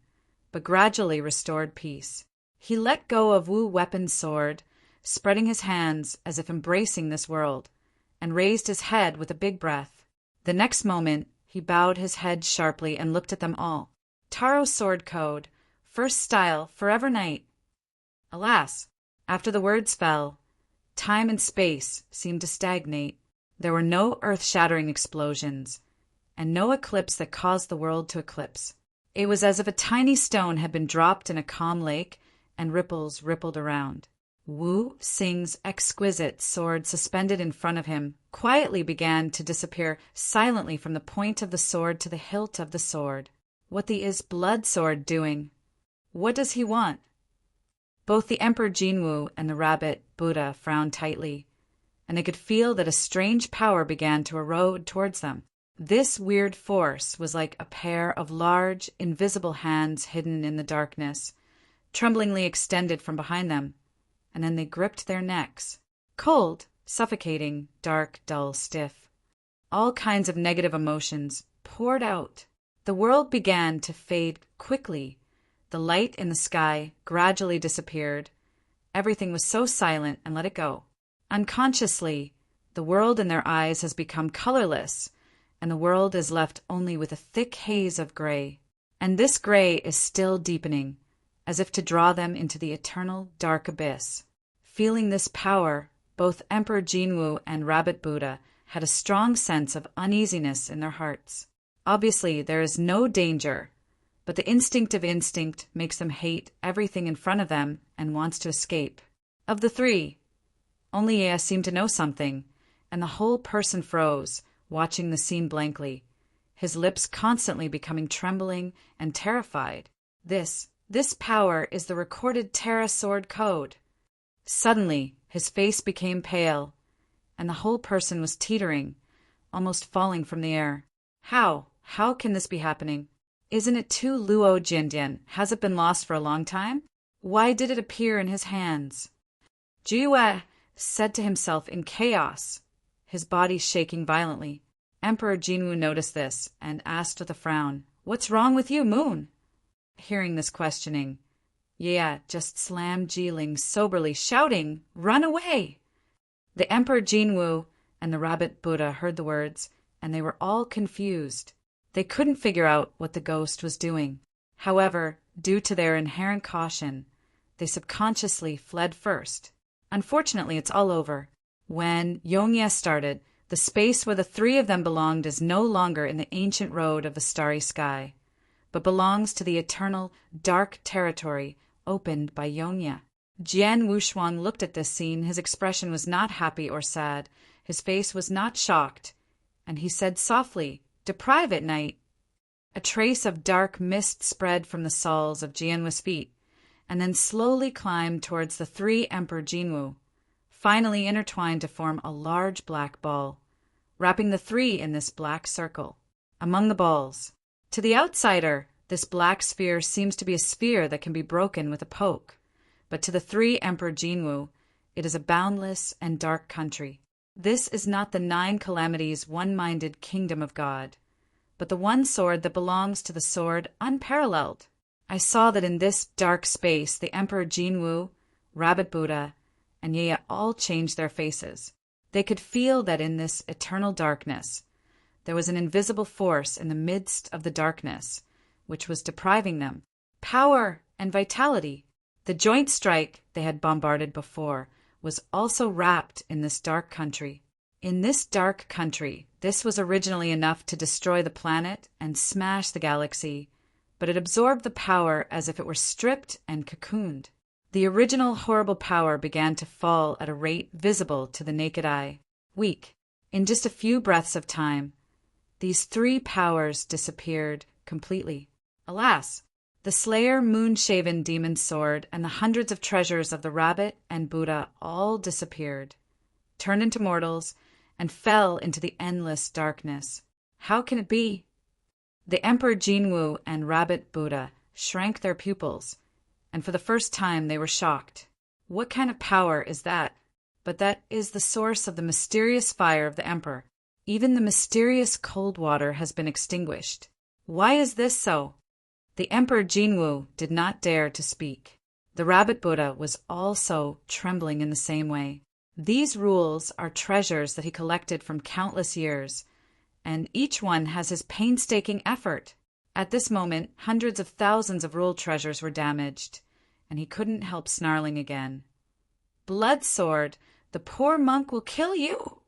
but gradually restored peace. He let go of Wu Weapon's sword, spreading his hands as if embracing this world, and raised his head with a big breath. The next moment, he bowed his head sharply and looked at them all. Taro sword code, first style, forever night. Alas, after the words fell, time and space seemed to stagnate. There were no earth-shattering explosions, and no eclipse that caused the world to eclipse. It was as if a tiny stone had been dropped in a calm lake, and ripples rippled around. Wu Xing's exquisite sword suspended in front of him quietly began to disappear silently from the point of the sword to the hilt of the sword. What the is blood sword doing? What does he want? Both the Emperor Jinwu and the Rabbit Buddha frowned tightly, and they could feel that a strange power began to erode towards them. This weird force was like a pair of large, invisible hands hidden in the darkness, tremblingly extended from behind them, and then they gripped their necks. Cold, suffocating, dark, dull, stiff. All kinds of negative emotions poured out. The world began to fade quickly. The light in the sky gradually disappeared. Everything was so silent and let it go. Unconsciously, the world in their eyes has become colorless, and the world is left only with a thick haze of gray. And this gray is still deepening, as if to draw them into the eternal dark abyss. Feeling this power, both Emperor Jinwu and Rabbit Buddha had a strong sense of uneasiness in their hearts. Obviously, there is no danger, but the instinctive instinct makes them hate everything in front of them and wants to escape. Of the three, only Ea seemed to know something, and the whole person froze, watching the scene blankly, his lips constantly becoming trembling and terrified. This power is the recorded Terra Sword Code. Suddenly, his face became pale, and the whole person was teetering, almost falling from the air. How can this be happening? Isn't it too Luo Jindian? Has it been lost for a long time? Why did it appear in his hands? Jiwei said to himself in chaos, his body shaking violently. Emperor Jinwu noticed this and asked with a frown, "What's wrong with you, Moon?" Hearing this questioning, Ye just slammed Jiling soberly, shouting, "Run away!" The Emperor Jinwu and the Rabbit Buddha heard the words, and they were all confused. They couldn't figure out what the ghost was doing. However, due to their inherent caution, they subconsciously fled first. Unfortunately, it's all over. When Yongye started, the space where the three of them belonged is no longer in the ancient road of the starry sky, but belongs to the eternal dark territory opened by Yongye. Jian Wushuang looked at this scene. His expression was not happy or sad. His face was not shocked, and he said softly, "Deprive at night." A trace of dark mist spread from the soles of Jianwu's feet, and then slowly climbed towards the three Emperor Jinwu, finally intertwined to form a large black ball, wrapping the three in this black circle. Among the balls, to the outsider, this black sphere seems to be a sphere that can be broken with a poke, but to the three Emperor Jinwu, it is a boundless and dark country. This is not the 9 calamities one-minded kingdom of God, but the one sword that belongs to the sword unparalleled. I saw that in this dark space the Emperor Jinwu, Rabbit Buddha, and Ye all changed their faces. They could feel that in this eternal darkness, there was an invisible force in the midst of the darkness, which was depriving them power and vitality. The joint strike they had bombarded before was also wrapped in this dark country. In this dark country, this was originally enough to destroy the planet and smash the galaxy, but it absorbed the power as if it were stripped and cocooned. The original horrible power began to fall at a rate visible to the naked eye. Weak, in just a few breaths of time, these 3 powers disappeared completely. Alas! The Slayer moon-shaven demon sword and the hundreds of treasures of the Rabbit and Buddha all disappeared, turned into mortals, and fell into the endless darkness. How can it be? The Emperor Jinwu and Rabbit Buddha shrank their pupils, and for the first time they were shocked. What kind of power is that? But that is the source of the mysterious fire of the Emperor. Even the mysterious cold water has been extinguished. Why is this so? The Emperor Jinwu did not dare to speak. The Rabbit Buddha was also trembling in the same way. These rules are treasures that he collected from countless years, and each one has his painstaking effort. At this moment, hundreds of thousands of rule treasures were damaged, and he couldn't help snarling again. "Blood sword, the poor monk will kill you!"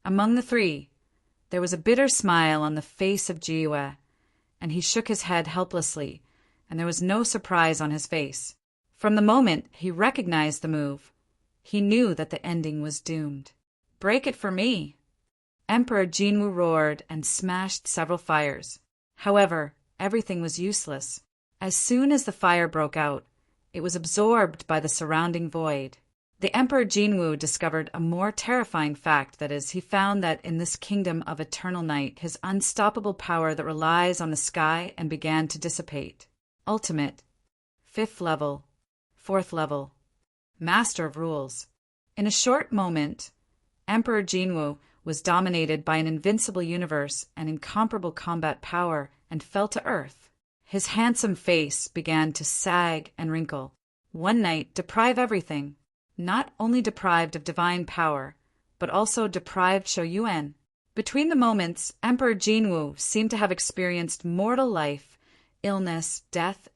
Among the 3, there was a bitter smile on the face of Jiwei, and he shook his head helplessly, and there was no surprise on his face. From the moment he recognized the move, he knew that the ending was doomed. "Break it for me!" Emperor Jinwu roared and smashed several fires. However, everything was useless. As soon as the fire broke out, it was absorbed by the surrounding void. The Emperor Jinwu discovered a more terrifying fact, that is, he found that in this kingdom of eternal night, his unstoppable power that relies on the sky and began to dissipate. Ultimate, 5th level, 4th level, Master of Rules. In a short moment, Emperor Jinwu was dominated by an invincible universe and incomparable combat power and fell to earth. His handsome face began to sag and wrinkle. One night, deprive everything. not only deprived of divine power, but also deprived Shouyuan. Between the moments, Emperor Jinwu seemed to have experienced mortal life, illness, death,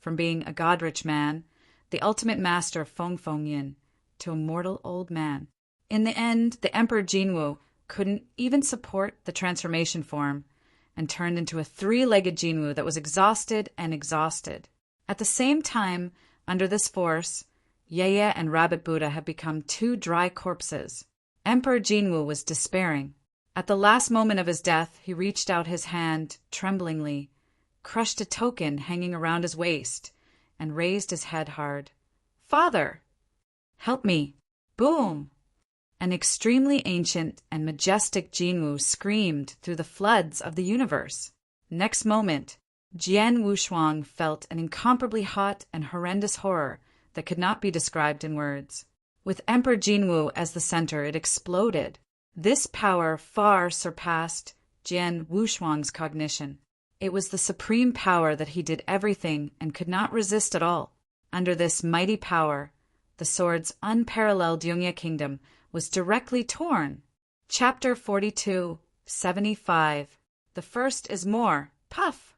from being a god-rich man, the ultimate master of Feng to a mortal old man. In the end, the Emperor Jinwu couldn't even support the transformation form and turned into a three-legged Jinwu that was exhausted. At the same time, under this force, Yeye and Rabbit Buddha have become two dry corpses. Emperor Jinwu was despairing. At the last moment of his death, he reached out his hand, tremblingly, crushed a token hanging around his waist, and raised his head hard. "Father! Help me!" Boom! An extremely ancient and majestic Jinwu screamed through the floods of the universe. Next moment, Jian Wushuang felt an incomparably hot and horrendous horror that could not be described in words. With Emperor Jinwu as the center, it exploded. This power far surpassed Jian Wushuang's cognition. It was the supreme power that he did everything and could not resist at all. Under this mighty power, the sword's unparalleled Yongye kingdom was directly torn. Chapter 42, 75. The first is more. Puff!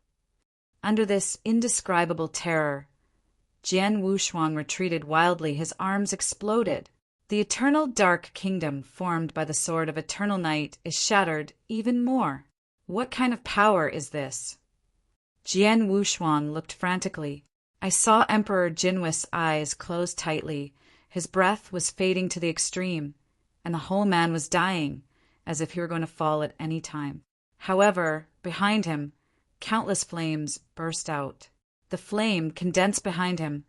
Under this indescribable terror, Jian Wushuang retreated wildly. His arms exploded. The eternal dark kingdom formed by the sword of eternal night is shattered even more. What kind of power is this? Jian Wushuang looked frantically. I saw Emperor Jinwu's eyes close tightly. His breath was fading to the extreme, and the whole man was dying, as if he were going to fall at any time. However, behind him, countless flames burst out. The flame condensed behind him,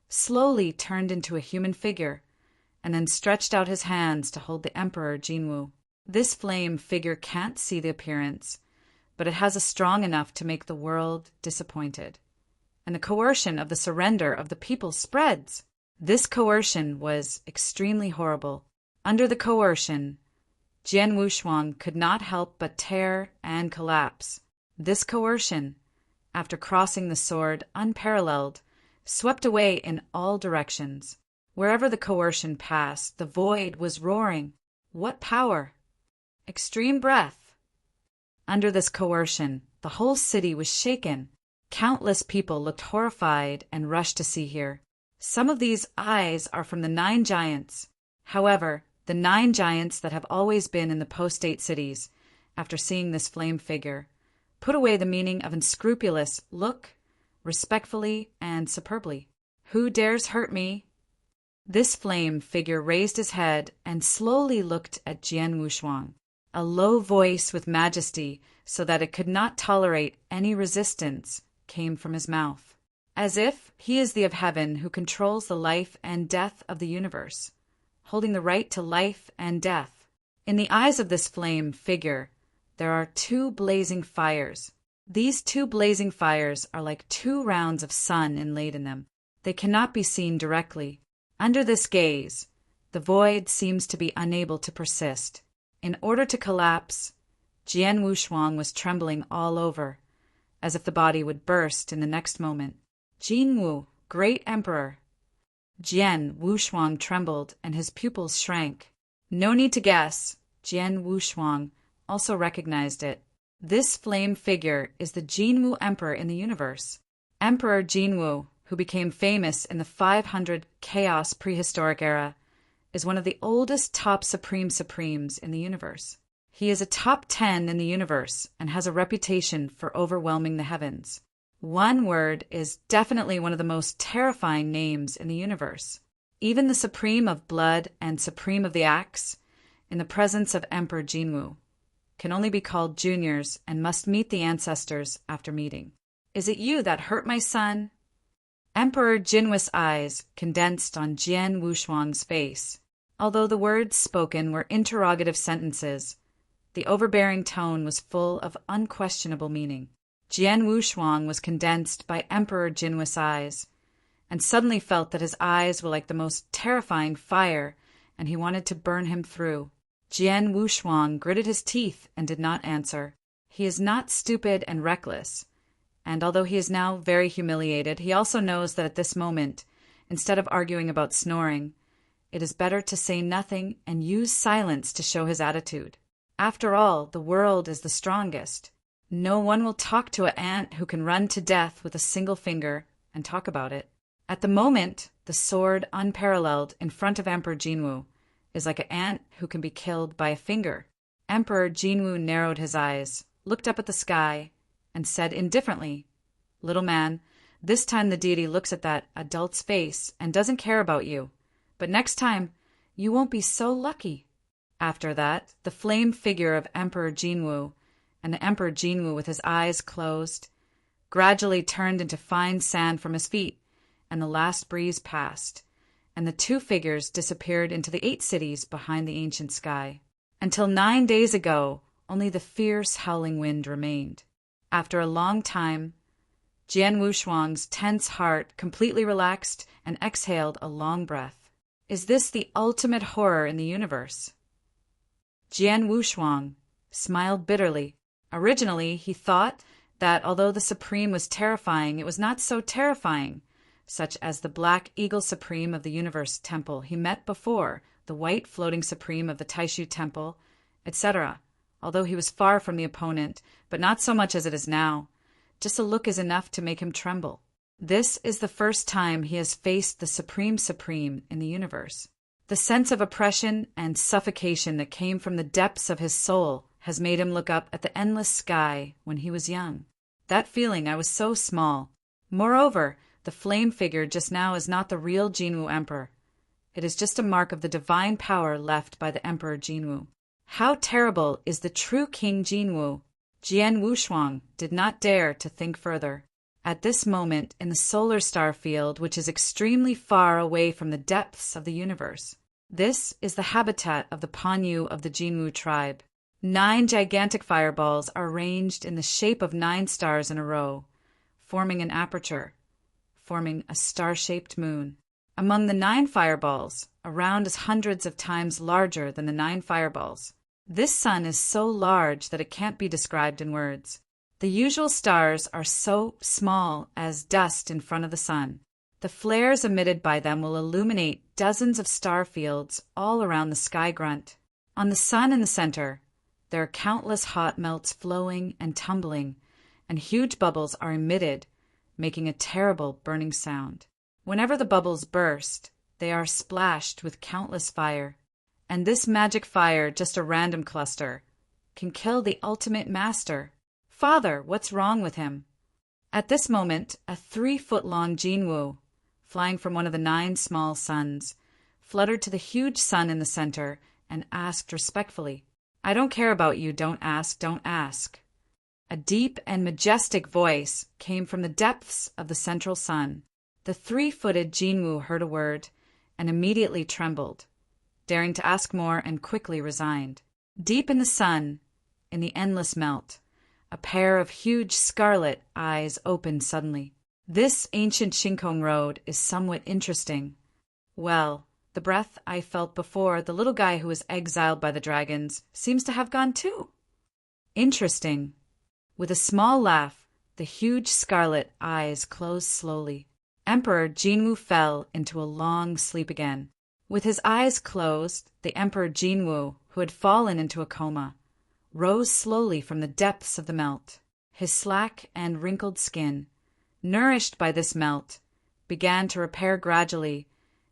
slowly turned into a human figure, and then stretched out his hands to hold the Emperor Jinwu. This flame figure can't see the appearance, but it has a strong enough to make the world disappointed. And the coercion of the surrender of the people spreads. This coercion was extremely horrible. Under the coercion, Jian Wushuang could not help but tear and collapse. This coercion, after crossing the sword unparalleled, swept away in all directions. Wherever the coercion passed, the void was roaring. What power! Extreme breath! Under this coercion, the whole city was shaken. Countless people looked horrified and rushed to see here. Some of these eyes are from the 9 giants. However, the 9 giants that have always been in the post-8 cities, after seeing this flame figure, put away the meaning of unscrupulous look, respectfully and superbly. Who dares hurt me? This flame figure raised his head and slowly looked at Jian Wushuang. A low voice with majesty, so that it could not tolerate any resistance, came from his mouth. As if he is the of heaven who controls the life and death of the universe, holding the right to life and death. In the eyes of this flame figure, there are 2 blazing fires. These 2 blazing fires are like 2 rounds of sun inlaid in them. They cannot be seen directly. Under this gaze, the void seems to be unable to persist. In order to collapse, Jian Wushuang was trembling all over, as if the body would burst in the next moment. Jinwu, great emperor. Jian Wushuang trembled and his pupils shrank. No need to guess, Jian Wushuang also recognized it. This flame figure is the Jinwu emperor in the universe. Emperor Jinwu, who became famous in the 500 Chaos prehistoric era, is one of the oldest top supremes in the universe. He is a top 10 in the universe and has a reputation for overwhelming the heavens. One word is definitely one of the most terrifying names in the universe. Even the Supreme of Blood and Supreme of the Axe, in the presence of Emperor Jinwu, can only be called juniors and must meet the ancestors after meeting. Is it you that hurt my son? Emperor Jinwu's eyes condensed on Jian Wushuang's face. Although the words spoken were interrogative sentences, the overbearing tone was full of unquestionable meaning. Jian Wushuang was condensed by Emperor Jinwu's eyes, and suddenly felt that his eyes were like the most terrifying fire, and he wanted to burn him through. Jian Wushuang gritted his teeth and did not answer. He is not stupid and reckless, and although he is now very humiliated, he also knows that at this moment Instead of arguing about snoring, it is better to say nothing and use silence to show his attitude. After all, the world is the strongest. No one will talk to an ant who can run to death with a single finger and talk about it. At the moment, the sword unparalleled in front of Emperor Jinwu is like an ant who can be killed by a finger. Emperor Jinwu narrowed his eyes, looked up at the sky, and said indifferently, "Little man, this time the deity looks at that adult's face and doesn't care about you. But next time, you won't be so lucky." After that, the flame figure of Emperor Jinwu, and the Emperor Jinwu with his eyes closed, gradually turned into fine sand from his feet, and the last breeze passed, and the two figures disappeared into the 8 cities behind the ancient sky. Until 9 days ago, only the fierce howling wind remained. After a long time, Jian Wushuang's tense heart completely relaxed and exhaled a long breath. Is this the ultimate horror in the universe? Jian Wushuang smiled bitterly. Originally, he thought that although the Supreme was terrifying, it was not so terrifying, such as the Black Eagle Supreme of the Universe Temple he met before, the White Floating Supreme of the Taishu Temple, etc. Although he was far from the opponent, but not so much as it is now. Just a look is enough to make him tremble. This is the first time he has faced the Supreme in the universe. The sense of oppression and suffocation that came from the depths of his soul has made him look up at the endless sky when he was young. That feeling, I was so small. Moreover, the flame figure just now is not the real Jinwu Emperor. It is just a mark of the divine power left by the Emperor Jinwu. How terrible is the true King Jinwu? Jian Wushuang did not dare to think further. At this moment, in the solar star field, which is extremely far away from the depths of the universe, this is the habitat of the Panyu of the Jinwu tribe. 9 gigantic fireballs are arranged in the shape of 9 stars in a row, forming an aperture, forming a star-shaped moon. Among the 9 fireballs, a round is hundreds of times larger than the 9 fireballs. This sun is so large that it can't be described in words. The usual stars are so small as dust in front of the sun. The flares emitted by them will illuminate dozens of star fields all around the sky grunt. On the sun in the center, there are countless hot melts flowing and tumbling, and huge bubbles are emitted, making a terrible burning sound. Whenever the bubbles burst, they are splashed with countless fire. And this magic fire, just a random cluster, can kill the ultimate master. Father, what's wrong with him? At this moment, a 3-foot-long Jinwu, flying from one of the 9 small suns, fluttered to the huge sun in the center and asked respectfully, "I don't care about you, don't ask, don't ask." A deep and majestic voice came from the depths of the central sun. The 3-footed Jinwu heard a word and immediately trembled, daring to ask more, and quickly resigned. Deep in the sun, in the endless melt, a pair of huge scarlet eyes opened suddenly. This ancient Shinkong road is somewhat interesting. Well, the breath I felt before the little guy who was exiled by the dragons seems to have gone too. Interesting. With a small laugh, the huge scarlet eyes closed slowly. Emperor Jinwu fell into a long sleep again. With his eyes closed, the Emperor Jinwu, who had fallen into a coma, rose slowly from the depths of the melt. His slack and wrinkled skin, nourished by this melt, began to repair gradually,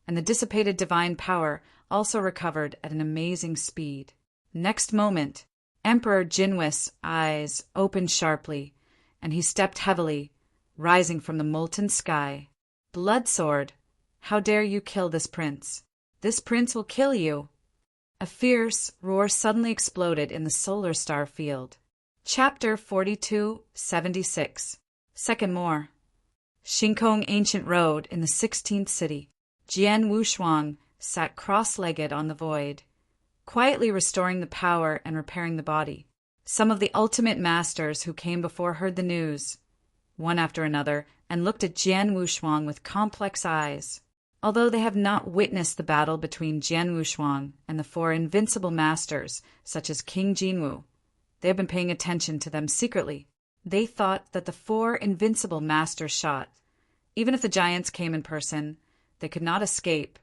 and the dissipated divine power also recovered at an amazing speed. Next moment, Emperor Jinwu's eyes opened sharply, and he stepped heavily, rising from the molten sky. "Blood sword, how dare you kill this prince? This prince will kill you." A fierce roar suddenly exploded in the solar star field. Chapter 4276. Second more. Shinkong Ancient Road in the 16th city. Jian Wushuang sat cross-legged on the void, quietly restoring the power and repairing the body. Some of the ultimate masters who came before heard the news, one after another, and looked at Jian Wushuang with complex eyes. Although they have not witnessed the battle between Jian Wushuang and the 4 invincible masters, such as King Jinwu, they have been paying attention to them secretly. They thought that the 4 invincible masters shot. Even if the giants came in person, They could not escape,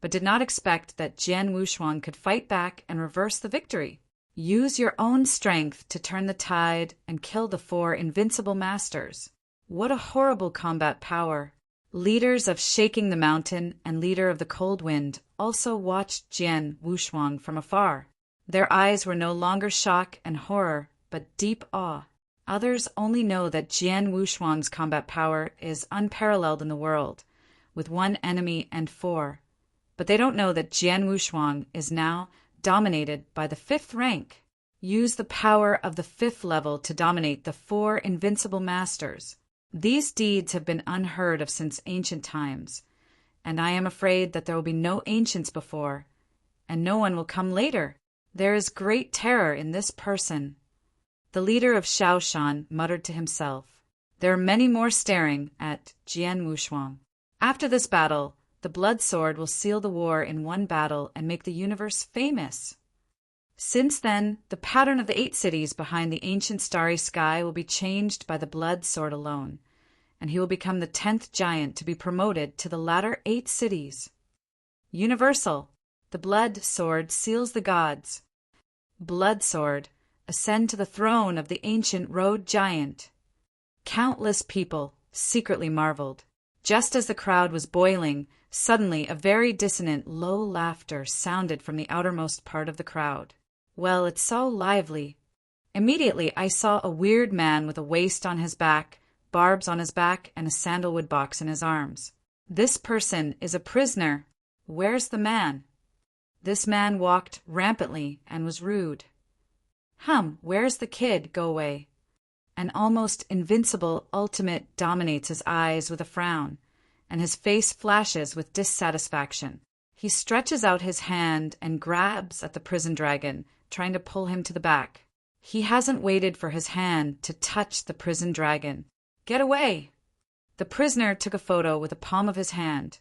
but did not expect that Jian Wushuang could fight back and reverse the victory. Use your own strength to turn the tide and kill the 4 invincible masters. What a horrible combat power! Leaders of Shaking the Mountain and leader of the Cold Wind also watched Jian Wushuang from afar. Their eyes were no longer shock and horror, but deep awe. Others only know that Jian Wushuang's combat power is unparalleled in the world, with 1 enemy and 4. But they don't know that Jian Wushuang is now dominated by the 5th rank. Use the power of the 5th level to dominate the 4 invincible masters. These deeds have been unheard of since ancient times, and I am afraid that there will be no ancients before, and no one will come later. There is great terror in this person. The leader of Shaoshan muttered to himself. There are many more staring at Jian Wushuang. After this battle, the blood sword will seal the war in one battle and make the universe famous. Since then, the pattern of the 8 cities behind the ancient starry sky will be changed by the blood sword alone, and he will become the 10th giant to be promoted to the latter 8 cities. Universal, the blood sword seals the gods. Blood sword, ascend to the throne of the ancient road giant. Countless people secretly marveled. Just as the crowd was boiling, suddenly a very dissonant, low laughter sounded from the outermost part of the crowd. Well, it's so lively. Immediately I saw a weird man with a waist on his back, barbs on his back, and a sandalwood box in his arms. This person is a prisoner. Where's the man? This man walked rampantly and was rude. Where's the kid? Go away. An almost invincible ultimate dominates his eyes with a frown, and his face flashes with dissatisfaction. He stretches out his hand and grabs at the prison dragon, trying to pull him to the back. He hasn't waited for his hand to touch the prison dragon. Get away! The prisoner took a photo with the palm of his hand,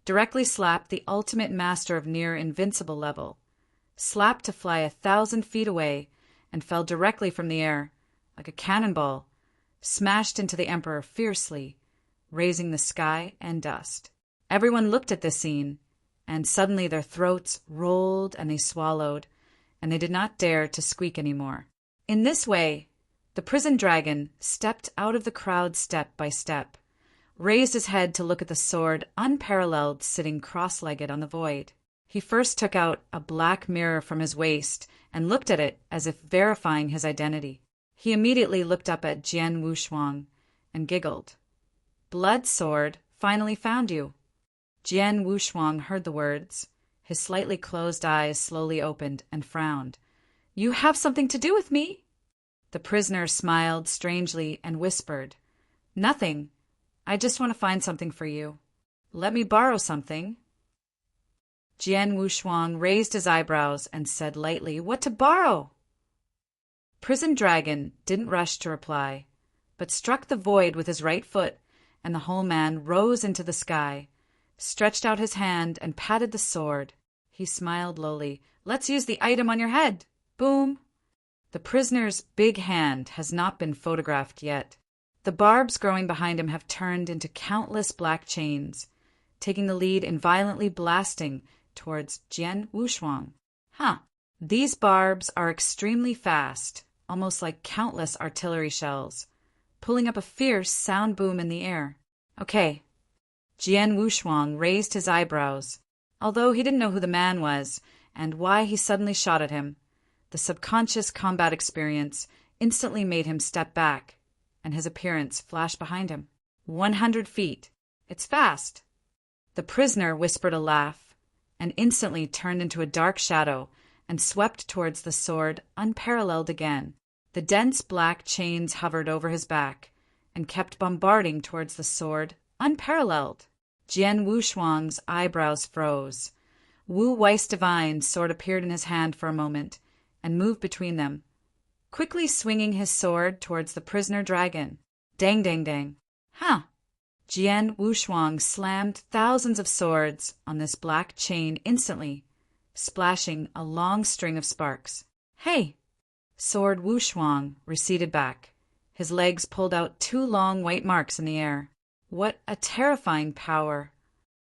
directly slapped the ultimate master of near invincible level, slapped to fly 1,000 feet away, and fell directly from the air, like a cannonball, smashed into the emperor fiercely, raising the sky and dust. Everyone looked at this scene, and suddenly their throats rolled and they swallowed, and they did not dare to squeak anymore. In this way, the prison dragon stepped out of the crowd step by step, raised his head to look at the sword unparalleled sitting cross-legged on the void. He first took out a black mirror from his waist and looked at it as if verifying his identity. He immediately looked up at Jian Wushuang and giggled. Blood sword, finally found you. Jian Wushuang heard the words. His slightly closed eyes slowly opened and frowned. You have something to do with me? The prisoner smiled strangely and whispered, Nothing. I just want to find something for you. Let me borrow something. Jian Wushuang raised his eyebrows and said lightly, What to borrow? Prison Dragon didn't rush to reply, but struck the void with his right foot, and the whole man rose into the sky, stretched out his hand and patted the sword. He smiled lowly. Let's use the item on your head. Boom. The prisoner's big hand has not been photographed yet. The barbs growing behind him have turned into countless black chains, taking the lead in violently blasting towards Jian Wushuang. These barbs are extremely fast, almost like countless artillery shells, pulling up a fierce sound boom in the air. Okay. Jian Wushuang raised his eyebrows. Although he didn't know who the man was and why he suddenly shot at him, the subconscious combat experience instantly made him step back, and his appearance flashed behind him. 100 feet. It's fast. The prisoner whispered a laugh, and instantly turned into a dark shadow and swept towards the sword unparalleled again. The dense black chains hovered over his back and kept bombarding towards the sword unparalleled. Jian Wushuang's eyebrows froze. Wu Weiss Divine's sword appeared in his hand for a moment and moved between them, quickly swinging his sword towards the prisoner dragon. Dang, dang, dang. Jian Wushuang slammed thousands of swords on this black chain instantly, splashing a long string of sparks. Hey! Sword Wushuang receded back. His legs pulled out 2 long white marks in the air. What a terrifying power!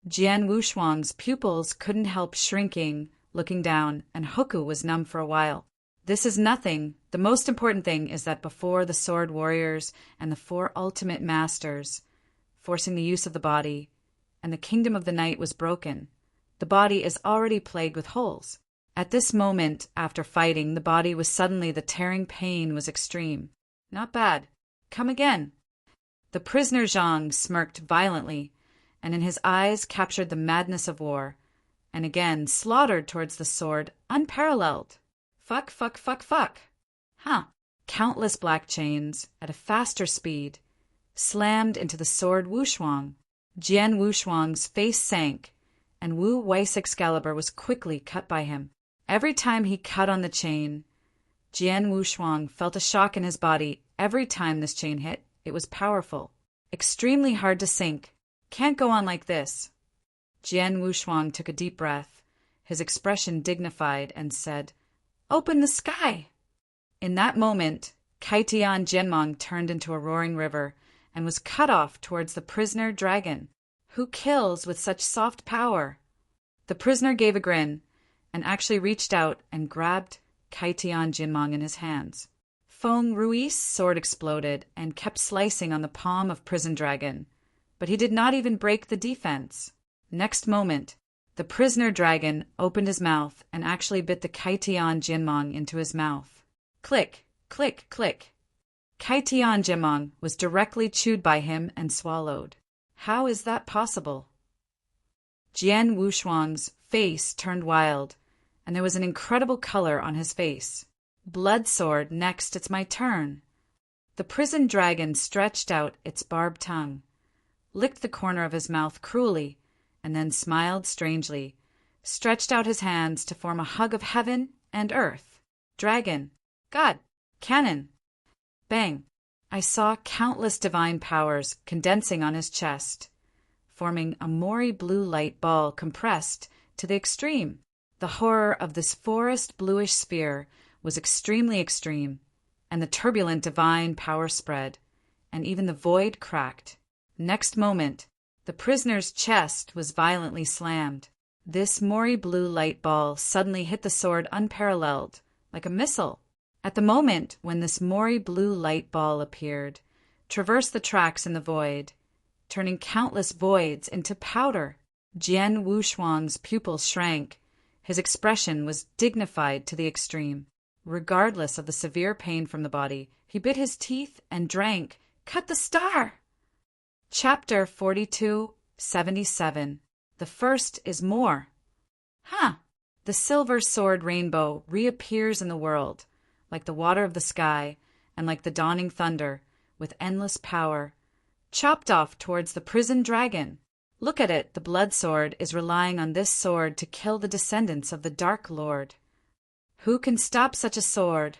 Jian Wushuang's pupils couldn't help shrinking, looking down, and Hoku was numb for a while. This is nothing. The most important thing is that before the sword warriors and the four ultimate masters, forcing the use of the body, and the kingdom of the night was broken, the body is already plagued with holes. At this moment, after fighting, the body was suddenly the tearing pain was extreme. Not bad. Come again. The prisoner Zhang smirked violently, and in his eyes captured the madness of war, and again slaughtered towards the sword, unparalleled. Fuck, fuck, fuck, fuck. Huh. Countless black chains, at a faster speed, slammed into the sword Wushuang. Jian Wushuang's face sank, and Wu Wei's Excalibur was quickly cut by him. Every time he cut on the chain, Jian Wushuang felt a shock in his body. Every time this chain hit, it was powerful, extremely hard to sink. Can't go on like this. Jian Wushuang took a deep breath, his expression dignified, and said, "Open the sky!" In that moment, Kaitian Jianmong turned into a roaring river and was cut off towards the prisoner dragon. Who kills with such soft power? The prisoner gave a grin and actually reached out and grabbed Kaitian Jianmong in his hands. Feng Rui's sword exploded and kept slicing on the palm of prison dragon, but he did not even break the defense. Next moment, the prisoner dragon opened his mouth and actually bit the Kaitian Jianmong into his mouth. Click, click, click. Kaitian Jianmong was directly chewed by him and swallowed. How is that possible? Jian Wushuang's face turned wild, and there was an incredible color on his face. Blood sword, next, it's my turn. The prison dragon stretched out its barbed tongue, licked the corner of his mouth cruelly, and then smiled strangely, stretched out his hands to form a hug of heaven and earth. Dragon, God, cannon. Bang! I saw countless divine powers condensing on his chest, forming a Mori blue light ball compressed to the extreme. The horror of this forest bluish sphere was extremely extreme, and the turbulent divine power spread, and even the void cracked. Next moment, the prisoner's chest was violently slammed. This Mori blue light ball suddenly hit the sword unparalleled, like a missile. At the moment when this Mori blue light ball appeared, traversed the tracks in the void, turning countless voids into powder. Jian Wushuang's pupils shrank. His expression was dignified to the extreme. Regardless of the severe pain from the body, he bit his teeth and drank. Cut the star! Chapter 42:77. The first is more. Huh! The silver sword rainbow reappears in the world, like the water of the sky, and like the dawning thunder, with endless power, chopped off towards the prison dragon. Look at it, the blood sword is relying on this sword to kill the descendants of the Dark Lord. Who can stop such a sword?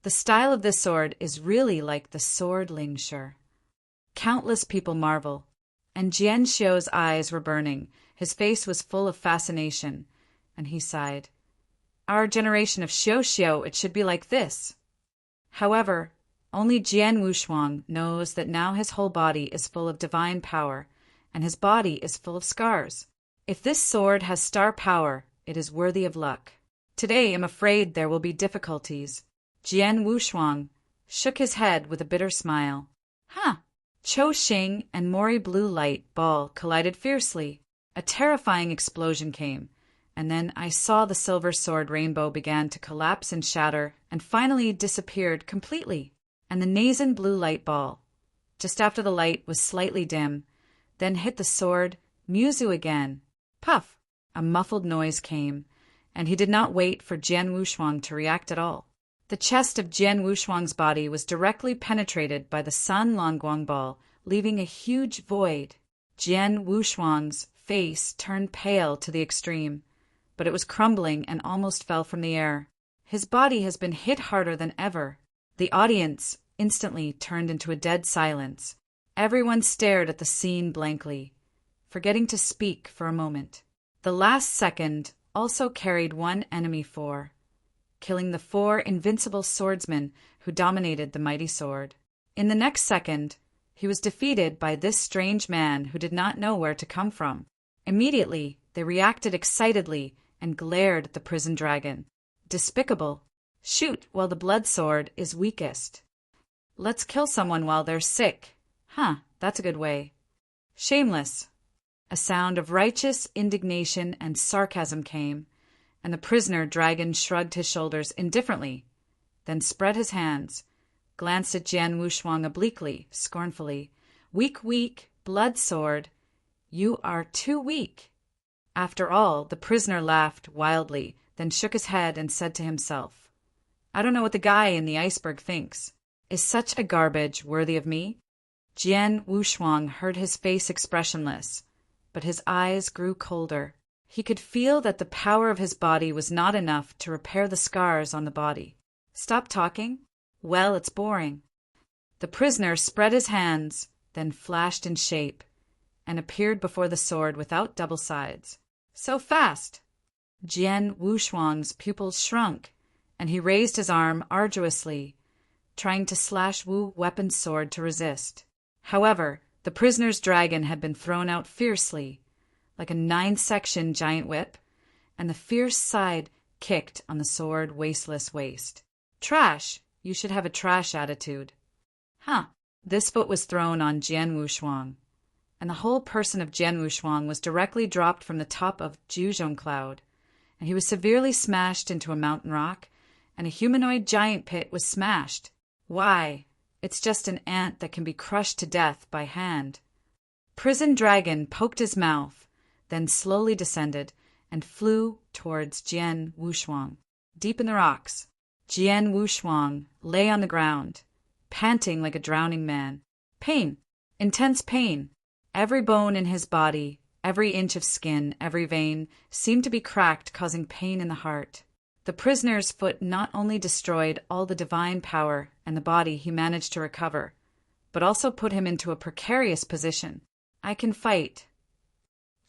The style of this sword is really like the sword Lingshi. Countless people marvel, and Jian Xiu's eyes were burning. His face was full of fascination, and he sighed. Our generation of Xiu, it should be like this. However, only Jian Wushuang knows that now his whole body is full of divine power, and his body is full of scars. If this sword has star power, it is worthy of luck. Today I'm afraid there will be difficulties. Jian Wushuang shook his head with a bitter smile. Huh! Cho Xing and Mori blue light ball collided fiercely. A terrifying explosion came, and then I saw the silver sword rainbow began to collapse and shatter, and finally disappeared completely. And the Nazen blue light ball, just after the light was slightly dim, then hit the sword Muzu again. Puff! A muffled noise came, and he did not wait for Jian Wushuang to react at all. The chest of Jian Wushuang's body was directly penetrated by the Sun Longguang ball, leaving a huge void. Jian Wushuang's face turned pale to the extreme, but it was crumbling and almost fell from the air. His body has been hit harder than ever. The audience instantly turned into a dead silence. Everyone stared at the scene blankly, forgetting to speak for a moment. The last second also carried one enemy for, killing the 4 invincible swordsmen who dominated the mighty sword. In the next second, he was defeated by this strange man who did not know where to come from. Immediately, they reacted excitedly and glared at the prison dragon. Despicable. Shoot while the blood sword is weakest. Let's kill someone while they're sick. Huh, that's a good way. Shameless. A sound of righteous indignation and sarcasm came, and the prisoner dragon shrugged his shoulders indifferently, then spread his hands, glanced at Jian Wushuang obliquely, scornfully. Weak, weak, blood sword. You are too weak. After all, the prisoner laughed wildly, then shook his head and said to himself, I don't know what the guy in the iceberg thinks. Is such a garbage worthy of me? Jian Wushuang heard his face expressionless, but his eyes grew colder. He could feel that the power of his body was not enough to repair the scars on the body. Stop talking? Well, it's boring. The prisoner spread his hands, then flashed in shape, and appeared before the sword without double sides. So fast! Jian Wushuang's pupils shrunk, and he raised his arm arduously, trying to slash Wu Weapon's sword to resist. However, the prisoner's dragon had been thrown out fiercely, like a 9-section giant whip, and the fierce side kicked on the sword wasteless waist. Trash! You should have a trash attitude. Huh. This foot was thrown on Jian Wushuang, and the whole person of Jian Wushuang was directly dropped from the top of Juzhong Cloud, and he was severely smashed into a mountain rock, and a humanoid giant pit was smashed. Why? It's just an ant that can be crushed to death by hand. Prison Dragon poked his mouth, then slowly descended and flew towards Jian Wushuang. Deep in the rocks, Jian Wushuang lay on the ground, panting like a drowning man. Pain, intense pain. Every bone in his body, every inch of skin, every vein seemed to be cracked, causing pain in the heart. The prisoner's foot not only destroyed all the divine power and the body he managed to recover, but also put him into a precarious position. I can fight.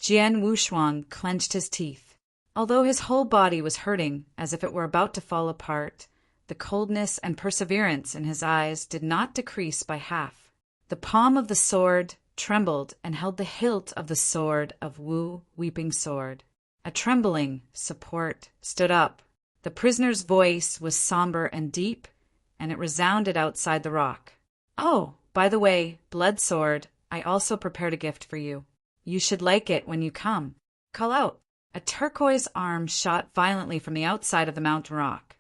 Jian Wushuang clenched his teeth. Although his whole body was hurting as if it were about to fall apart, the coldness and perseverance in his eyes did not decrease by half. The palm of the sword trembled and held the hilt of the sword of Wu Weeping Sword. A trembling support stood up. The prisoner's voice was somber and deep, and it resounded outside the rock. Oh, by the way, Blood Sword, I also prepared a gift for you. You should like it when you come. Call out. A turquoise arm shot violently from the outside of the mountain rock,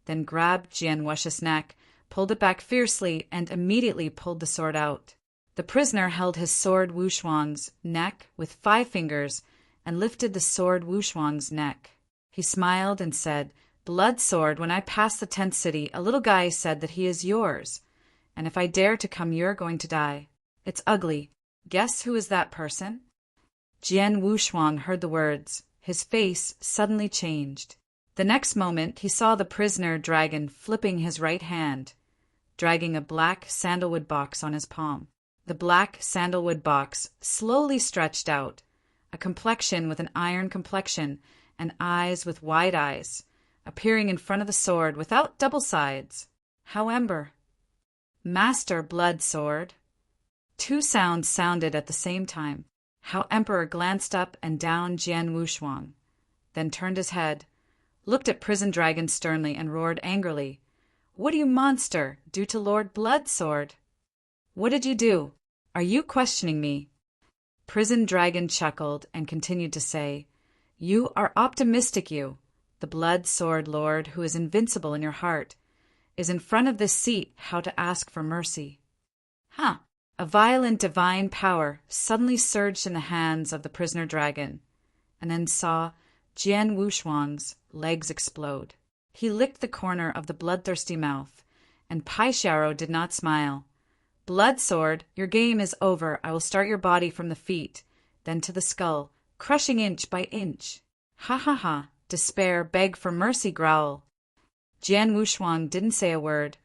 then grabbed Jian Wush's neck, pulled it back fiercely, and immediately pulled the sword out. The prisoner held his sword Wushuang's neck with 5 fingers and lifted the sword Wushuang's neck. He smiled and said, Blood Sword, when I pass the 10th city, a little guy said that he is yours, and if I dare to come, you're going to die. It's ugly. Guess who is that person? Jian Wushuang heard the words. His face suddenly changed. The next moment, he saw the prisoner dragon flipping his right hand, dragging a black sandalwood box on his palm. The black sandalwood box slowly stretched out, a complexion with an iron complexion and eyes with wide eyes, appearing in front of the sword without double sides. However, Master Blood Sword. 2 sounds sounded at the same time. How Emperor glanced up and down Jian Wushuang, then turned his head, looked at Prison Dragon sternly, and roared angrily, What do you monster do to Lord Blood Sword? What did you do? Are you questioning me? Prison Dragon chuckled and continued to say, You are optimistic, you. The Blood Sword Lord, who is invincible in your heart, is in front of this seat how to ask for mercy. Huh. A violent divine power suddenly surged in the hands of the prisoner dragon, and then saw Jian Wushuang's legs explode. He licked the corner of the bloodthirsty mouth, and Pai Xiaoro did not smile. Blood Sword, your game is over. I will start your body from the feet, then to the skull, crushing inch by inch. Ha ha ha. Despair, beg for mercy, growl. Jian Wushuang didn't say a word,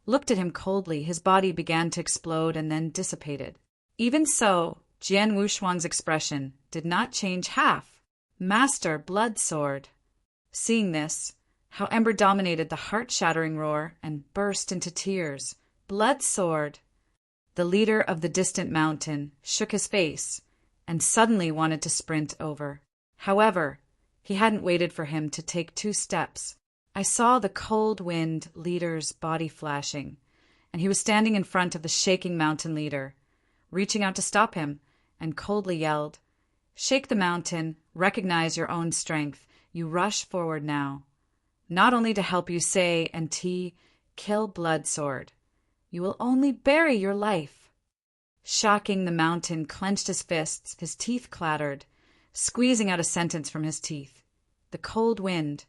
looked at him coldly. His body began to explode and then dissipated. Even so, Jian Wushuang's expression did not change half. Master Blood Sword. Seeing this, how Ember dominated the heart-shattering roar and burst into tears. Blood Sword. The leader of the distant mountain shook his face and suddenly wanted to sprint over. However, he hadn't waited for him to take 2 steps. I saw the cold wind leader's body flashing, and he was standing in front of the shaking mountain leader, reaching out to stop him, and coldly yelled, "Shake the mountain, recognize your own strength. You rush forward now. Not only to help you say and kill Blood Sword. You will only bury your life." Shocking the mountain clenched his fists, his teeth clattered, squeezing out a sentence from his teeth. "The cold wind.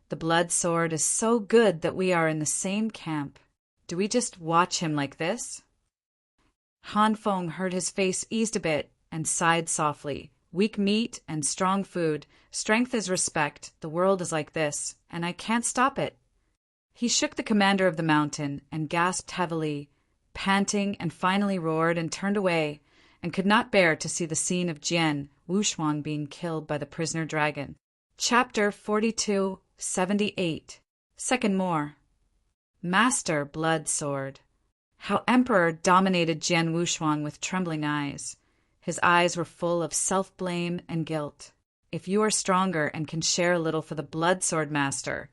The Blood Sword is so good that we are in the same camp. Do we just watch him like this?" Han Feng heard his face eased a bit and sighed softly. "Weak meat and strong food. Strength is respect. The world is like this, and I can't stop it." He shook the commander of the mountain and gasped heavily, panting, and finally roared and turned away, and could not bear to see the scene of Jian Wushuang being killed by the prisoner dragon. Chapter 4278. Second More. Master Blood Sword. How Emperor dominated Jian Wushuang with trembling eyes. His eyes were full of self-blame and guilt. If you are stronger and can share a little for the Blood Sword Master,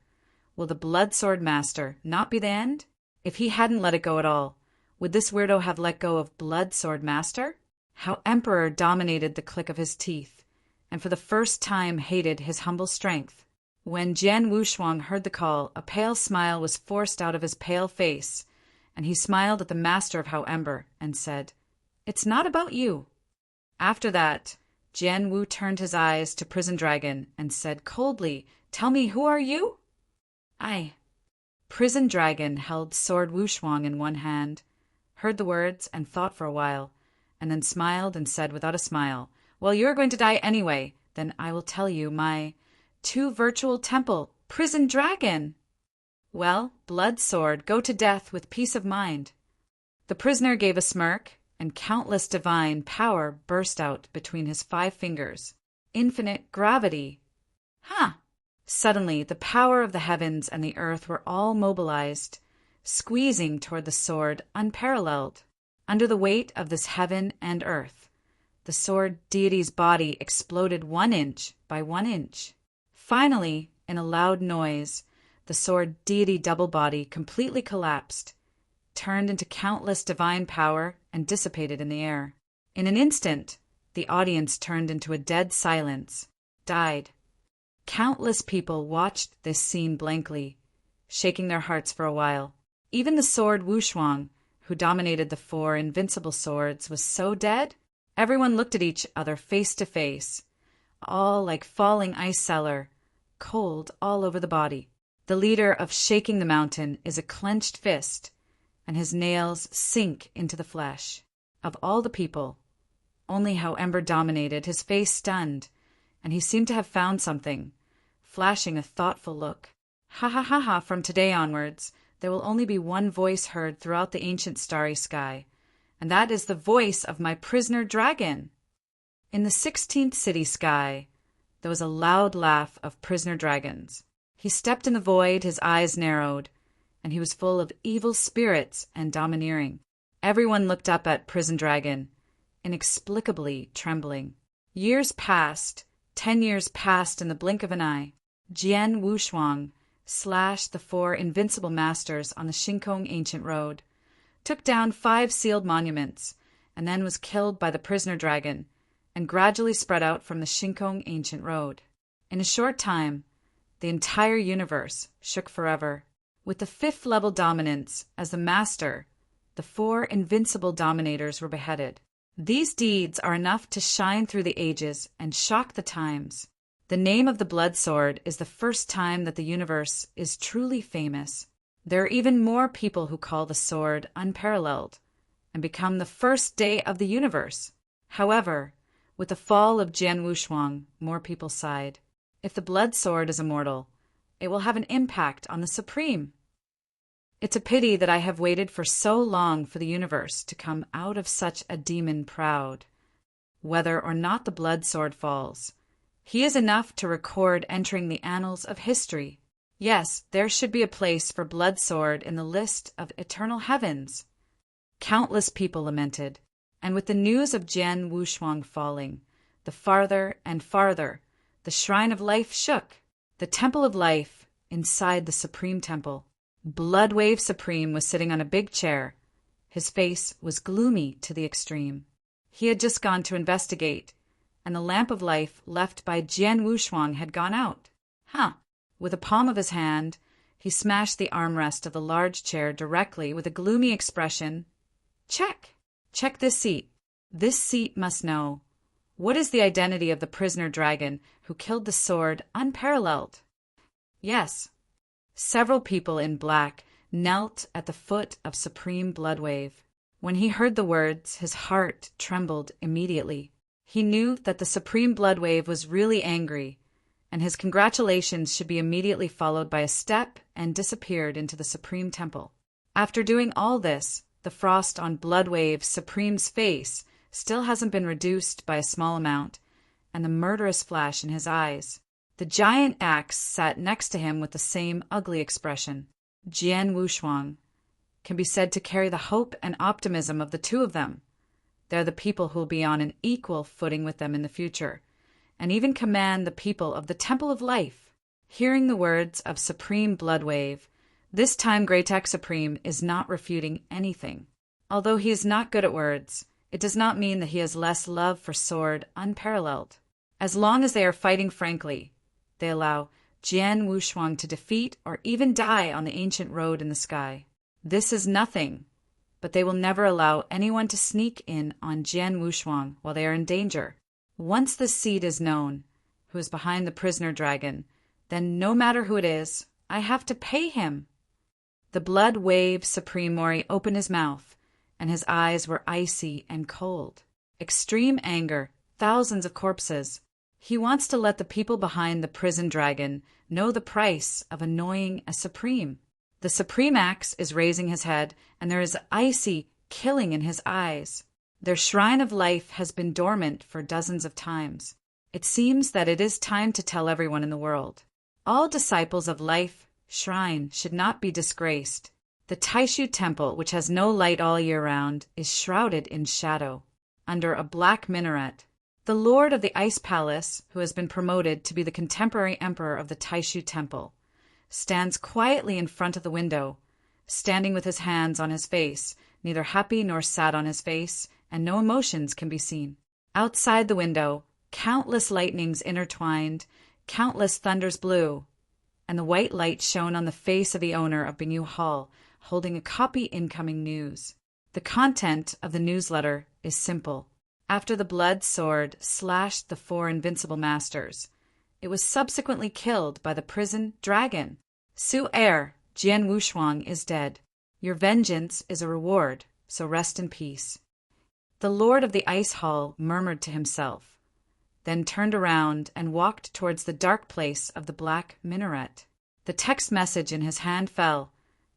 will the Blood Sword Master not be the end? If he hadn't let it go at all, would this weirdo have let go of Blood Sword Master? How Emperor dominated the click of his teeth, and for the first time hated his humble strength. When Jian Wushuang heard the call, a pale smile was forced out of his pale face, and he smiled at the master of How Ember and said, "It's not about you." After that, Jian Wu turned his eyes to Prison Dragon and said coldly, "Tell me, who are you?" "I." Prison Dragon held Sword Wushuang in one hand, heard the words and thought for a while, and then smiled and said without a smile, "Well, you are going to die anyway. Then I will tell you my 2 virtual temple, Prison Dragon." "Well, Blood Sword, go to death with peace of mind." The prisoner gave a smirk, and countless divine power burst out between his 5 fingers. Infinite gravity. Huh! Suddenly, the power of the heavens and the earth were all mobilized, squeezing toward the sword unparalleled. Under the weight of this heaven and earth, the sword deity's body exploded 1 inch by 1 inch. Finally, in a loud noise, the sword deity double body completely collapsed, turned into countless divine power, and dissipated in the air. In an instant, the audience turned into a dead silence, died. Countless people watched this scene blankly, shaking their hearts for a while. Even the sword Wushuang, who dominated the 4 invincible swords, was so dead. Everyone looked at each other face to face, all like falling ice cellar, cold all over the body. The leader of Shaking the Mountain is a clenched fist, and his nails sink into the flesh. Of all the people, only How Ember dominated, his face stunned, and he seemed to have found something, flashing a thoughtful look. "Ha ha ha ha, from today onwards, there will only be one voice heard throughout the ancient starry sky, and that is the voice of my prisoner dragon." In the 16th city sky, there was a loud laugh of prisoner dragons. He stepped in the void, his eyes narrowed, and he was full of evil spirits and domineering. Everyone looked up at Prison Dragon, inexplicably trembling. Years passed, 10 years passed in the blink of an eye. Jian Wushuang slashed the 4 invincible masters on the Shinkong Ancient Road, took down 5 sealed monuments, and then was killed by the Prisoner Dragon, and gradually spread out from the Shinkong Ancient Road. In a short time, the entire universe shook forever. With the 5th level dominance as the master, the 4 invincible dominators were beheaded. These deeds are enough to shine through the ages and shock the times. The name of the Blood Sword is the first time that the universe is truly famous. There are even more people who call the sword unparalleled and become the first day of the universe. However, with the fall of Jian Wushuang, more people sighed. If the Blood Sword is immortal, it will have an impact on the Supreme. It's a pity that I have waited for so long for the universe to come out of such a demon proud. Whether or not the Blood Sword falls, he is enough to record entering the annals of history. Yes, there should be a place for Blood Sword in the list of eternal heavens. Countless people lamented, and with the news of Jian Wushuang falling, The farther and farther, the shrine of life shook. The temple of life inside the Supreme Temple. Bloodwave Supreme was sitting on a big chair. His face was gloomy to the extreme. He had just gone to investigate, and the lamp of life left by Jian Wushuang had gone out. With the palm of his hand, he smashed the armrest of the large chair directly with a gloomy expression. Check! Check this seat. This seat must know. What is the identity of the prisoner dragon who killed the sword unparalleled? Yes. Several people in black knelt at the foot of Supreme Bloodwave. When he heard the words, his heart trembled immediately. He knew that the Supreme Bloodwave was really angry, and his congratulations should be immediately followed by a step and disappeared into the Supreme Temple. After doing all this, the frost on Bloodwave Supreme's face still hasn't been reduced by a small amount, and the murderous flash in his eyes. The giant axe sat next to him with the same ugly expression. Jian Wushuang can be said to carry the hope and optimism of the two of them. They're the people who will be on an equal footing with them in the future, and even command the people of the Temple of Life. Hearing the words of Supreme Bloodwave, this time Greytech Supreme is not refuting anything. Although he is not good at words, it does not mean that he has less love for sword unparalleled. As long as they are fighting frankly, they allow Jian Wushuang to defeat or even die on the ancient road in the sky. This is nothing, but they will never allow anyone to sneak in on Jian Wushuang while they are in danger. Once the seed is known, who is behind the prisoner dragon, then no matter who it is, I have to pay him. The blood wave Supreme Mori opened his mouth, and his eyes were icy and cold. Extreme anger, thousands of corpses. He wants to let the people behind the prison dragon know the price of annoying a Supreme. The Supreme Axe is raising his head, and there is icy killing in his eyes. Their shrine of life has been dormant for dozens of times. It seems that it is time to tell everyone in the world. All disciples of life shrine should not be disgraced. The Taishu Temple, which has no light all year round, is shrouded in shadow, under a black minaret. The Lord of the Ice Palace, who has been promoted to be the contemporary emperor of the Taishu Temple, stands quietly in front of the window, standing with his hands on his face, neither happy nor sad on his face, and no emotions can be seen. Outside the window, countless lightnings intertwined, countless thunders blew, and the white light shone on the face of the owner of Bingyu Hall, holding a copy incoming news. The content of the newsletter is simple. After the blood sword slashed the 4 invincible masters, it was subsequently killed by the prison dragon. Su Air, Jian Wushuang is dead. Your vengeance is a reward, so rest in peace. The Lord of the Ice Hall murmured to himself, then turned around and walked towards the dark place of the black minaret. The text message in his hand fell,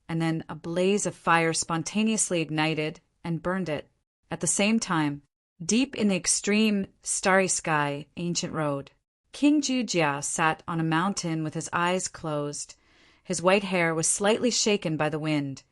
and then a blaze of fire spontaneously ignited and burned it. At the same time, deep in the extreme starry sky, ancient road, King Jujia sat on a mountain with his eyes closed. His white hair was slightly shaken by the wind,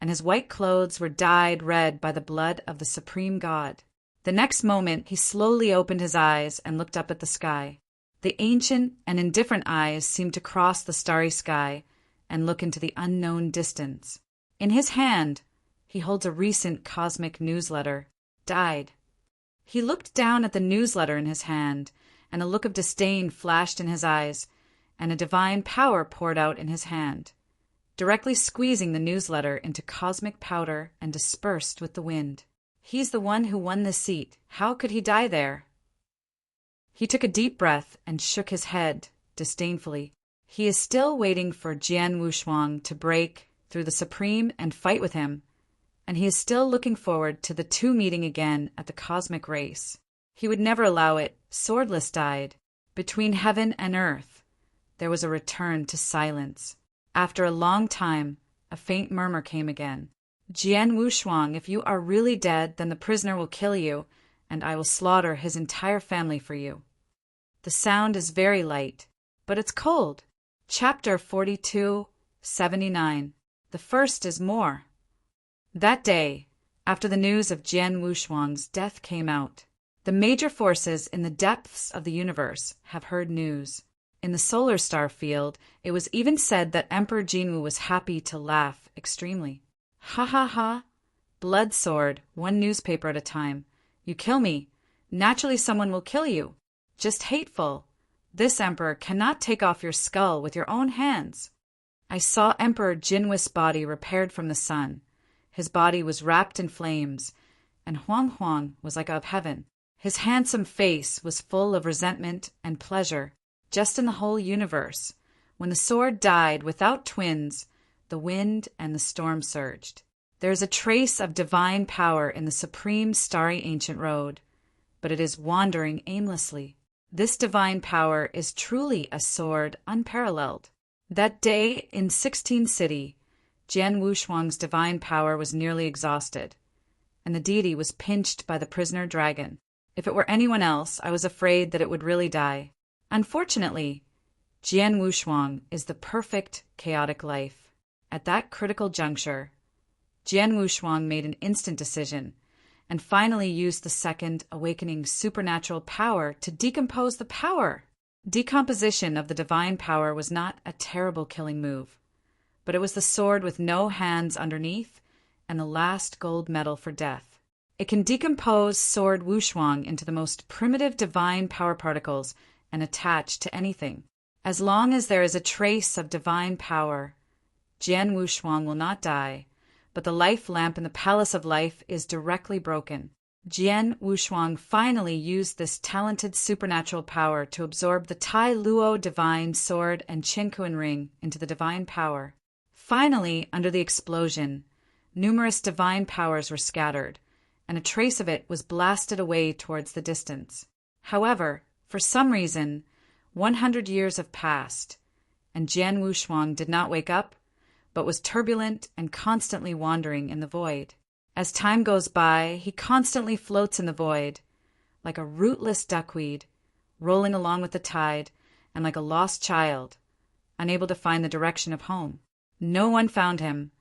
and his white clothes were dyed red by the blood of the Supreme God. The next moment he slowly opened his eyes and looked up at the sky. The ancient and indifferent eyes seemed to cross the starry sky and look into the unknown distance. In his hand, he holds a recent cosmic newsletter, died. He looked down at the newsletter in his hand, and a look of disdain flashed in his eyes, and a divine power poured out in his hand, directly squeezing the newsletter into cosmic powder and dispersed with the wind. He's the one who won the seat. How could he die there? He took a deep breath and shook his head disdainfully. He is still waiting for Jian Wushuang to break through the Supreme and fight with him, and he is still looking forward to the two meeting again at the cosmic race. He would never allow it. Swordless died. Between heaven and earth, there was a return to silence. After a long time, a faint murmur came again. Jian Wushuang, if you are really dead, then the prisoner will kill you, and I will slaughter his entire family for you. The sound is very light, but it's cold. Chapter 42:79. The first is more. That day, after the news of Jian Wushuang's death came out, The major forces in the depths of the universe have heard news. In the solar star field, it was even said that Emperor Jinwu was happy to laugh extremely. Ha ha ha! Blood sword, one newspaper at a time. You kill me. Naturally someone will kill you. Just hateful. This emperor cannot take off your skull with your own hands. I saw Emperor Jinwu's body repaired from the sun. His body was wrapped in flames, and Huang Huang was like of heaven. His handsome face was full of resentment and pleasure. Just in the whole universe, when the sword died without twins, the wind and the storm surged. There is a trace of divine power in the supreme starry ancient road, but it is wandering aimlessly. This divine power is truly a sword unparalleled. That day in 16 City, Jian Wushuang's divine power was nearly exhausted, and the deity was pinched by the prisoner dragon. If it were anyone else, I was afraid that it would really die. Unfortunately, Jian Wushuang is the perfect chaotic life. At that critical juncture, Jian Wushuang made an instant decision and finally used the second awakening supernatural power to decompose the power. Decomposition of the divine power was not a terrible killing move, but it was the sword with no hands underneath and the last gold medal for death. It can decompose sword Wushuang into the most primitive divine power particles and attach to anything. As long as there is a trace of divine power, Jian Wushuang will not die, but the life lamp in the Palace of Life is directly broken. Jian Wushuang finally used this talented supernatural power to absorb the Tai Luo divine sword and Qin Kuan ring into the divine power. Finally, under the explosion, numerous divine powers were scattered, and a trace of it was blasted away towards the distance. However, for some reason, 100 years have passed, and Jian Wushuang did not wake up, but was turbulent and constantly wandering in the void. As time goes by, he constantly floats in the void, like a rootless duckweed, rolling along with the tide, and like a lost child, unable to find the direction of home. No one found him,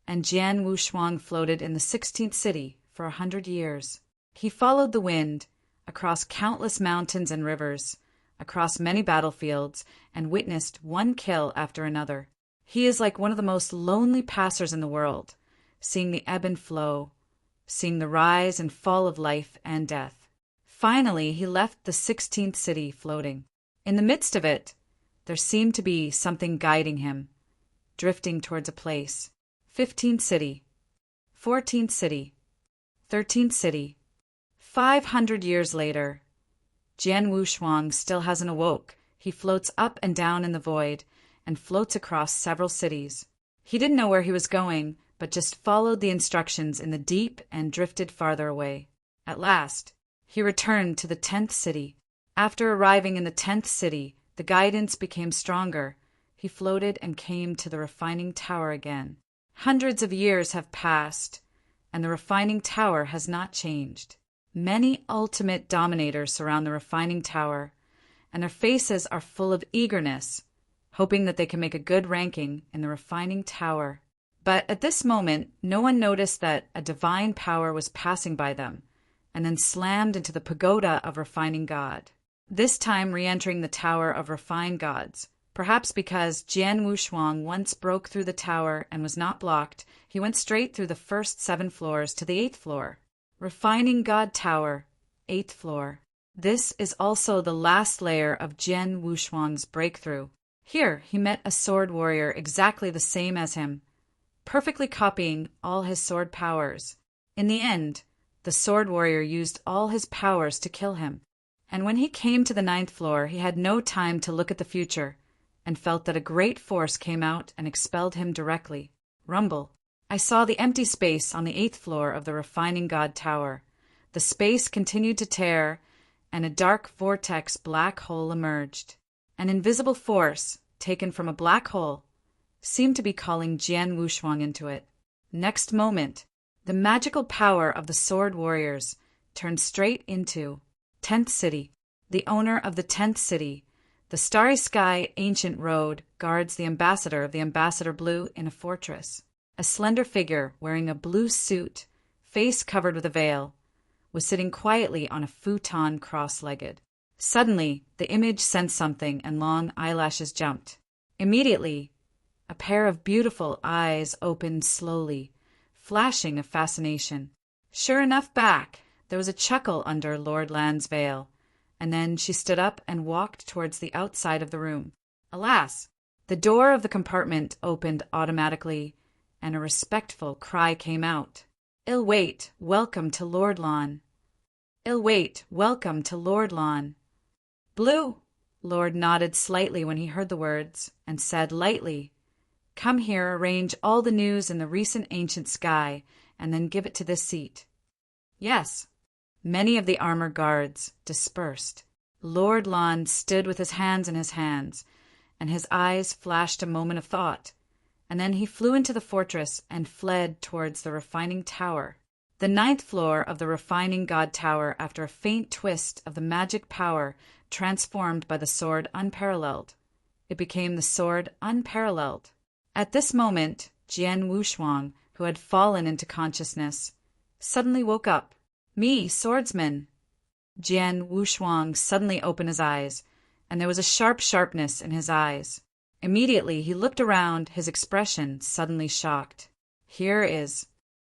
and Jian Wushuang floated in the 16th city for 100 years. He followed the wind, across countless mountains and rivers, across many battlefields, and witnessed one kill after another. He is like one of the most lonely passers in the world, seeing the ebb and flow, seeing the rise and fall of life and death. Finally, he left the 16th city floating. In the midst of it, there seemed to be something guiding him, drifting towards a place. 15th city, 14th city, 13th city. 500 years later, Jian Wushuang still hasn't awoke. He floats up and down in the void and floats across several cities. He didn't know where he was going, but just followed the instructions in the deep and drifted farther away. At last, he returned to the 10th city. After arriving in the 10th city, the guidance became stronger. He floated and came to the refining tower again. Hundreds of years have passed, and the refining tower has not changed. Many ultimate dominators surround the refining tower, and their faces are full of eagerness, hoping that they can make a good ranking in the refining tower. But at this moment, no one noticed that a divine power was passing by them, and then slammed into the pagoda of refining God. This time re-entering the tower of refined gods. Perhaps because Jian Wushuang once broke through the tower and was not blocked, he went straight through the first 7 floors to the 8th floor. Refining God Tower, 8th floor. This is also the last layer of Jian Wushuang's breakthrough. Here he met a sword warrior exactly the same as him, perfectly copying all his sword powers. In the end, the sword warrior used all his powers to kill him. And when he came to the 9th floor, he had no time to look at the future, and felt that a great force came out and expelled him directly. Rumble. I saw the empty space on the 8th floor of the Refining God Tower. The space continued to tear, and a dark vortex black hole emerged. An invisible force, taken from a black hole, seemed to be calling Jian Wushuang into it. Next moment, the magical power of the sword warriors turned straight into 10th City. The owner of the 10th City, the starry sky ancient road, guards the ambassador of the Ambassador Blue in a fortress. A slender figure wearing a blue suit, face covered with a veil, was sitting quietly on a futon cross-legged. Suddenly, the image sensed something and long eyelashes jumped. Immediately, a pair of beautiful eyes opened slowly, flashing of fascination. Sure enough, back! There was a chuckle under Lord Land's veil, and then she stood up and walked towards the outside of the room. Alas! The door of the compartment opened automatically, and a respectful cry came out. "Ill wait, welcome to Lord Lawn. Ill wait, welcome to Lord Lawn." "Blue!" Lord nodded slightly when he heard the words, and said lightly, "Come here, arrange all the news in the recent ancient sky, and then give it to this seat." "Yes." Many of the armor guards dispersed. Lord Lawn stood with his hands in his hands, and his eyes flashed a moment of thought, and then he flew into the fortress and fled towards the refining tower. The 9th floor of the refining god tower, after a faint twist of the magic power transformed by the sword Unparalleled. It became the sword Unparalleled. At this moment, Jian Wushuang, who had fallen into consciousness, suddenly woke up. "Me, swordsman!" Jian Wushuang suddenly opened his eyes, and there was a sharpness in his eyes. Immediately he looked around, his expression suddenly shocked. "Here is—"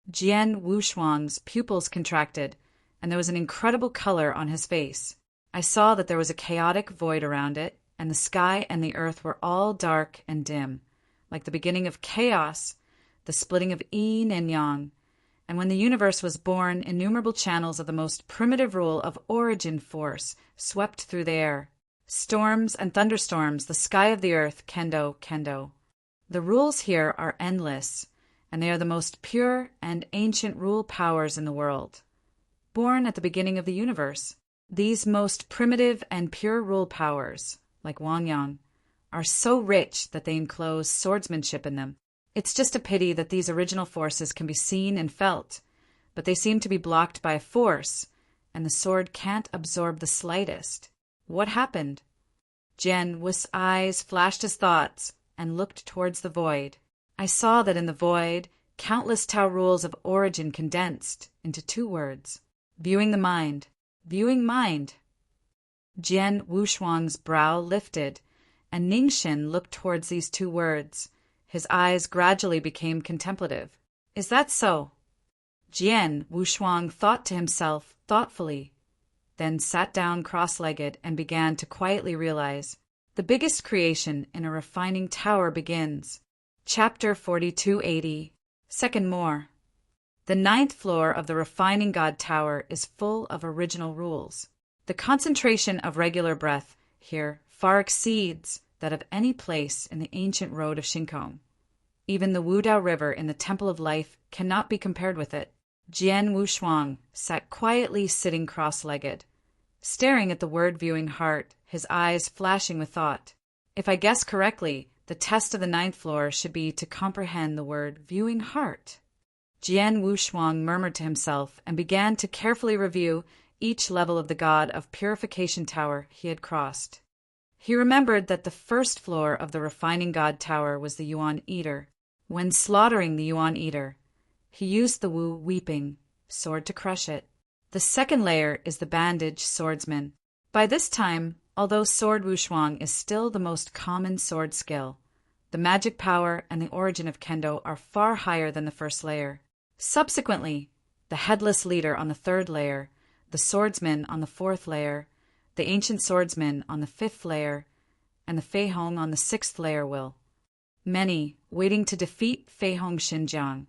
Jian Wushuang's pupils contracted, and there was an incredible color on his face. I saw that there was a chaotic void around it, and the sky and the earth were all dark and dim, like the beginning of chaos, the splitting of yin and yang. And when the universe was born, innumerable channels of the most primitive rule of origin force swept through the air. Storms and thunderstorms, the sky of the earth, kendo. The rules here are endless, and they are the most pure and ancient rule powers in the world. Born at the beginning of the universe, these most primitive and pure rule powers, like Wang Yang, are so rich that they enclose swordsmanship in them. It's just a pity that these original forces can be seen and felt, but they seem to be blocked by a force, and the sword can't absorb the slightest. What happened? Jian Wu's eyes flashed his thoughts and looked towards the void. I saw that in the void, countless Tao rules of origin condensed into 2 words. Viewing the mind. Viewing mind. Jian Wushuang's brow lifted, and Ningxin looked towards these 2 words. His eyes gradually became contemplative. "Is that so?" Jian Wushuang thought to himself thoughtfully, then sat down cross-legged and began to quietly realize. The biggest creation in a refining tower begins. Chapter 4280. Second more. The 9th floor of the refining god tower is full of original rules. The concentration of regular breath here far exceeds that of any place in the ancient road of Shinkong. Even the Wudao River in the Temple of Life cannot be compared with it. Jian Wushuang sat quietly sitting cross-legged, staring at the word-viewing heart, his eyes flashing with thought. If I guess correctly, the test of the 9th floor should be to comprehend the word viewing heart. Jian Wushuang murmured to himself and began to carefully review each level of the god of purification tower he had crossed. He remembered that the 1st floor of the refining god tower was the Yuan Eater. When slaughtering the Yuan Eater, he used the Wu Weeping sword to crush it. The 2nd layer is the bandage swordsman. By this time, although sword Wushuang is still the most common sword skill, the magic power and the origin of kendo are far higher than the 1st layer. Subsequently, the headless leader on the 3rd layer, the swordsman on the 4th layer, the ancient swordsman on the 5th layer, and the Fei Hong on the 6th layer will. Many waiting to defeat Fei Hong Xinjiang.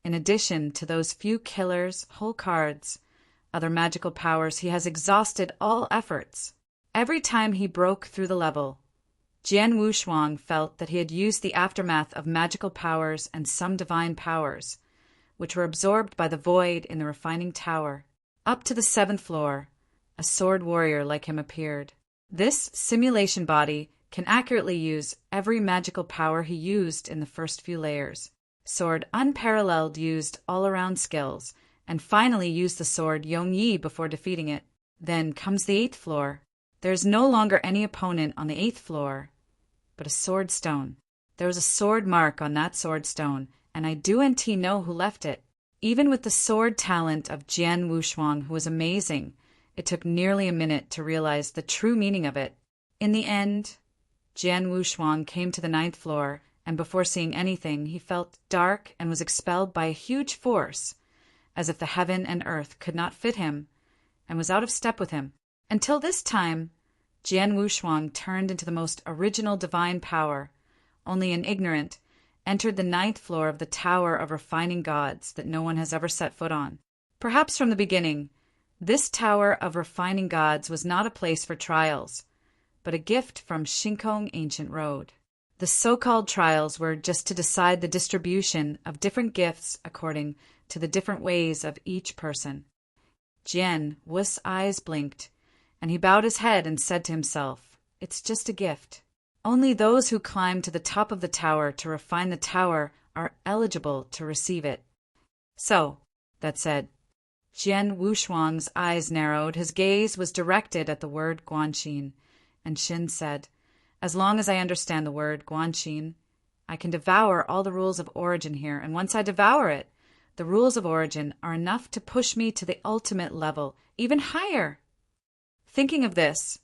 In addition to those few killers, whole cards, other magical powers, he has exhausted all efforts. Every time he broke through the level, Jian Wushuang felt that he had used the aftermath of magical powers and some divine powers, which were absorbed by the void in the refining tower. Up to the 7th floor, a sword warrior like him appeared. This simulation body can accurately use every magical power he used in the first few layers. Sword Unparalleled used all-around skills, and finally used the sword Yongyi before defeating it. Then comes the 8th floor. There is no longer any opponent on the 8th floor, but a sword stone. There was a sword mark on that sword stone, and I do know who left it. Even with the sword talent of Jian Wushuang, who was amazing, it took nearly a minute to realize the true meaning of it. In the end, Jian Wushuang came to the 9th floor, and before seeing anything, he felt dark and was expelled by a huge force, as if the heaven and earth could not fit him, and was out of step with him. Until this time, Jian Wushuang turned into the most original divine power, only an ignorant, entered the 9th floor of the Tower of Refining Gods that no one has ever set foot on. Perhaps from the beginning, this Tower of Refining Gods was not a place for trials, but a gift from Shinkong Ancient Road. The so-called trials were just to decide the distribution of different gifts according to the different ways of each person. Jian Wu's eyes blinked, and he bowed his head and said to himself, "It's just a gift. Only those who climb to the top of the tower to refine the tower are eligible to receive it." So, that said, Jian Wushuang's eyes narrowed, his gaze was directed at the word Guanxin, and Xin said, "As long as I understand the word Guanxin, I can devour all the rules of origin here, and once I devour it, the rules of origin are enough to push me to the ultimate level, even higher." Thinking of this,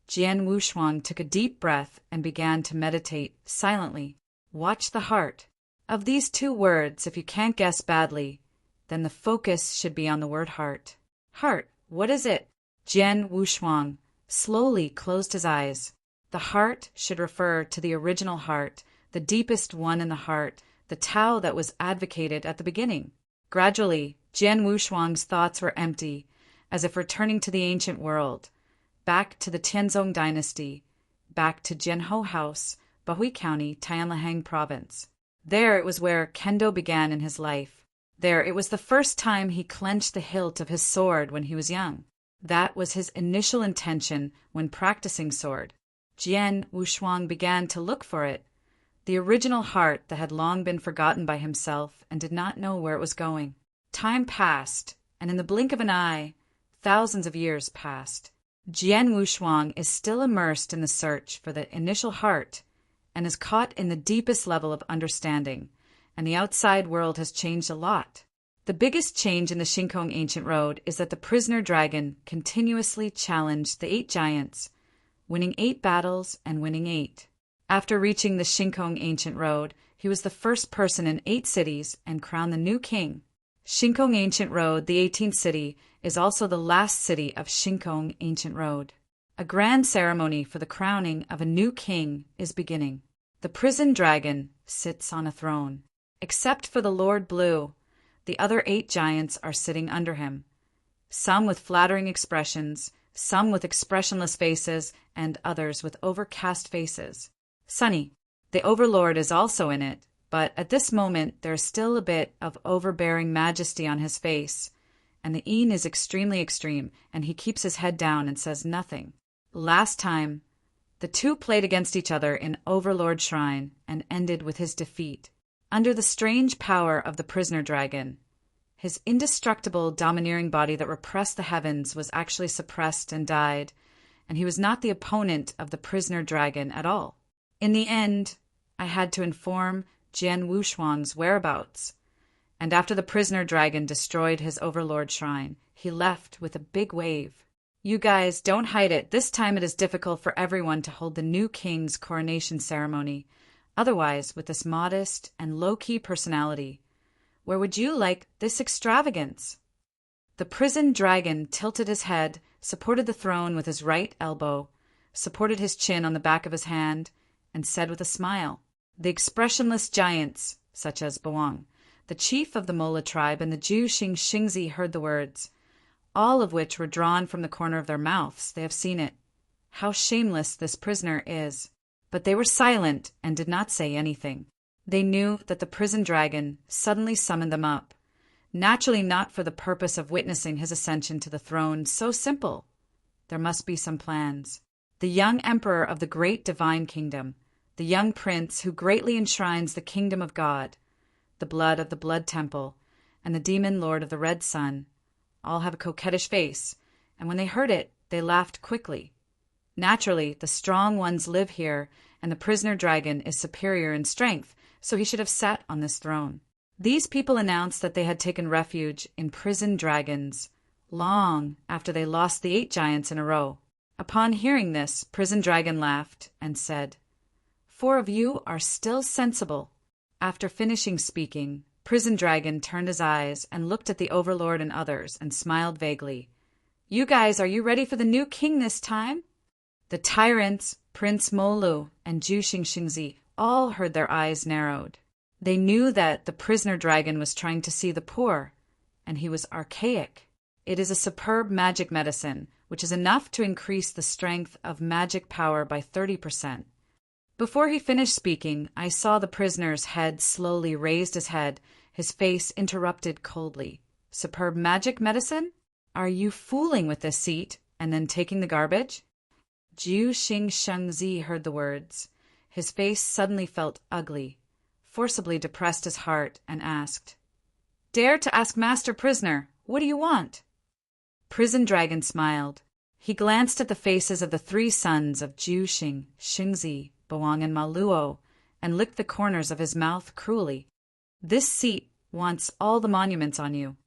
Jian Wushuang took a deep breath and began to meditate silently. Watch the heart. Of these two words, if you can't guess badly, then the focus should be on the word heart. Heart, what is it? Jian Wushuang slowly closed his eyes. The heart should refer to the original heart, the deepest one in the heart, the Tao that was advocated at the beginning. Gradually, Jian Wushuang's thoughts were empty, as if returning to the ancient world, back to the Tianzong dynasty, back to Jianhou House, Bahui County, Tianlaheng Province. There it was where Kendo began in his life. There it was the first time he clenched the hilt of his sword when he was young. That was his initial intention when practicing sword. Jian Wushuang began to look for it, the original heart that had long been forgotten by himself and did not know where it was going. Time passed, and in the blink of an eye, thousands of years passed. Jian Wushuang is still immersed in the search for the initial heart and is caught in the deepest level of understanding, and the outside world has changed a lot. The biggest change in the Shinkong Ancient Road is that the prisoner dragon continuously challenged the 8 giants, winning 8 battles and winning 8. After reaching the Shinkong Ancient Road, he was the first person in 8 cities and crowned the new king. Shinkong Ancient Road, the 18th city, is also the last city of Shinkong Ancient Road. A grand ceremony for the crowning of a new king is beginning. The prison dragon sits on a throne. Except for the Lord Blue, the other 8 giants are sitting under him, some with flattering expressions, some with expressionless faces, and others with overcast faces. Sunny, the overlord, is also in it, but at this moment there is still a bit of overbearing majesty on his face, and the Een is extremely extreme, and he keeps his head down and says nothing. Last time, the two played against each other in Overlord Shrine and ended with his defeat. Under the strange power of the prisoner dragon, his indestructible domineering body that repressed the heavens was actually suppressed and died, and he was not the opponent of the prisoner dragon at all. In the end, I had to inform Jian Wushuang's whereabouts, and after the prisoner dragon destroyed his overlord shrine, he left with a big wave. You guys, don't hide it. This time it is difficult for everyone to hold the new king's coronation ceremony. Otherwise, with this modest and low-key personality, where would you like this extravagance? The prison dragon tilted his head, supported the throne with his right elbow, supported his chin on the back of his hand, and said with a smile, "The expressionless giants, such as Boang, the chief of the Mola tribe, and the Jew Xingzi heard the words, all of which were drawn from the corner of their mouths. They have seen it. How shameless this prisoner is." But they were silent and did not say anything. They knew that the prison dragon suddenly summoned them up, naturally not for the purpose of witnessing his ascension to the throne. So simple. There must be some plans. The young emperor of the great divine kingdom, the young prince who greatly enshrines the kingdom of God, the blood of the blood temple, and the demon lord of the red sun, all have a coquettish face, and when they heard it, they laughed quickly. Naturally, the strong ones live here, and the prisoner dragon is superior in strength, so he should have sat on this throne. These people announced that they had taken refuge in prison dragons, long after they lost the 8 giants in a row. Upon hearing this, Prison Dragon laughed and said, "4 of you are still sensible." After finishing speaking, Prison Dragon turned his eyes and looked at the Overlord and others and smiled vaguely. "You guys, are you ready for the new king this time?" The tyrants, Prince Molu and Ju Xingxingzi, all heard their eyes narrowed. They knew that the prisoner dragon was trying to see the poor, and he was archaic. It is a superb magic medicine, which is enough to increase the strength of magic power by 30%. Before he finished speaking, I saw the prisoner's head slowly raised his head, his face interrupted coldly. "Superb magic medicine? Are you fooling with this seat and then taking the garbage?" Ju Xingshengzi heard the words. His face suddenly felt ugly, forcibly depressed his heart, and asked, "Dare to ask Master Prisoner, what do you want?" Prison Dragon smiled. He glanced at the faces of the 3 sons of Ju Xing, Xingzi, Boang, and Maluo, and licked the corners of his mouth cruelly. "This seat wants all the monuments on you.